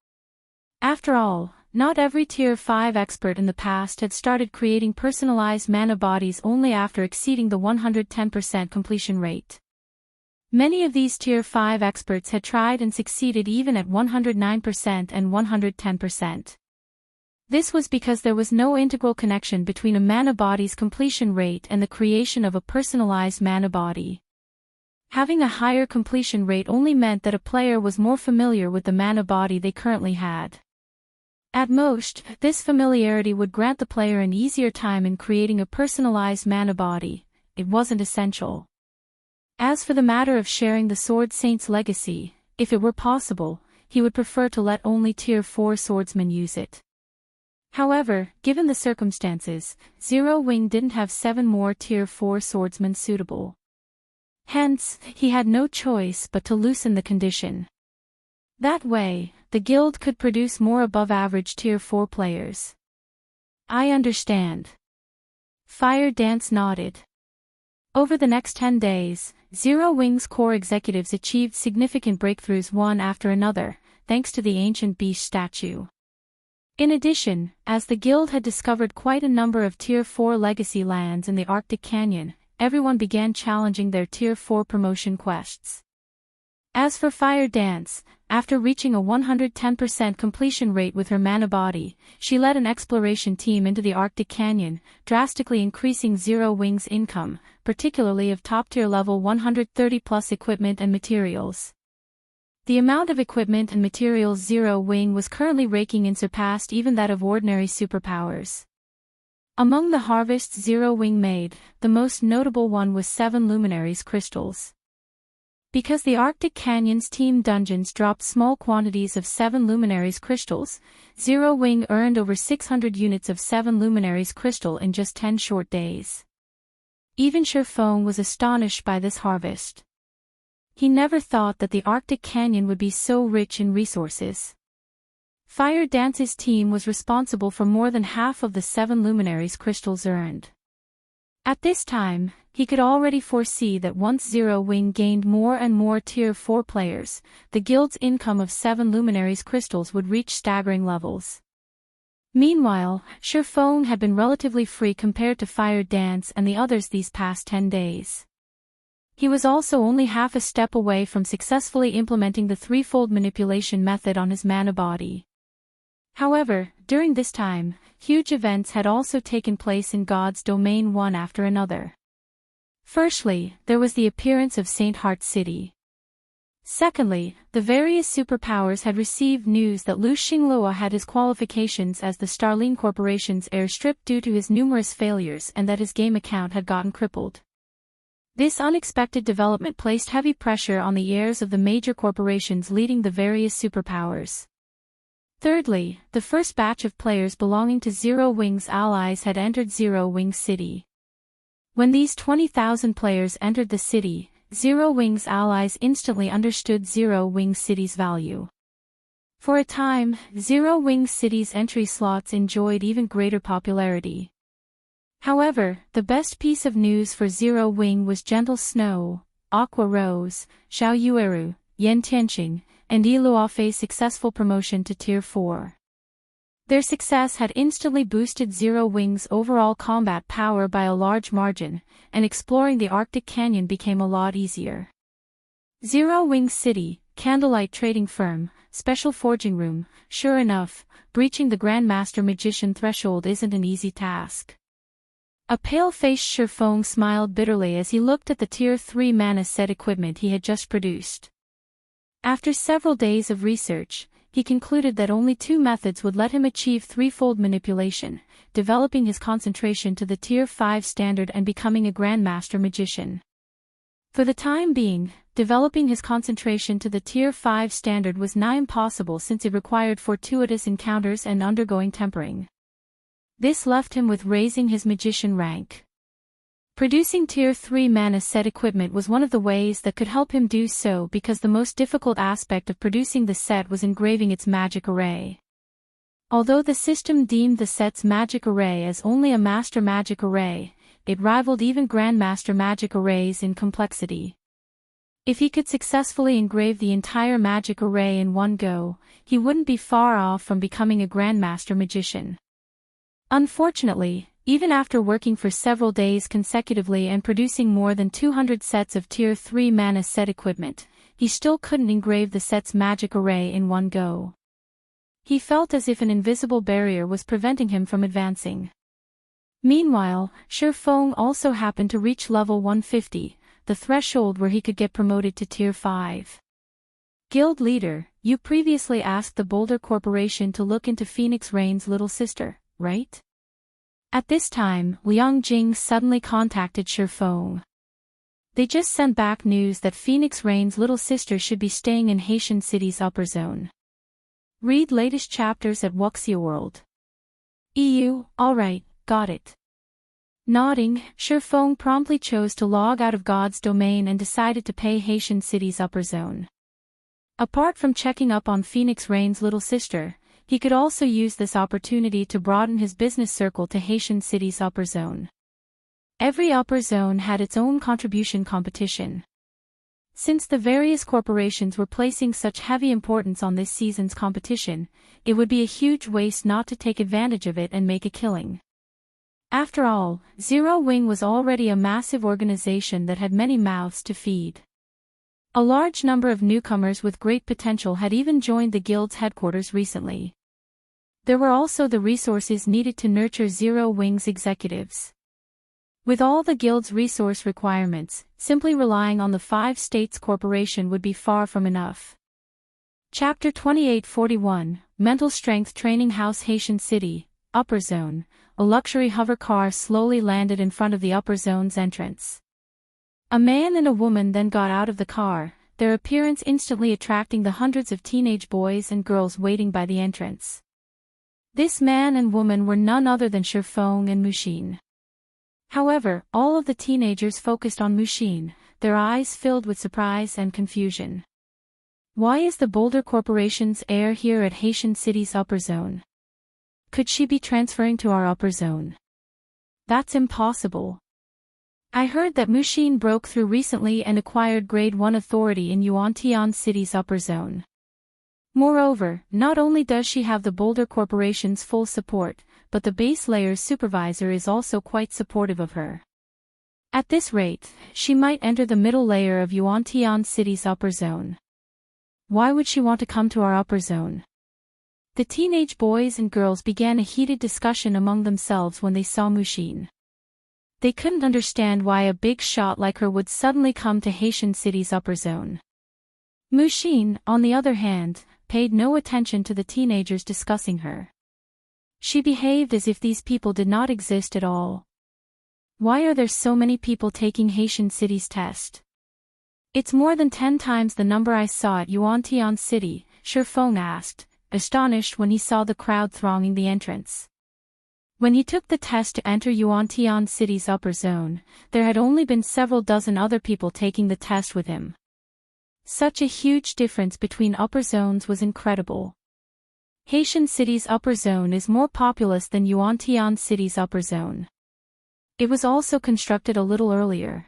After all, not every Tier 5 expert in the past had started creating personalized mana bodies only after exceeding the 110% completion rate. Many of these Tier 5 experts had tried and succeeded even at 109% and 110%. This was because there was no integral connection between a mana body's completion rate and the creation of a personalized mana body. Having a higher completion rate only meant that a player was more familiar with the mana body they currently had. At most, this familiarity would grant the player an easier time in creating a personalized mana body. It wasn't essential. As for the matter of sharing the Sword Saint's legacy, if it were possible, he would prefer to let only Tier 4 swordsmen use it. However, given the circumstances, Zero Wing didn't have 7 more Tier 4 swordsmen suitable. Hence, he had no choice but to loosen the condition. That way, the guild could produce more above-average Tier 4 players. I understand. Fire Dance nodded. Over the next 10 days, Zero Wing's core executives achieved significant breakthroughs one after another, thanks to the ancient beast statue. In addition, as the guild had discovered quite a number of Tier 4 legacy lands in the Arctic Canyon, everyone began challenging their Tier 4 promotion quests. As for Fire Dance, after reaching a 110% completion rate with her mana body, she led an exploration team into the Arctic Canyon, drastically increasing Zero Wing's income, particularly of top-tier level 130+ equipment and materials. The amount of equipment and materials Zero Wing was currently raking in surpassed even that of ordinary superpowers. Among the harvests Zero Wing made, the most notable one was 7 Luminaries crystals. Because the Arctic Canyon's team dungeons dropped small quantities of 7 Luminaries crystals, Zero Wing earned over 600 units of 7 Luminaries crystal in just 10 short days. Even Sherfone was astonished by this harvest. He never thought that the Arctic Canyon would be so rich in resources. Fire Dance's team was responsible for more than half of the 7 Luminaries crystals earned. At this time, he could already foresee that once Zero Wing gained more and more Tier 4 players, the guild's income of 7 Luminaries crystals would reach staggering levels. Meanwhile, Sherfone had been relatively free compared to Fire Dance and the others these past 10 days. He was also only half a step away from successfully implementing the threefold manipulation method on his mana body. However, during this time, huge events had also taken place in God's domain one after another. Firstly, there was the appearance of Saint Heart City. Secondly, the various superpowers had received news that Lu Xinglua had his qualifications as the Starling Corporation's heir stripped due to his numerous failures and that his game account had gotten crippled. This unexpected development placed heavy pressure on the heirs of the major corporations leading the various superpowers. Thirdly, the first batch of players belonging to Zero Wing's allies had entered Zero Wing City. When these 20,000 players entered the city, Zero Wing's allies instantly understood Zero Wing City's value. For a time, Zero Wing City's entry slots enjoyed even greater popularity. However, the best piece of news for Zero Wing was Gentle Snow, Aqua Rose, Xiaoyueru, Yan Tianqing, and Iluofei's successful promotion to Tier 4. Their success had instantly boosted Zero Wing's overall combat power by a large margin, and exploring the Arctic Canyon became a lot easier. Zero Wing City, Candlelight Trading Firm, Special Forging Room. Sure enough, breaching the Grandmaster Magician threshold isn't an easy task. A pale-faced Sherfone smiled bitterly as he looked at the Tier 3 mana set equipment he had just produced. After several days of research, he concluded that only 2 methods would let him achieve threefold manipulation, developing his concentration to the Tier 5 standard and becoming a Grandmaster Magician. For the time being, developing his concentration to the Tier 5 standard was nigh impossible since it required fortuitous encounters and undergoing tempering. This left him with raising his magician rank. Producing Tier 3 mana set equipment was one of the ways that could help him do so because the most difficult aspect of producing the set was engraving its magic array. Although the system deemed the set's magic array as only a master magic array, it rivaled even Grandmaster magic arrays in complexity. If he could successfully engrave the entire magic array in one go, he wouldn't be far off from becoming a Grandmaster Magician. Unfortunately, even after working for several days consecutively and producing more than 200 sets of Tier 3 mana set equipment, he still couldn't engrave the set's magic array in one go. He felt as if an invisible barrier was preventing him from advancing. Meanwhile, Shifeng also happened to reach level 150, the threshold where he could get promoted to Tier 5. Guild leader, you previously asked the Boulder Corporation to look into Phoenix Rain's little sister, right? At this time, Liang Jing suddenly contacted Shifeng. They just sent back news that Phoenix Rain's little sister should be staying in Haitian City's upper zone. Read latest chapters at Wuxia World. EU, alright, got it. Nodding, Shifeng promptly chose to log out of God's domain and decided to pay Haitian City's upper zone. Apart from checking up on Phoenix Rain's little sister, he could also use this opportunity to broaden his business circle to Haitian City's upper zone. Every upper zone had its own contribution competition. Since the various corporations were placing such heavy importance on this season's competition, it would be a huge waste not to take advantage of it and make a killing. After all, Zero Wing was already a massive organization that had many mouths to feed. A large number of newcomers with great potential had even joined the guild's headquarters recently. There were also the resources needed to nurture Zero Wing's executives. With all the guild's resource requirements, simply relying on the 5 states corporation would be far from enough. Chapter 2841, Mental Strength Training House Haitian City, Upper Zone. A luxury hover car slowly landed in front of the upper zone's entrance. A man and a woman then got out of the car, their appearance instantly attracting the hundreds of teenage boys and girls waiting by the entrance. This man and woman were none other than Shifeng and Mushin. However, all of the teenagers focused on Mushin, their eyes filled with surprise and confusion. Why is the Boulder Corporation's heir here at Haitian City's upper zone? Could she be transferring to our upper zone? That's impossible. I heard that Mushin broke through recently and acquired Grade 1 authority in Yuantian City's upper zone. Moreover, not only does she have the Boulder Corporation's full support, but the base layer's supervisor is also quite supportive of her. At this rate, she might enter the middle layer of Yuantian City's upper zone. Why would she want to come to our upper zone? The teenage boys and girls began a heated discussion among themselves when they saw Mushin. They couldn't understand why a big shot like her would suddenly come to Haitian City's upper zone. Mushin, on the other hand, paid no attention to the teenagers discussing her. She behaved as if these people did not exist at all. Why are there so many people taking Haitian City's test? It's more than 10 times the number I saw at Yuantian City, Shifeng asked, astonished when he saw the crowd thronging the entrance. When he took the test to enter Yuantian City's upper zone, there had only been several dozen other people taking the test with him. Such a huge difference between upper zones was incredible. Haitian City's upper zone is more populous than Yuantian City's upper zone. It was also constructed a little earlier.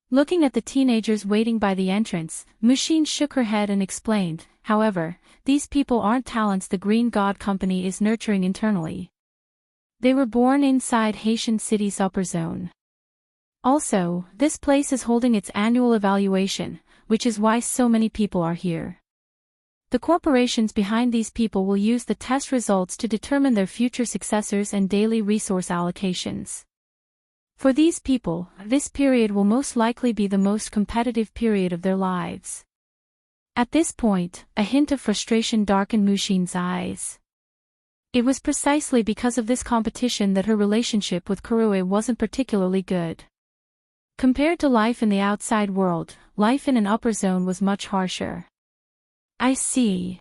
Looking at the teenagers waiting by the entrance, Mushin shook her head and explained, however, these people aren't talents the Green God Company is nurturing internally. They were born inside Haitian City's upper zone. Also, this place is holding its annual evaluation, which is why so many people are here. The corporations behind these people will use the test results to determine their future successors and daily resource allocations. For these people, this period will most likely be the most competitive period of their lives. At this point, a hint of frustration darkened Mushin's eyes. It was precisely because of this competition that her relationship with Kurue wasn't particularly good. Compared to life in the outside world, life in an upper zone was much harsher. I see.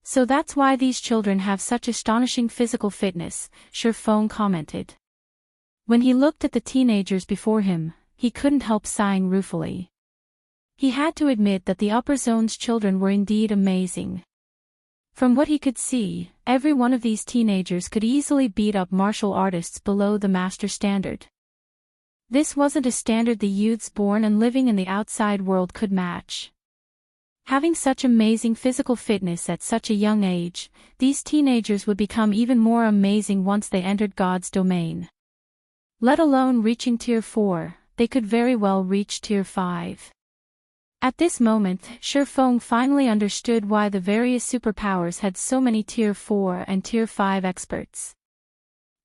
So that's why these children have such astonishing physical fitness, Shifeng commented. When he looked at the teenagers before him, he couldn't help sighing ruefully. He had to admit that the upper zone's children were indeed amazing. From what he could see, every one of these teenagers could easily beat up martial artists below the master standard. This wasn't a standard the youths born and living in the outside world could match. Having such amazing physical fitness at such a young age, these teenagers would become even more amazing once they entered God's domain. Let alone reaching Tier 4, they could very well reach Tier 5. At this moment, Shifeng finally understood why the various superpowers had so many Tier 4 and Tier 5 experts.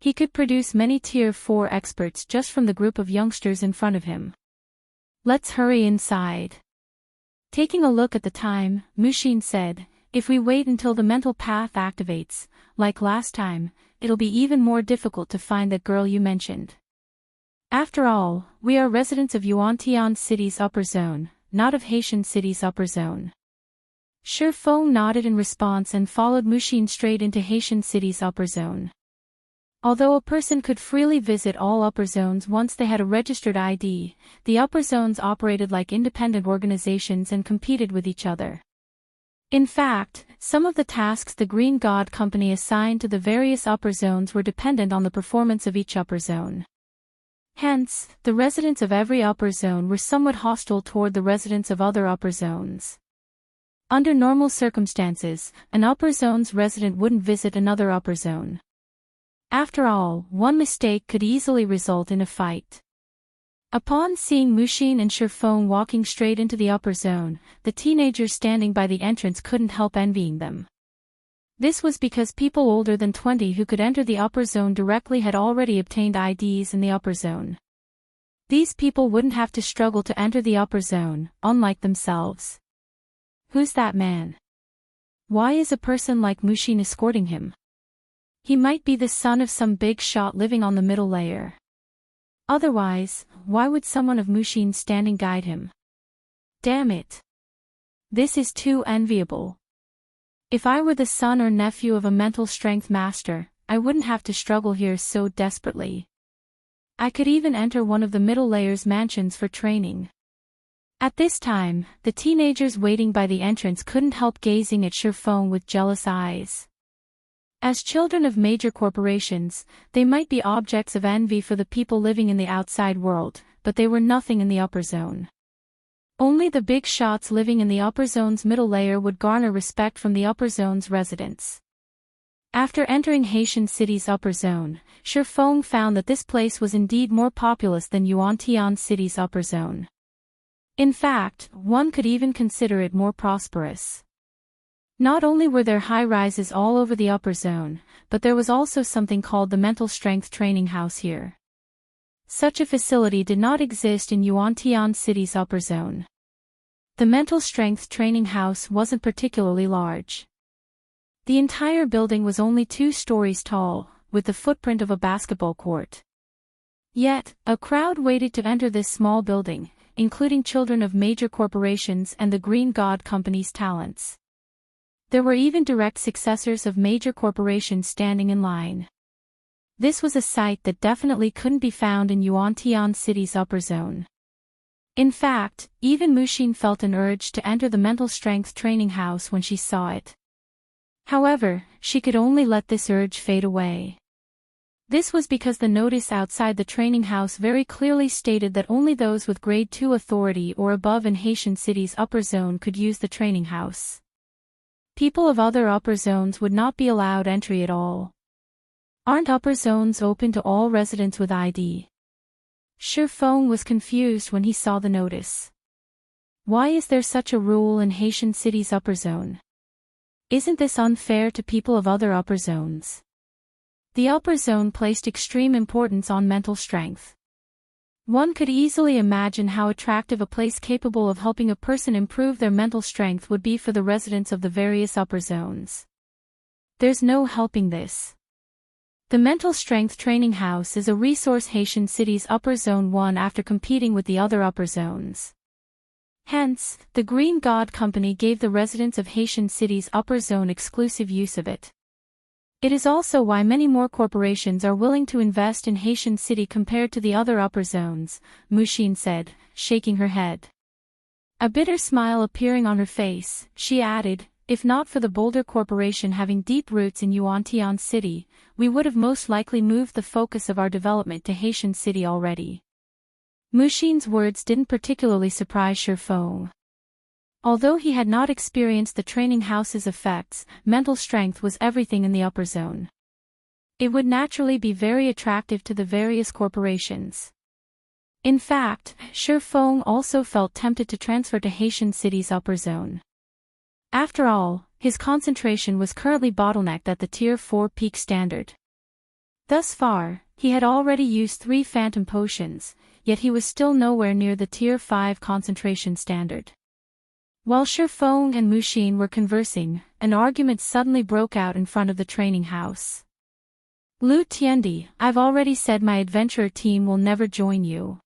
He could produce many Tier 4 experts just from the group of youngsters in front of him. Let's hurry inside. Taking a look at the time, Mushin said, if we wait until the mental path activates, like last time, it'll be even more difficult to find that girl you mentioned. After all, we are residents of Yuantian City's upper zone, not of Haitian City's upper zone. Shifeng nodded in response and followed Mushin straight into Haitian City's upper zone. Although a person could freely visit all upper zones once they had a registered ID, the upper zones operated like independent organizations and competed with each other. In fact, some of the tasks the Green God Company assigned to the various upper zones were dependent on the performance of each upper zone. Hence, the residents of every upper zone were somewhat hostile toward the residents of other upper zones. Under normal circumstances, an upper zone's resident wouldn't visit another upper zone. After all, one mistake could easily result in a fight. Upon seeing Mushin and Shifeng walking straight into the upper zone, the teenagers standing by the entrance couldn't help envying them. This was because people older than 20 who could enter the upper zone directly had already obtained IDs in the upper zone. These people wouldn't have to struggle to enter the upper zone, unlike themselves. Who's that man? Why is a person like Mushin escorting him? He might be the son of some big shot living on the middle layer. Otherwise, why would someone of Mushin's standing guide him? Damn it. This is too enviable. If I were the son or nephew of a mental strength master, I wouldn't have to struggle here so desperately. I could even enter one of the middle layer's mansions for training. At this time, the teenagers waiting by the entrance couldn't help gazing at Shifeng with jealous eyes. As children of major corporations, they might be objects of envy for the people living in the outside world, but they were nothing in the upper zone. Only the big shots living in the upper zone's middle layer would garner respect from the upper zone's residents. After entering Haitian City's upper zone, Shifeng found that this place was indeed more populous than Yuantian City's upper zone. In fact, one could even consider it more prosperous. Not only were there high-rises all over the upper zone, but there was also something called the Mental Strength Training House here. Such a facility did not exist in Yuantian City's upper zone. The Mental Strength Training House wasn't particularly large. The entire building was only 2 stories tall, with the footprint of a basketball court. Yet, a crowd waited to enter this small building, including children of major corporations and the Green God Company's talents. There were even direct successors of major corporations standing in line. This was a sight that definitely couldn't be found in Yuantian City's upper zone. In fact, even Mushin felt an urge to enter the Mental Strength Training House when she saw it. However, she could only let this urge fade away. This was because the notice outside the training house very clearly stated that only those with Grade 2 authority or above in Haitian City's upper zone could use the training house. People of other upper zones would not be allowed entry at all. Aren't upper zones open to all residents with ID? Shifeng was confused when he saw the notice. Why is there such a rule in Haitian City's upper zone? Isn't this unfair to people of other upper zones? The upper zone placed extreme importance on mental strength. One could easily imagine how attractive a place capable of helping a person improve their mental strength would be for the residents of the various upper zones. There's no helping this. The Mental Strength Training House is a resource Haitian City's upper zone won after competing with the other upper zones. Hence, the Green God Company gave the residents of Haitian City's upper zone exclusive use of it. It is also why many more corporations are willing to invest in Haitian City compared to the other upper zones, Mushin said, shaking her head. A bitter smile appearing on her face, she added, if not for the Boulder Corporation having deep roots in Yuantian City, we would have most likely moved the focus of our development to Haitian City already. Mushin's words didn't particularly surprise Shifeng. Although he had not experienced the training house's effects, mental strength was everything in the upper zone. It would naturally be very attractive to the various corporations. In fact, Shifeng also felt tempted to transfer to Haitian City's upper zone. After all, his concentration was currently bottlenecked at the Tier 4 peak standard. Thus far, he had already used 3 phantom potions, yet he was still nowhere near the Tier 5 concentration standard. While Shifeng and Mushin were conversing, an argument suddenly broke out in front of the training house. Lu Tiendi, I've already said my adventurer team will never join you.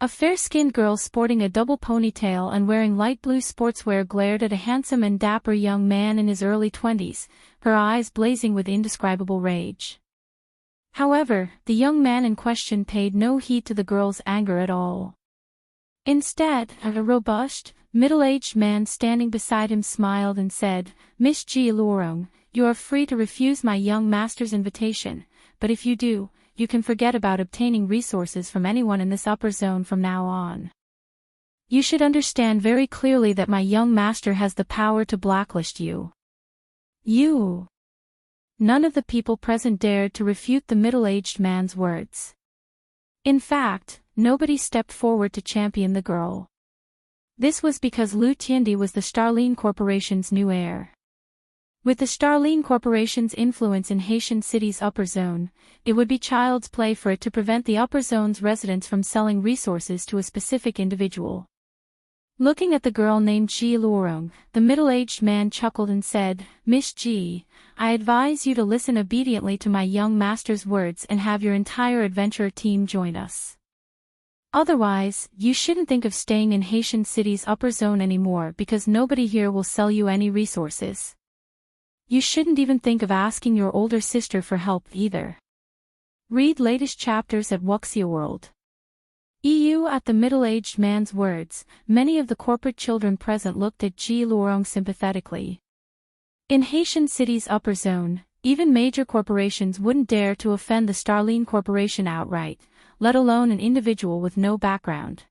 A fair-skinned girl sporting a double ponytail and wearing light blue sportswear glared at a handsome and dapper young man in his early 20s, her eyes blazing with indescribable rage. However, the young man in question paid no heed to the girl's anger at all. Instead, a robust, middle-aged man standing beside him smiled and said, "Miss Ji Luorong, you are free to refuse my young master's invitation, but if you do, you can forget about obtaining resources from anyone in this upper zone from now on. You should understand very clearly that my young master has the power to blacklist you." You. None of the people present dared to refute the middle-aged man's words. In fact, nobody stepped forward to champion the girl. This was because Lu Tiendi was the Starline Corporation's new heir. With the Starline Corporation's influence in Haitian City's upper zone, it would be child's play for it to prevent the upper zone's residents from selling resources to a specific individual. Looking at the girl named Ji Luorong, the middle-aged man chuckled and said, "Miss Ji, I advise you to listen obediently to my young master's words and have your entire adventurer team join us. Otherwise, you shouldn't think of staying in Haitian City's upper zone anymore because nobody here will sell you any resources. You shouldn't even think of asking your older sister for help either." Read latest chapters at Wuxia World. EU. At the middle-aged man's words, many of the corporate children present looked at Ji Luorong sympathetically. In Haitian City's upper zone, even major corporations wouldn't dare to offend the Starline Corporation outright, let alone an individual with no background.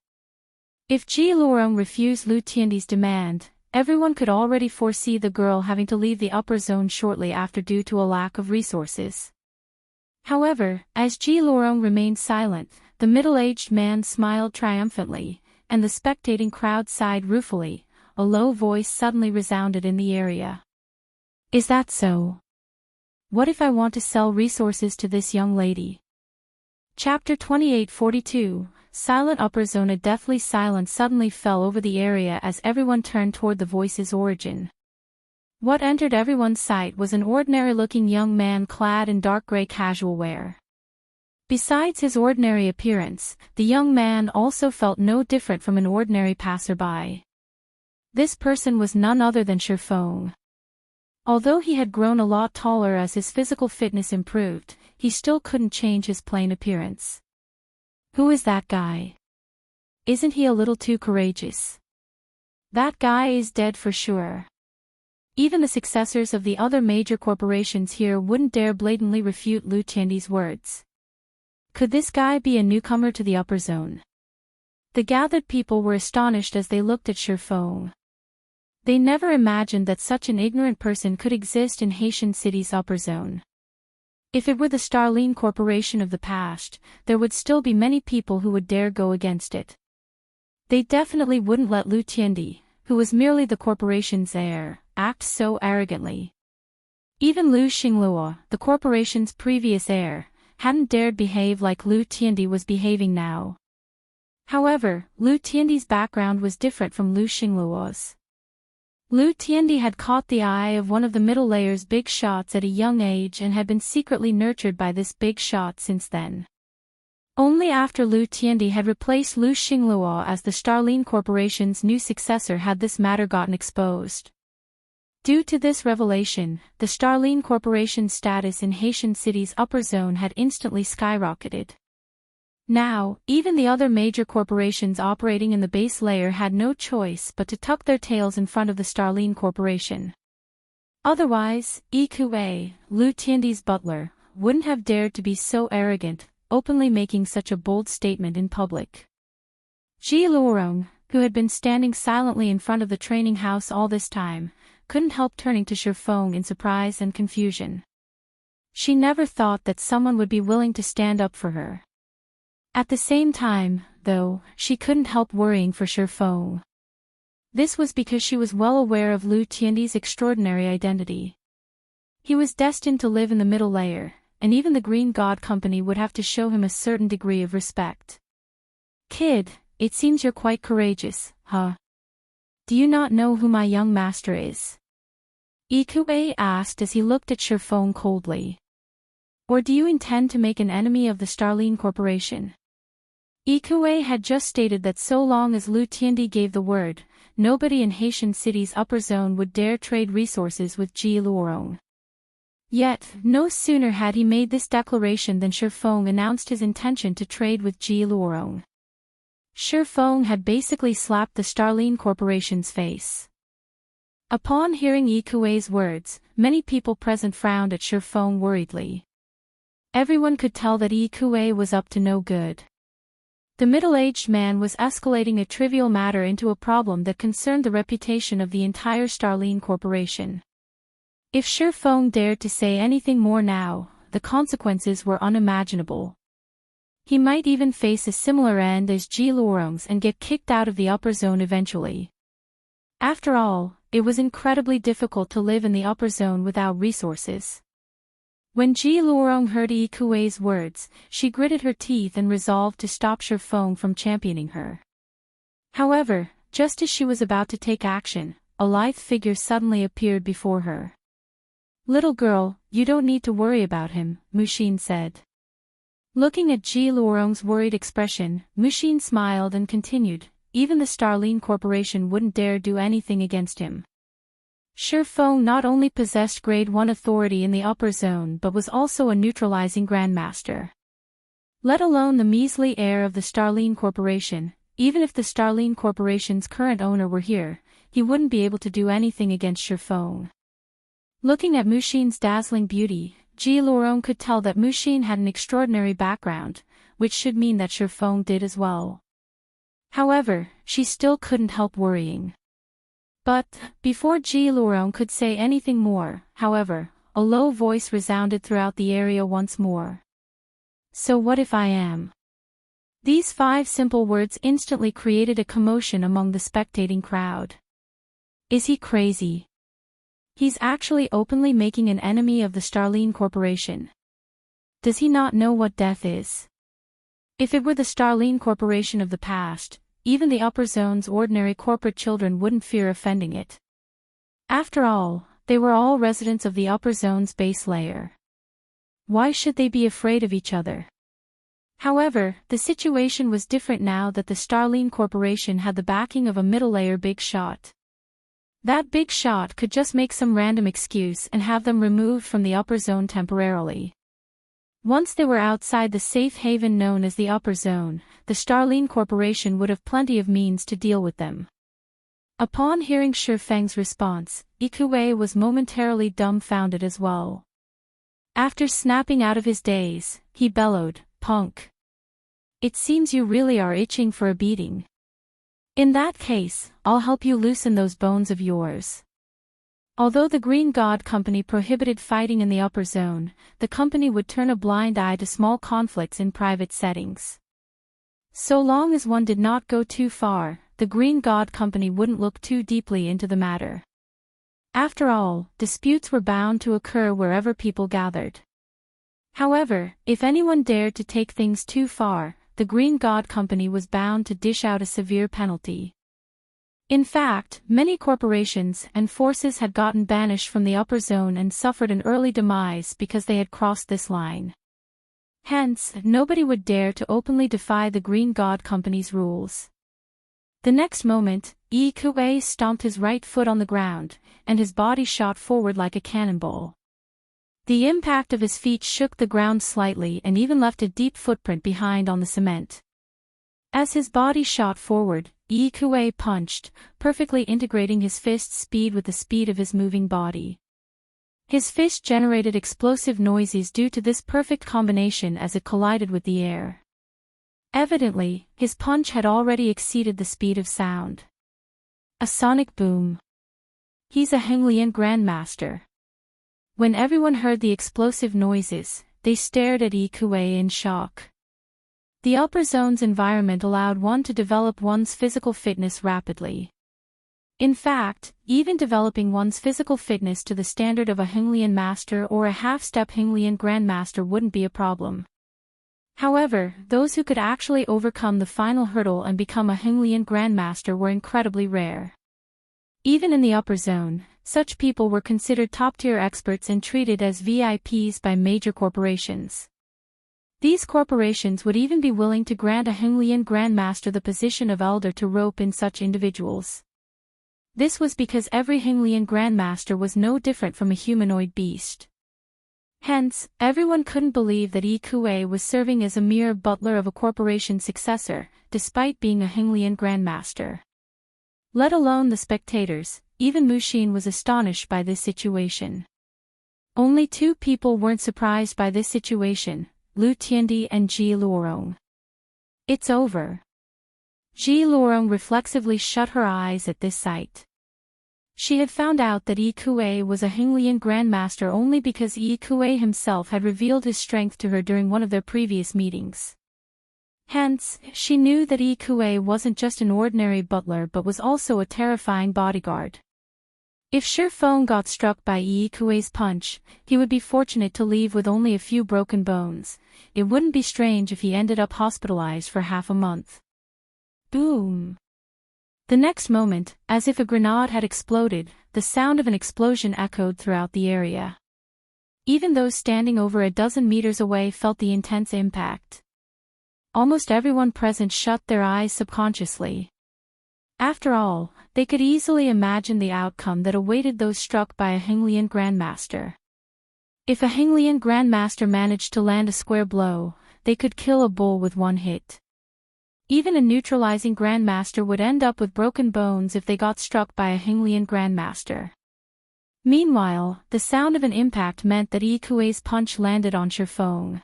If Ji Luorong refused Lu Tiendi's demand, everyone could already foresee the girl having to leave the upper zone shortly after due to a lack of resources. However, as Ji Luorong remained silent, the middle-aged man smiled triumphantly, and the spectating crowd sighed ruefully. A low voice suddenly resounded in the area. "Is that so? What if I want to sell resources to this young lady?" Chapter 2842, Silent Upper Zone. A deathly silence suddenly fell over the area as everyone turned toward the voice's origin. What entered everyone's sight was an ordinary-looking young man clad in dark gray casual wear. Besides his ordinary appearance, the young man also felt no different from an ordinary passerby. This person was none other than Shifeng. Although he had grown a lot taller as his physical fitness improved, he still couldn't change his plain appearance. Who is that guy? Isn't he a little too courageous? That guy is dead for sure. Even the successors of the other major corporations here wouldn't dare blatantly refute Lu Tiendi's words. Could this guy be a newcomer to the upper zone? The gathered people were astonished as they looked at Shifeng. They never imagined that such an ignorant person could exist in Haitian City's upper zone. If it were the Starline Corporation of the past, there would still be many people who would dare go against it. They definitely wouldn't let Lu Tiendi, who was merely the corporation's heir, act so arrogantly. Even Lu Xinglua, the corporation's previous heir, hadn't dared behave like Lu Tiendi was behaving now. However, Lu Tiendi's background was different from Lu Xinglua's. Lu Tiendi had caught the eye of one of the middle layer's big shots at a young age and had been secretly nurtured by this big shot since then. Only after Lu Tiendi had replaced Lu Xinglua as the Starline Corporation's new successor had this matter gotten exposed. Due to this revelation, the Starline Corporation's status in Haitian City's upper zone had instantly skyrocketed. Now, even the other major corporations operating in the base layer had no choice but to tuck their tails in front of the Starline Corporation. Otherwise, EQA, Lu Tiendi's butler, wouldn't have dared to be so arrogant, openly making such a bold statement in public. Ji Luorong, who had been standing silently in front of the training house all this time, couldn't help turning to Shifeng in surprise and confusion. She never thought that someone would be willing to stand up for her. At the same time, though, she couldn't help worrying for Shifeng. This was because she was well aware of Lu Tiandi's extraordinary identity. He was destined to live in the middle layer, and even the Green God Company would have to show him a certain degree of respect. "Kid, it seems you're quite courageous, huh? Do you not know who my young master is?" Ikue asked as he looked at Shifeng coldly. "Or do you intend to make an enemy of the Starline Corporation?" Ikue had just stated that so long as Lu Tiandi gave the word, nobody in Haitian City's upper zone would dare trade resources with Ji Luorong. Yet, no sooner had he made this declaration than Shifeng announced his intention to trade with Ji Luorong. Shifeng had basically slapped the Starline Corporation's face. Upon hearing Ikue's words, many people present frowned at Shifeng worriedly. Everyone could tell that Ikue was up to no good. The middle-aged man was escalating a trivial matter into a problem that concerned the reputation of the entire Starline Corporation. If Shifeng dared to say anything more now, the consequences were unimaginable. He might even face a similar end as Ji Luorong's and get kicked out of the upper zone eventually. After all, it was incredibly difficult to live in the upper zone without resources. When Ji Luorong heard Ikue's words, she gritted her teeth and resolved to stop Shifeng from championing her. However, just as she was about to take action, a lithe figure suddenly appeared before her. "Little girl, you don't need to worry about him," Mushin said. Looking at Ji Luorong's worried expression, Mushin smiled and continued, "Even the Starline Corporation wouldn't dare do anything against him." Shifeng not only possessed Grade 1 authority in the upper zone but was also a neutralizing grandmaster. Let alone the measly heir of the Starline Corporation, even if the Starline Corporation's current owner were here, he wouldn't be able to do anything against Shifeng. Looking at Mushin's dazzling beauty, Ji Luorong could tell that Mushin had an extraordinary background, which should mean that Shifeng did as well. However, she still couldn't help worrying. But, before Ji Luorong could say anything more, however, a low voice resounded throughout the area once more. "So what if I am?" These 5 simple words instantly created a commotion among the spectating crowd. Is he crazy? He's actually openly making an enemy of the Starline Corporation. Does he not know what death is? If it were the Starline Corporation of the past, even the upper zone's ordinary corporate children wouldn't fear offending it. After all, they were all residents of the upper zone's base layer. Why should they be afraid of each other? However, the situation was different now that the Starline Corporation had the backing of a middle-layer big shot. That big shot could just make some random excuse and have them removed from the upper zone temporarily. Once they were outside the safe haven known as the upper zone, the Starline Corporation would have plenty of means to deal with them. Upon hearing Shifeng's response, Ikue was momentarily dumbfounded as well. After snapping out of his daze, he bellowed, "Punk! It seems you really are itching for a beating. In that case, I'll help you loosen those bones of yours." Although the Green God Company prohibited fighting in the upper zone, the company would turn a blind eye to small conflicts in private settings. So long as one did not go too far, the Green God Company wouldn't look too deeply into the matter. After all, disputes were bound to occur wherever people gathered. However, if anyone dared to take things too far, the Green God Company was bound to dish out a severe penalty. In fact, many corporations and forces had gotten banished from the upper zone and suffered an early demise because they had crossed this line. Hence, nobody would dare to openly defy the Green God Company's rules. The next moment, Ikue stomped his right foot on the ground, and his body shot forward like a cannonball. The impact of his feet shook the ground slightly and even left a deep footprint behind on the cement. As his body shot forward, Ikue punched, perfectly integrating his fist's speed with the speed of his moving body. His fist generated explosive noises due to this perfect combination as it collided with the air. Evidently, his punch had already exceeded the speed of sound. A sonic boom. He's a Xinyuan Grandmaster. When everyone heard the explosive noises, they stared at Ikuei in shock. The upper zone's environment allowed one to develop one's physical fitness rapidly. In fact, even developing one's physical fitness to the standard of a Xinyuan Master or a half-step Xinyuan Grandmaster wouldn't be a problem. However, those who could actually overcome the final hurdle and become a Xinyuan Grandmaster were incredibly rare. Even in the upper zone, such people were considered top-tier experts and treated as VIPs by major corporations. These corporations would even be willing to grant a Xinyuan Grandmaster the position of elder to rope in such individuals. This was because every Xinyuan Grandmaster was no different from a humanoid beast. Hence, everyone couldn't believe that Ikuei was serving as a mere butler of a corporation's successor, despite being a Xinyuan Grandmaster. Let alone the spectators, even Mushin was astonished by this situation. Only two people weren't surprised by this situation, Lu Tiandi and Ji Luorong. It's over. Ji Luorong reflexively shut her eyes at this sight. She had found out that Ikuei was a Xinyuan Grandmaster only because Ikuei himself had revealed his strength to her during one of their previous meetings. Hence, she knew that Ikuei wasn't just an ordinary butler but was also a terrifying bodyguard. If Shifeng got struck by Ikuei's punch, he would be fortunate to leave with only a few broken bones. It wouldn't be strange if he ended up hospitalized for half a month. Boom! The next moment, as if a grenade had exploded, the sound of an explosion echoed throughout the area. Even those standing over a dozen meters away felt the intense impact. Almost everyone present shut their eyes subconsciously. After all, they could easily imagine the outcome that awaited those struck by a Xinyuan Grandmaster. If a Xinyuan Grandmaster managed to land a square blow, they could kill a bull with one hit. Even a neutralizing Grandmaster would end up with broken bones if they got struck by a Xinyuan Grandmaster. Meanwhile, the sound of an impact meant that Ikuei's punch landed on Shifeng.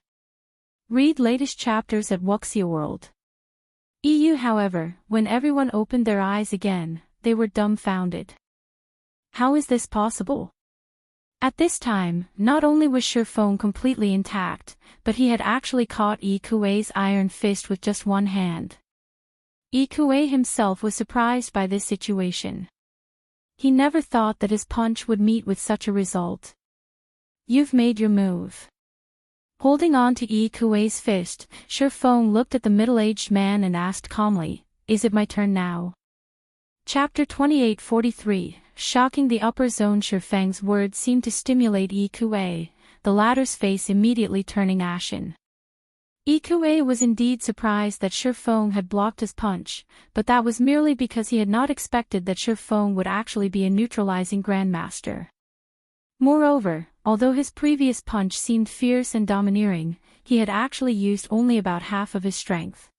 Read latest chapters at Wuxia World. EU. However, when everyone opened their eyes again, they were dumbfounded. How is this possible? At this time, not only was Shifeng completely intact, but he had actually caught Ikuei's iron fist with just one hand. Ikuei himself was surprised by this situation. He never thought that his punch would meet with such a result. You've made your move. Holding on to Ikuei's fist, Shifeng looked at the middle-aged man and asked calmly, "Is it my turn now?" Chapter 2843, Shocking the upper zone. Shifeng's words seemed to stimulate Ikuei, the latter's face immediately turning ashen. Ikuei was indeed surprised that Shifeng had blocked his punch, but that was merely because he had not expected that Shifeng would actually be a neutralizing Grandmaster. Moreover, although his previous punch seemed fierce and domineering, he had actually used only about half of his strength.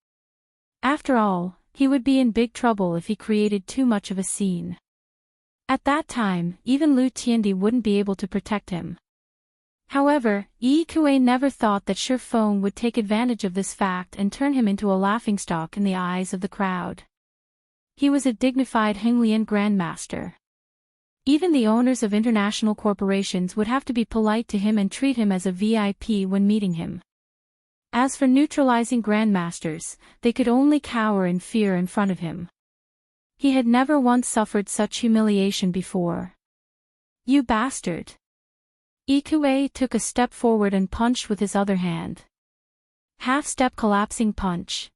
After all, he would be in big trouble if he created too much of a scene. At that time, even Lu Tiandi wouldn't be able to protect him. However, Ikuei never thought that Shifeng would take advantage of this fact and turn him into a laughingstock in the eyes of the crowd. He was a dignified Xinyuan Grandmaster. Even the owners of international corporations would have to be polite to him and treat him as a VIP when meeting him. As for neutralizing Grandmasters, they could only cower in fear in front of him. He had never once suffered such humiliation before. "You bastard!" Ikuei took a step forward and punched with his other hand. Half-step collapsing punch.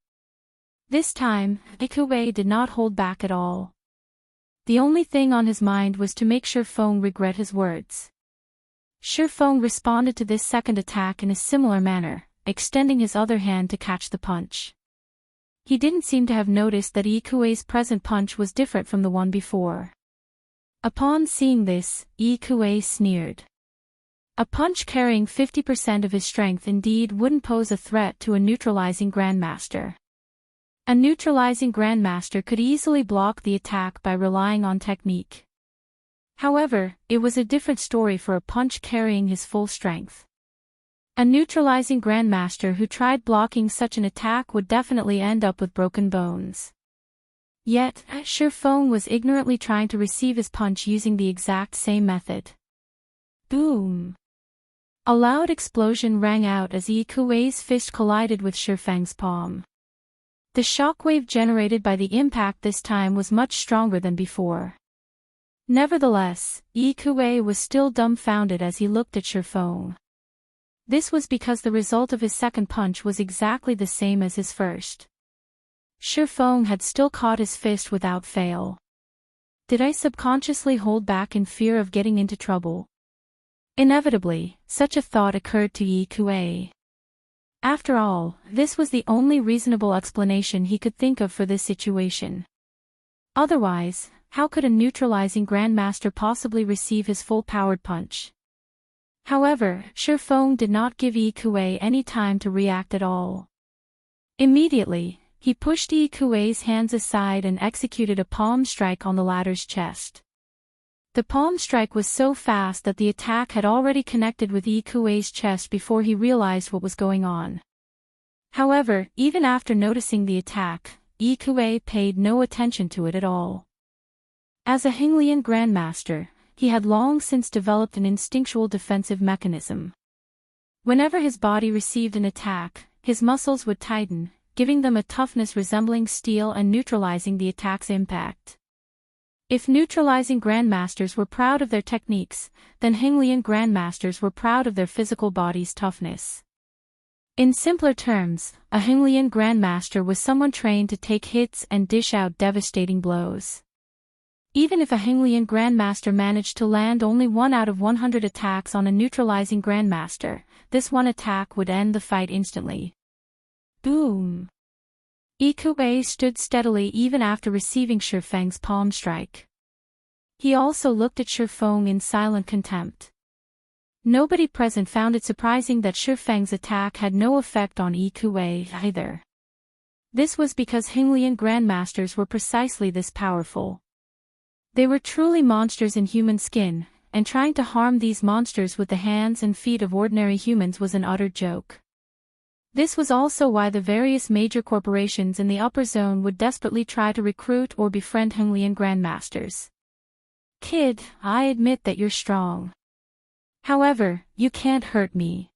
This time, Ikuei did not hold back at all. The only thing on his mind was to make Shifeng regret his words. Shifeng responded to this second attack in a similar manner, extending his other hand to catch the punch. He didn't seem to have noticed that Ikuei's present punch was different from the one before. Upon seeing this, Ikuei sneered. A punch carrying 50% of his strength indeed wouldn't pose a threat to a neutralizing Grandmaster. A neutralizing Grandmaster could easily block the attack by relying on technique. However, it was a different story for a punch carrying his full strength. A neutralizing Grandmaster who tried blocking such an attack would definitely end up with broken bones. Yet, Shifeng was ignorantly trying to receive his punch using the exact same method. Boom! A loud explosion rang out as Yi Kuei's fist collided with Shifeng's palm. The shockwave generated by the impact this time was much stronger than before. Nevertheless, Yi Kuei was still dumbfounded as he looked at Shifeng. This was because the result of his second punch was exactly the same as his first. Shifeng had still caught his fist without fail. Did I subconsciously hold back in fear of getting into trouble? Inevitably, such a thought occurred to Yi Kuei. After all, this was the only reasonable explanation he could think of for this situation. Otherwise, how could a neutralizing Grandmaster possibly receive his full-powered punch? However, Shifeng did not give Yi Kuei any time to react at all. Immediately, he pushed Yi Kuei's hands aside and executed a palm strike on the latter's chest. The palm strike was so fast that the attack had already connected with Yi Kuei's chest before he realized what was going on. However, even after noticing the attack, Yi Kuei paid no attention to it at all. As a Xinyuan Grandmaster, he had long since developed an instinctual defensive mechanism. Whenever his body received an attack, his muscles would tighten, giving them a toughness resembling steel and neutralizing the attack's impact. If neutralizing Grandmasters were proud of their techniques, then Xinyuan Grandmasters were proud of their physical body's toughness. In simpler terms, a Xinyuan Grandmaster was someone trained to take hits and dish out devastating blows. Even if a Xinyuan Grandmaster managed to land only 1 out of 100 attacks on a neutralizing Grandmaster, this one attack would end the fight instantly. Boom! Yi Kuei stood steadily even after receiving Shifeng's palm strike. He also looked at Shifeng in silent contempt. Nobody present found it surprising that Shifeng's attack had no effect on Yi Kuei either. This was because Xinyuan Grandmasters were precisely this powerful. They were truly monsters in human skin, and trying to harm these monsters with the hands and feet of ordinary humans was an utter joke. This was also why the various major corporations in the upper zone would desperately try to recruit or befriend Xinyuan Grandmasters. Kid, I admit that you're strong. However, you can't hurt me.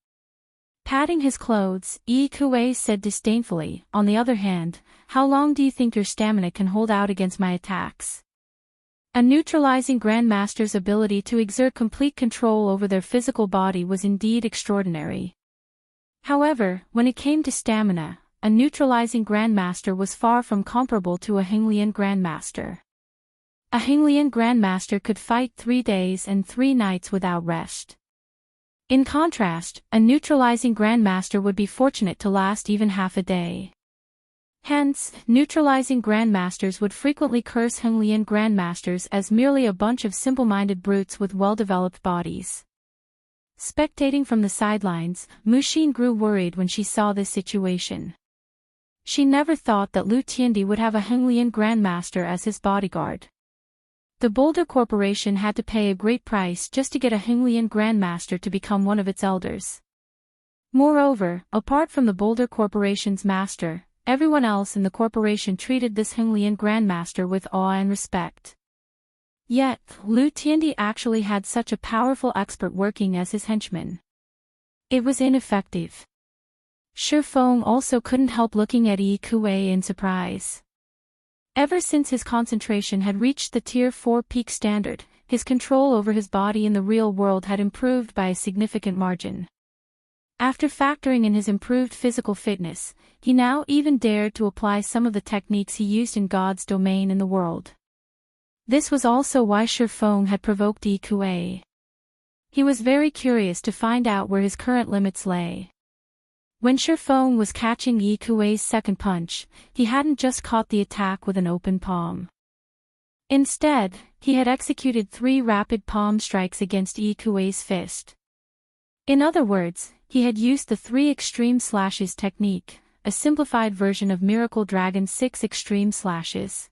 Patting his clothes, Yi Kuei said disdainfully, on the other hand, how long do you think your stamina can hold out against my attacks? A neutralizing Grandmaster's ability to exert complete control over their physical body was indeed extraordinary. However, when it came to stamina, a neutralizing Grandmaster was far from comparable to a Xinyuan Grandmaster. A Xinyuan Grandmaster could fight 3 days and 3 nights without rest. In contrast, a neutralizing Grandmaster would be fortunate to last even half a day. Hence, neutralizing Grandmasters would frequently curse Xinyuan Grandmasters as merely a bunch of simple-minded brutes with well-developed bodies. Spectating from the sidelines, Mushin grew worried when she saw this situation. She never thought that Lu Tiandi would have a Xinyuan Grandmaster as his bodyguard. The Boulder Corporation had to pay a great price just to get a Xinyuan Grandmaster to become one of its elders. Moreover, apart from the Boulder Corporation's master, everyone else in the corporation treated this Xinyuan Grandmaster with awe and respect. Yet, Lu Tiandi actually had such a powerful expert working as his henchman. It was ineffective. Shifeng also couldn't help looking at Yi Kuei in surprise. Ever since his concentration had reached the Tier 4 peak standard, his control over his body in the real world had improved by a significant margin. After factoring in his improved physical fitness, he now even dared to apply some of the techniques he used in God's domain in the world. This was also why Shifeng had provoked Yi Kuei. He was very curious to find out where his current limits lay. When Shifeng was catching Yi Kuei's second punch, he hadn't just caught the attack with an open palm. Instead, he had executed 3 rapid palm strikes against Yi Kuei's fist. In other words, he had used the 3 extreme slashes technique, a simplified version of Miracle Dragon's 6 extreme slashes.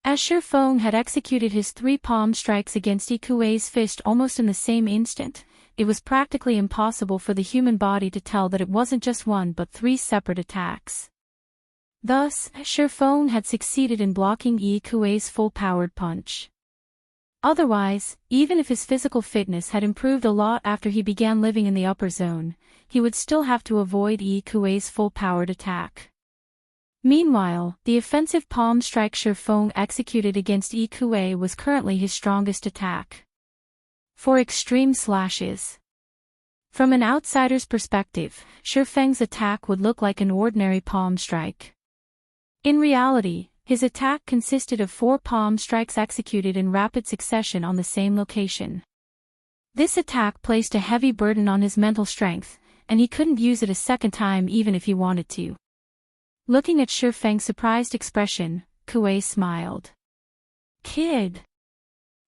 As Shifeng had executed his 3 palm strikes against Yi Kuei's fist almost in the same instant, it was practically impossible for the human body to tell that it wasn't just one but three separate attacks. Thus, Shifeng had succeeded in blocking Yi Kuei's full-powered punch. Otherwise, even if his physical fitness had improved a lot after he began living in the upper zone, he would still have to avoid Yi Kuei's full-powered attack. Meanwhile, the offensive palm strike Shifeng executed against Yi Kuei was currently his strongest attack. For extreme slashes. From an outsider's perspective, Shifeng's attack would look like an ordinary palm strike. In reality, his attack consisted of 4 palm strikes executed in rapid succession on the same location. This attack placed a heavy burden on his mental strength, and he couldn't use it a second time even if he wanted to. Looking at Shifeng's surprised expression, Kuei smiled. "Kid.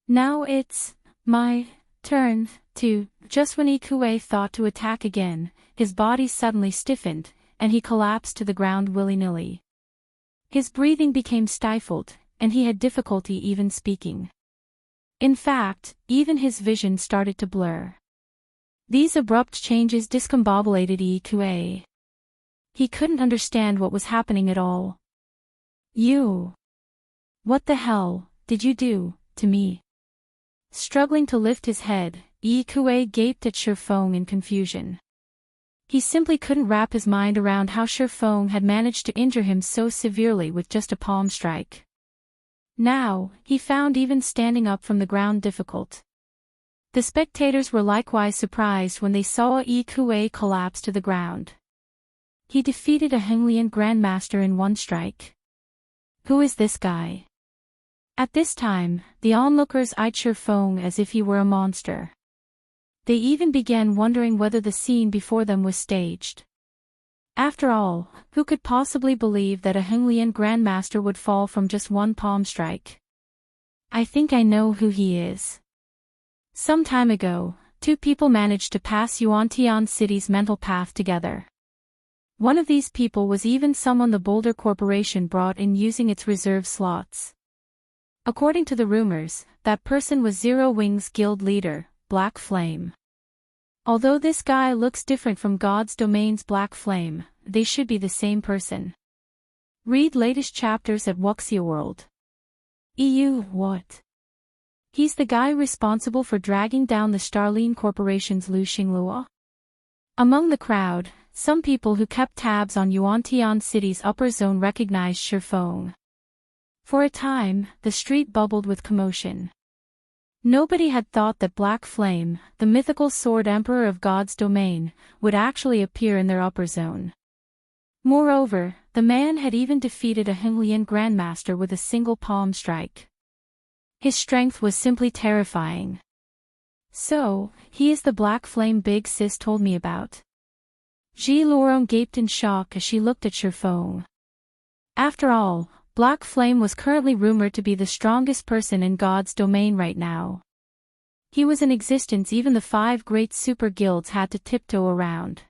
Now it's my turn to." Just when Yi Kuei thought to attack again, his body suddenly stiffened, and he collapsed to the ground willy-nilly. His breathing became stifled, and he had difficulty even speaking. In fact, even his vision started to blur. These abrupt changes discombobulated Yi Kuei. He couldn't understand what was happening at all. "You. What the hell did you do to me?" Struggling to lift his head, Yi Kuei gaped at Shifeng in confusion. He simply couldn't wrap his mind around how Shifeng had managed to injure him so severely with just a palm strike. Now, he found even standing up from the ground difficult. The spectators were likewise surprised when they saw Yi Kuei collapse to the ground. He defeated a Xinyuan grandmaster in one strike. Who is this guy? At this time, the onlookers eyed Shifeng as if he were a monster. They even began wondering whether the scene before them was staged. After all, who could possibly believe that a Xinyuan grandmaster would fall from just one palm strike? "I think I know who he is." Some time ago, 2 people managed to pass Yuantian City's mental path together. One of these people was even someone the Boulder Corporation brought in using its reserve slots. According to the rumors, that person was Zero Wings Guild leader, Black Flame. Although this guy looks different from God's Domain's Black Flame, they should be the same person. Read latest chapters at Wuxia World. EU what? He's the guy responsible for dragging down the Starline Corporation's Lu Xingluo? Among the crowd, some people who kept tabs on Yuantian City's upper zone recognized Shifeng. For a time, the street bubbled with commotion. Nobody had thought that Black Flame, the mythical sword emperor of God's domain, would actually appear in their upper zone. Moreover, the man had even defeated a Xinyuan grandmaster with a single palm strike. His strength was simply terrifying. "So, he is the Black Flame Big Sis told me about." Ji Luorong gaped in shock as she looked at Shifeng. After all, Black Flame was currently rumored to be the strongest person in God's domain right now. He was in existence even the 5 great super guilds had to tiptoe around.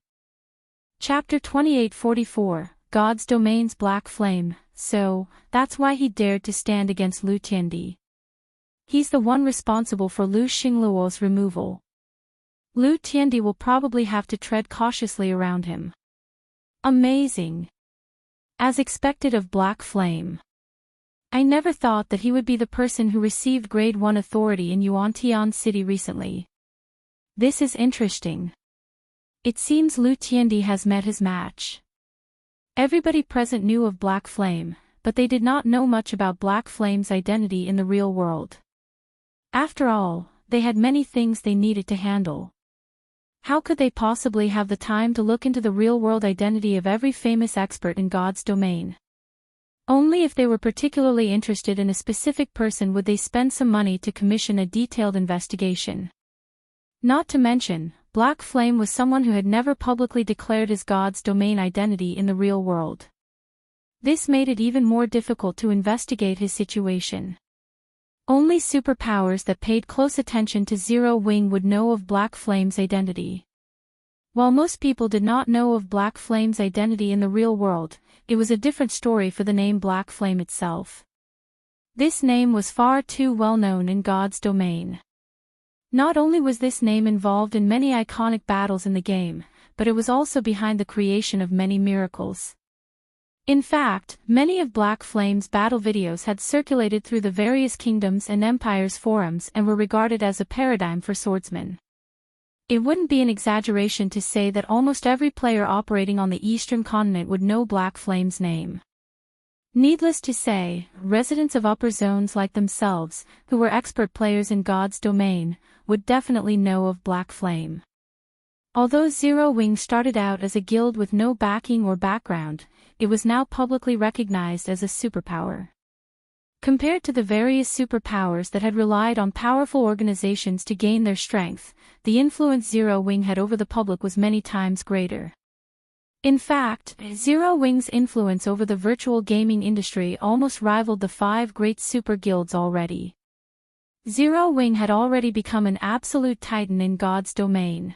Chapter 2844, God's Domain's Black Flame. So, that's why he dared to stand against Lu Tiandi. He's the one responsible for Lu Xingluo's removal. Lu Tiandi will probably have to tread cautiously around him. Amazing. As expected of Black Flame. I never thought that he would be the person who received Grade 1 authority in Yuantian City recently. This is interesting. It seems Lu Tiandi has met his match. Everybody present knew of Black Flame, but they did not know much about Black Flame's identity in the real world. After all, they had many things they needed to handle. How could they possibly have the time to look into the real-world identity of every famous expert in God's domain? Only if they were particularly interested in a specific person would they spend some money to commission a detailed investigation. Not to mention, Black Flame was someone who had never publicly declared his God's domain identity in the real world. This made it even more difficult to investigate his situation. Only superpowers that paid close attention to Zero Wing would know of Black Flame's identity. While most people did not know of Black Flame's identity in the real world, it was a different story for the name Black Flame itself. This name was far too well known in God's domain. Not only was this name involved in many iconic battles in the game, but it was also behind the creation of many miracles. In fact, many of Black Flame's battle videos had circulated through the various kingdoms and empires forums and were regarded as a paradigm for swordsmen. It wouldn't be an exaggeration to say that almost every player operating on the Eastern continent would know Black Flame's name. Needless to say, residents of upper zones like themselves, who were expert players in God's domain, would definitely know of Black Flame. Although Zero Wing started out as a guild with no backing or background, it was now publicly recognized as a superpower. Compared to the various superpowers that had relied on powerful organizations to gain their strength, the influence Zero Wing had over the public was many times greater. In fact, Zero Wing's influence over the virtual gaming industry almost rivaled the 5 great super guilds already. Zero Wing had already become an absolute titan in God's domain.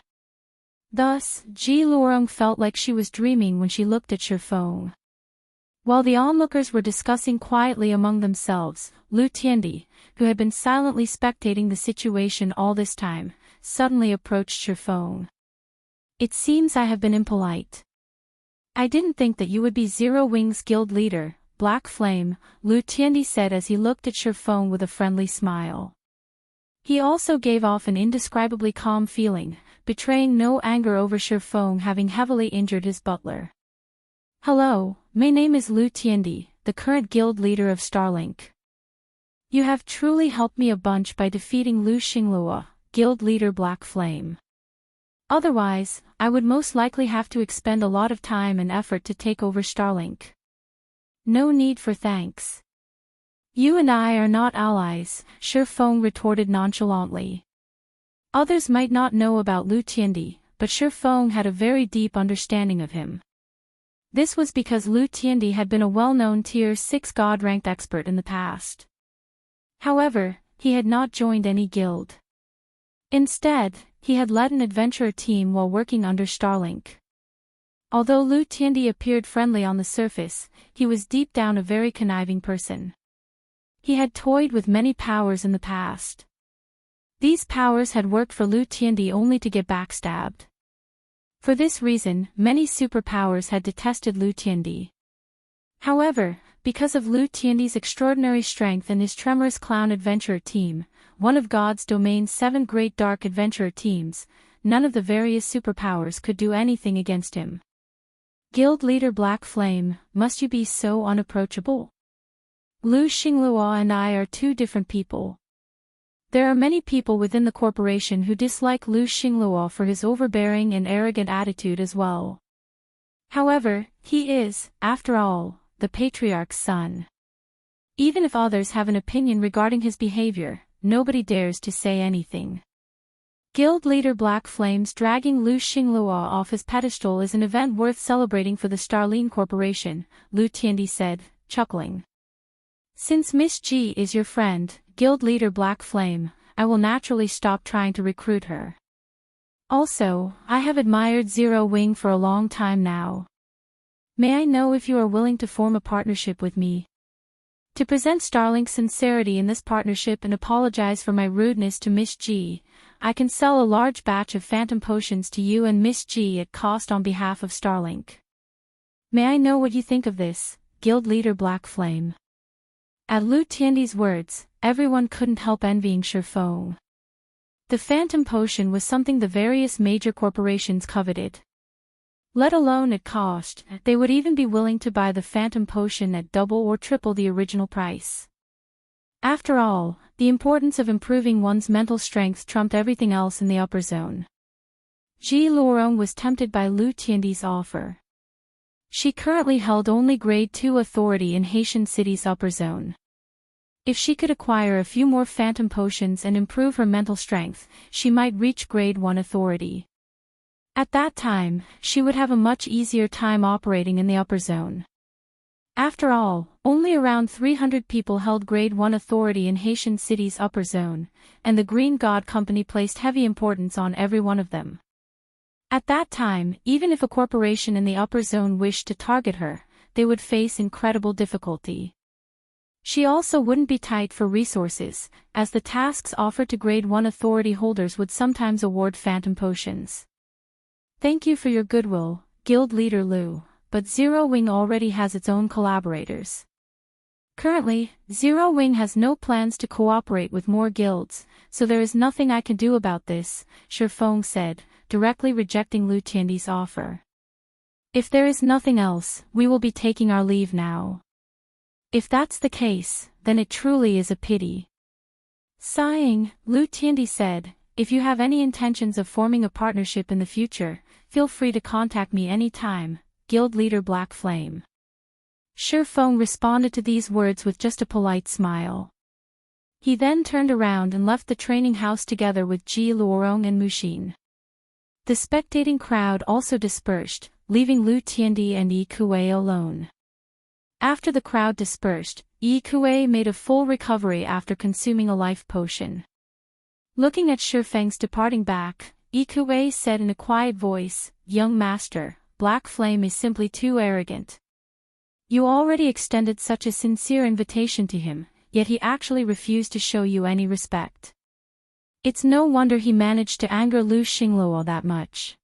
Thus, Xinyuan felt like she was dreaming when she looked at Shifeng. While the onlookers were discussing quietly among themselves, Lu Tiandi, who had been silently spectating the situation all this time, suddenly approached Shifeng. "It seems I have been impolite. I didn't think that you would be Zero Wing's guild leader, Black Flame," Lu Tiandi said as he looked at Shifeng with a friendly smile. He also gave off an indescribably calm feeling, betraying no anger over Shifeng having heavily injured his butler. "Hello, my name is Lu Tiandi, the current guild leader of Starlink. You have truly helped me a bunch by defeating Lu Xinglua, guild leader Black Flame. Otherwise, I would most likely have to expend a lot of time and effort to take over Starlink." "No need for thanks. You and I are not allies," Shifeng retorted nonchalantly. Others might not know about Lu Tiandi, but Shifeng had a very deep understanding of him. This was because Lu Tiandi had been a well-known Tier 6 God-ranked expert in the past. However, he had not joined any guild. Instead, he had led an adventurer team while working under Starlink. Although Lu Tiandi appeared friendly on the surface, he was deep down a very conniving person. He had toyed with many powers in the past. These powers had worked for Lu Tiandi only to get backstabbed. For this reason, many superpowers had detested Lu Tiandi. However, because of Lu Tiandi's extraordinary strength and his tremorous clown adventurer team, one of God's domain's 7 great dark adventurer teams, none of the various superpowers could do anything against him. "Guild leader Black Flame, must you be so unapproachable? Lu Xinglua and I are 2 different people. There are many people within the corporation who dislike Lu Xinglua for his overbearing and arrogant attitude as well. However, he is, after all, the patriarch's son. Even if others have an opinion regarding his behavior, nobody dares to say anything." Guild leader Black Flame's dragging Lu Xinglua off his pedestal is an event worth celebrating for the Starlink Corporation, Lu Tiandi said, chuckling. "Since Miss G is your friend, guild leader Black Flame, I will naturally stop trying to recruit her. Also, I have admired Zero Wing for a long time now. May I know if you are willing to form a partnership with me? To present Starlink's sincerity in this partnership and apologize for my rudeness to Miss G, I can sell a large batch of phantom potions to you and Miss G at cost on behalf of Starlink. May I know what you think of this, guild leader Black Flame?" At Lu Tiandi's words, everyone couldn't help envying Shifeng. The phantom potion was something the various major corporations coveted. Let alone at cost, they would even be willing to buy the phantom potion at double or triple the original price. After all, the importance of improving one's mental strength trumped everything else in the upper zone. Xinyuan was tempted by Lu Tiandi's offer. She currently held only Grade 2 authority in Haitian City's upper zone. If she could acquire a few more phantom potions and improve her mental strength, she might reach Grade 1 authority. At that time, she would have a much easier time operating in the upper zone. After all, only around 300 people held Grade 1 authority in Haitian City's upper zone, and the Green God Company placed heavy importance on every one of them. At that time, even if a corporation in the upper zone wished to target her, they would face incredible difficulty. She also wouldn't be tight for resources, as the tasks offered to Grade 1 authority holders would sometimes award phantom potions. Thank you for your goodwill, Guild Leader Lu, but Zero Wing already has its own collaborators. Currently, Zero Wing has no plans to cooperate with more guilds, so there is nothing I can do about this, Shifeng said, directly rejecting Lu Tiandi's offer. If there is nothing else, we will be taking our leave now. If that's the case, then it truly is a pity. Sighing, Lu Tiandi said, if you have any intentions of forming a partnership in the future, feel free to contact me anytime, Guild Leader Black Flame. Shifeng responded to these words with just a polite smile. He then turned around and left the training house together with Ji Luorong and Mushin. The spectating crowd also dispersed, leaving Lu Tiandi and Yi Kuei alone. After the crowd dispersed, Yi Kuei made a full recovery after consuming a life potion. Looking at Shifeng's departing back, Yi Kuei said in a quiet voice, "Young master, Black Flame is simply too arrogant. You already extended such a sincere invitation to him, yet he actually refused to show you any respect. It's no wonder he managed to anger Lu Xingluo that much.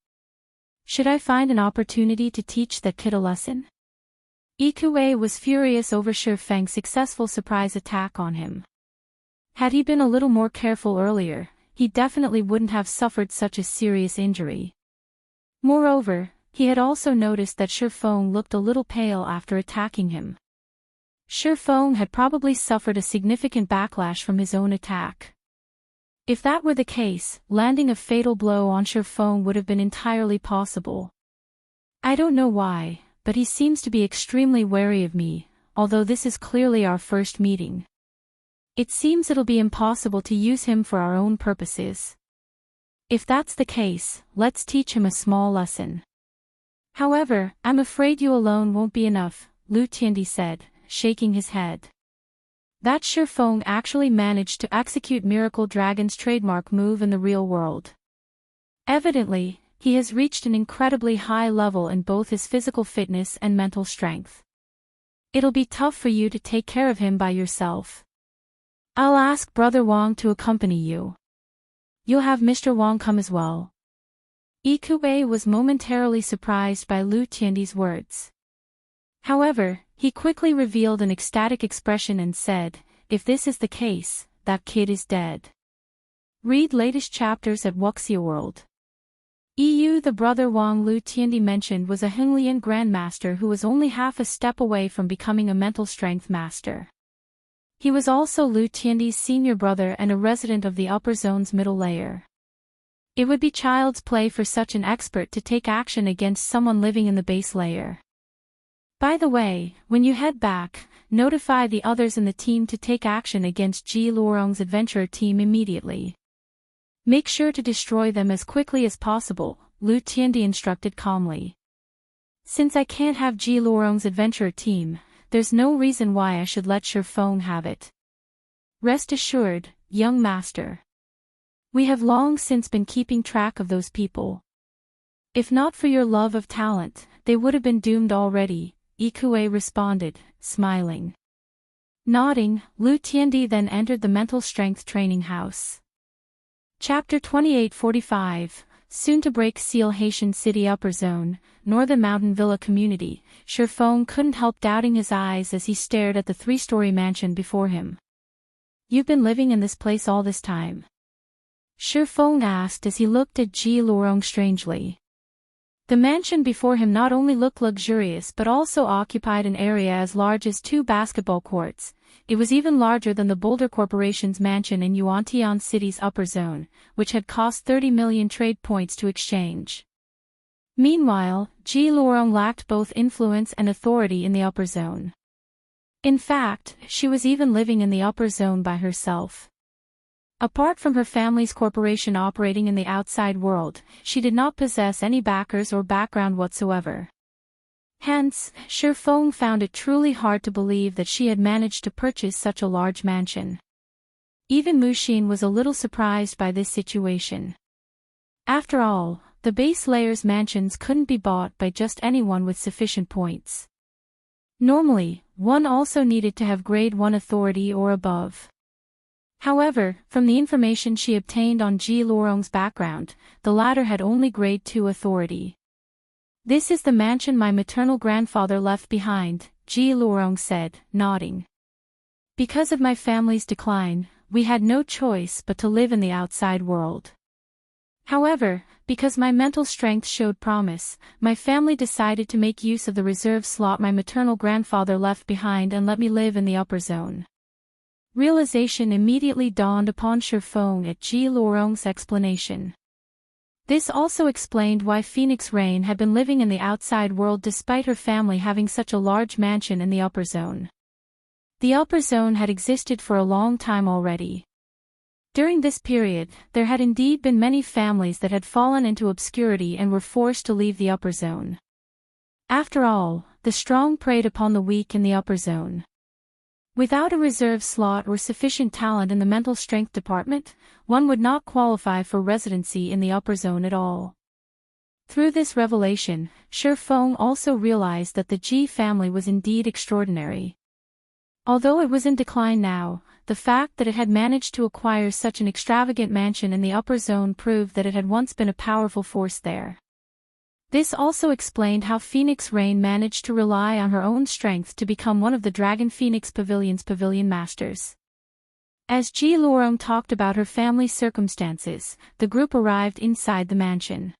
Should I find an opportunity to teach that kid a lesson?" Yi Kuei was furious over Shifeng's successful surprise attack on him. Had he been a little more careful earlier, he definitely wouldn't have suffered such a serious injury. Moreover, he had also noticed that Shifeng looked a little pale after attacking him. Shifeng had probably suffered a significant backlash from his own attack. If that were the case, landing a fatal blow on Shifeng would have been entirely possible. I don't know why, but he seems to be extremely wary of me, although this is clearly our first meeting. It seems it'll be impossible to use him for our own purposes. If that's the case, let's teach him a small lesson. However, I'm afraid you alone won't be enough, Lu Tiandi said, shaking his head. That Shifeng actually managed to execute Miracle Dragon's trademark move in the real world. Evidently, he has reached an incredibly high level in both his physical fitness and mental strength. It'll be tough for you to take care of him by yourself. I'll ask Brother Wang to accompany you. You'll have Mr. Wang come as well. Yi Kuei was momentarily surprised by Lu Tiandi's words. However, he quickly revealed an ecstatic expression and said, if this is the case, that kid is dead. Read latest chapters at Wuxia World. The brother Wang Lu Tiandi mentioned was a Xinyuan Grandmaster who was only half a step away from becoming a mental strength master. He was also Lu Tiandi's senior brother and a resident of the upper zone's middle layer. It would be child's play for such an expert to take action against someone living in the base layer. By the way, when you head back, notify the others in the team to take action against Ji Luorong's adventurer team immediately. Make sure to destroy them as quickly as possible, Lu Tiandi instructed calmly. Since I can't have Ji Luorong's adventurer team, there's no reason why I should let Shifeng have it. Rest assured, young master. We have long since been keeping track of those people. If not for your love of talent, they would have been doomed already, Yi Kuei responded, smiling. Nodding, Lu Tiandi then entered the mental strength training house. Chapter 2845, soon to break seal Haitian City Upper Zone, Northern Mountain Villa Community. Shifeng couldn't help doubting his eyes as he stared at the three-story mansion before him. You've been living in this place all this time? Shifeng asked as he looked at Ji Luorong strangely. The mansion before him not only looked luxurious but also occupied an area as large as 2 basketball courts. It was even larger than the Boulder Corporation's mansion in Yuantian City's upper zone, which had cost 30 million trade points to exchange. Meanwhile, Ji Luorong lacked both influence and authority in the upper zone. In fact, she was even living in the upper zone by herself. Apart from her family's corporation operating in the outside world, she did not possess any backers or background whatsoever. Hence, Shifeng found it truly hard to believe that she had managed to purchase such a large mansion. Even Mushin was a little surprised by this situation. After all, the base layer's mansions couldn't be bought by just anyone with sufficient points. Normally, one also needed to have grade 1 authority or above. However, from the information she obtained on Xinyuan's background, the latter had only grade 2 authority. "This is the mansion my maternal grandfather left behind," Xinyuan said, nodding. "Because of my family's decline, we had no choice but to live in the outside world. However, because my mental strength showed promise, my family decided to make use of the reserve slot my maternal grandfather left behind and let me live in the upper zone." Realization immediately dawned upon Shifeng at Xinyuan's explanation. This also explained why Phoenix Rain had been living in the outside world despite her family having such a large mansion in the upper zone. The upper zone had existed for a long time already. During this period, there had indeed been many families that had fallen into obscurity and were forced to leave the upper zone. After all, the strong preyed upon the weak in the upper zone. Without a reserve slot or sufficient talent in the mental strength department, one would not qualify for residency in the upper zone at all. Through this revelation, Shifeng also realized that the Ji family was indeed extraordinary. Although it was in decline now, the fact that it had managed to acquire such an extravagant mansion in the upper zone proved that it had once been a powerful force there. This also explained how Phoenix Rain managed to rely on her own strength to become one of the Dragon Phoenix Pavilion's pavilion masters. As Xinyuan talked about her family's circumstances, the group arrived inside the mansion.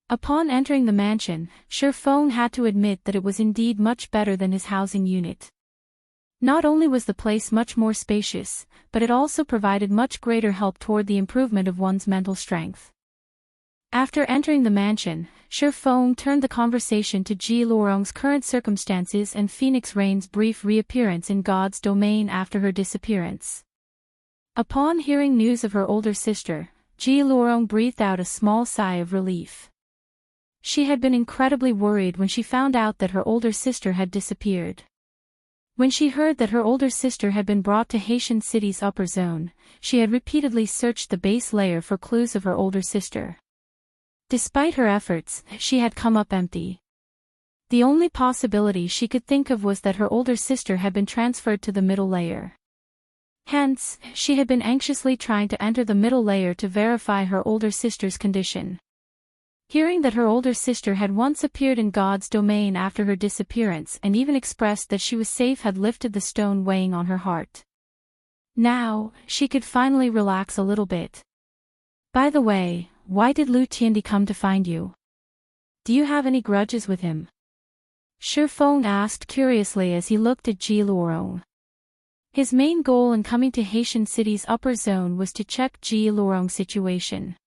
Upon entering the mansion, Shifeng had to admit that it was indeed much better than his housing unit. Not only was the place much more spacious, but it also provided much greater help toward the improvement of one's mental strength. After entering the mansion, Shifeng turned the conversation to Xinyuan's current circumstances and Phoenix Rain's brief reappearance in God's domain after her disappearance. Upon hearing news of her older sister, Xinyuan breathed out a small sigh of relief. She had been incredibly worried when she found out that her older sister had disappeared. When she heard that her older sister had been brought to Haitian City's upper zone, she had repeatedly searched the base layer for clues of her older sister. Despite her efforts, she had come up empty. The only possibility she could think of was that her older sister had been transferred to the middle layer. Hence, she had been anxiously trying to enter the middle layer to verify her older sister's condition. Hearing that her older sister had once appeared in God's domain after her disappearance and even expressed that she was safe had lifted the stone weighing on her heart. Now, she could finally relax a little bit. "By the way, why did Lu Tiandi come to find you? Do you have any grudges with him?" Shifeng asked curiously as he looked at Xinyuan. His main goal in coming to Haitian City's upper zone was to check Xinyuan's situation.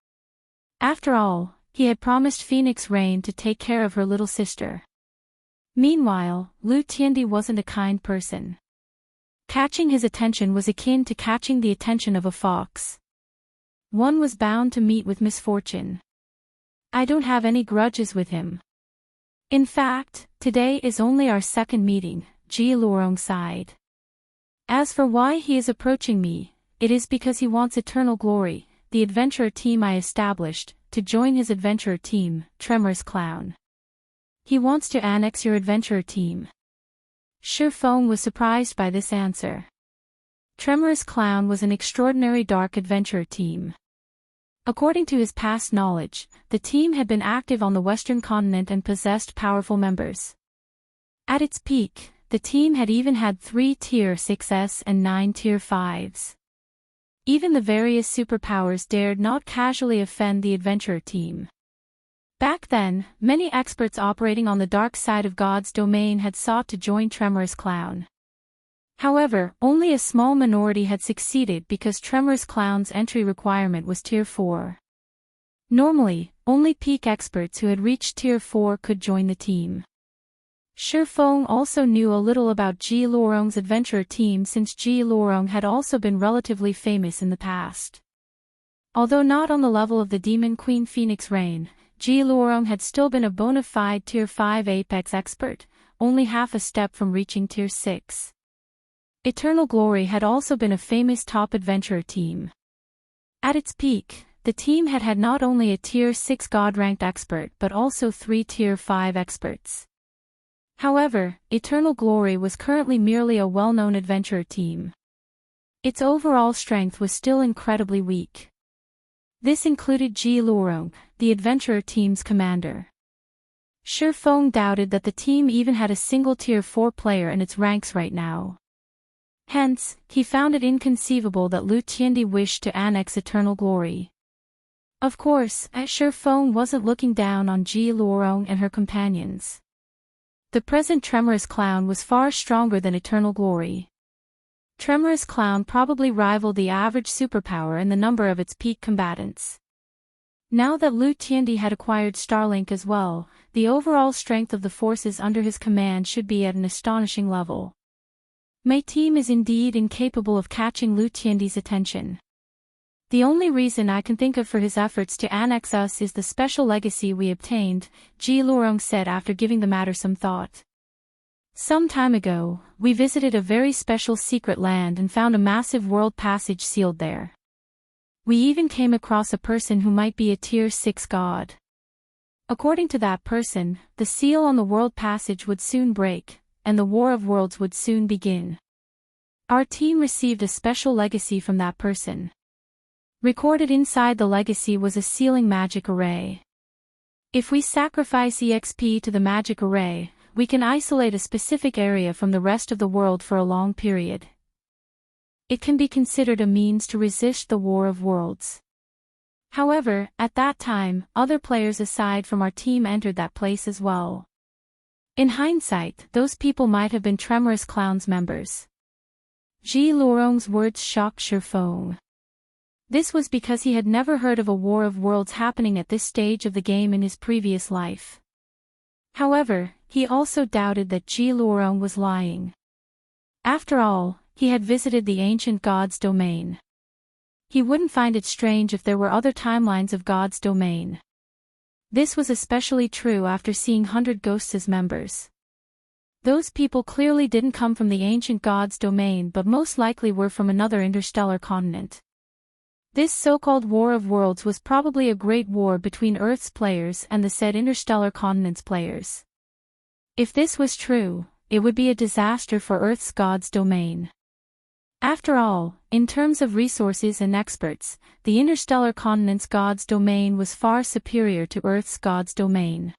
After all, he had promised Phoenix Rain to take care of her little sister. Meanwhile, Lu Tiandi wasn't a kind person. Catching his attention was akin to catching the attention of a fox. One was bound to meet with misfortune. "I don't have any grudges with him. In fact, today is only our second meeting," Xinyuan sighed. "As for why he is approaching me, it is because he wants Eternal Glory, the adventurer team I established, to join his adventurer team, Tremorous Clown. He wants to annex your adventurer team." Shifeng was surprised by this answer. Tremorous Clown was an extraordinary dark adventurer team. According to his past knowledge, the team had been active on the Western continent and possessed powerful members. At its peak, the team had even had 3 Tier 6s and 9 Tier 5s. Even the various superpowers dared not casually offend the adventurer team. Back then, many experts operating on the dark side of God's domain had sought to join Tremorous Clown. However, only a small minority had succeeded because Tremorous Clown's entry requirement was Tier 4. Normally, only peak experts who had reached Tier 4 could join the team. Shifeng also knew a little about Xinyuan's adventurer team since Xinyuan had also been relatively famous in the past. Although not on the level of the Demon Queen Phoenix Rain, Xinyuan had still been a bona fide Tier 5 Apex expert, only half a step from reaching Tier 6. Eternal Glory had also been a famous top adventurer team. At its peak, the team had had not only a Tier 6 God-ranked expert but also 3 Tier 5 experts. However, Eternal Glory was currently merely a well-known adventurer team. Its overall strength was still incredibly weak. This included Ji Luorong, the adventurer team's commander. Shi Feng doubted that the team even had a single Tier 4 player in its ranks right now. Hence, he found it inconceivable that Lu Tiandi wished to annex Eternal Glory. Of course, Shi Feng wasn't looking down on Ji Luorong and her companions. The present Tremorous Clown was far stronger than Eternal Glory. Tremorous Clown probably rivaled the average superpower in the number of its peak combatants. Now that Lu Tiandi had acquired Starlink as well, the overall strength of the forces under his command should be at an astonishing level. My team is indeed incapable of catching Lu Tiandi's attention. The only reason I can think of for his efforts to annex us is the special legacy we obtained, Ji Luorong said after giving the matter some thought. Some time ago, we visited a very special secret land and found a massive world passage sealed there. We even came across a person who might be a Tier 6 god. According to that person, the seal on the world passage would soon break, and the War of Worlds would soon begin. Our team received a special legacy from that person. Recorded inside the legacy was a sealing magic array. If we sacrifice EXP to the magic array, we can isolate a specific area from the rest of the world for a long period. It can be considered a means to resist the War of Worlds. However, at that time, other players aside from our team entered that place as well. In hindsight, those people might have been Tremorous Clown's members. Ji Luorong's words shocked Shi Feng. This was because he had never heard of a War of Worlds happening at this stage of the game in his previous life. However, he also doubted that Ji Luorong was lying. After all, he had visited the ancient god's domain. He wouldn't find it strange if there were other timelines of God's domain. This was especially true after seeing 100 Ghosts as members. Those people clearly didn't come from the ancient God's domain but most likely were from another interstellar continent. This so-called War of Worlds was probably a great war between Earth's players and the said interstellar continent's players. If this was true, it would be a disaster for Earth's God's domain. After all, in terms of resources and experts, the interstellar continent's God's domain was far superior to Earth's God's domain.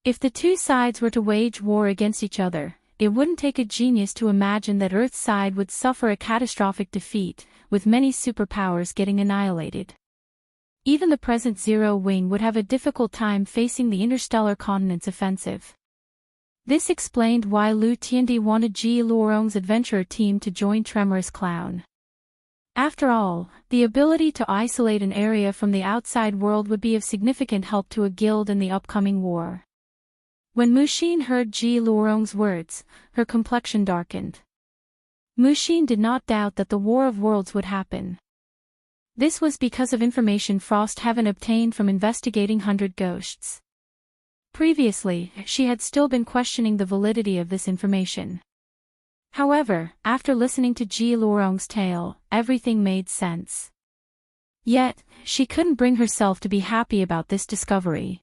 If the two sides were to wage war against each other, it wouldn't take a genius to imagine that Earth's side would suffer a catastrophic defeat, with many superpowers getting annihilated. Even the present Zero Wing would have a difficult time facing the interstellar continent's offensive. This explained why Lu Tiandi wanted Ji Luorong's adventurer team to join Tremorous Clown. After all, the ability to isolate an area from the outside world would be of significant help to a guild in the upcoming war. When Muxin heard Ji Luorong's words, her complexion darkened. Muxin did not doubt that the War of Worlds would happen. This was because of information Frost Heaven obtained from investigating 100 Ghosts. Previously, she had still been questioning the validity of this information. However, after listening to Ji Luorong's tale, everything made sense. Yet, she couldn't bring herself to be happy about this discovery.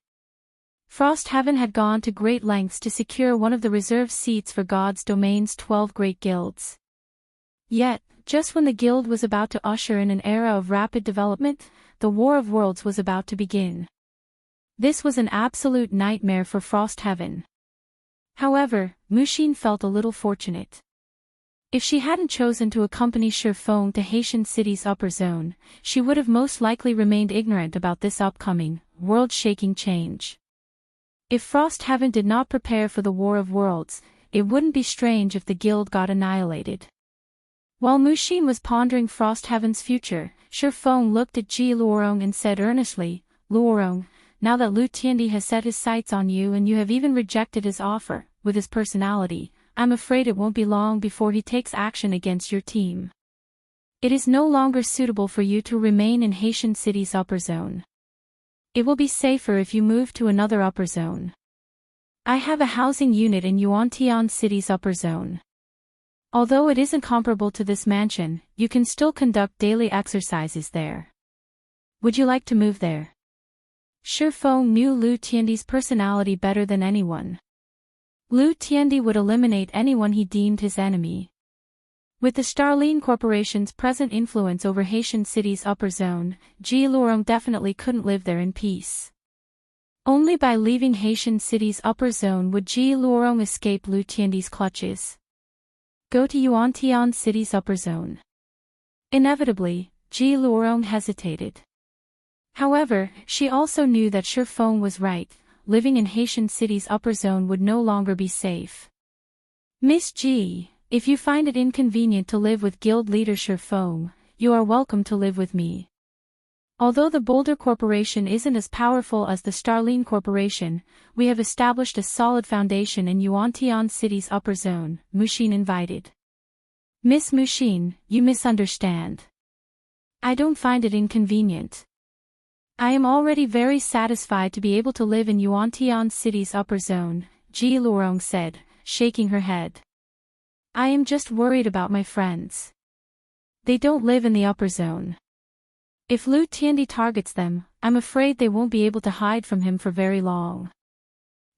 Frost Heaven had gone to great lengths to secure one of the reserved seats for God's domain's 12 great guilds. Yet, just when the guild was about to usher in an era of rapid development, the War of Worlds was about to begin. This was an absolute nightmare for Frost Heaven. However, Muxin felt a little fortunate. If she hadn't chosen to accompany Shi Feng to Haitian City's upper zone, she would have most likely remained ignorant about this upcoming, world-shaking change. If Frost Heaven did not prepare for the War of Worlds, it wouldn't be strange if the guild got annihilated. While Muxin was pondering Frost Heaven's future, Shi Feng looked at Ji Luorong and said earnestly, "Luorong, now that Lu Tiandi has set his sights on you and you have even rejected his offer, with his personality, I'm afraid it won't be long before he takes action against your team. It is no longer suitable for you to remain in Haitian City's upper zone. It will be safer if you move to another upper zone. I have a housing unit in Yuantian City's upper zone. Although it isn't comparable to this mansion, you can still conduct daily exercises there. Would you like to move there?" Shi Feng knew Lu Tiandi's personality better than anyone. Lu Tiandi would eliminate anyone he deemed his enemy. With the Starline Corporation's present influence over Haitian City's upper zone, Ji Lurong definitely couldn't live there in peace. Only by leaving Haitian City's upper zone would Ji Lurong escape Lu Tiandi's clutches. Go to Yuantian City's upper zone. Inevitably, Ji Lurong hesitated. However, she also knew that Shi Feng was right, living in Haitian City's upper zone would no longer be safe. Miss Ji, if you find it inconvenient to live with guild leader Shi Feng, you are welcome to live with me. Although the Boulder Corporation isn't as powerful as the Starline Corporation, we have established a solid foundation in Yuantian City's upper zone, Mushin invited. Miss Mushin, you misunderstand. I don't find it inconvenient. I am already very satisfied to be able to live in Yuantian City's upper zone, Ji Lurong said, shaking her head. I am just worried about my friends. They don't live in the upper zone. If Lu Tiandi targets them, I'm afraid they won't be able to hide from him for very long.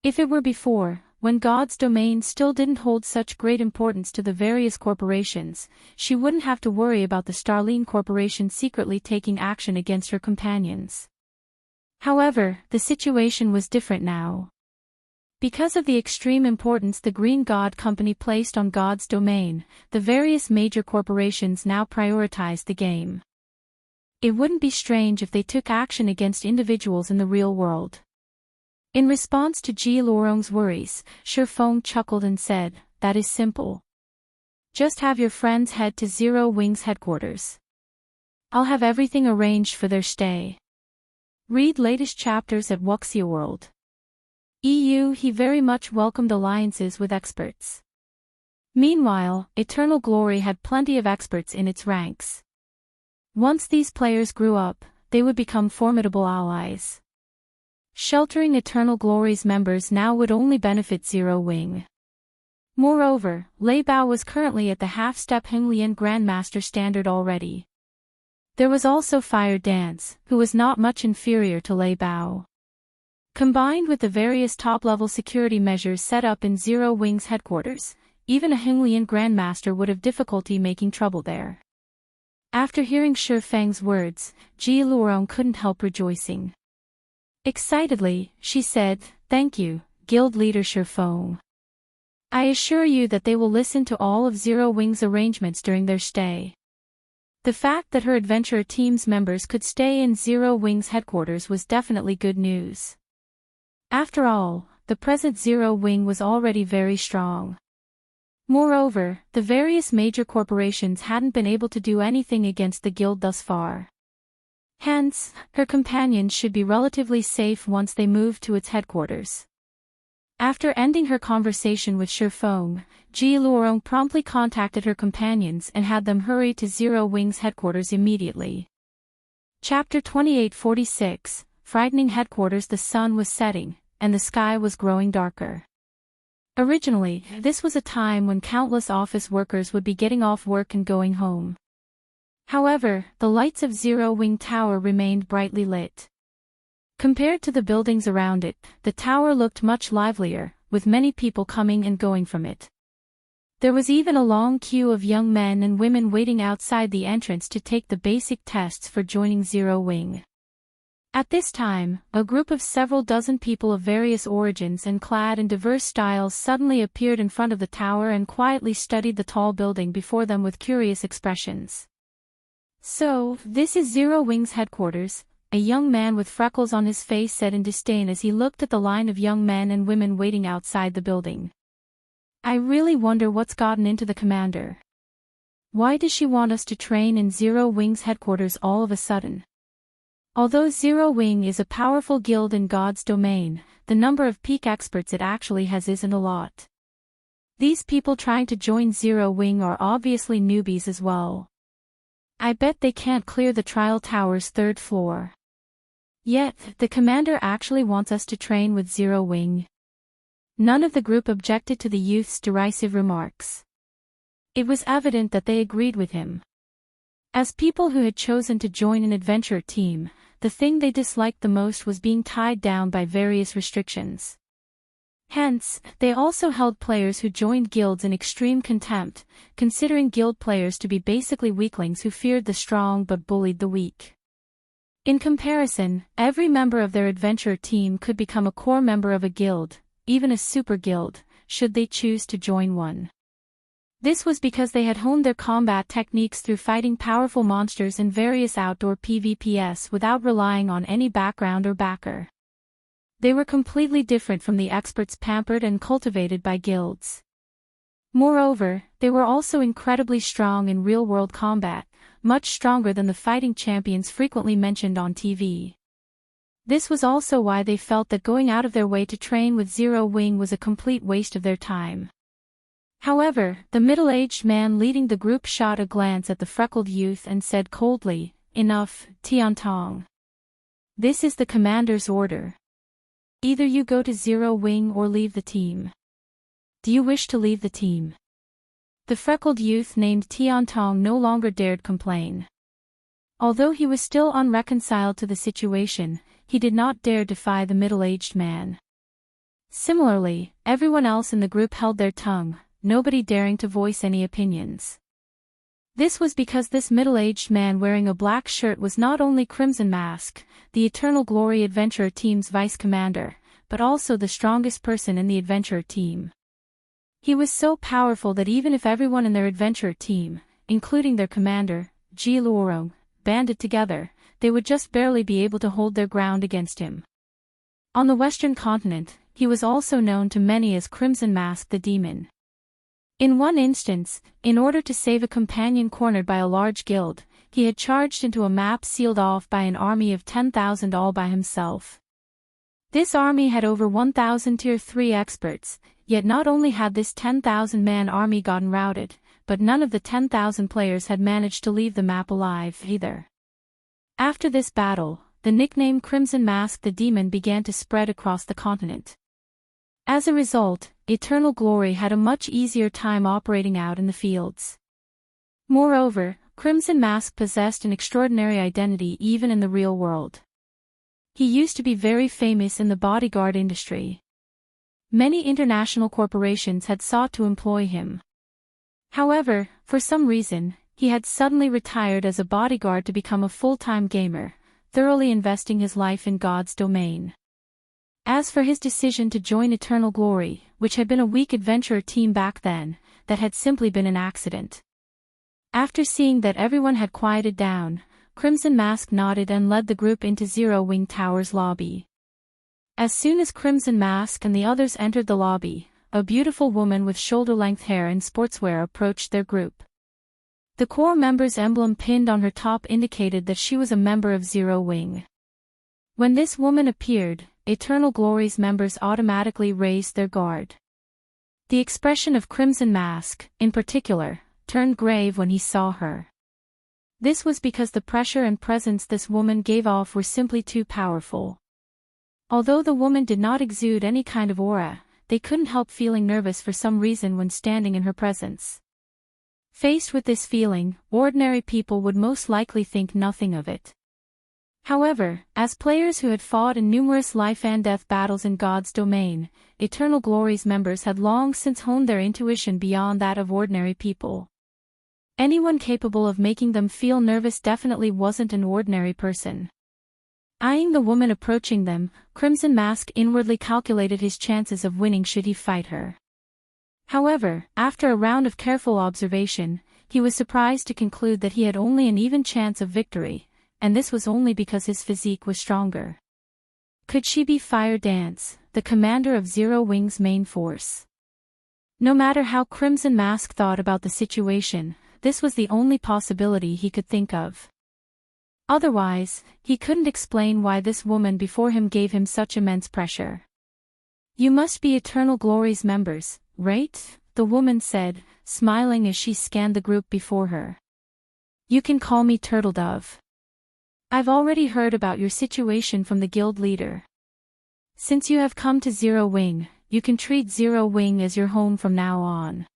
If it were before, when God's domain still didn't hold such great importance to the various corporations, she wouldn't have to worry about the Starline Corporation secretly taking action against her companions. However, the situation was different now. Because of the extreme importance the Green God Company placed on God's domain, the various major corporations now prioritized the game. It wouldn't be strange if they took action against individuals in the real world. In response to Ji Lurong's worries, Shi Feng chuckled and said, "That is simple. Just have your friends head to Zero Wing's headquarters. I'll have everything arranged for their stay." Read latest chapters at Wuxia World. He very much welcomed alliances with experts. Meanwhile, Eternal Glory had plenty of experts in its ranks. Once these players grew up, they would become formidable allies. Sheltering Eternal Glory's members now would only benefit Zero Wing. Moreover, Lei Bao was currently at the half-step Xinyuan Grandmaster standard already. There was also Fire Dance, who was not much inferior to Lei Bao. Combined with the various top-level security measures set up in Zero Wing's headquarters, even a Xinyuan Grandmaster would have difficulty making trouble there. After hearing Shi Feng's words, Ji Lurong couldn't help rejoicing. Excitedly, she said, "Thank you, Guild Leader Shi Feng. I assure you that they will listen to all of Zero Wing's arrangements during their stay." The fact that her adventurer team's members could stay in Zero Wing's headquarters was definitely good news. After all, the present Zero Wing was already very strong. Moreover, the various major corporations hadn't been able to do anything against the guild thus far. Hence, her companions should be relatively safe once they moved to its headquarters. After ending her conversation with Shi Feng, Ji Lurong promptly contacted her companions and had them hurry to Zero Wing's headquarters immediately. Chapter 2846, Frightening Headquarters. The sun was setting, and the sky was growing darker. Originally, this was a time when countless office workers would be getting off work and going home. However, the lights of Zero Wing Tower remained brightly lit. Compared to the buildings around it, the tower looked much livelier, with many people coming and going from it. There was even a long queue of young men and women waiting outside the entrance to take the basic tests for joining Zero Wing. At this time, a group of several dozen people of various origins and clad in diverse styles suddenly appeared in front of the tower and quietly studied the tall building before them with curious expressions. "So, this is Zero Wing's headquarters," a young man with freckles on his face said in disdain as he looked at the line of young men and women waiting outside the building. "I really wonder what's gotten into the commander. Why does she want us to train in Zero Wing's headquarters all of a sudden?" Although Zero Wing is a powerful guild in God's domain, the number of peak experts it actually has isn't a lot. These people trying to join Zero Wing are obviously newbies as well. I bet they can't clear the trial tower's 3rd floor. Yet, the commander actually wants us to train with Zero Wing. None of the group objected to the youth's derisive remarks. It was evident that they agreed with him. As people who had chosen to join an adventure team, the thing they disliked the most was being tied down by various restrictions. Hence, they also held players who joined guilds in extreme contempt, considering guild players to be basically weaklings who feared the strong but bullied the weak. In comparison, every member of their adventurer team could become a core member of a guild, even a super guild, should they choose to join one. This was because they had honed their combat techniques through fighting powerful monsters in various outdoor PvPs without relying on any background or backer. They were completely different from the experts pampered and cultivated by guilds. Moreover, they were also incredibly strong in real-world combat, much stronger than the fighting champions frequently mentioned on TV. This was also why they felt that going out of their way to train with Zero Wing was a complete waste of their time. However, the middle-aged man leading the group shot a glance at the freckled youth and said coldly, "Enough, Tiantong. This is the commander's order. Either you go to Zero Wing or leave the team. Do you wish to leave the team?" The freckled youth named Tiantong no longer dared complain. Although he was still unreconciled to the situation, he did not dare defy the middle-aged man. Similarly, everyone else in the group held their tongue, nobody daring to voice any opinions. This was because this middle-aged man wearing a black shirt was not only Crimson Mask, the Eternal Glory Adventurer team's vice-commander, but also the strongest person in the adventurer team. He was so powerful that even if everyone in their adventurer team, including their commander, Xinyuan, banded together, they would just barely be able to hold their ground against him. On the Western continent, he was also known to many as Crimson Mask the Demon. In one instance, in order to save a companion cornered by a large guild, he had charged into a map sealed off by an army of 10,000 all by himself. This army had over 1,000 Tier 3 experts, yet not only had this 10,000-man army gotten routed, but none of the 10,000 players had managed to leave the map alive either. After this battle, the nickname Crimson Mask the Demon began to spread across the continent. As a result, Eternal Glory had a much easier time operating out in the fields. Moreover, Crimson Mask possessed an extraordinary identity even in the real world. He used to be very famous in the bodyguard industry. Many international corporations had sought to employ him. However, for some reason, he had suddenly retired as a bodyguard to become a full-time gamer, thoroughly investing his life in God's domain. As for his decision to join Eternal Glory, which had been a weak adventurer team back then, that had simply been an accident. After seeing that everyone had quieted down, Crimson Mask nodded and led the group into Zero Wing Tower's lobby. As soon as Crimson Mask and the others entered the lobby, a beautiful woman with shoulder-length hair and sportswear approached their group. The core member's emblem pinned on her top indicated that she was a member of Zero Wing. When this woman appeared, Eternal Glory's members automatically raised their guard. The expression of Crimson Mask, in particular, turned grave when he saw her. This was because the pressure and presence this woman gave off were simply too powerful. Although the woman did not exude any kind of aura, they couldn't help feeling nervous for some reason when standing in her presence. Faced with this feeling, ordinary people would most likely think nothing of it. However, as players who had fought in numerous life and death battles in God's domain, Eternal Glory's members had long since honed their intuition beyond that of ordinary people. Anyone capable of making them feel nervous definitely wasn't an ordinary person. Eyeing the woman approaching them, Crimson Mask inwardly calculated his chances of winning should he fight her. However, after a round of careful observation, he was surprised to conclude that he had only an even chance of victory, and this was only because his physique was stronger. Could she be Fire Dance, the commander of Zero Wing's main force? No matter how Crimson Mask thought about the situation, this was the only possibility he could think of. Otherwise, he couldn't explain why this woman before him gave him such immense pressure. "You must be Eternal Glory's members, right?" the woman said, smiling as she scanned the group before her. "You can call me Turtle Dove. I've already heard about your situation from the guild leader. Since you have come to Zero Wing, you can treat Zero Wing as your home from now on.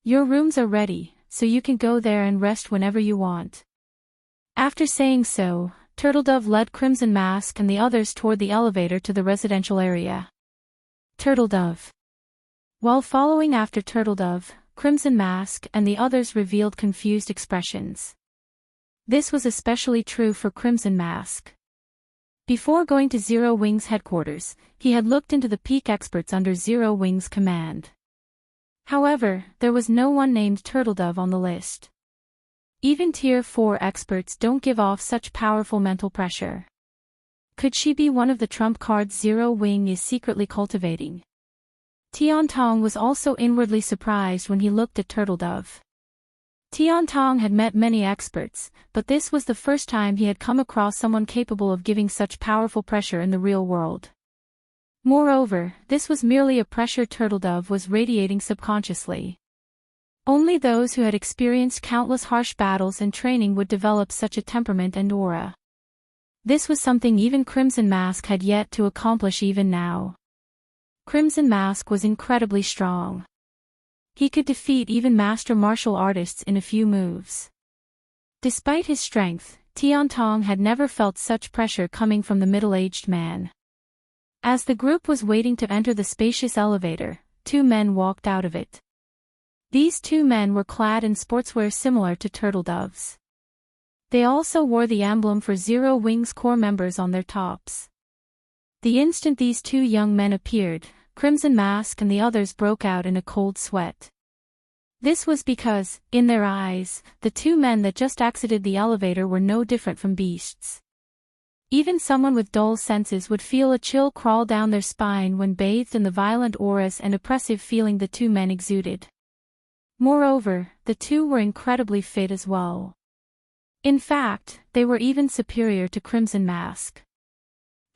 Your rooms are ready, so you can go there and rest whenever you want." After saying so, Turtledove led Crimson Mask and the others toward the elevator to the residential area. Turtledove. While following after Turtledove, Crimson Mask and the others revealed confused expressions. This was especially true for Crimson Mask. Before going to Zero Wing's headquarters, he had looked into the peak experts under Zero Wing's command. However, there was no one named Turtledove on the list. Even Tier 4 experts don't give off such powerful mental pressure. Could she be one of the trump cards Zero Wing is secretly cultivating? Tiantong was also inwardly surprised when he looked at Turtledove. Tiantong had met many experts, but this was the first time he had come across someone capable of giving such powerful pressure in the real world. Moreover, this was merely a pressure Turtledove was radiating subconsciously. Only those who had experienced countless harsh battles and training would develop such a temperament and aura. This was something even Crimson Mask had yet to accomplish even now. Crimson Mask was incredibly strong. He could defeat even master martial artists in a few moves. Despite his strength, Tiantong had never felt such pressure coming from the middle-aged man. As the group was waiting to enter the spacious elevator, two men walked out of it. These two men were clad in sportswear similar to Turtledove's. They also wore the emblem for Zero Wing's core members on their tops. The instant these two young men appeared, Crimson Mask and the others broke out in a cold sweat. This was because, in their eyes, the two men that just exited the elevator were no different from beasts. Even someone with dull senses would feel a chill crawl down their spine when bathed in the violent auras and oppressive feeling the two men exuded. Moreover, the two were incredibly fit as well. In fact, they were even superior to Crimson Mask.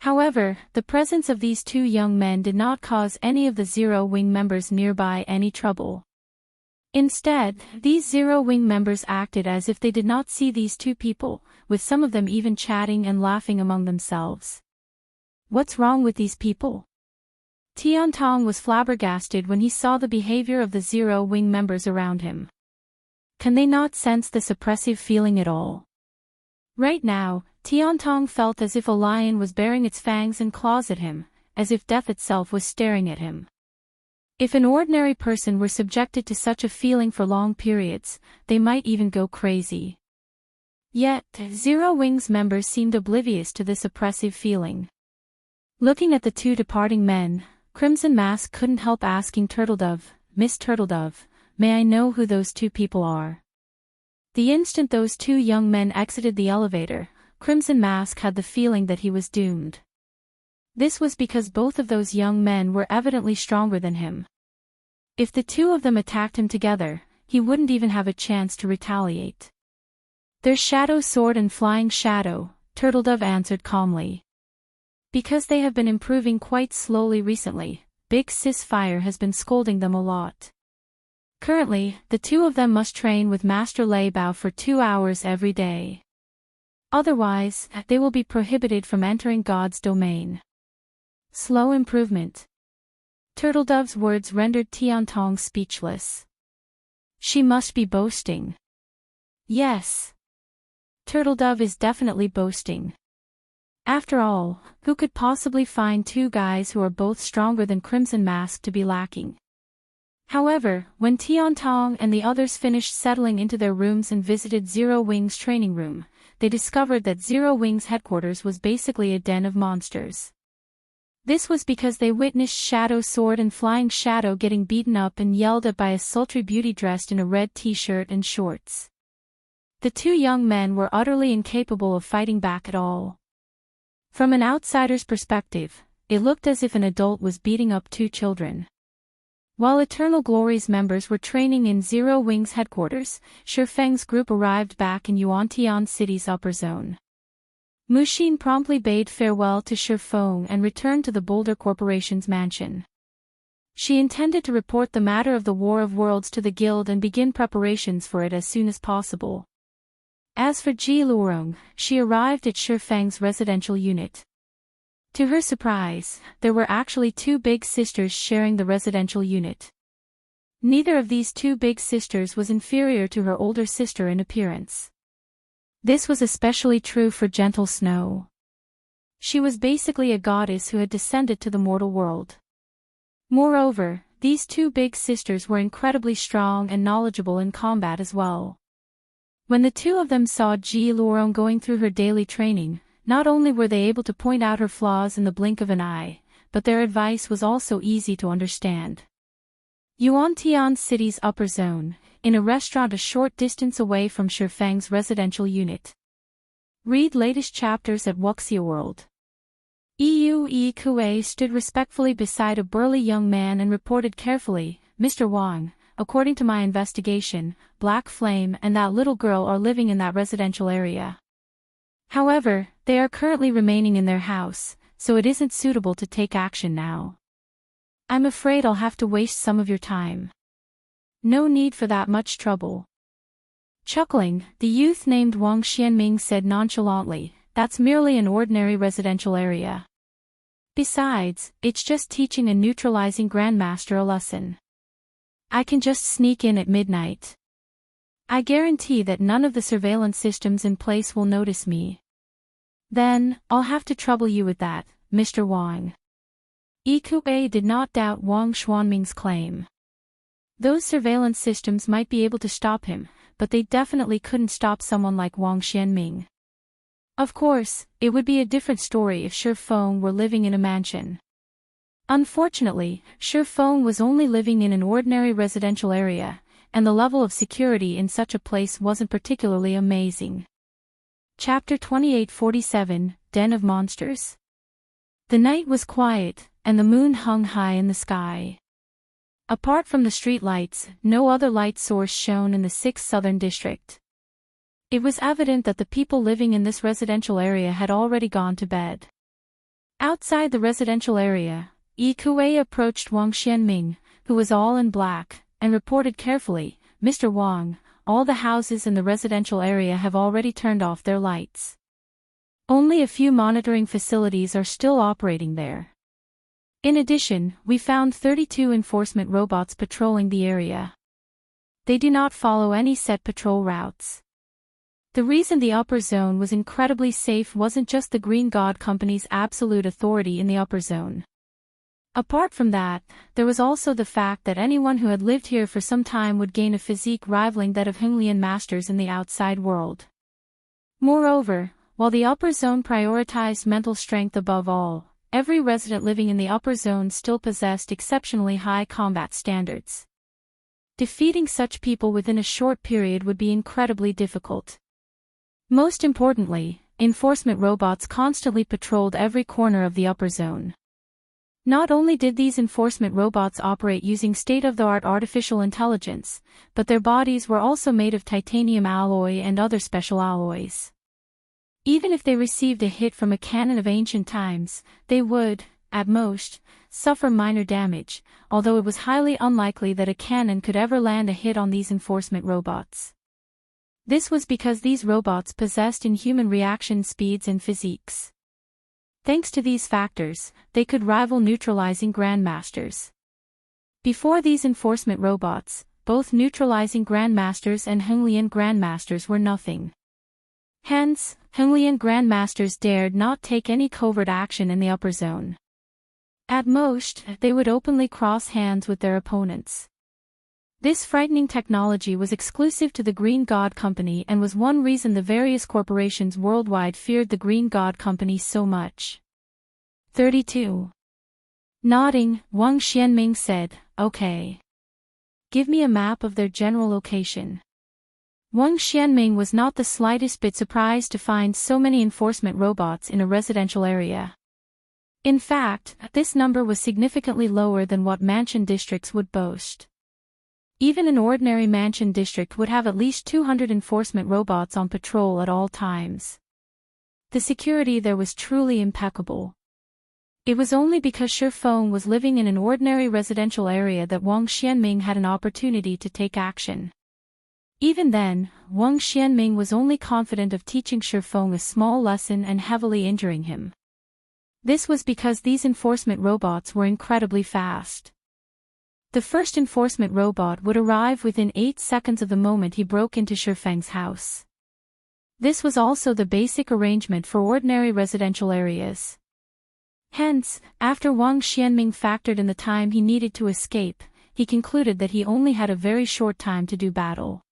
However, the presence of these two young men did not cause any of the Zero Wing members nearby any trouble. Instead, these Zero Wing members acted as if they did not see these two people, with some of them even chatting and laughing among themselves. What's wrong with these people? Tiantong was flabbergasted when he saw the behavior of the Zero Wing members around him. Can they not sense this oppressive feeling at all? Right now, Tiantong felt as if a lion was baring its fangs and claws at him, as if death itself was staring at him. If an ordinary person were subjected to such a feeling for long periods, they might even go crazy. Yet, Zero Wing's members seemed oblivious to this oppressive feeling. Looking at the two departing men, Crimson Mask couldn't help asking Turtledove, "Miss Turtledove, may I know who those two people are?" The instant those two young men exited the elevator, Crimson Mask had the feeling that he was doomed. This was because both of those young men were evidently stronger than him. If the two of them attacked him together, he wouldn't even have a chance to retaliate. "There's Shadow Sword and Flying Shadow," Turtledove answered calmly. "Because they have been improving quite slowly recently, Big Sis Fire has been scolding them a lot. Currently, the two of them must train with Master Leibao for 2 hours every day. Otherwise, they will be prohibited from entering God's domain." Slow improvement. Turtledove's words rendered Tiantong speechless. She must be boasting. Yes. Turtledove is definitely boasting. After all, who could possibly find two guys who are both stronger than Crimson Mask to be lacking? However, when Tiantong and the others finished settling into their rooms and visited Zero Wing's training room, they discovered that Zero Wing's headquarters was basically a den of monsters. This was because they witnessed Shadow Sword and Flying Shadow getting beaten up and yelled at by a sultry beauty dressed in a red t-shirt and shorts. The two young men were utterly incapable of fighting back at all. From an outsider's perspective, it looked as if an adult was beating up two children. While Eternal Glory's members were training in Zero Wing's headquarters, Shifeng's group arrived back in Yuantian City's upper zone. Mushin promptly bade farewell to Shifeng and returned to the Boulder Corporation's mansion. She intended to report the matter of the War of Worlds to the Guild and begin preparations for it as soon as possible. As for Ji Luorong, she arrived at Shifeng's residential unit. To her surprise, there were actually two big sisters sharing the residential unit. Neither of these two big sisters was inferior to her older sister in appearance. This was especially true for Gentle Snow. She was basically a goddess who had descended to the mortal world. Moreover, these two big sisters were incredibly strong and knowledgeable in combat as well. When the two of them saw Ji Luoron going through her daily training, not only were they able to point out her flaws in the blink of an eye, but their advice was also easy to understand. Yuantian City's upper zone, in a restaurant a short distance away from Shifeng's residential unit. Read latest chapters at Wuxia World. Yi Kue stood respectfully beside a burly young man and reported carefully, "Mr. Wang, according to my investigation, Black Flame and that little girl are living in that residential area. However, they are currently remaining in their house, so it isn't suitable to take action now. I'm afraid I'll have to waste some of your time." "No need for that much trouble." Chuckling, the youth named Wang Xianming said nonchalantly, "That's merely an ordinary residential area. Besides, it's just teaching a neutralizing grandmaster a lesson. I can just sneak in at midnight. I guarantee that none of the surveillance systems in place will notice me. Then, I'll have to trouble you with that, Mr. Wang." Ikue did not doubt Wang Xuanming's claim. Those surveillance systems might be able to stop him, but they definitely couldn't stop someone like Wang Xianming. Of course, it would be a different story if Shifeng were living in a mansion. Unfortunately, Shifeng was only living in an ordinary residential area, and the level of security in such a place wasn't particularly amazing. Chapter 2847, Den of Monsters. The night was quiet, and the moon hung high in the sky. Apart from the street lights, no other light source shone in the 6th Southern District. It was evident that the people living in this residential area had already gone to bed. Outside the residential area, Ikue approached Wang Xianming, who was all in black, and reported carefully, "Mr. Wang, all the houses in the residential area have already turned off their lights. Only a few monitoring facilities are still operating there. In addition, we found 32 enforcement robots patrolling the area. They do not follow any set patrol routes. The reason the upper zone was incredibly safe wasn't just the Green God Company's absolute authority in the upper zone. Apart from that, there was also the fact that anyone who had lived here for some time would gain a physique rivaling that of Xinyuan masters in the outside world. Moreover, while the upper zone prioritized mental strength above all, every resident living in the upper zone still possessed exceptionally high combat standards. Defeating such people within a short period would be incredibly difficult. Most importantly, enforcement robots constantly patrolled every corner of the upper zone. Not only did these enforcement robots operate using state-of-the-art artificial intelligence, but their bodies were also made of titanium alloy and other special alloys. Even if they received a hit from a cannon of ancient times, they would, at most, suffer minor damage, although it was highly unlikely that a cannon could ever land a hit on these enforcement robots. This was because these robots possessed inhuman reaction speeds and physiques. Thanks to these factors, they could rival neutralizing grandmasters. Before these enforcement robots, both neutralizing grandmasters and Xinyuan grandmasters were nothing. Hence, Xinyuan grandmasters dared not take any covert action in the upper zone. At most, they would openly cross hands with their opponents. This frightening technology was exclusive to the Green God Company and was one reason the various corporations worldwide feared the Green God Company so much. 32. Nodding, Wang Xianming said, "Okay. Give me a map of their general location." Wang Xianming was not the slightest bit surprised to find so many enforcement robots in a residential area. In fact, this number was significantly lower than what mansion districts would boast. Even an ordinary mansion district would have at least 200 enforcement robots on patrol at all times. The security there was truly impeccable. It was only because Shifeng was living in an ordinary residential area that Wang Xianming had an opportunity to take action. Even then, Wang Xianming was only confident of teaching Shifeng a small lesson and heavily injuring him. This was because these enforcement robots were incredibly fast. The first enforcement robot would arrive within 8 seconds of the moment he broke into Shifeng's house. This was also the basic arrangement for ordinary residential areas. Hence, after Wang Xianming factored in the time he needed to escape, he concluded that he only had a very short time to do battle.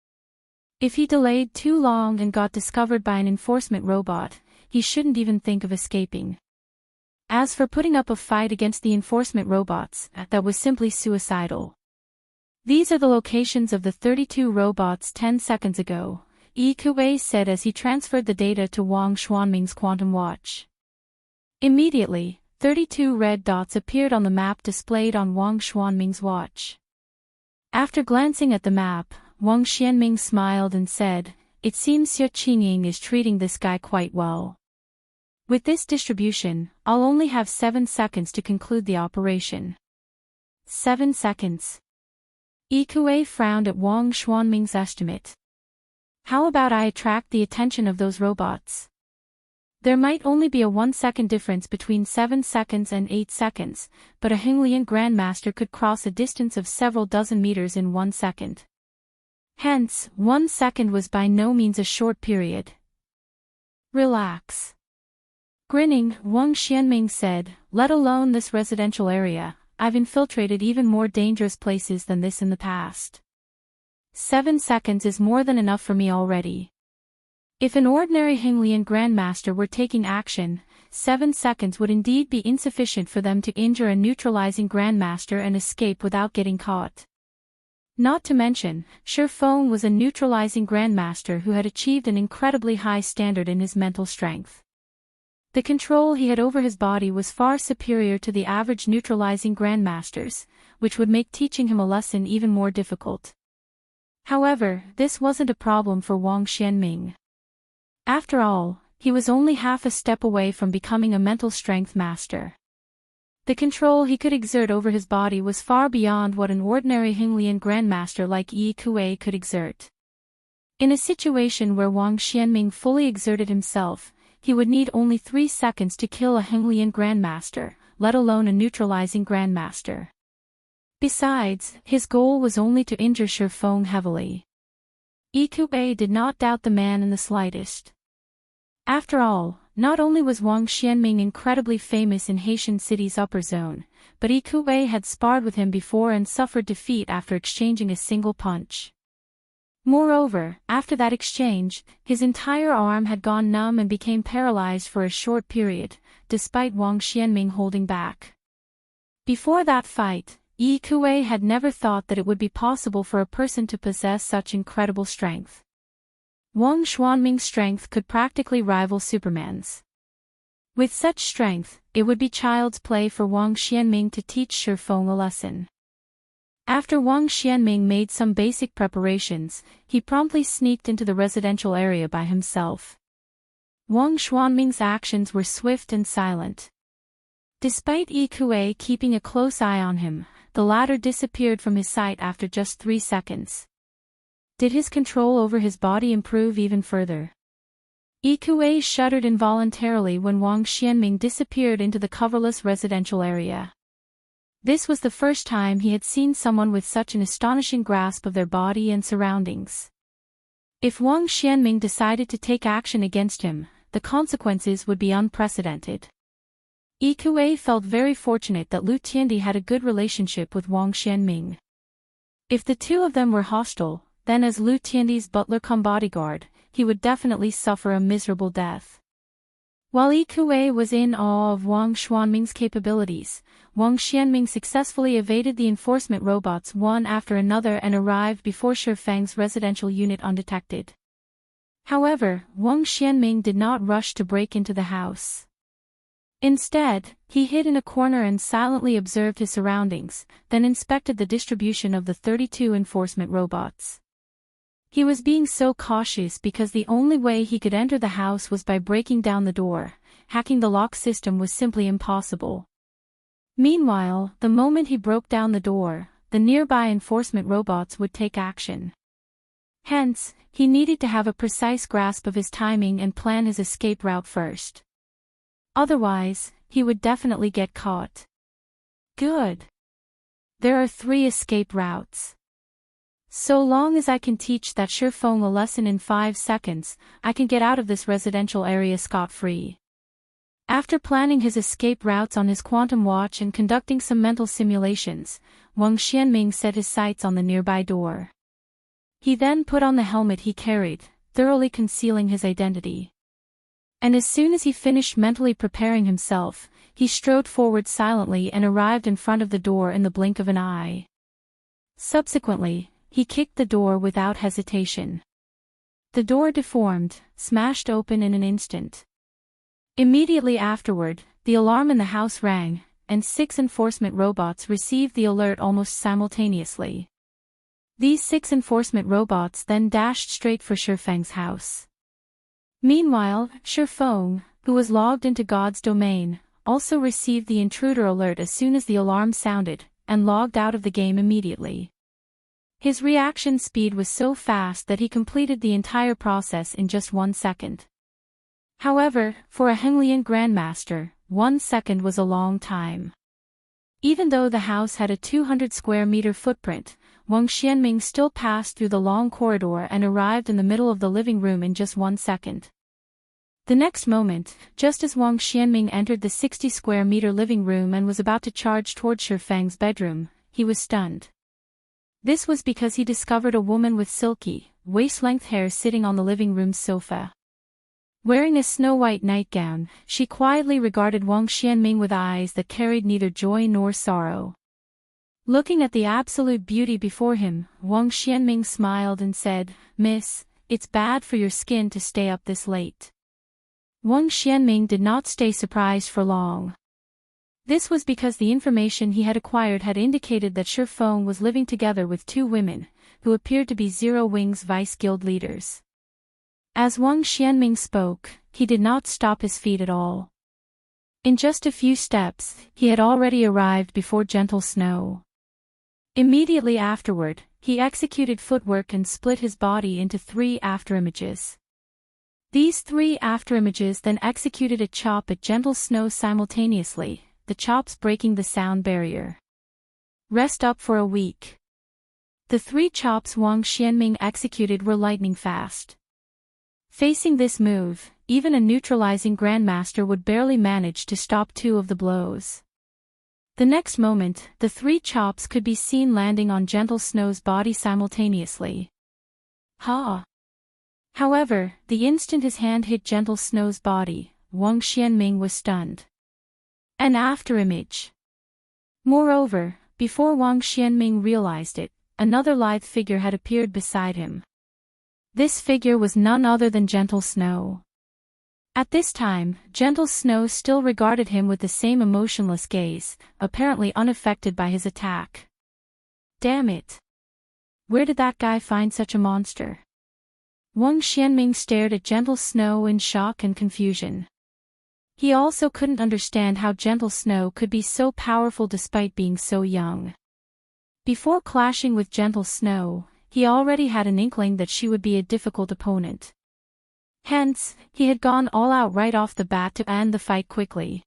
If he delayed too long and got discovered by an enforcement robot, he shouldn't even think of escaping. As for putting up a fight against the enforcement robots, that was simply suicidal. These are the locations of the 32 robots 10 seconds ago, Yi Kuei said as he transferred the data to Wang Xuanming's quantum watch. Immediately, 32 red dots appeared on the map displayed on Wang Xuanming's watch. After glancing at the map, Wang Xianming smiled and said, "It seems Xinyuan is treating this guy quite well. With this distribution, I'll only have 7 seconds to conclude the operation." 7 seconds. Yi Kuei frowned at Wang Xuanming's estimate. How about I attract the attention of those robots? There might only be a 1-second difference between 7 seconds and 8 seconds, but a Xinyuan Grandmaster could cross a distance of several dozen meters in 1 second. Hence, 1 second was by no means a short period. Relax. Grinning, Wang Xianming said, "Let alone this residential area, I've infiltrated even more dangerous places than this in the past. 7 seconds is more than enough for me already." If an ordinary Xinyuan Grandmaster were taking action, 7 seconds would indeed be insufficient for them to injure a neutralizing Grandmaster and escape without getting caught. Not to mention, Shifeng was a neutralizing Grandmaster who had achieved an incredibly high standard in his mental strength. The control he had over his body was far superior to the average neutralizing Grandmasters, which would make teaching him a lesson even more difficult. However, this wasn't a problem for Wang Xianming. After all, he was only half a step away from becoming a mental strength master. The control he could exert over his body was far beyond what an ordinary Xinyuan Grandmaster like Yi Kuei could exert. In a situation where Wang Xianming fully exerted himself, he would need only 3 seconds to kill a Xinyuan Grandmaster, let alone a neutralizing Grandmaster. Besides, his goal was only to injure Shifeng heavily. Yi Kuei did not doubt the man in the slightest. After all, not only was Wang Xianming incredibly famous in Haitian City's upper zone, but Yi Kuei had sparred with him before and suffered defeat after exchanging a single punch. Moreover, after that exchange, his entire arm had gone numb and became paralyzed for a short period, despite Wang Xianming holding back. Before that fight, Yi Kuei had never thought that it would be possible for a person to possess such incredible strength. Wang Xuanming's strength could practically rival Superman's. With such strength, it would be child's play for Wang Xianming to teach Shifeng a lesson. After Wang Xianming made some basic preparations, he promptly sneaked into the residential area by himself. Wang Xuanming's actions were swift and silent. Despite Yi Kuei keeping a close eye on him, the latter disappeared from his sight after just 3 seconds. Did his control over his body improve even further? Yi Kuei shuddered involuntarily when Wang Xianming disappeared into the coverless residential area. This was the first time he had seen someone with such an astonishing grasp of their body and surroundings. If Wang Xianming decided to take action against him, the consequences would be unprecedented. Yi Kuei felt very fortunate that Lu Tiandi had a good relationship with Wang Xianming. If the two of them were hostile, then as Lu Tiandi's butler-cum-bodyguard, he would definitely suffer a miserable death. While Yi Kuei was in awe of Wang Xuanming's capabilities, Wang Xianming successfully evaded the enforcement robots one after another and arrived before Shifeng's residential unit undetected. However, Wang Xianming did not rush to break into the house. Instead, he hid in a corner and silently observed his surroundings, then inspected the distribution of the 32 enforcement robots. He was being so cautious because the only way he could enter the house was by breaking down the door. Hacking the lock system was simply impossible. Meanwhile, the moment he broke down the door, the nearby enforcement robots would take action. Hence, he needed to have a precise grasp of his timing and plan his escape route first. Otherwise, he would definitely get caught. Good. There are 3 escape routes. So long as I can teach that Shifeng a lesson in 5 seconds, I can get out of this residential area scot-free. After planning his escape routes on his quantum watch and conducting some mental simulations, Wang Xianming set his sights on the nearby door. He then put on the helmet he carried, thoroughly concealing his identity. And as soon as he finished mentally preparing himself, he strode forward silently and arrived in front of the door in the blink of an eye. Subsequently, he kicked the door without hesitation. The door deformed, smashed open in an instant. Immediately afterward, the alarm in the house rang, and 6 enforcement robots received the alert almost simultaneously. These 6 enforcement robots then dashed straight for Shifeng's house. Meanwhile, Shifeng, who was logged into God's domain, also received the intruder alert as soon as the alarm sounded, and logged out of the game immediately. His reaction speed was so fast that he completed the entire process in just 1 second. However, for a Xinyuan Grandmaster, 1 second was a long time. Even though the house had a 200 square meter footprint, Wang Xianming still passed through the long corridor and arrived in the middle of the living room in just 1 second. The next moment, just as Wang Xianming entered the 60 square meter living room and was about to charge toward Shifeng's bedroom, he was stunned. This was because he discovered a woman with silky, waist-length hair sitting on the living room's sofa. Wearing a snow-white nightgown, she quietly regarded Wang Xianming with eyes that carried neither joy nor sorrow. Looking at the absolute beauty before him, Wang Xianming smiled and said, "Miss, it's bad for your skin to stay up this late." Wang Xianming did not stay surprised for long. This was because the information he had acquired had indicated that Shifeng was living together with 2 women, who appeared to be Zero Wing's vice guild leaders. As Wang Xianming spoke, he did not stop his feet at all. In just a few steps, he had already arrived before Gentle Snow. Immediately afterward, he executed footwork and split his body into 3 afterimages. These 3 afterimages then executed a chop at Gentle Snow simultaneously, the chops breaking the sound barrier. Rest up for a week. The 3 chops Wang Xianming executed were lightning fast. Facing this move, even a neutralizing Grandmaster would barely manage to stop 2 of the blows. The next moment, the 3 chops could be seen landing on Gentle Snow's body simultaneously. Ha! However, the instant his hand hit Gentle Snow's body, Wang Xianming was stunned. An afterimage. Moreover, before Wang Xianming realized it, another lithe figure had appeared beside him. This figure was none other than Gentle Snow. At this time, Gentle Snow still regarded him with the same emotionless gaze, apparently unaffected by his attack. Damn it! Where did that guy find such a monster? Wang Xianming stared at Gentle Snow in shock and confusion. He also couldn't understand how Gentle Snow could be so powerful despite being so young. Before clashing with Gentle Snow, he already had an inkling that she would be a difficult opponent. Hence, he had gone all out right off the bat to end the fight quickly.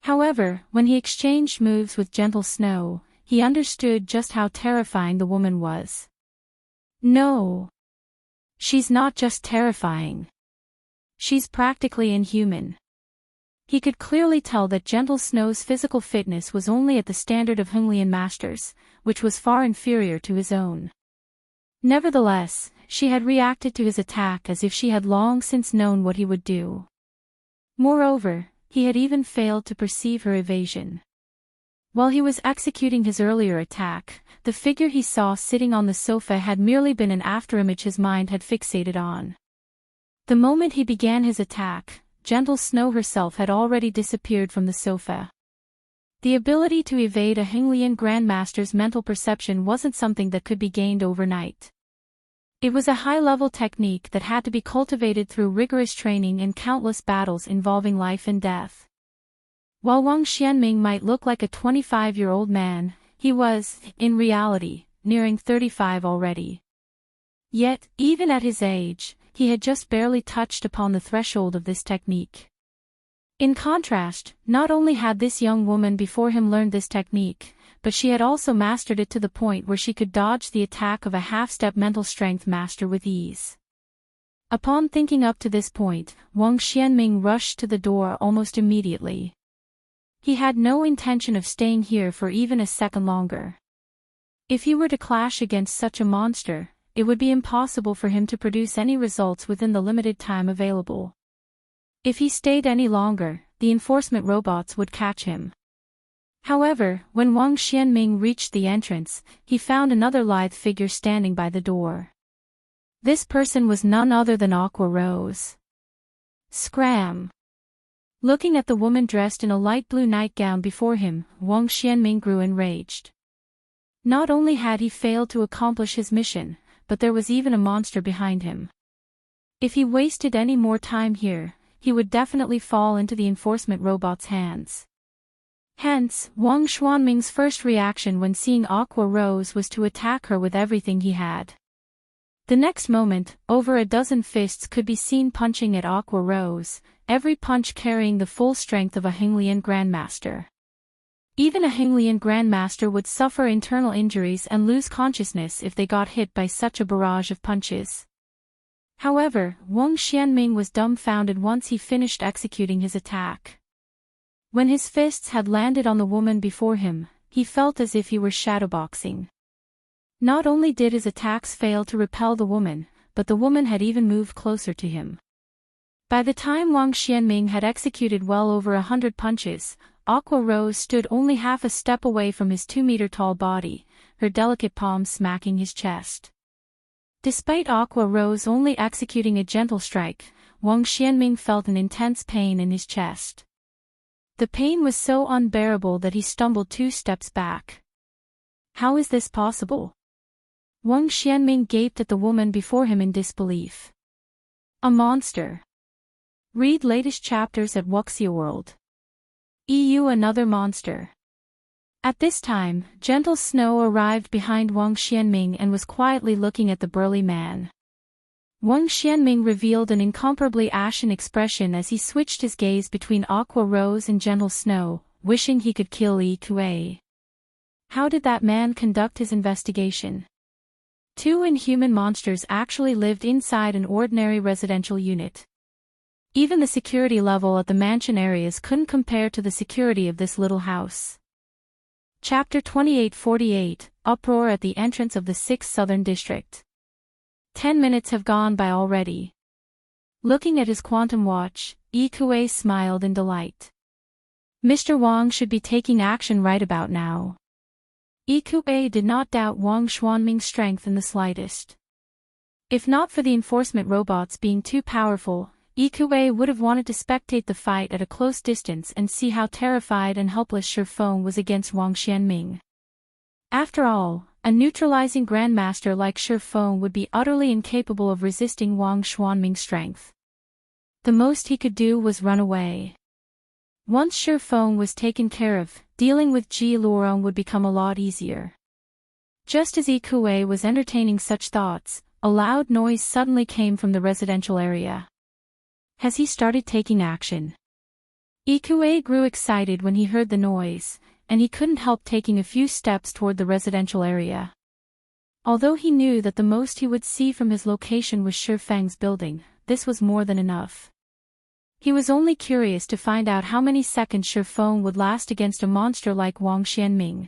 However, when he exchanged moves with Gentle Snow, he understood just how terrifying the woman was. No. She's not just terrifying. She's practically inhuman. He could clearly tell that Gentle Snow's physical fitness was only at the standard of Xinyuan masters, which was far inferior to his own. Nevertheless, she had reacted to his attack as if she had long since known what he would do. Moreover, he had even failed to perceive her evasion. While he was executing his earlier attack, the figure he saw sitting on the sofa had merely been an afterimage his mind had fixated on. The moment he began his attack, Gentle Snow herself had already disappeared from the sofa. The ability to evade a Xinyuan Grandmaster's mental perception wasn't something that could be gained overnight. It was a high-level technique that had to be cultivated through rigorous training and countless battles involving life and death. While Wang Xianming might look like a 25-year-old man, he was, in reality, nearing 35 already. Yet, even at his age, he had just barely touched upon the threshold of this technique. In contrast, not only had this young woman before him learned this technique, but she had also mastered it to the point where she could dodge the attack of a half-step mental strength master with ease. Upon thinking up to this point, Wang Xianming rushed to the door almost immediately. He had no intention of staying here for even a second longer. If he were to clash against such a monster, it would be impossible for him to produce any results within the limited time available. If he stayed any longer, the enforcement robots would catch him. However, when Wang Xianming reached the entrance, he found another lithe figure standing by the door. This person was none other than Aqua Rose. Scram! Looking at the woman dressed in a light blue nightgown before him, Wang Xianming grew enraged. Not only had he failed to accomplish his mission, but there was even a monster behind him. If he wasted any more time here, he would definitely fall into the enforcement robot's hands. Hence, Wang Xianming's first reaction when seeing Aqua Rose was to attack her with everything he had. The next moment, over a dozen fists could be seen punching at Aqua Rose, every punch carrying the full strength of a Xinyuan Grandmaster. Even a Xinyuan Grandmaster would suffer internal injuries and lose consciousness if they got hit by such a barrage of punches. However, Wang Xianming was dumbfounded once he finished executing his attack. When his fists had landed on the woman before him, he felt as if he were shadowboxing. Not only did his attacks fail to repel the woman, but the woman had even moved closer to him. By the time Wang Xianming had executed well over 100 punches, Aqua Rose stood only half a step away from his 2-meter-tall body, her delicate palm smacking his chest. Despite Aqua Rose only executing a gentle strike, Wang Xianming felt an intense pain in his chest. The pain was so unbearable that he stumbled 2 steps back. How is this possible? Wang Xianming gaped at the woman before him in disbelief. A monster. Read latest chapters at Wuxia World. Another monster. At this time, Gentle Snow arrived behind Wang Xianming and was quietly looking at the burly man. Wang Xianming revealed an incomparably ashen expression as he switched his gaze between Aqua Rose and Gentle Snow, wishing he could kill Yi Kuei. How did that man conduct his investigation? 2 inhuman monsters actually lived inside an ordinary residential unit. Even the security level at the mansion areas couldn't compare to the security of this little house. Chapter 2848, Uproar at the entrance of the 6th Southern District. 10 minutes have gone by already. Looking at his quantum watch, Yi Kuei smiled in delight. Mr. Wang should be taking action right about now. Yi Kuei did not doubt Wang Xianming's strength in the slightest. If not for the enforcement robots being too powerful, Yi Kuei would have wanted to spectate the fight at a close distance and see how terrified and helpless Shi Feng was against Wang Xianming. After all, a neutralizing grandmaster like Shi Feng would be utterly incapable of resisting Wang Xianming's strength. The most he could do was run away. Once Shi Feng was taken care of, dealing with Ji Luorong would become a lot easier. Just as Yi Kuei was entertaining such thoughts, a loud noise suddenly came from the residential area. Has he started taking action? Yi Kuei grew excited when he heard the noise, and he couldn't help taking a few steps toward the residential area. Although he knew that the most he would see from his location was Shi Feng's building, this was more than enough. He was only curious to find out how many seconds Shi Feng would last against a monster like Wang Xianming.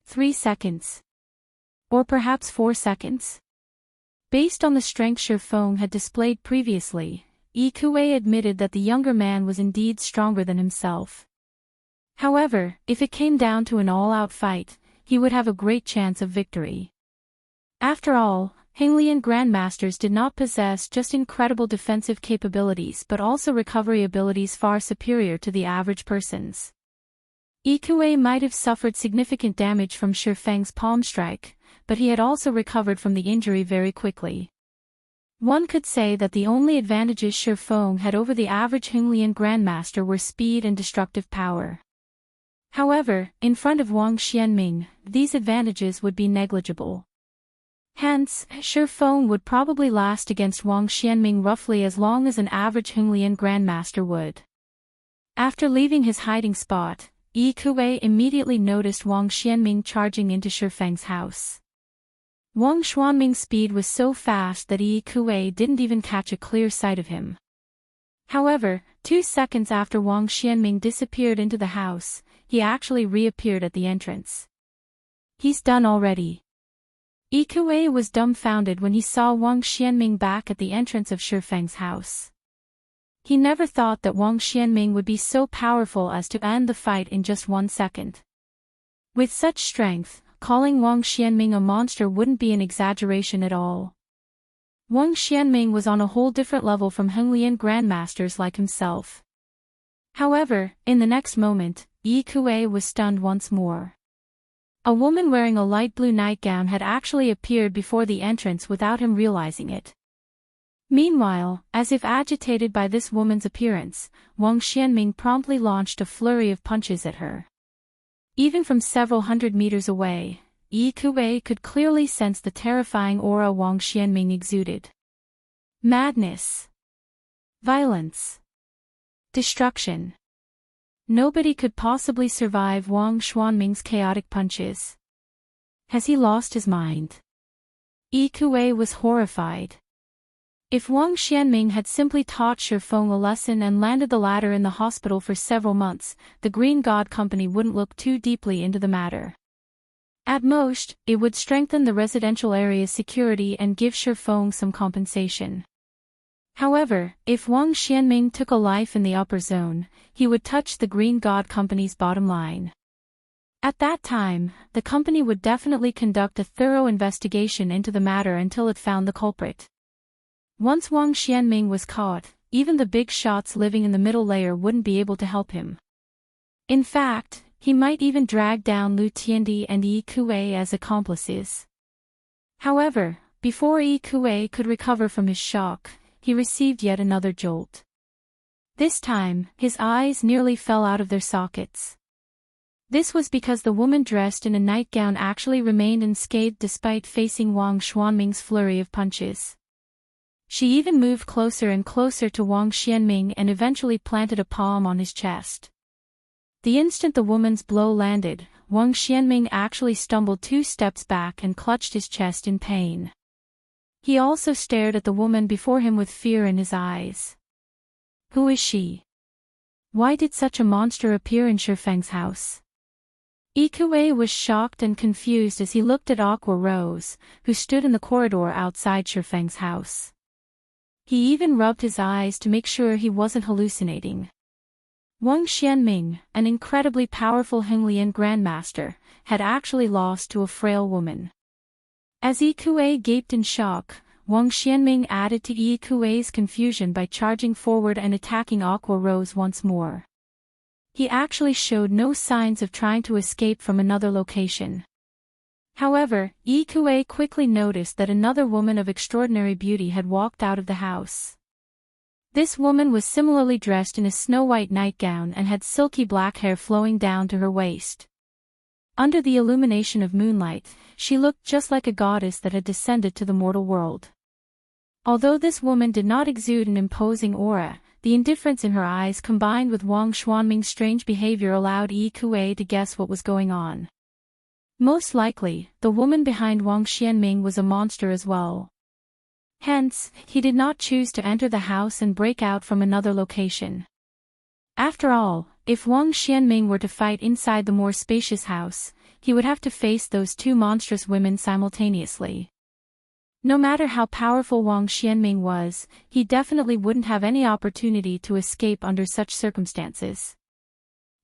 3 seconds. Or perhaps 4 seconds? Based on the strength Shi Feng had displayed previously, Yi Kuei admitted that the younger man was indeed stronger than himself. However, if it came down to an all-out fight, he would have a great chance of victory. After all, Xinyuan Grandmasters did not possess just incredible defensive capabilities but also recovery abilities far superior to the average person's. Yi Kuei might have suffered significant damage from Shi Feng's palm strike, but he had also recovered from the injury very quickly. One could say that the only advantages Shi Feng had over the average Xinyuan Grandmaster were speed and destructive power. However, in front of Wang Xianming, these advantages would be negligible. Hence, Shi Feng would probably last against Wang Xianming roughly as long as an average Xinyuan Grandmaster would. After leaving his hiding spot, Yi Kuei immediately noticed Wang Xianming charging into Shi Feng's house. Wang Xuanming's speed was so fast that Yi Kuei didn't even catch a clear sight of him. However, 2 seconds after Wang Xianming disappeared into the house, he actually reappeared at the entrance. He's done already. Yi Kuei was dumbfounded when he saw Wang Xianming back at the entrance of Shifeng's house. He never thought that Wang Xianming would be so powerful as to end the fight in just 1 second. With such strength, calling Wang Xianming a monster wouldn't be an exaggeration at all. Wang Xianming was on a whole different level from Xinyuan grandmasters like himself. However, in the next moment, Yi Kuei was stunned once more. A woman wearing a light blue nightgown had actually appeared before the entrance without him realizing it. Meanwhile, as if agitated by this woman's appearance, Wang Xianming promptly launched a flurry of punches at her. Even from several hundred meters away, Yi Kuei could clearly sense the terrifying aura Wang Xianming exuded. Madness. Violence. Destruction. Nobody could possibly survive Wang Xuanming's chaotic punches. Has he lost his mind? Yi Kuei was horrified. If Wang Xianming had simply taught Shifeng a lesson and landed the latter in the hospital for several months, the Green God Company wouldn't look too deeply into the matter. At most, it would strengthen the residential area's security and give Shifeng some compensation. However, if Wang Xianming took a life in the upper zone, he would touch the Green God Company's bottom line. At that time, the company would definitely conduct a thorough investigation into the matter until it found the culprit. Once Wang Xianming was caught, even the big shots living in the middle layer wouldn't be able to help him. In fact, he might even drag down Lu Tiandi and Yi Kuei as accomplices. However, before Yi Kuei could recover from his shock, he received yet another jolt. This time, his eyes nearly fell out of their sockets. This was because the woman dressed in a nightgown actually remained unscathed despite facing Wang Xuanming's flurry of punches. She even moved closer and closer to Wang Xianming and eventually planted a palm on his chest. The instant the woman's blow landed, Wang Xianming actually stumbled 2 steps back and clutched his chest in pain. He also stared at the woman before him with fear in his eyes. Who is she? Why did such a monster appear in Shifeng's house? Yi Kuei was shocked and confused as he looked at Aqua Rose, who stood in the corridor outside Shifeng's house. He even rubbed his eyes to make sure he wasn't hallucinating. Wang Xianming, an incredibly powerful Xinyuan grandmaster, had actually lost to a frail woman. As Yi Kuei gaped in shock, Wang Xianming added to Yi Kuei's confusion by charging forward and attacking Aqua Rose once more. He actually showed no signs of trying to escape from another location. However, Yi Kuei quickly noticed that another woman of extraordinary beauty had walked out of the house. This woman was similarly dressed in a snow-white nightgown and had silky black hair flowing down to her waist. Under the illumination of moonlight, she looked just like a goddess that had descended to the mortal world. Although this woman did not exude an imposing aura, the indifference in her eyes combined with Wang Xuanming's strange behavior allowed Yi Kuei to guess what was going on. Most likely, the woman behind Wang Xianming was a monster as well. Hence, he did not choose to enter the house and break out from another location. After all, if Wang Xianming were to fight inside the more spacious house, he would have to face those 2 monstrous women simultaneously. No matter how powerful Wang Xianming was, he definitely wouldn't have any opportunity to escape under such circumstances.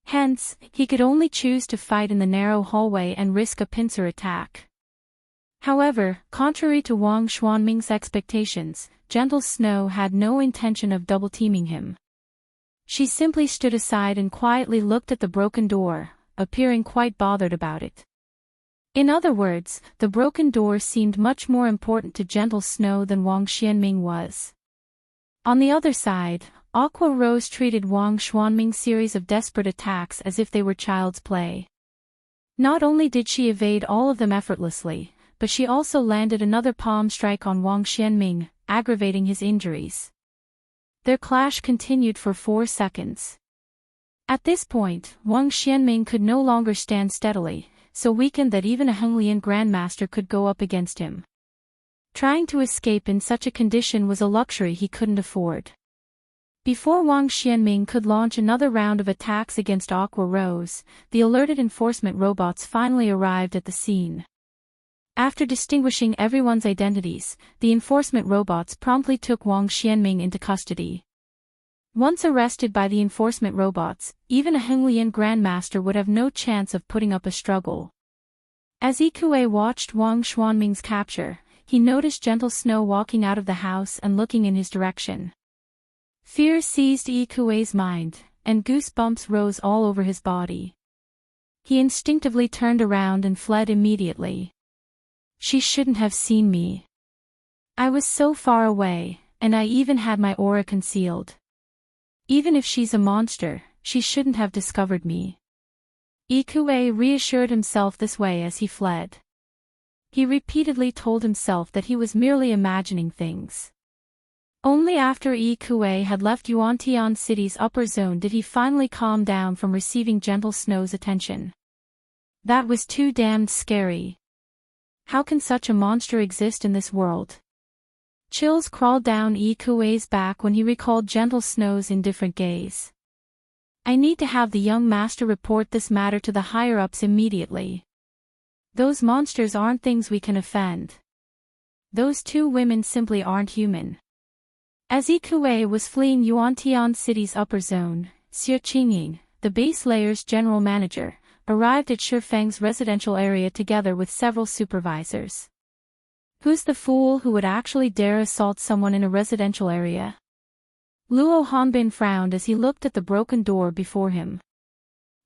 Hence, he could only choose to fight in the narrow hallway and risk a pincer attack. However, contrary to Wang Xuanming's expectations, Gentle Snow had no intention of double-teaming him. She simply stood aside and quietly looked at the broken door, appearing quite bothered about it. In other words, the broken door seemed much more important to Gentle Snow than Wang Xianming was. On the other side, Aqua Rose treated Wang Xuanming's series of desperate attacks as if they were child's play. Not only did she evade all of them effortlessly, but she also landed another palm strike on Wang Xianming, aggravating his injuries. Their clash continued for 4 seconds. At this point, Wang Xianming could no longer stand steadily, so weakened that even a Xinyuan grandmaster could go up against him. Trying to escape in such a condition was a luxury he couldn't afford. Before Wang Xianming could launch another round of attacks against Aqua Rose, the alerted enforcement robots finally arrived at the scene. After distinguishing everyone's identities, the enforcement robots promptly took Wang Xianming into custody. Once arrested by the enforcement robots, even a Xinyuan grandmaster would have no chance of putting up a struggle. As Ikue watched Wang Xianming's capture, he noticed Gentle Snow walking out of the house and looking in his direction. Fear seized Ikue's mind, and goosebumps rose all over his body. He instinctively turned around and fled immediately. She shouldn't have seen me. I was so far away, and I even had my aura concealed. Even if she's a monster, she shouldn't have discovered me. Ikue reassured himself this way as he fled. He repeatedly told himself that he was merely imagining things. Only after Ikue had left Yuantian City's upper zone did he finally calm down from receiving Gentle Snow's attention. That was too damned scary. How can such a monster exist in this world? Chills crawled down Ikue's back when he recalled Gentle Snow's indifferent gaze. I need to have the young master report this matter to the higher-ups immediately. Those monsters aren't things we can offend. Those two women simply aren't human. As Ikue was fleeing Yuantian City's upper zone, Xinyuan, the base layer's general manager, arrived at Shifeng's residential area together with several supervisors. Who's the fool who would actually dare assault someone in a residential area? Luo Hanbin frowned as he looked at the broken door before him.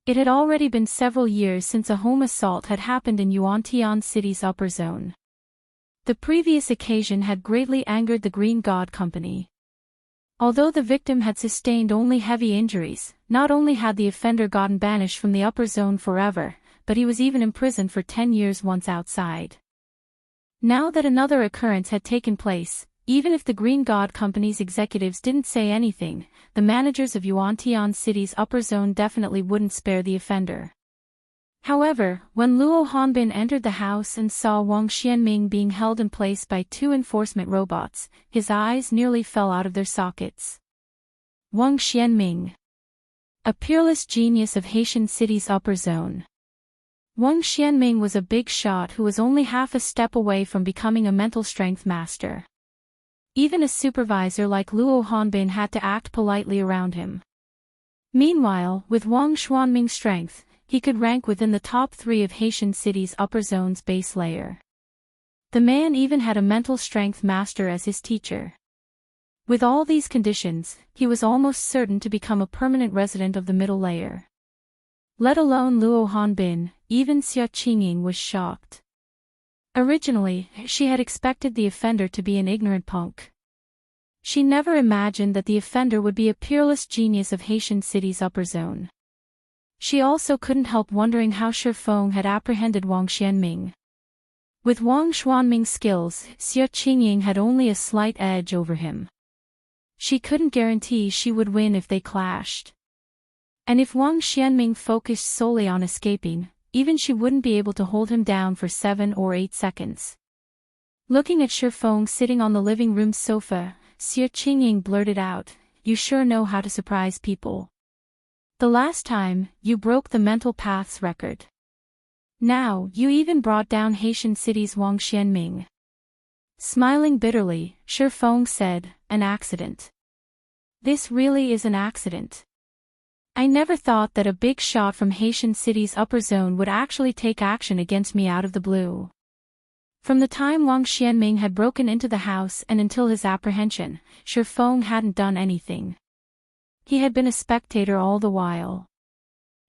It had already been several years since a home assault had happened in Yuantian City's upper zone. The previous occasion had greatly angered the Green God Company. Although the victim had sustained only heavy injuries, not only had the offender gotten banished from the upper zone forever, but he was even imprisoned for 10 years once outside. Now that another occurrence had taken place, even if the Green God Company's executives didn't say anything, the managers of Yuantian City's upper zone definitely wouldn't spare the offender. However, when Luo Hanbin entered the house and saw Wang Xianming being held in place by two enforcement robots, his eyes nearly fell out of their sockets. Wang Xianming, a peerless genius of Haitian City's upper zone. Wang Xianming was a big shot who was only half a step away from becoming a mental strength master. Even a supervisor like Luo Hanbin had to act politely around him. Meanwhile, with Wang Xianming's strength, he could rank within the top 3 of Haitian City's upper zone's base layer. The man even had a mental strength master as his teacher. With all these conditions, he was almost certain to become a permanent resident of the middle layer. Let alone Luo Hanbin, even Xinyuan was shocked. Originally, she had expected the offender to be an ignorant punk. She never imagined that the offender would be a peerless genius of Haitian City's upper zone. She also couldn't help wondering how Shifeng had apprehended Wang Xianming. With Wang Xianming's skills, Xinyuan had only a slight edge over him. She couldn't guarantee she would win if they clashed. And if Wang Xianming focused solely on escaping, even she wouldn't be able to hold him down for 7 or 8 seconds. Looking at Shifeng sitting on the living room sofa, Xinyuan blurted out, "You sure know how to surprise people. The last time, you broke the mental paths record. Now, you even brought down Haitian City's Wang Xianming." Smiling bitterly, Shifeng said, "An accident. This really is an accident. I never thought that a big shot from Haitian City's upper zone would actually take action against me out of the blue." From the time Wang Xianming had broken into the house and until his apprehension, Shifeng hadn't done anything. He had been a spectator all the while.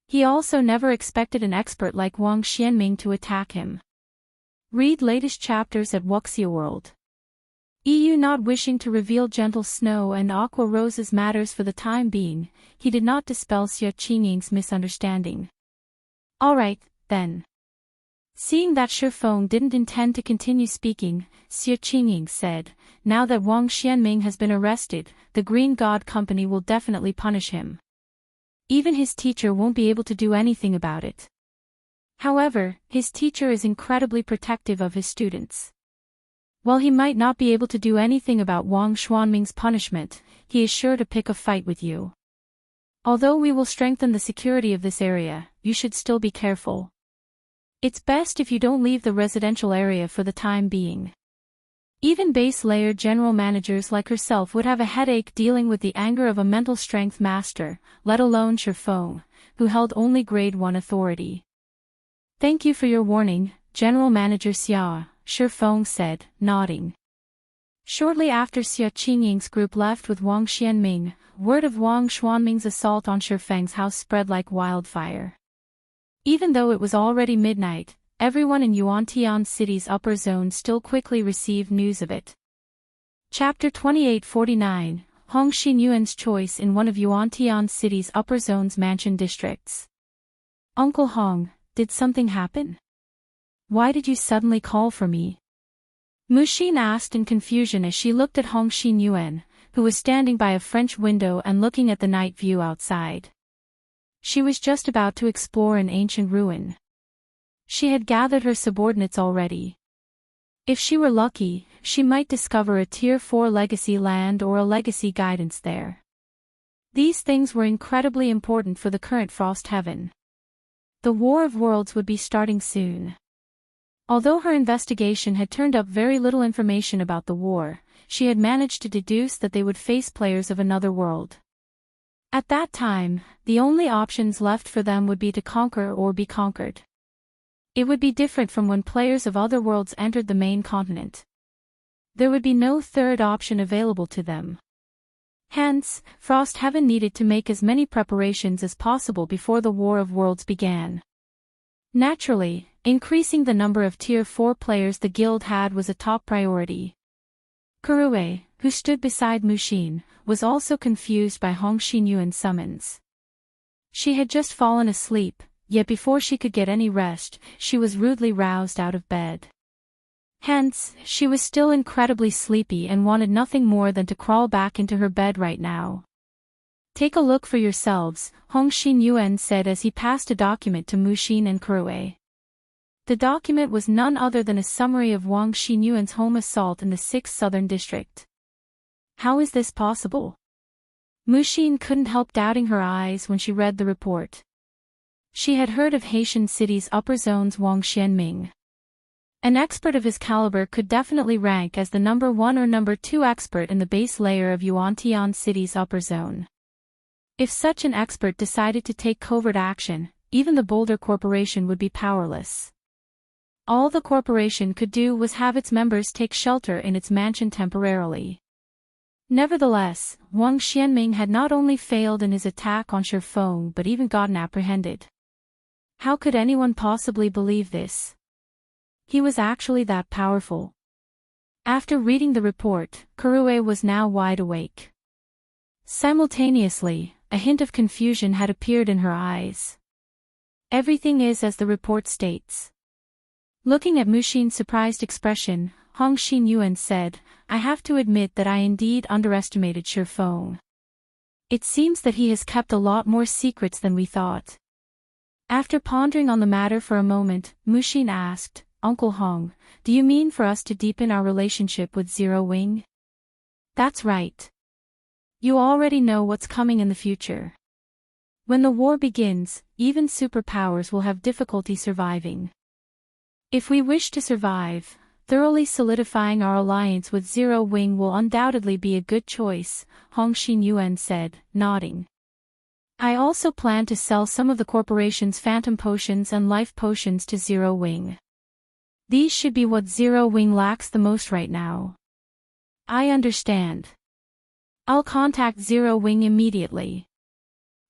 He also never expected an expert like Wang Xianming to attack him. Read latest chapters at Wuxia World. EU not wishing to reveal Gentle Snow and Aqua Rose's matters for the time being, he did not dispel Xinyuan's misunderstanding. "Alright, then." Seeing that Shifeng didn't intend to continue speaking, Xinyuan said, "Now that Wang Xianming has been arrested, the Green God Company will definitely punish him. Even his teacher won't be able to do anything about it. However, his teacher is incredibly protective of his students. While he might not be able to do anything about Wang Xuanming's punishment, he is sure to pick a fight with you. Although we will strengthen the security of this area, you should still be careful. It's best if you don't leave the residential area for the time being. Even base layer general managers like herself would have a headache dealing with the anger of a mental strength master, let alone Shifeng, who held only grade 1 authority. Thank you for your warning, General Manager Xia, Shifeng said, nodding. Shortly after Xia Qingying's group left with Wang Xianming, word of Wang Xuanming's assault on Shifeng's house spread like wildfire. Even though it was already midnight, everyone in Yuantian City's upper zone still quickly received news of it. Chapter 2849, Hong Xinyuan's choice in one of Yuantian City's upper zone's mansion districts. Uncle Hong, did something happen? Why did you suddenly call for me? Muxin asked in confusion as she looked at Hong Xinyuan, who was standing by a French window and looking at the night view outside. She was just about to explore an ancient ruin. She had gathered her subordinates already. If she were lucky, she might discover a Tier 4 legacy land or a legacy guidance there. These things were incredibly important for the current Frost Heaven. The War of Worlds would be starting soon. Although her investigation had turned up very little information about the war, she had managed to deduce that they would face players of another world. At that time, the only options left for them would be to conquer or be conquered. It would be different from when players of other worlds entered the main continent. There would be no third option available to them. Hence, Frost Heaven needed to make as many preparations as possible before the War of Worlds began. Naturally, increasing the number of Tier 4 players the guild had was a top priority. Kurue, who stood beside Muxin, was also confused by Hong Xinyuan's summons. She had just fallen asleep, yet before she could get any rest, she was rudely roused out of bed. Hence, she was still incredibly sleepy and wanted nothing more than to crawl back into her bed right now. Take a look for yourselves, Hong Xinyuan said as he passed a document to Muxin and Kurue. The document was none other than a summary of Wang Xinyuan's home assault in the 6th Southern District. How is this possible? Muxin couldn't help doubting her eyes when she read the report. She had heard of Haitian City's upper zone's Wang Xianming. An expert of his caliber could definitely rank as the number 1 or number 2 expert in the base layer of Yuantian City's upper zone. If such an expert decided to take covert action, even the Boulder Corporation would be powerless. All the corporation could do was have its members take shelter in its mansion temporarily. Nevertheless, Wang Xianming had not only failed in his attack on Shifeng but even gotten apprehended. How could anyone possibly believe this? He was actually that powerful. After reading the report, Kurue was now wide awake. Simultaneously, a hint of confusion had appeared in her eyes. Everything is as the report states. Looking at Muxin's surprised expression, Hong Xinyuan said, I have to admit that I indeed underestimated Shifeng. It seems that he has kept a lot more secrets than we thought. After pondering on the matter for a moment, Muxin asked, Uncle Hong, do you mean for us to deepen our relationship with Zero Wing? That's right. You already know what's coming in the future. When the war begins, even superpowers will have difficulty surviving. If we wish to survive, thoroughly solidifying our alliance with Zero Wing will undoubtedly be a good choice, Hong Xinyuan said, nodding. I also plan to sell some of the corporation's phantom potions and life potions to Zero Wing. These should be what Zero Wing lacks the most right now. I understand. I'll contact Zero Wing immediately.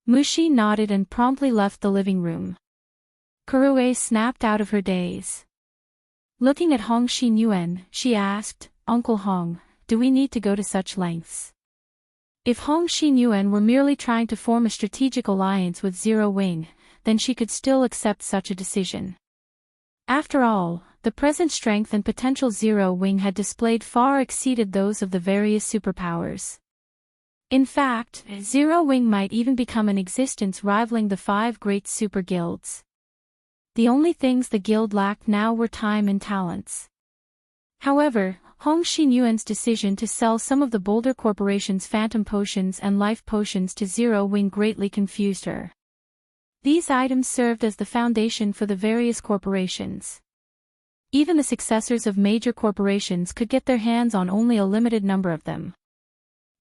Muxin nodded and promptly left the living room. Kurue snapped out of her daze. Looking at Hong Xinyuan, she asked, Uncle Hong, do we need to go to such lengths? If Hong Xinyuan were merely trying to form a strategic alliance with Zero Wing, then she could still accept such a decision. After all, the present strength and potential Zero Wing had displayed far exceeded those of the various superpowers. In fact, Zero Wing might even become an existence rivaling the 5 great super guilds. The only things the guild lacked now were time and talents. However, Xinyuan's decision to sell some of the Boulder Corporation's phantom potions and life potions to Zero Wing greatly confused her. These items served as the foundation for the various corporations. Even the successors of major corporations could get their hands on only a limited number of them.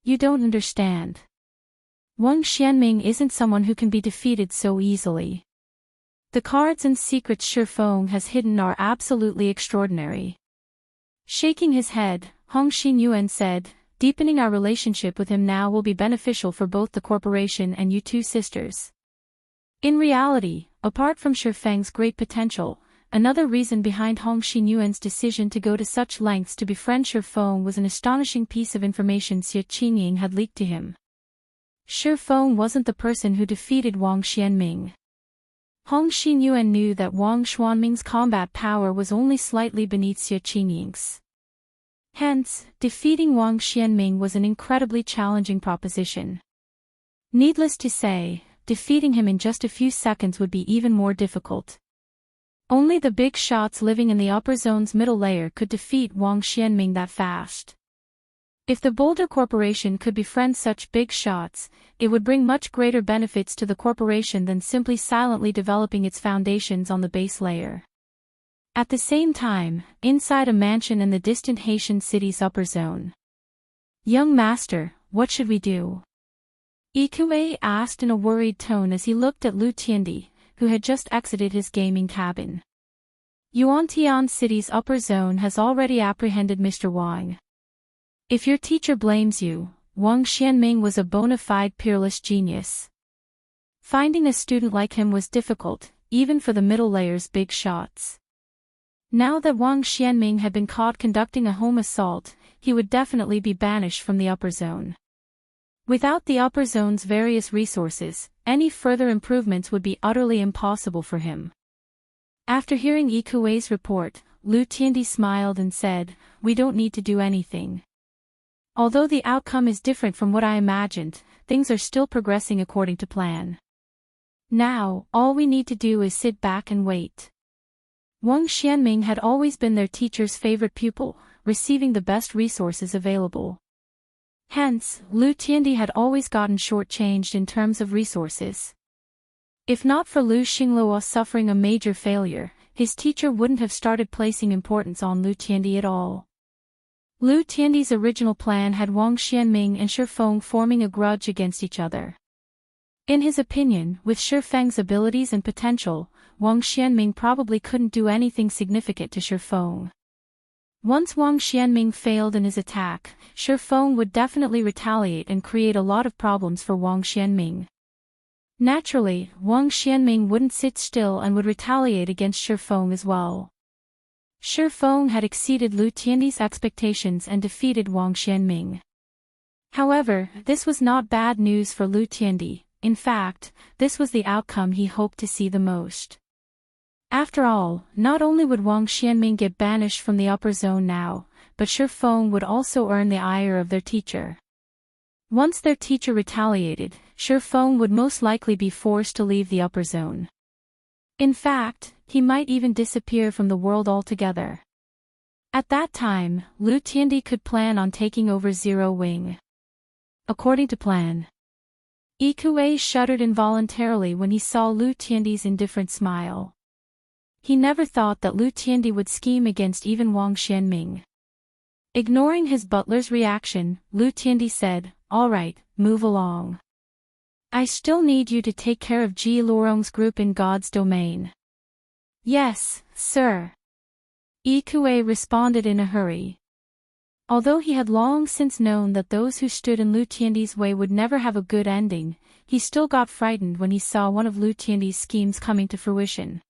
You don't understand. Wang Xianming isn't someone who can be defeated so easily. The cards and secrets Shifeng has hidden are absolutely extraordinary. Shaking his head, Xinyuan said, deepening our relationship with him now will be beneficial for both the corporation and you two sisters. In reality, apart from Shifeng's great potential, another reason behind Xinyuan's decision to go to such lengths to befriend Shifeng was an astonishing piece of information Xinyuan had leaked to him. Shifeng wasn't the person who defeated Wang Xianming. Xinyuan knew that Wang Xianming's combat power was only slightly beneath Xinyuan's. Hence, defeating Wang Xianming was an incredibly challenging proposition. Needless to say, defeating him in just a few seconds would be even more difficult. Only the big shots living in the upper zone's middle layer could defeat Wang Xianming that fast. If the Boulder Corporation could befriend such big shots, it would bring much greater benefits to the corporation than simply silently developing its foundations on the base layer. At the same time, inside a mansion in the distant Haitian city's upper zone. Young master, what should we do? Ikue asked in a worried tone as he looked at Lu Tiandi, who had just exited his gaming cabin. Yuantian City's upper zone has already apprehended Mr. Wang. If your teacher blames you, Wang Xianming was a bona fide peerless genius. Finding a student like him was difficult, even for the middle layer's big shots. Now that Wang Xianming had been caught conducting a home assault, he would definitely be banished from the upper zone. Without the upper zone's various resources, any further improvements would be utterly impossible for him. After hearing Ikue's report, Lu Tiandi smiled and said, "We don't need to do anything. Although the outcome is different from what I imagined, things are still progressing according to plan. Now, all we need to do is sit back and wait." Wang Xianming had always been their teacher's favorite pupil, receiving the best resources available. Hence, Lu Tiandi had always gotten shortchanged in terms of resources. If not for Lu Xinglua suffering a major failure, his teacher wouldn't have started placing importance on Lu Tiandi at all. Lu Tiandi's original plan had Wang Xianming and Shifeng forming a grudge against each other. In his opinion, with Shifeng's abilities and potential, Wang Xianming probably couldn't do anything significant to Shifeng. Once Wang Xianming failed in his attack, Shifeng would definitely retaliate and create a lot of problems for Wang Xianming. Naturally, Wang Xianming wouldn't sit still and would retaliate against Shifeng as well. Shifeng had exceeded Lu Tiandi's expectations and defeated Wang Xianming. However, this was not bad news for Lu Tiandi. In fact, this was the outcome he hoped to see the most. After all, not only would Wang Xianming get banished from the upper zone now, but Shifeng would also earn the ire of their teacher. Once their teacher retaliated, Shifeng would most likely be forced to leave the upper zone. In fact, he might even disappear from the world altogether. At that time, Lu Tiandi could plan on taking over Zero Wing. According to plan. Ikue shuddered involuntarily when he saw Lu Tiandi's indifferent smile. He never thought that Lu Tiandi would scheme against even Wang Xianming. Ignoring his butler's reaction, Lu Tiandi said, "All right, move along. I still need you to take care of Ji Lorong's group in God's domain." "Yes, sir." Ikue responded in a hurry. Although he had long since known that those who stood in Lu Tiandi's way would never have a good ending, he still got frightened when he saw one of Lu Tiandi's schemes coming to fruition.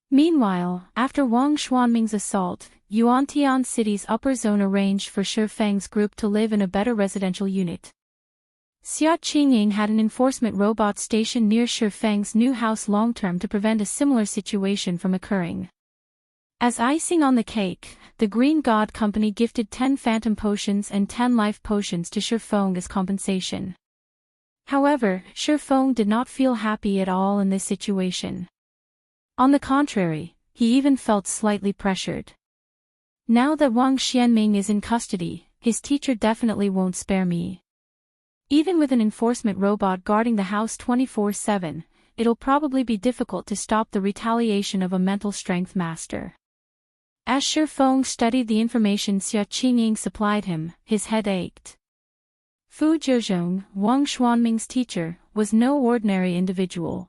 Meanwhile, after Wang Xianming's assault, Yuantian City's upper zone arranged for Shifeng's group to live in a better residential unit. Xia Qingying had an enforcement robot stationed near Shifeng's new house long-term to prevent a similar situation from occurring. As icing on the cake, the Green God Company gifted 10 phantom potions and 10 life potions to Shifeng as compensation. However, Shifeng did not feel happy at all in this situation. On the contrary, he even felt slightly pressured. Now that Wang Xianming is in custody, his teacher definitely won't spare me. Even with an enforcement robot guarding the house 24/7, it'll probably be difficult to stop the retaliation of a mental strength master. As Shi Feng studied the information Xia Qingying supplied him, his head ached. Fu Jiuzhong, Wang Xuanming's teacher, was no ordinary individual.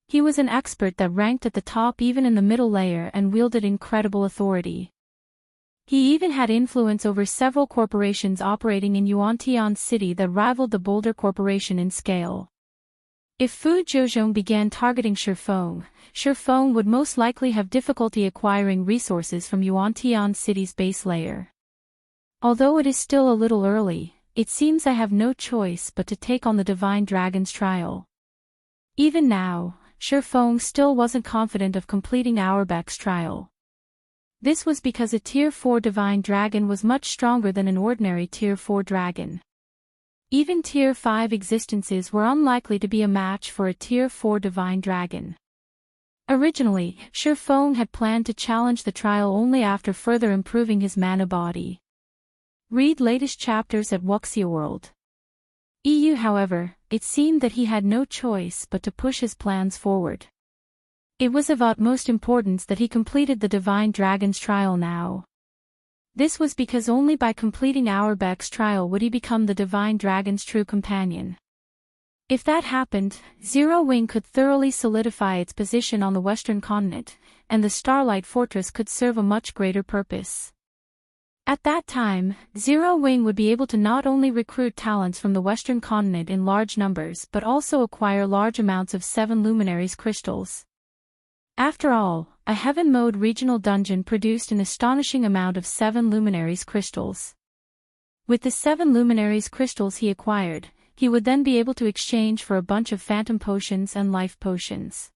He was an expert that ranked at the top even in the middle layer and wielded incredible authority. He even had influence over several corporations operating in Yuantian City that rivaled the Boulder Corporation in scale. If Fu Jiuzhong began targeting Shi Feng would most likely have difficulty acquiring resources from Yuantian City's base layer. Although it is still a little early, it seems I have no choice but to take on the Divine Dragon's trial. Even now, Shi Feng still wasn't confident of completing Auerbach's trial. This was because a Tier 4 Divine Dragon was much stronger than an ordinary Tier 4 dragon. Even Tier 5 existences were unlikely to be a match for a Tier 4 Divine Dragon. Originally, Shi Feng had planned to challenge the trial only after further improving his mana body. Read latest chapters at Wuxia World. However, it seemed that he had no choice but to push his plans forward. It was of utmost importance that he completed the Divine Dragon's trial now. This was because only by completing Auerbach's trial would he become the Divine Dragon's true companion. If that happened, Zero Wing could thoroughly solidify its position on the Western continent, and the Starlight Fortress could serve a much greater purpose. At that time, Zero Wing would be able to not only recruit talents from the Western continent in large numbers but also acquire large amounts of 7 Luminaries crystals. After all, a Heaven Mode regional dungeon produced an astonishing amount of 7 Luminaries crystals. With the 7 Luminaries crystals he acquired, he would then be able to exchange for a bunch of Phantom Potions and Life Potions.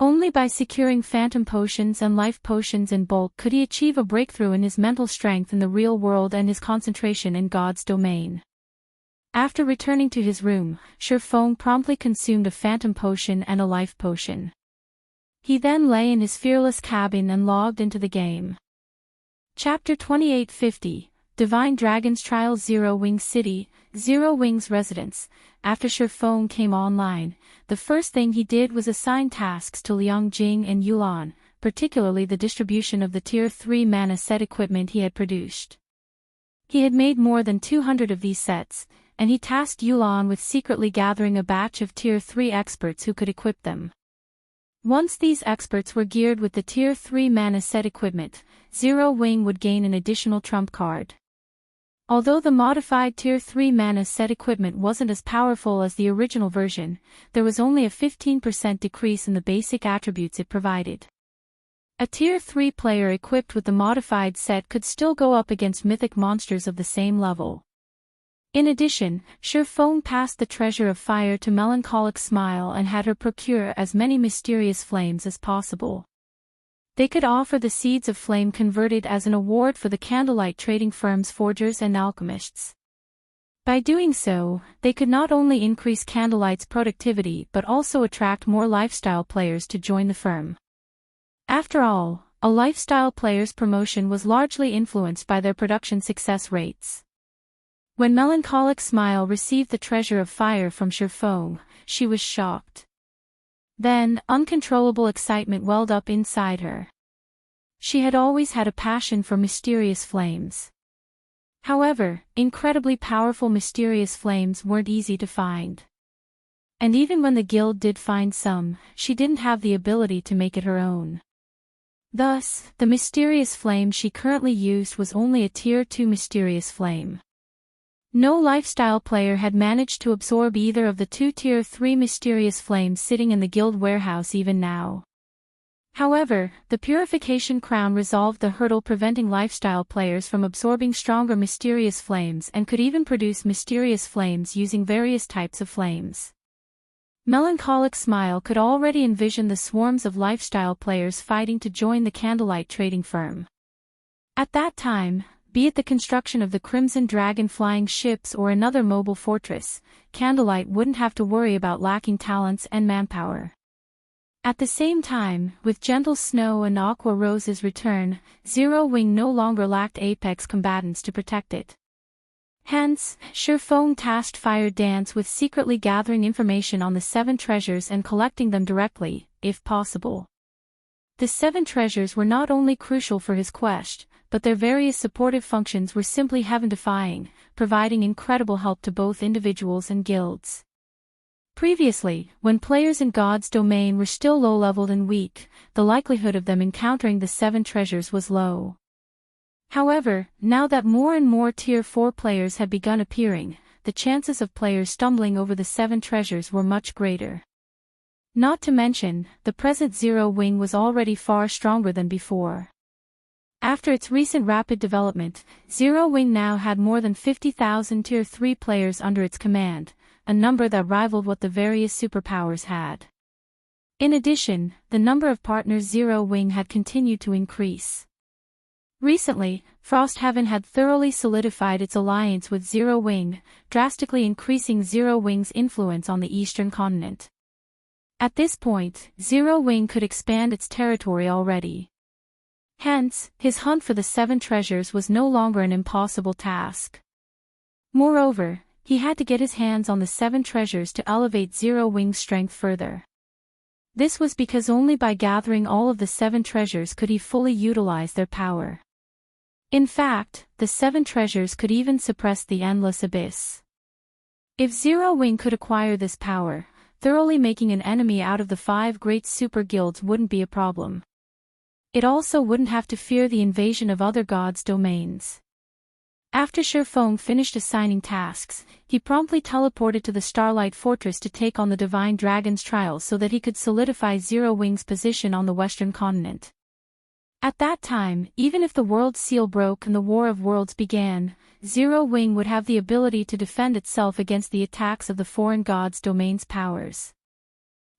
Only by securing Phantom Potions and Life Potions in bulk could he achieve a breakthrough in his mental strength in the real world and his concentration in God's domain. After returning to his room, Shi Feng promptly consumed a Phantom Potion and a Life Potion. He then lay in his fearless cabin and logged into the game. Chapter 2850, Divine Dragon's Trial. Zero Wing City, Zero Wing's residence. After Shi Feng came online, the first thing he did was assign tasks to Liang Jing and Yulan, particularly the distribution of the Tier 3 mana set equipment he had produced. He had made more than 200 of these sets, and he tasked Yulan with secretly gathering a batch of Tier 3 experts who could equip them. Once these experts were geared with the Tier 3 mana set equipment, Zero Wing would gain an additional trump card. Although the modified Tier 3 mana set equipment wasn't as powerful as the original version, there was only a 15% decrease in the basic attributes it provided. A Tier 3 player equipped with the modified set could still go up against mythic monsters of the same level. In addition, Shi Feng passed the Treasure of Fire to Melancholic Smile and had her procure as many mysterious flames as possible. They could offer the Seeds of Flame converted as an award for the candlelight trading firm's forgers and alchemists. By doing so, they could not only increase Candlelight's productivity but also attract more lifestyle players to join the firm. After all, a lifestyle player's promotion was largely influenced by their production success rates. When Melancholic Smile received the Treasure of Fire from Shi Feng, she was shocked. Then, uncontrollable excitement welled up inside her. She had always had a passion for mysterious flames. However, incredibly powerful mysterious flames weren't easy to find. And even when the guild did find some, she didn't have the ability to make it her own. Thus, the mysterious flame she currently used was only a Tier 2 mysterious flame. No lifestyle player had managed to absorb either of the 2 Tier 3 mysterious flames sitting in the guild warehouse even now. However, the Purification Crown resolved the hurdle preventing lifestyle players from absorbing stronger mysterious flames and could even produce mysterious flames using various types of flames. Melancholic Smile could already envision the swarms of lifestyle players fighting to join the Candlelight trading firm. At that time, be it the construction of the Crimson Dragon flying ships or another mobile fortress, Candlelight wouldn't have to worry about lacking talents and manpower. At the same time, with gentle snow and aqua rose's return, Zero Wing no longer lacked apex combatants to protect it. Hence, Shifeng tasked Fire Dance with secretly gathering information on the 7 treasures and collecting them directly, if possible. The 7 treasures were not only crucial for his quest, but their various supportive functions were simply heaven-defying, providing incredible help to both individuals and guilds. Previously, when players in God's domain were still low-leveled and weak, the likelihood of them encountering the 7 treasures was low. However, now that more and more Tier 4 players had begun appearing, the chances of players stumbling over the 7 treasures were much greater. Not to mention, the present Zero Wing was already far stronger than before. After its recent rapid development, Zero Wing now had more than 50,000 Tier 3 players under its command, a number that rivaled what the various superpowers had. In addition, the number of partners Zero Wing had continued to increase. Recently, Frosthaven had thoroughly solidified its alliance with Zero Wing, drastically increasing Zero Wing's influence on the eastern continent. At this point, Zero Wing could expand its territory already. Hence, his hunt for the 7 treasures was no longer an impossible task. Moreover, he had to get his hands on the 7 treasures to elevate Zero Wing's strength further. This was because only by gathering all of the 7 treasures could he fully utilize their power. In fact, the 7 treasures could even suppress the Endless Abyss. If Zero Wing could acquire this power, thoroughly making an enemy out of the 5 great super guilds wouldn't be a problem. It also wouldn't have to fear the invasion of other gods' domains. After Shifeng finished assigning tasks, he promptly teleported to the Starlight Fortress to take on the Divine Dragon's trials so that he could solidify Zero Wing's position on the western continent. At that time, even if the World Seal broke and the War of Worlds began, Zero Wing would have the ability to defend itself against the attacks of the foreign gods' domain's powers.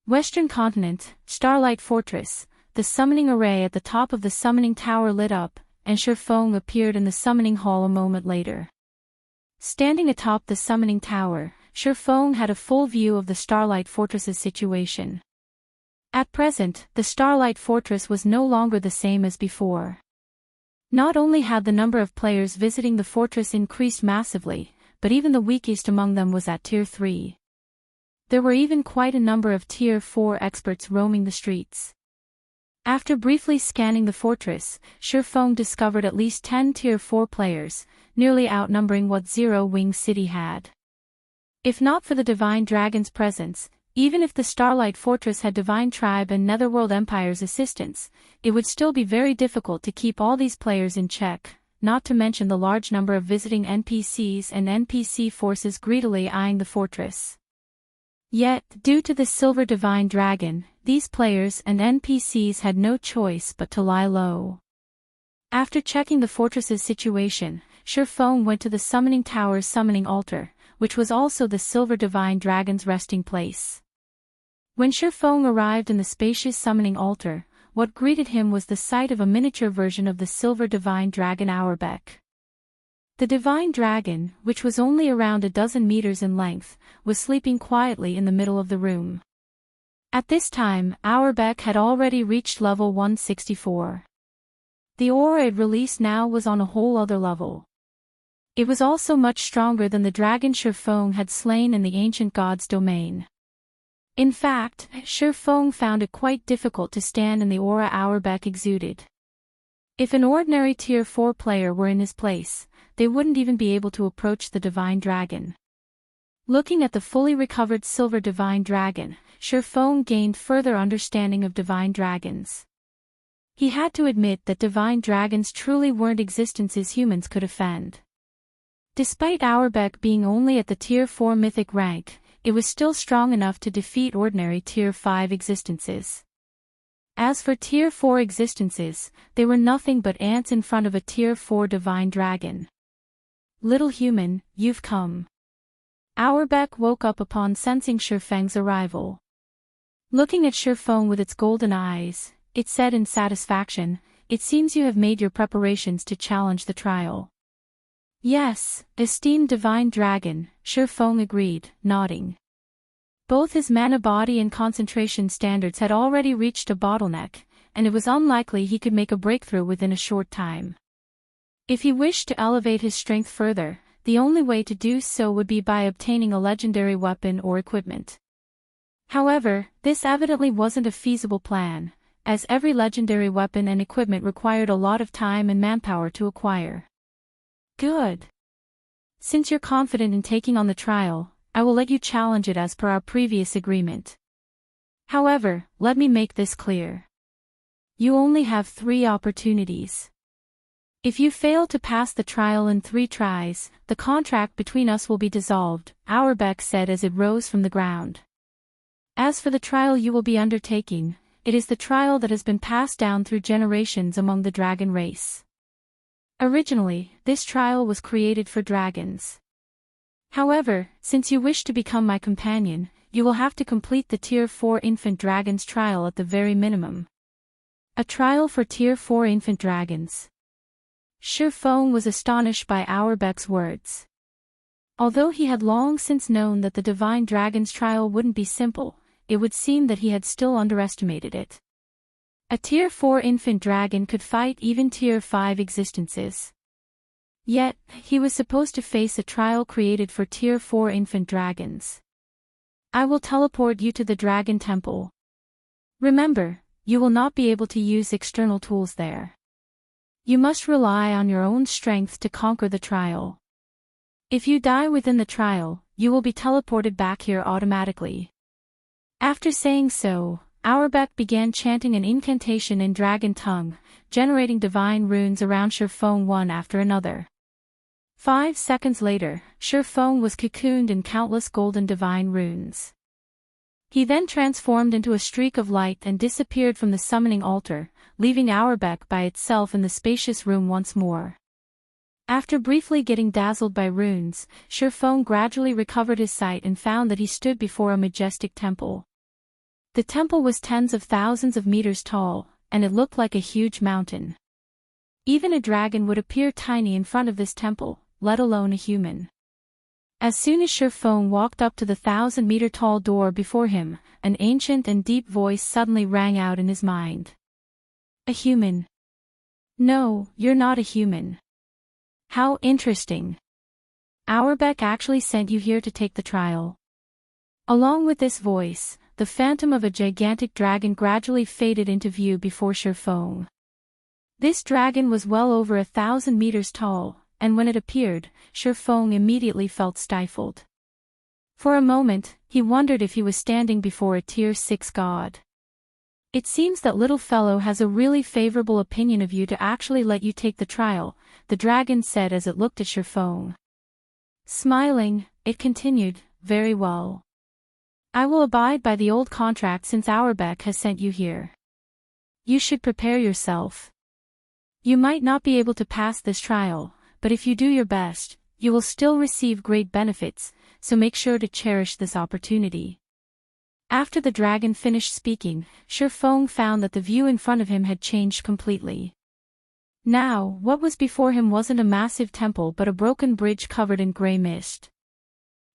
Western Continent, Starlight Fortress, the summoning array at the top of the summoning tower lit up, and Shifeng appeared in the summoning hall a moment later. Standing atop the summoning tower, Shifeng had a full view of the Starlight Fortress's situation. At present, the Starlight Fortress was no longer the same as before. Not only had the number of players visiting the fortress increased massively, but even the weakest among them was at Tier 3. There were even quite a number of Tier 4 experts roaming the streets. After briefly scanning the fortress, Shifeng discovered at least 10 Tier 4 players, nearly outnumbering what Zero Wing City had. If not for the Divine Dragon's presence, even if the Starlight Fortress had Divine Tribe and Netherworld Empire's assistance, it would still be very difficult to keep all these players in check, not to mention the large number of visiting NPCs and NPC forces greedily eyeing the fortress. Yet, due to the Silver Divine Dragon, these players and NPCs had no choice but to lie low. After checking the fortress's situation, Shifeng went to the Summoning Tower's summoning altar, which was also the Silver Divine Dragon's resting place. When Shifeng arrived in the spacious summoning altar, what greeted him was the sight of a miniature version of the Silver Divine Dragon Auerbeck. The Divine Dragon, which was only around a dozen meters in length, was sleeping quietly in the middle of the room. At this time, Auerbeck had already reached level 164. The aura it released now was on a whole other level. It was also much stronger than the dragon Shifeng had slain in the ancient god's domain. In fact, Shifeng found it quite difficult to stand in the aura Auerbeck exuded. If an ordinary Tier 4 player were in his place, they wouldn't even be able to approach the Divine Dragon. Looking at the fully recovered Silver Divine Dragon, Shifeng gained further understanding of Divine Dragons. He had to admit that Divine Dragons truly weren't existences humans could offend. Despite Auerbeck being only at the Tier 4 mythic rank, it was still strong enough to defeat ordinary Tier 5 existences. As for Tier 4 existences, they were nothing but ants in front of a Tier 4 Divine Dragon. "Little human, you've come." Auerbeck woke up upon sensing Shifeng's arrival. Looking at Shifeng with its golden eyes, it said in satisfaction, "It seems you have made your preparations to challenge the trial." "Yes, esteemed Divine Dragon," Shifeng agreed, nodding. Both his mana body and concentration standards had already reached a bottleneck, and it was unlikely he could make a breakthrough within a short time. If he wished to elevate his strength further, the only way to do so would be by obtaining a legendary weapon or equipment. However, this evidently wasn't a feasible plan, as every legendary weapon and equipment required a lot of time and manpower to acquire. Good. Since you're confident in taking on the trial, I will let you challenge it as per our previous agreement. However, let me make this clear. You only have 3 opportunities. If you fail to pass the trial in 3 tries, the contract between us will be dissolved, Auerbach said as it rose from the ground. As for the trial you will be undertaking, it is the trial that has been passed down through generations among the dragon race. Originally, this trial was created for dragons. However, since you wish to become my companion, you will have to complete the Tier 4 Infant Dragons trial at the very minimum. A trial for Tier 4 Infant Dragons. Shifeng was astonished by Auerbach's words. Although he had long since known that the Divine Dragon's trial wouldn't be simple, it would seem that he had still underestimated it. A Tier 4 Infant Dragon could fight even Tier 5 existences. Yet, he was supposed to face a trial created for Tier 4 Infant Dragons. I will teleport you to the Dragon Temple. Remember, you will not be able to use external tools there. You must rely on your own strength to conquer the trial. If you die within the trial, you will be teleported back here automatically. After saying so, Auerbach began chanting an incantation in dragon tongue, generating divine runes around Shifeng one after another. 5 seconds later, Shifeng was cocooned in countless golden divine runes. He then transformed into a streak of light and disappeared from the summoning altar, leaving Auerbach by itself in the spacious room once more. After briefly getting dazzled by runes, Shifeng gradually recovered his sight and found that he stood before a majestic temple. The temple was tens of thousands of meters tall, and it looked like a huge mountain. Even a dragon would appear tiny in front of this temple, let alone a human. As soon as Shifeng walked up to the 1,000-meter-tall door before him, an ancient and deep voice suddenly rang out in his mind. A human? No, you're not a human. How interesting. Auerbach actually sent you here to take the trial. Along with this voice, the phantom of a gigantic dragon gradually faded into view before Shifeng. This dragon was well over 1,000 meters tall, and when it appeared, Shifeng immediately felt stifled. For a moment, he wondered if he was standing before a Tier 6 god. It seems that little fellow has a really favorable opinion of you to actually let you take the trial, the dragon said as it looked at Shifeng. Smiling, it continued, very well. I will abide by the old contract since Auerbach has sent you here. You should prepare yourself. You might not be able to pass this trial, but if you do your best, you will still receive great benefits, so make sure to cherish this opportunity. After the dragon finished speaking, Shifeng found that the view in front of him had changed completely. Now, what was before him wasn't a massive temple but a broken bridge covered in grey mist.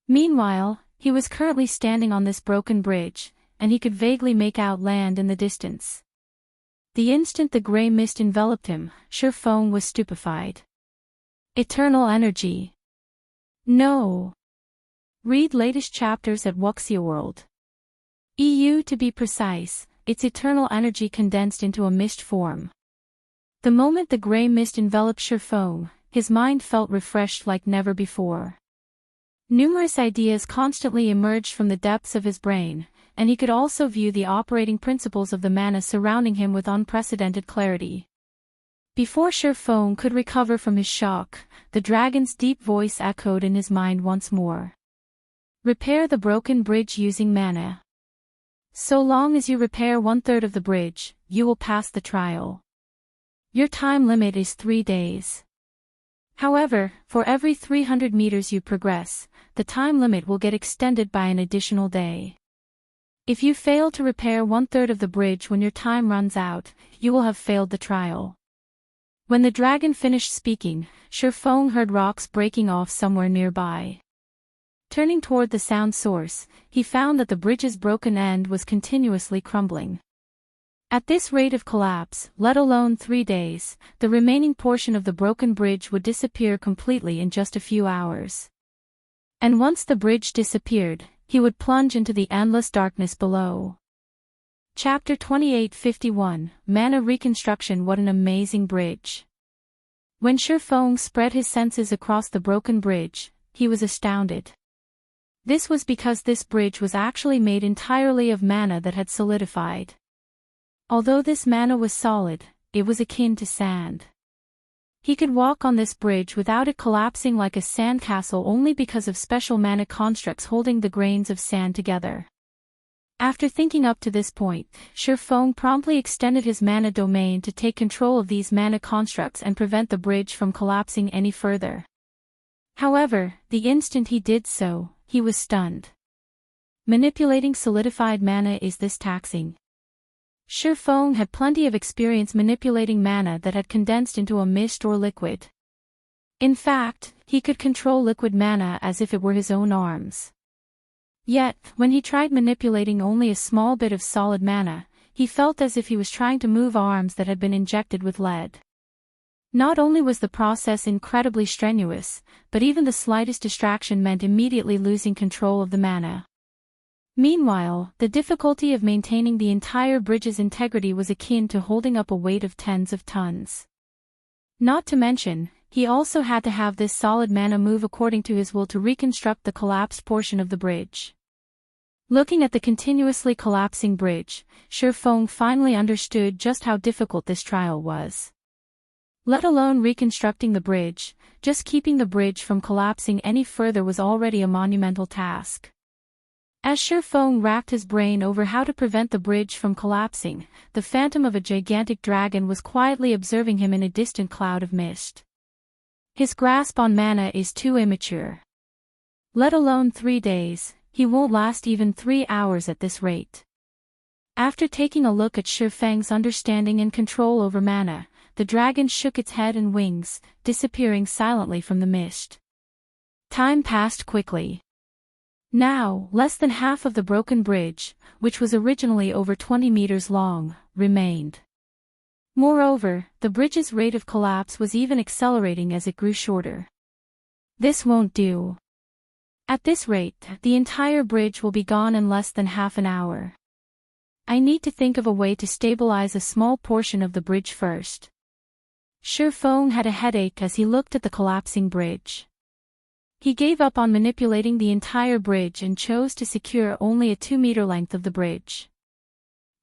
Meanwhile, he was currently standing on this broken bridge, and he could vaguely make out land in the distance. The instant the grey mist enveloped him, Shifeng was stupefied. Eternal energy. No. Read latest chapters at Wuxia World. EU to be precise, it's eternal energy condensed into a mist form. The moment the grey mist enveloped Shifeng, his mind felt refreshed like never before. Numerous ideas constantly emerged from the depths of his brain, and he could also view the operating principles of the mana surrounding him with unprecedented clarity. Before Shifeng could recover from his shock, the dragon's deep voice echoed in his mind once more. Repair the broken bridge using mana. So long as you repair 1/3 of the bridge, you will pass the trial. Your time limit is 3 days. However, for every 300 meters you progress, the time limit will get extended by an additional day. If you fail to repair 1/3 of the bridge when your time runs out, you will have failed the trial. When the dragon finished speaking, Shifeng heard rocks breaking off somewhere nearby. Turning toward the sound source, he found that the bridge's broken end was continuously crumbling. At this rate of collapse, let alone 3 days, the remaining portion of the broken bridge would disappear completely in just a few hours. And once the bridge disappeared, he would plunge into the endless darkness below. Chapter 2851, Mana Reconstruction. What an amazing bridge! When Shifeng spread his senses across the broken bridge, he was astounded. This was because this bridge was actually made entirely of mana that had solidified. Although this mana was solid, it was akin to sand. He could walk on this bridge without it collapsing like a sandcastle only because of special mana constructs holding the grains of sand together. After thinking up to this point, Shifeng promptly extended his mana domain to take control of these mana constructs and prevent the bridge from collapsing any further. However, the instant he did so, he was stunned. Manipulating solidified mana is this taxing? Shifeng had plenty of experience manipulating mana that had condensed into a mist or liquid. In fact, he could control liquid mana as if it were his own arms. Yet, when he tried manipulating only a small bit of solid mana, he felt as if he was trying to move arms that had been injected with lead. Not only was the process incredibly strenuous, but even the slightest distraction meant immediately losing control of the mana. Meanwhile, the difficulty of maintaining the entire bridge's integrity was akin to holding up a weight of tens of tons. Not to mention, he also had to have this solid mana move according to his will to reconstruct the collapsed portion of the bridge. Looking at the continuously collapsing bridge, Shifeng finally understood just how difficult this trial was. Let alone reconstructing the bridge, just keeping the bridge from collapsing any further was already a monumental task. As Shifeng racked his brain over how to prevent the bridge from collapsing, the phantom of a gigantic dragon was quietly observing him in a distant cloud of mist. His grasp on mana is too immature. Let alone 3 days, he won't last even 3 hours at this rate. After taking a look at Shifeng's understanding and control over mana, the dragon shook its head and wings, disappearing silently from the mist. Time passed quickly. Now, less than half of the broken bridge, which was originally over 20 meters long, remained. Moreover, the bridge's rate of collapse was even accelerating as it grew shorter. This won't do. At this rate, the entire bridge will be gone in less than half an hour. I need to think of a way to stabilize a small portion of the bridge first. Shifeng had a headache as he looked at the collapsing bridge. He gave up on manipulating the entire bridge and chose to secure only a 2-meter length of the bridge.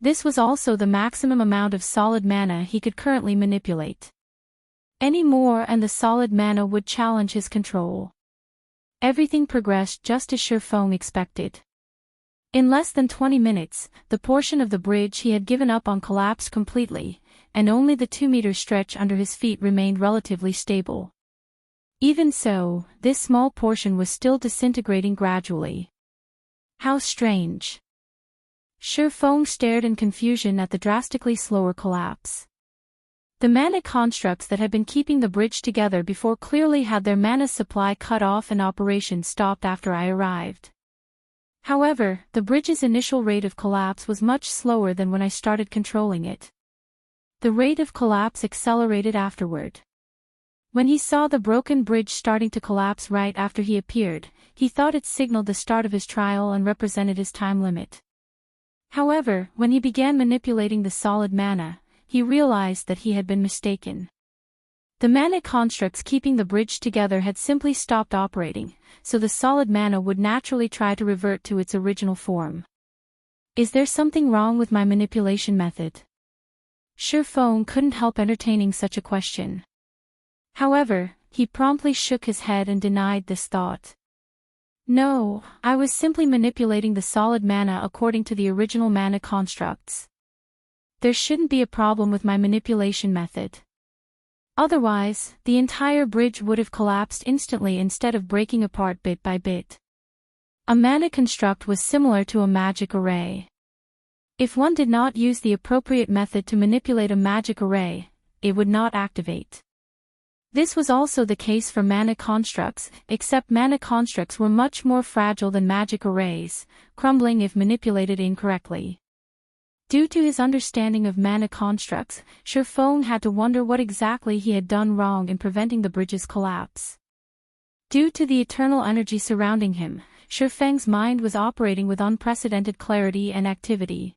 This was also the maximum amount of solid mana he could currently manipulate. Any more and the solid mana would challenge his control. Everything progressed just as Shifeng expected. In less than 20 minutes, the portion of the bridge he had given up on collapsed completely, and only the 2-meter stretch under his feet remained relatively stable. Even so, this small portion was still disintegrating gradually. How strange. Shifeng stared in confusion at the drastically slower collapse. The mana constructs that had been keeping the bridge together before clearly had their mana supply cut off and operation stopped after I arrived. However, the bridge's initial rate of collapse was much slower than when I started controlling it. The rate of collapse accelerated afterward. When he saw the broken bridge starting to collapse right after he appeared, he thought it signaled the start of his trial and represented his time limit. However, when he began manipulating the solid mana, he realized that he had been mistaken. The mana constructs keeping the bridge together had simply stopped operating, so the solid mana would naturally try to revert to its original form. Is there something wrong with my manipulation method? Shifeng couldn't help entertaining such a question. However, he promptly shook his head and denied this thought. No, I was simply manipulating the solid mana according to the original mana constructs. There shouldn't be a problem with my manipulation method. Otherwise, the entire bridge would have collapsed instantly instead of breaking apart bit by bit. A mana construct was similar to a magic array. If one did not use the appropriate method to manipulate a magic array, it would not activate. This was also the case for mana constructs, except mana constructs were much more fragile than magic arrays, crumbling if manipulated incorrectly. Due to his understanding of mana constructs, Shifeng had to wonder what exactly he had done wrong in preventing the bridge's collapse. Due to the eternal energy surrounding him, Shifeng's mind was operating with unprecedented clarity and activity.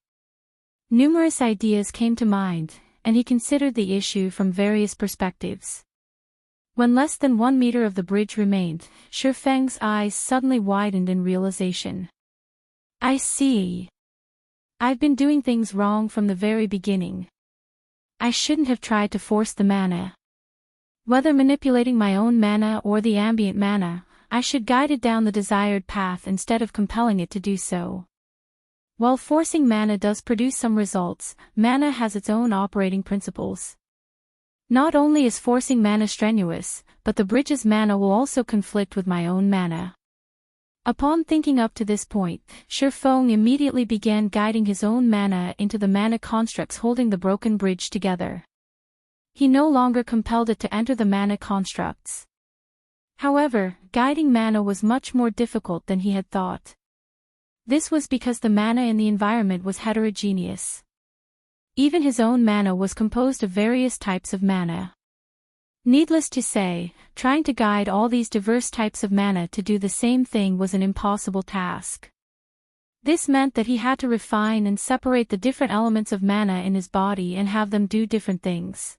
Numerous ideas came to mind, and he considered the issue from various perspectives. When less than 1 meter of the bridge remained, Shifeng's eyes suddenly widened in realization. I see. I've been doing things wrong from the very beginning. I shouldn't have tried to force the mana. Whether manipulating my own mana or the ambient mana, I should guide it down the desired path instead of compelling it to do so. While forcing mana does produce some results, mana has its own operating principles. Not only is forcing mana strenuous, but the bridge's mana will also conflict with my own mana. Upon thinking up to this point, Shifeng immediately began guiding his own mana into the mana constructs holding the broken bridge together. He no longer compelled it to enter the mana constructs. However, guiding mana was much more difficult than he had thought. This was because the mana in the environment was heterogeneous. Even his own mana was composed of various types of mana. Needless to say, trying to guide all these diverse types of mana to do the same thing was an impossible task. This meant that he had to refine and separate the different elements of mana in his body and have them do different things.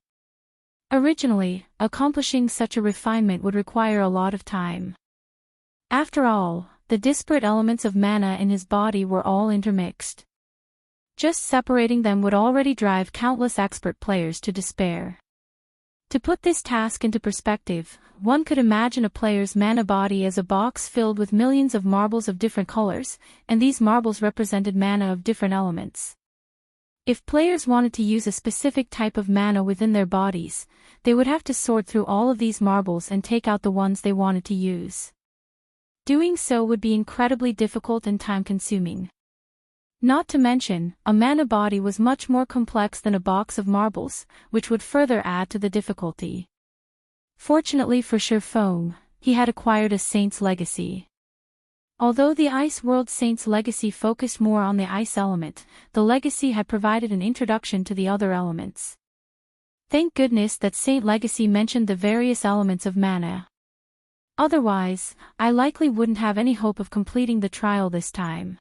Originally, accomplishing such a refinement would require a lot of time. After all, the disparate elements of mana in his body were all intermixed. Just separating them would already drive countless expert players to despair. To put this task into perspective, one could imagine a player's mana body as a box filled with millions of marbles of different colors, and these marbles represented mana of different elements. If players wanted to use a specific type of mana within their bodies, they would have to sort through all of these marbles and take out the ones they wanted to use. Doing so would be incredibly difficult and time-consuming. Not to mention, a mana body was much more complex than a box of marbles, which would further add to the difficulty. Fortunately for Shifeng, he had acquired a Saint's Legacy. Although the Ice World Saint's Legacy focused more on the ice element, the legacy had provided an introduction to the other elements. Thank goodness that Saint Legacy mentioned the various elements of mana. Otherwise, I likely wouldn't have any hope of completing the trial this time.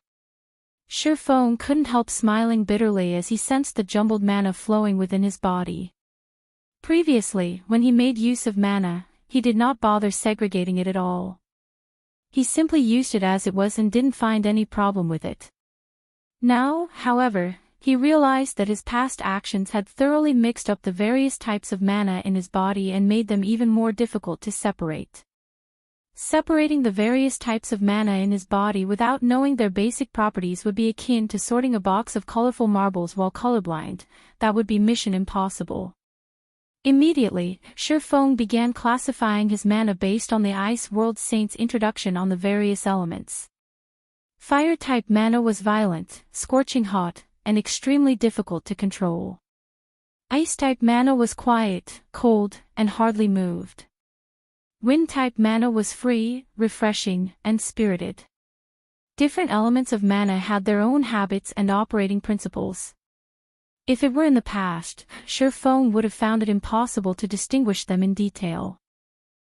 Shifeng couldn't help smiling bitterly as he sensed the jumbled mana flowing within his body. Previously, when he made use of mana, he did not bother segregating it at all. He simply used it as it was and didn't find any problem with it. Now, however, he realized that his past actions had thoroughly mixed up the various types of mana in his body and made them even more difficult to separate. Separating the various types of mana in his body without knowing their basic properties would be akin to sorting a box of colorful marbles while colorblind. That would be mission impossible. Immediately, Shifeng began classifying his mana based on the Ice World Saint's introduction on the various elements. Fire-type mana was violent, scorching hot, and extremely difficult to control. Ice-type mana was quiet, cold, and hardly moved. Wind-type mana was free, refreshing, and spirited. Different elements of mana had their own habits and operating principles. If it were in the past, Shifeng would have found it impossible to distinguish them in detail.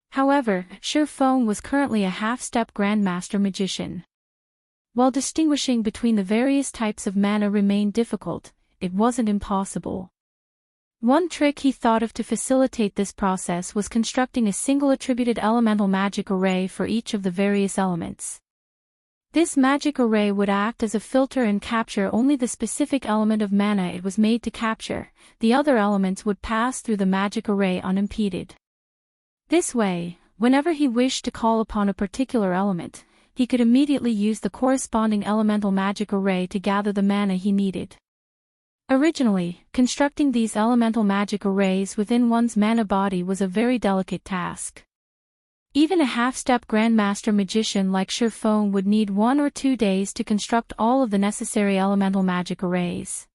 However, Shifeng was currently a half-step Grandmaster Magician. While distinguishing between the various types of mana remained difficult, it wasn't impossible. One trick he thought of to facilitate this process was constructing a single attributed elemental magic array for each of the various elements. This magic array would act as a filter and capture only the specific element of mana it was made to capture. The other elements would pass through the magic array unimpeded. This way, whenever he wished to call upon a particular element, he could immediately use the corresponding elemental magic array to gather the mana he needed. Originally, constructing these elemental magic arrays within one's mana body was a very delicate task. Even a half-step Grandmaster Magician like Shifeng would need 1 or 2 days to construct all of the necessary elemental magic arrays.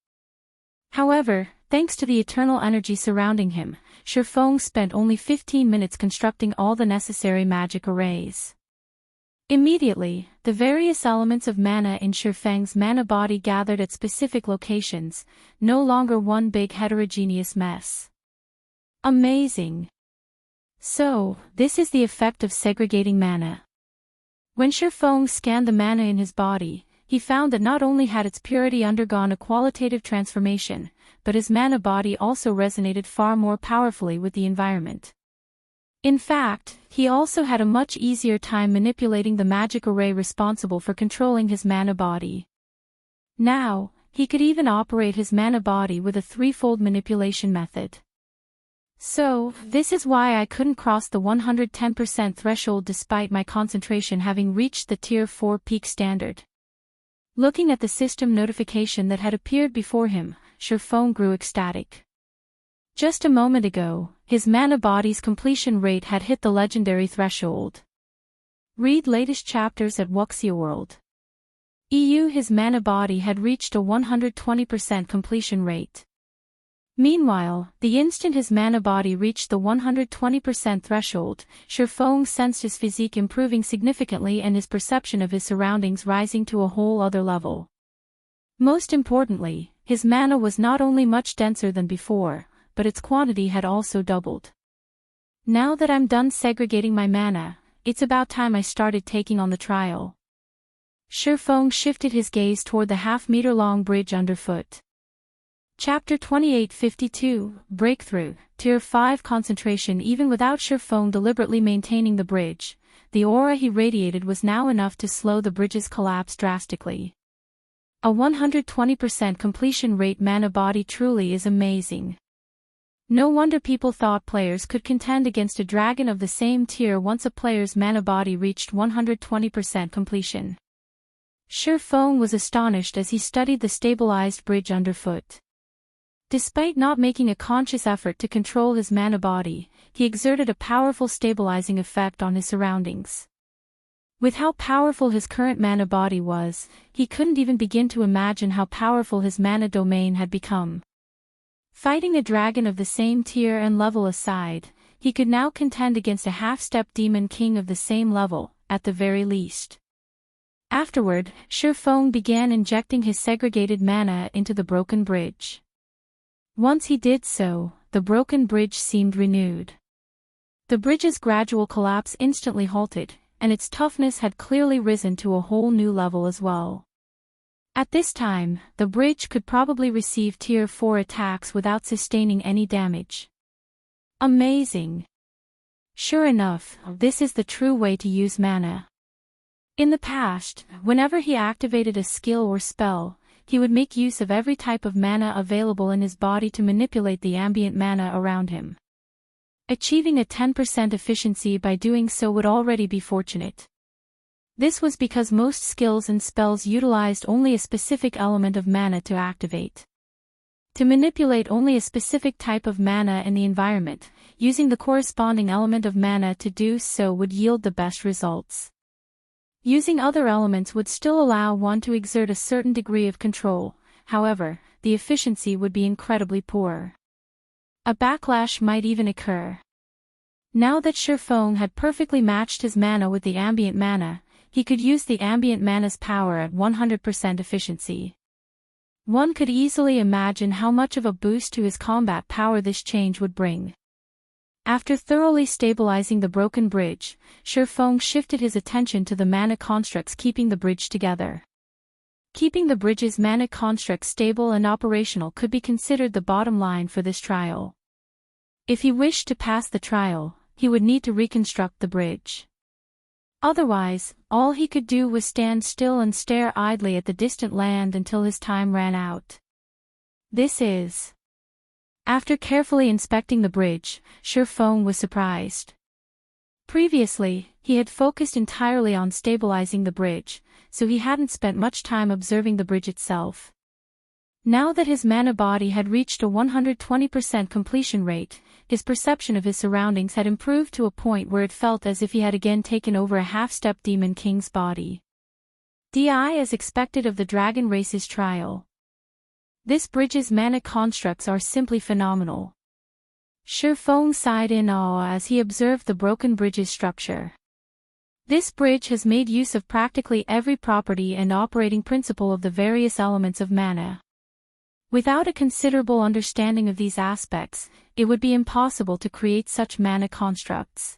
However, Thanks to the eternal energy surrounding him, Shifeng spent only 15 minutes constructing all the necessary magic arrays. Immediately, the various elements of mana in Shifeng's mana body gathered at specific locations, no longer one big heterogeneous mess. Amazing! So, this is the effect of segregating mana. When Shifeng scanned the mana in his body, he found that not only had its purity undergone a qualitative transformation, but his mana body also resonated far more powerfully with the environment. In fact, he also had a much easier time manipulating the magic array responsible for controlling his mana body. Now, he could even operate his mana body with a threefold manipulation method. So, this is why I couldn't cross the 110% threshold despite my concentration having reached the Tier 4 peak standard. Looking at the system notification that had appeared before him, Shifeng grew ecstatic. Just a moment ago, his mana body's completion rate had hit the legendary threshold. Read latest chapters at Wuxia World. His mana body had reached a 120% completion rate. Meanwhile, the instant his mana body reached the 120% threshold, Shifeng sensed his physique improving significantly and his perception of his surroundings rising to a whole other level. Most importantly, his mana was not only much denser than before, but its quantity had also doubled. Now that I'm done segregating my mana, it's about time I started taking on the trial. Shifeng shifted his gaze toward the half-meter-long bridge underfoot. Chapter 2852, Breakthrough, Tier 5 Concentration. Even without Shifeng deliberately maintaining the bridge, the aura he radiated was now enough to slow the bridge's collapse drastically. A 120% completion rate mana body truly is amazing. No wonder people thought players could contend against a dragon of the same tier once a player's mana body reached 120% completion. Shifeng was astonished as he studied the stabilized bridge underfoot. Despite not making a conscious effort to control his mana body, he exerted a powerful stabilizing effect on his surroundings. With how powerful his current mana body was, he couldn't even begin to imagine how powerful his mana domain had become. Fighting a dragon of the same tier and level aside, he could now contend against a half-step demon king of the same level, at the very least. Afterward, Shifeng began injecting his segregated mana into the broken bridge. Once he did so, the broken bridge seemed renewed. The bridge's gradual collapse instantly halted, and its toughness had clearly risen to a whole new level as well. At this time, the bridge could probably receive Tier 4 attacks without sustaining any damage. Amazing! Sure enough, this is the true way to use mana. In the past, whenever he activated a skill or spell, he would make use of every type of mana available in his body to manipulate the ambient mana around him. Achieving a 10% efficiency by doing so would already be fortunate. This was because most skills and spells utilized only a specific element of mana to activate. To manipulate only a specific type of mana in the environment, using the corresponding element of mana to do so would yield the best results. Using other elements would still allow one to exert a certain degree of control, however, the efficiency would be incredibly poor. A backlash might even occur. Now that Shifeng had perfectly matched his mana with the ambient mana, he could use the ambient mana's power at 100% efficiency. One could easily imagine how much of a boost to his combat power this change would bring. After thoroughly stabilizing the broken bridge, Shifeng shifted his attention to the mana constructs keeping the bridge together. Keeping the bridge's mana constructs stable and operational could be considered the bottom line for this trial. If he wished to pass the trial, he would need to reconstruct the bridge. Otherwise, all he could do was stand still and stare idly at the distant land until his time ran out. After carefully inspecting the bridge, Shifeng was surprised. Previously, he had focused entirely on stabilizing the bridge, so he hadn't spent much time observing the bridge itself. Now that his mana body had reached a 120% completion rate, his perception of his surroundings had improved to a point where it felt as if he had again taken over a half-step demon king's body. As expected of the dragon race's trial. This bridge's mana constructs are simply phenomenal. Shifeng sighed in awe as he observed the broken bridge's structure. This bridge has made use of practically every property and operating principle of the various elements of mana. Without a considerable understanding of these aspects, it would be impossible to create such mana constructs.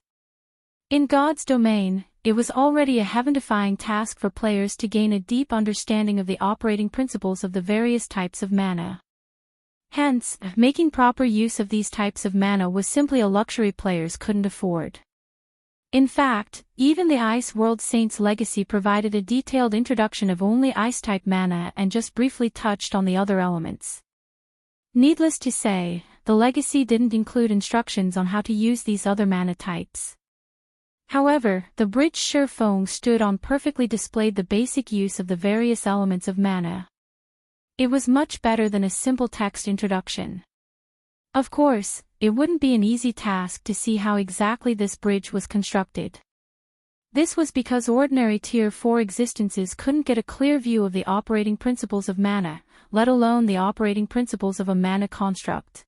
In God's domain, it was already a heaven-defying task for players to gain a deep understanding of the operating principles of the various types of mana. Hence, making proper use of these types of mana was simply a luxury players couldn't afford. In fact, even the Ice World Saints Legacy provided a detailed introduction of only Ice-type mana and just briefly touched on the other elements. Needless to say, the Legacy didn't include instructions on how to use these other mana types. However, the bridge Shifeng stood on perfectly displayed the basic use of the various elements of mana. It was much better than a simple text introduction. Of course, it wouldn't be an easy task to see how exactly this bridge was constructed. This was because ordinary Tier 4 existences couldn't get a clear view of the operating principles of mana, let alone the operating principles of a mana construct.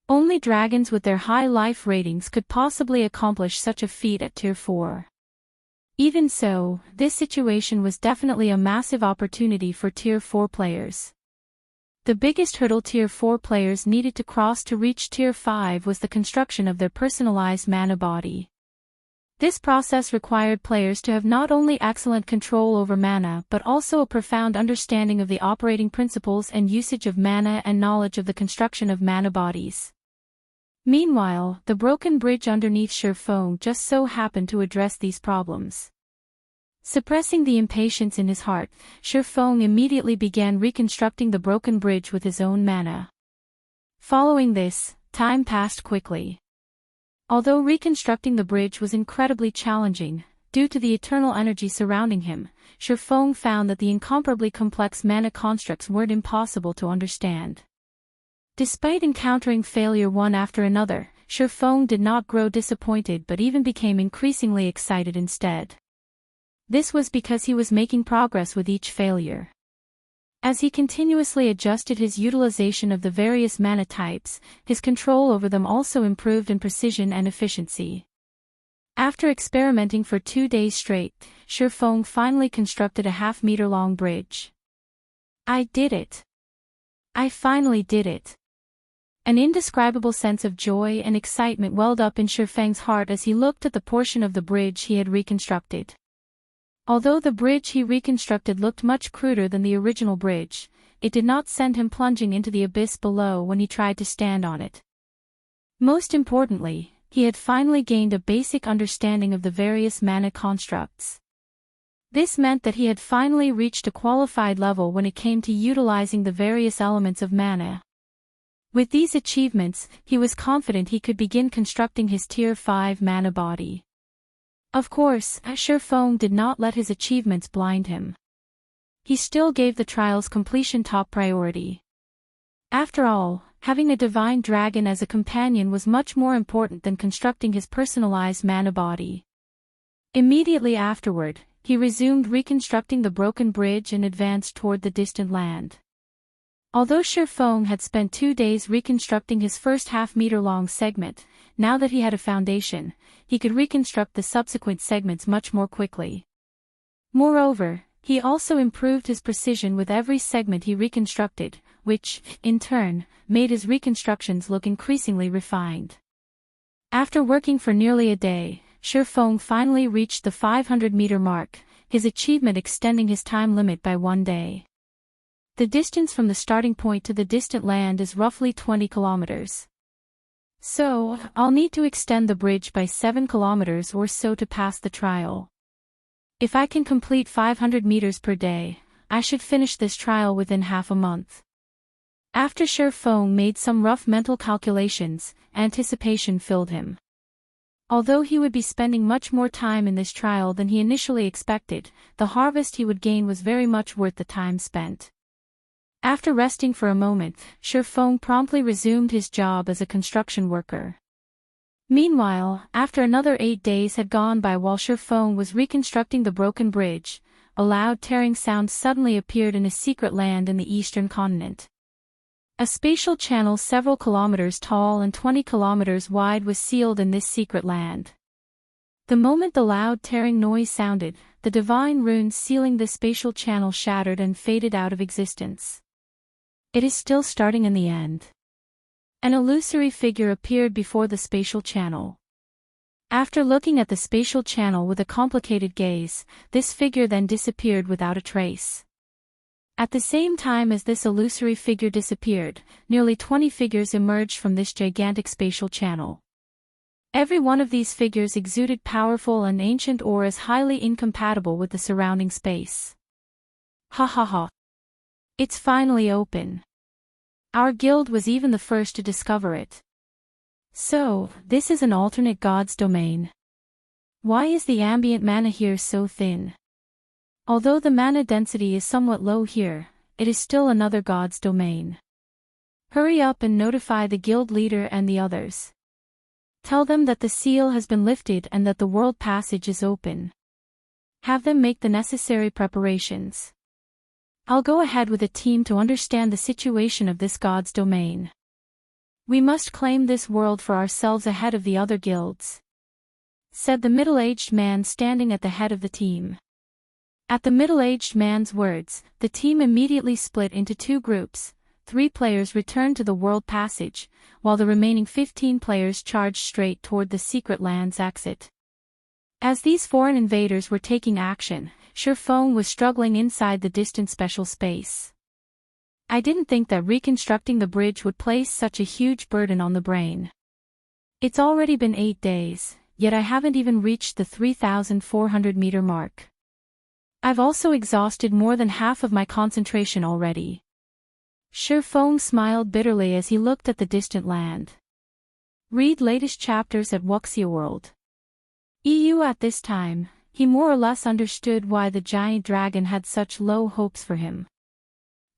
Only dragons with their high life ratings could possibly accomplish such a feat at Tier 4. Even so, this situation was definitely a massive opportunity for Tier 4 players. The biggest hurdle Tier 4 players needed to cross to reach Tier 5 was the construction of their personalized mana body. This process required players to have not only excellent control over mana but also a profound understanding of the operating principles and usage of mana and knowledge of the construction of mana bodies. Meanwhile, the broken bridge underneath Shifeng just so happened to address these problems. Suppressing the impatience in his heart, Shifeng immediately began reconstructing the broken bridge with his own mana. Following this, time passed quickly. Although reconstructing the bridge was incredibly challenging, due to the eternal energy surrounding him, Shifeng found that the incomparably complex mana constructs weren't impossible to understand. Despite encountering failure one after another, Shifeng did not grow disappointed but even became increasingly excited instead. This was because he was making progress with each failure. As he continuously adjusted his utilization of the various mana types, his control over them also improved in precision and efficiency. After experimenting for 2 days straight, Shifeng finally constructed a half-meter-long bridge. I did it! I finally did it! An indescribable sense of joy and excitement welled up in Shifeng's heart as he looked at the portion of the bridge he had reconstructed. Although the bridge he reconstructed looked much cruder than the original bridge, it did not send him plunging into the abyss below when he tried to stand on it. Most importantly, he had finally gained a basic understanding of the various mana constructs. This meant that he had finally reached a qualified level when it came to utilizing the various elements of mana. With these achievements, he was confident he could begin constructing his Tier 5 mana body. Of course, Shifeng did not let his achievements blind him. He still gave the trial's completion top priority. After all, having a divine dragon as a companion was much more important than constructing his personalized mana body. Immediately afterward, he resumed reconstructing the broken bridge and advanced toward the distant land. Although Shifeng had spent 2 days reconstructing his first half-meter-long segment, now that he had a foundation, he could reconstruct the subsequent segments much more quickly. Moreover, he also improved his precision with every segment he reconstructed, which, in turn, made his reconstructions look increasingly refined. After working for nearly a day, Shifeng finally reached the 500-meter mark, his achievement extending his time limit by 1 day. The distance from the starting point to the distant land is roughly 20 kilometers. So, I'll need to extend the bridge by 7 kilometers or so to pass the trial. If I can complete 500 meters per day, I should finish this trial within half a month. After Shifeng made some rough mental calculations, anticipation filled him. Although he would be spending much more time in this trial than he initially expected, the harvest he would gain was very much worth the time spent. After resting for a moment, Shifeng promptly resumed his job as a construction worker. Meanwhile, after another 8 days had gone by while Shifeng was reconstructing the broken bridge, a loud tearing sound suddenly appeared in a secret land in the eastern continent. A spatial channel several kilometers tall and 20 kilometers wide was sealed in this secret land. The moment the loud tearing noise sounded, the divine runes sealing this spatial channel shattered and faded out of existence. It is still starting in the end. An illusory figure appeared before the spatial channel. After looking at the spatial channel with a complicated gaze, this figure then disappeared without a trace. At the same time as this illusory figure disappeared, nearly 20 figures emerged from this gigantic spatial channel. Every one of these figures exuded powerful and ancient auras highly incompatible with the surrounding space. Ha ha ha. It's finally open. Our guild was even the first to discover it. So, this is an alternate god's domain. Why is the ambient mana here so thin? Although the mana density is somewhat low here, it is still another god's domain. Hurry up and notify the guild leader and the others. Tell them that the seal has been lifted and that the world passage is open. Have them make the necessary preparations. I'll go ahead with a team to understand the situation of this god's domain. We must claim this world for ourselves ahead of the other guilds," said the middle-aged man standing at the head of the team. At the middle-aged man's words, the team immediately split into two groups. 3 players returned to the world passage, while the remaining 15 players charged straight toward the secret land's exit. As these foreign invaders were taking action, Shurfeng was struggling inside the distant special space. I didn't think that reconstructing the bridge would place such a huge burden on the brain. It's already been 8 days, yet I haven't even reached the 3,400-meter mark. I've also exhausted more than half of my concentration already. Shurfeng smiled bitterly as he looked at the distant land. Read latest chapters at Wuxia World. EU At this time, he more or less understood why the giant dragon had such low hopes for him.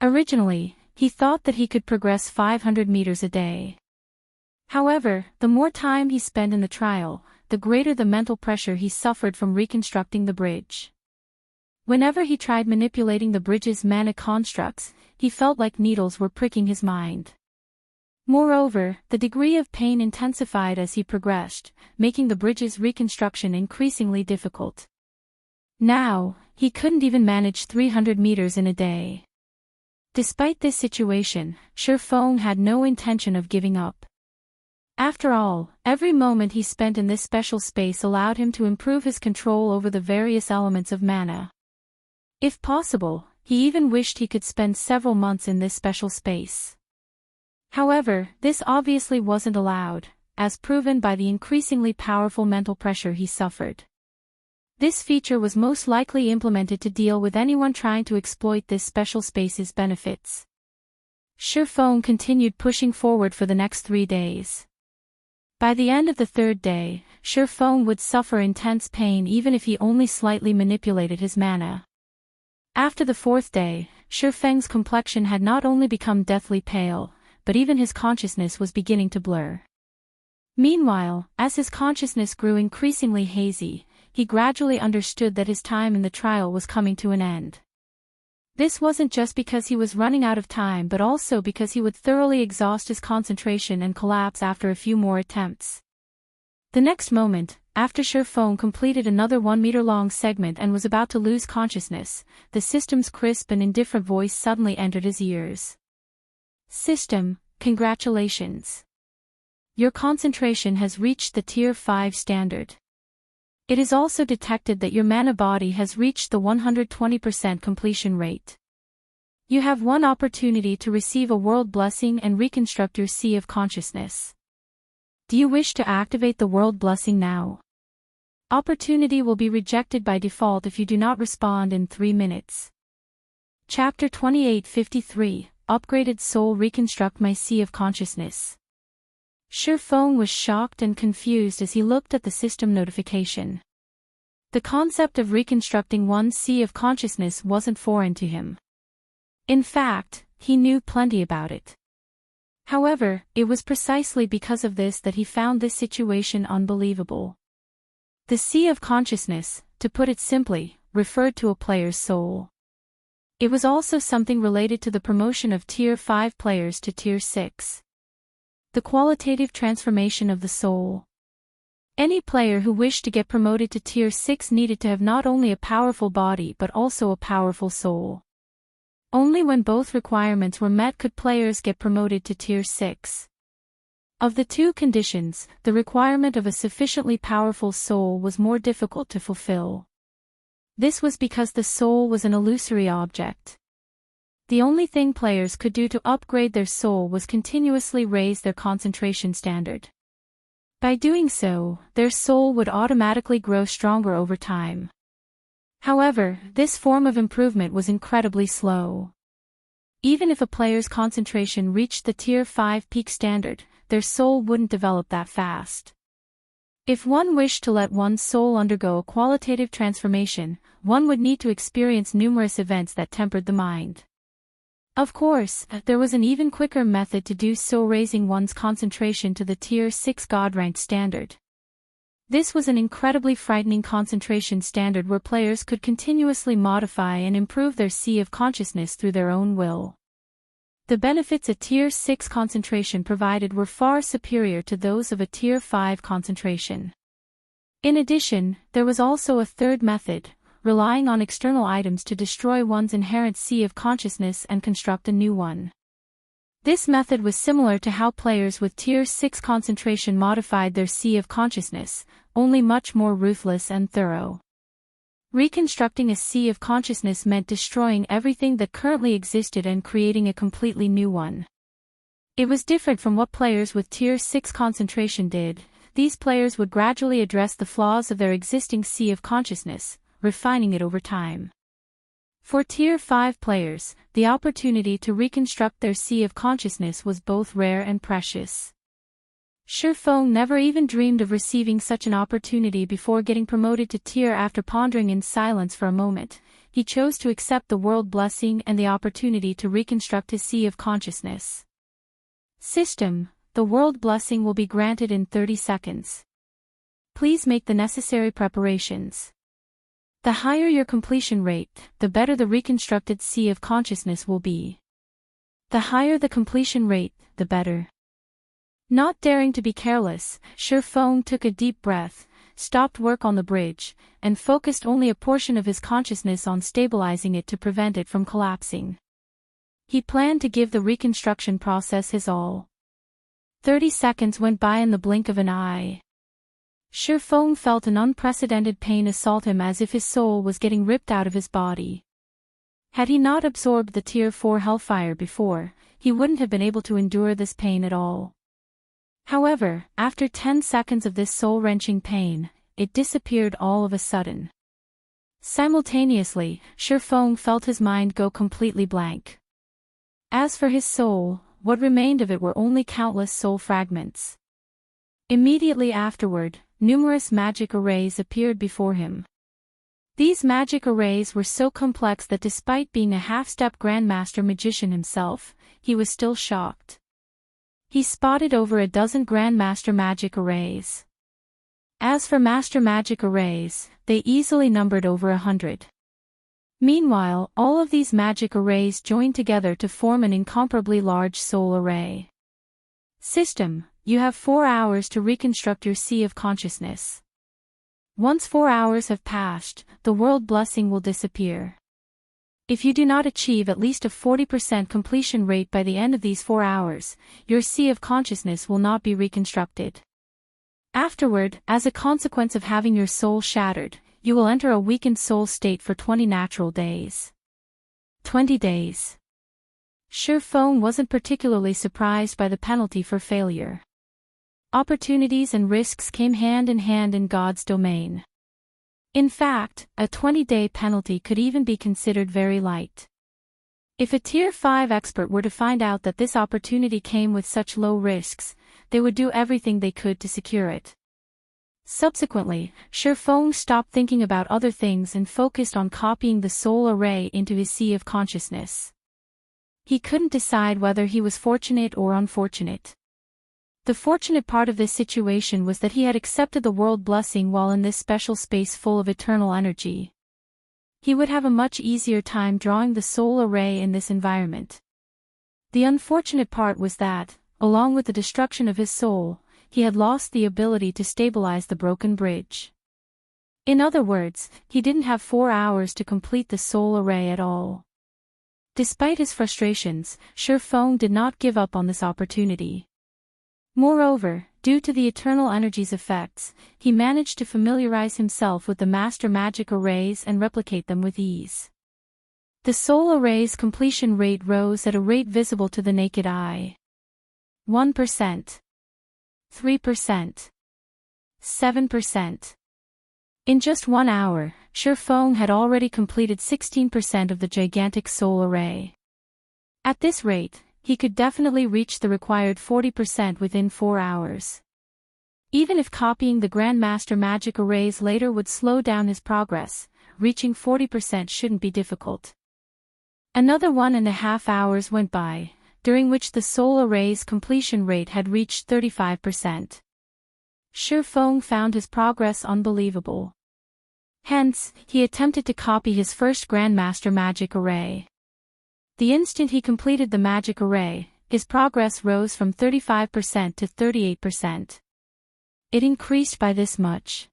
Originally, he thought that he could progress 500 meters a day. However, the more time he spent in the trial, the greater the mental pressure he suffered from reconstructing the bridge. Whenever he tried manipulating the bridge's mana constructs, he felt like needles were pricking his mind. Moreover, the degree of pain intensified as he progressed, making the bridge's reconstruction increasingly difficult. Now, he couldn't even manage 300 meters in a day. Despite this situation, Shurfeng had no intention of giving up. After all, every moment he spent in this special space allowed him to improve his control over the various elements of mana. If possible, he even wished he could spend several months in this special space. However, this obviously wasn't allowed, as proven by the increasingly powerful mental pressure he suffered. This feature was most likely implemented to deal with anyone trying to exploit this special space's benefits. Shurfeng continued pushing forward for the next 3 days. By the end of the 3rd day, Shurfeng would suffer intense pain even if he only slightly manipulated his mana. After the 4th day, Shurfeng's complexion had not only become deathly pale, but even his consciousness was beginning to blur. Meanwhile, as his consciousness grew increasingly hazy, he gradually understood that his time in the trial was coming to an end. This wasn't just because he was running out of time but also because he would thoroughly exhaust his concentration and collapse after a few more attempts. The next moment, after Shurfeng completed another 1-meter-long segment and was about to lose consciousness, the system's crisp and indifferent voice suddenly entered his ears. "System, congratulations. Your concentration has reached the Tier 5 standard. It is also detected that your mana body has reached the 120% completion rate. You have one opportunity to receive a world blessing and reconstruct your sea of consciousness. Do you wish to activate the world blessing now? Opportunity will be rejected by default if you do not respond in 3 minutes. Chapter 2853, Upgraded Soul Reconstruct My Sea of Consciousness. Shurfeng was shocked and confused as he looked at the system notification. The concept of reconstructing one's sea of consciousness wasn't foreign to him. In fact, he knew plenty about it. However, it was precisely because of this that he found this situation unbelievable. The sea of consciousness, to put it simply, referred to a player's soul. It was also something related to the promotion of Tier 5 players to Tier 6. The qualitative transformation of the soul. Any player who wished to get promoted to Tier 6 needed to have not only a powerful body but also a powerful soul. Only when both requirements were met could players get promoted to Tier 6. Of the two conditions, the requirement of a sufficiently powerful soul was more difficult to fulfill. This was because the soul was an illusory object. The only thing players could do to upgrade their soul was continuously raise their concentration standard. By doing so, their soul would automatically grow stronger over time. However, this form of improvement was incredibly slow. Even if a player's concentration reached the Tier 5 peak standard, their soul wouldn't develop that fast. If one wished to let one's soul undergo a qualitative transformation, one would need to experience numerous events that tempered the mind. Of course, there was an even quicker method to do so, raising one's concentration to the Tier 6 God-ranked standard. This was an incredibly frightening concentration standard where players could continuously modify and improve their sea of consciousness through their own will. The benefits a Tier 6 concentration provided were far superior to those of a Tier 5 concentration. In addition, there was also a third method, relying on external items to destroy one's inherent sea of consciousness and construct a new one. This method was similar to how players with Tier 6 concentration modified their sea of consciousness, only much more ruthless and thorough. Reconstructing a sea of consciousness meant destroying everything that currently existed and creating a completely new one. It was different from what players with Tier 6 concentration did. These players would gradually address the flaws of their existing sea of consciousness, refining it over time. For Tier 5 players, the opportunity to reconstruct their sea of consciousness was both rare and precious. Feng never even dreamed of receiving such an opportunity before getting promoted to Tier. After pondering in silence for a moment, he chose to accept the world blessing and the opportunity to reconstruct his sea of consciousness. System: the world blessing will be granted in 30 seconds. Please make the necessary preparations. The higher your completion rate, the better the reconstructed sea of consciousness will be. The higher the completion rate, the better. Not daring to be careless, Feng took a deep breath, stopped work on the bridge, and focused only a portion of his consciousness on stabilizing it to prevent it from collapsing. He planned to give the reconstruction process his all. 30 seconds went by in the blink of an eye. Feng felt an unprecedented pain assault him, as if his soul was getting ripped out of his body. Had he not absorbed the Tier 4 hellfire before, he wouldn't have been able to endure this pain at all. However, after 10 seconds of this soul-wrenching pain, it disappeared all of a sudden. Simultaneously, Feng felt his mind go completely blank. As for his soul, what remained of it were only countless soul fragments. Immediately afterward, numerous magic arrays appeared before him. These magic arrays were so complex that despite being a half-step Grandmaster Magician himself, he was still shocked. He spotted over a dozen Grandmaster magic arrays. As for Master magic arrays, they easily numbered over 100. Meanwhile, all of these magic arrays joined together to form an incomparably large soul array. System: you have 4 hours to reconstruct your sea of consciousness. Once 4 hours have passed, the world blessing will disappear. If you do not achieve at least a 40% completion rate by the end of these 4 hours, your sea of consciousness will not be reconstructed. Afterward, as a consequence of having your soul shattered, you will enter a weakened soul state for 20 natural days. 20 days. Feng wasn't particularly surprised by the penalty for failure. Opportunities and risks came hand in hand in God's domain. In fact, a 20-day penalty could even be considered very light. If a Tier 5 expert were to find out that this opportunity came with such low risks, they would do everything they could to secure it. Subsequently, Feng stopped thinking about other things and focused on copying the soul array into his sea of consciousness. He couldn't decide whether he was fortunate or unfortunate. The fortunate part of this situation was that he had accepted the world blessing while in this special space full of eternal energy. he would have a much easier time drawing the soul array in this environment. The unfortunate part was that, along with the destruction of his soul, he had lost the ability to stabilize the broken bridge. In other words, he didn't have 4 hours to complete the soul array at all. Despite his frustrations, Shifeng did not give up on this opportunity. Moreover, due to the eternal energy's effects, he managed to familiarize himself with the master magic arrays and replicate them with ease. The soul array's completion rate rose at a rate visible to the naked eye. 1%. 3%. 7%. In just 1 hour, Shifeng had already completed 16% of the gigantic soul array. At this rate, he could definitely reach the required 40% within 4 hours. Even if copying the Grandmaster magic arrays later would slow down his progress, reaching 40% shouldn't be difficult. Another 1.5 hours went by, during which the soul array's completion rate had reached 35%. Shifeng found his progress unbelievable. Hence, he attempted to copy his first Grandmaster magic array. The instant he completed the magic array, his progress rose from 35% to 38%. It increased by this much.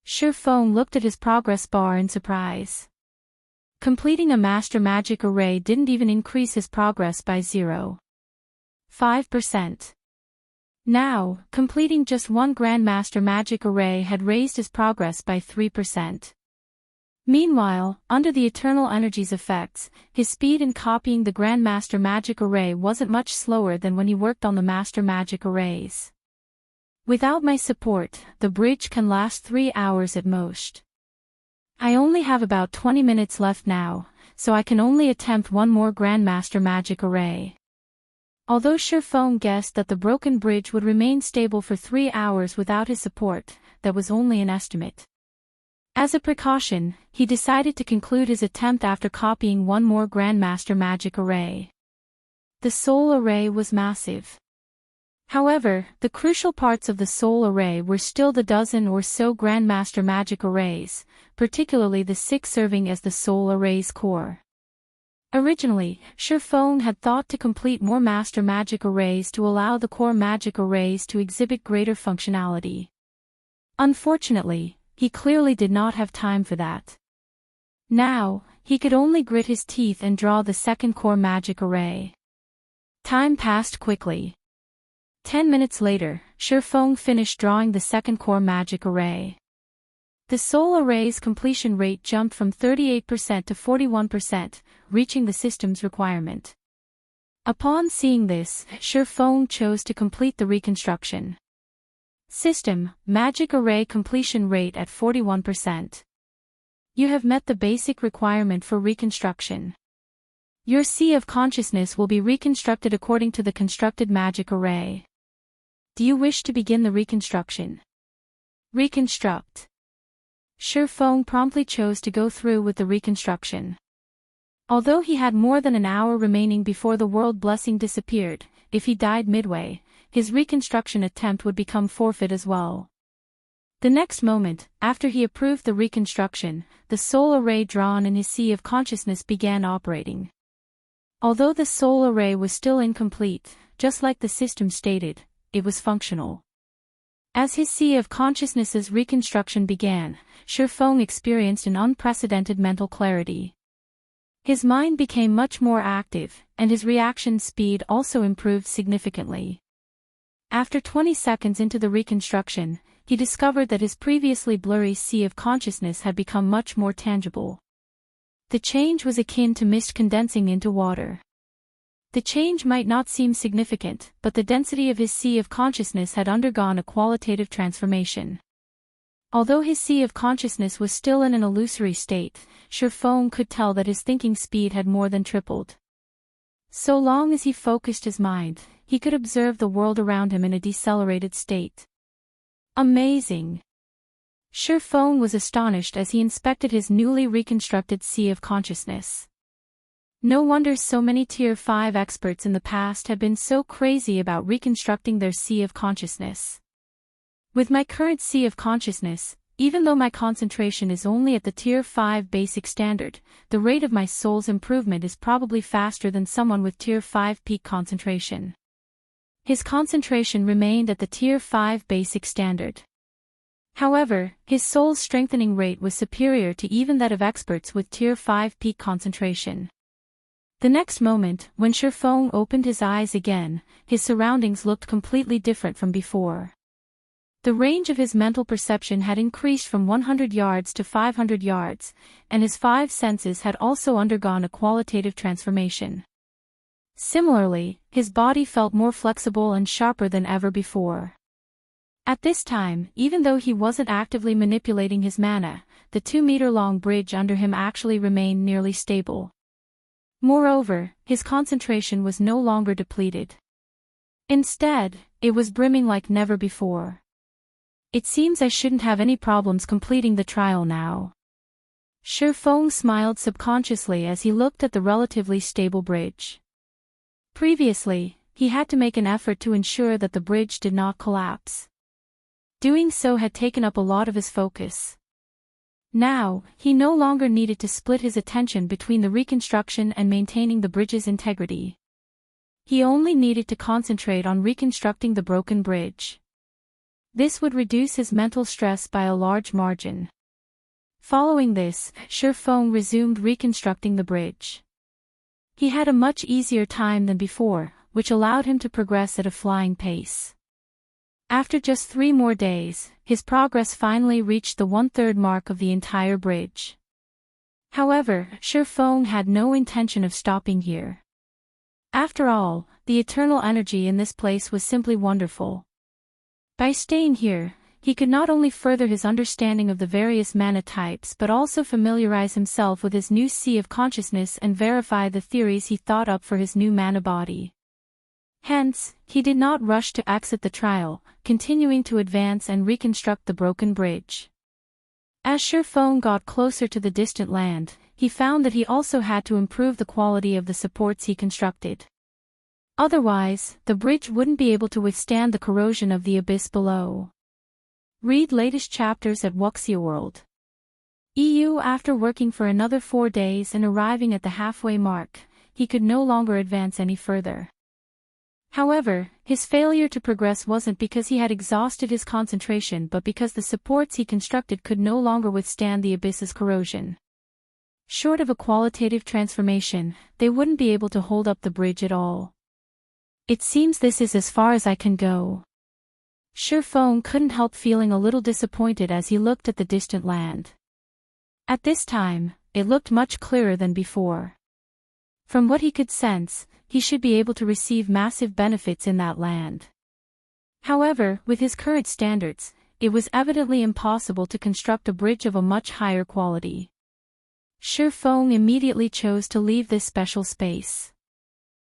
Shifeng looked at his progress bar in surprise. Completing a master magic array didn't even increase his progress by 0.5%. Now, completing just one Grandmaster magic array had raised his progress by 3%. Meanwhile, under the eternal energy's effects, his speed in copying the Grandmaster magic array wasn't much slower than when he worked on the master magic arrays. Without my support, the bridge can last 3 hours at most. I only have about 20 minutes left now, so I can only attempt one more Grandmaster magic array. Although Shifeng guessed that the broken bridge would remain stable for 3 hours without his support, that was only an estimate. As a precaution, he decided to conclude his attempt after copying one more Grandmaster magic array. The soul array was massive. However, the crucial parts of the soul array were still the dozen or so Grandmaster magic arrays, particularly the 6 serving as the soul array's core. Originally, Shifeng had thought to complete more master magic arrays to allow the core magic arrays to exhibit greater functionality. Unfortunately, he clearly did not have time for that. Now, he could only grit his teeth and draw the second core magic array. Time passed quickly. 10 minutes later, Shifeng finished drawing the second core magic array. The soul array's completion rate jumped from 38% to 41%, reaching the system's requirement. Upon seeing this, Shifeng chose to complete the reconstruction. System, magic array completion rate at 41%. You have met the basic requirement for reconstruction. Your sea of consciousness will be reconstructed according to the constructed magic array. Do you wish to begin the reconstruction? Reconstruct. Shifeng promptly chose to go through with the reconstruction. Although he had more than an hour remaining before the world blessing disappeared, if he died midway, his reconstruction attempt would become forfeit as well. The next moment, after he approved the reconstruction, the soul array drawn in his sea of consciousness began operating. Although the soul array was still incomplete, just like the system stated, it was functional. As his sea of consciousness's reconstruction began, Shifeng experienced an unprecedented mental clarity. His mind became much more active, and his reaction speed also improved significantly. After 20 seconds into the reconstruction, he discovered that his previously blurry sea of consciousness had become much more tangible. The change was akin to mist condensing into water. The change might not seem significant, but the density of his sea of consciousness had undergone a qualitative transformation. Although his sea of consciousness was still in an illusory state, Shifeng could tell that his thinking speed had more than tripled. So long as he focused his mind, he could observe the world around him in a decelerated state. Amazing! Shifeng was astonished as he inspected his newly reconstructed sea of consciousness. No wonder so many Tier 5 experts in the past have been so crazy about reconstructing their sea of consciousness. With my current sea of consciousness, even though my concentration is only at the Tier 5 basic standard, the rate of my soul's improvement is probably faster than someone with Tier 5 peak concentration. His concentration remained at the Tier 5 basic standard. However, his soul's strengthening rate was superior to even that of experts with Tier 5 peak concentration. The next moment, when Shifeng opened his eyes again, his surroundings looked completely different from before. The range of his mental perception had increased from 100 yards to 500 yards, and his 5 senses had also undergone a qualitative transformation. Similarly, his body felt more flexible and sharper than ever before. At this time, even though he wasn't actively manipulating his mana, the 2-meter-long bridge under him actually remained nearly stable. Moreover, his concentration was no longer depleted. Instead, it was brimming like never before. It seems I shouldn't have any problems completing the trial now. Shifeng smiled subconsciously as he looked at the relatively stable bridge. Previously, he had to make an effort to ensure that the bridge did not collapse. Doing so had taken up a lot of his focus. Now, he no longer needed to split his attention between the reconstruction and maintaining the bridge's integrity. He only needed to concentrate on reconstructing the broken bridge. This would reduce his mental stress by a large margin. Following this, Shifeng resumed reconstructing the bridge. He had a much easier time than before, which allowed him to progress at a flying pace. After just 3 more days, his progress finally reached the 1/3 mark of the entire bridge. However, Shifeng had no intention of stopping here. After all, the eternal energy in this place was simply wonderful. By staying here, he could not only further his understanding of the various mana types but also familiarize himself with his new sea of consciousness and verify the theories he thought up for his new mana body. Hence, he did not rush to exit the trial, continuing to advance and reconstruct the broken bridge. As Shifeng got closer to the distant land, he found that he also had to improve the quality of the supports he constructed. Otherwise, the bridge wouldn't be able to withstand the corrosion of the abyss below. Read latest chapters at Wuxia World. EU. After working for another 4 days and arriving at the halfway mark, he could no longer advance any further. However, his failure to progress wasn't because he had exhausted his concentration but because the supports he constructed could no longer withstand the abyss's corrosion. Short of a qualitative transformation, they wouldn't be able to hold up the bridge at all. It seems this is as far as I can go. Shifeng couldn't help feeling a little disappointed as he looked at the distant land. At this time, it looked much clearer than before. From what he could sense, he should be able to receive massive benefits in that land. However, with his current standards, it was evidently impossible to construct a bridge of a much higher quality. Shifeng immediately chose to leave this special space.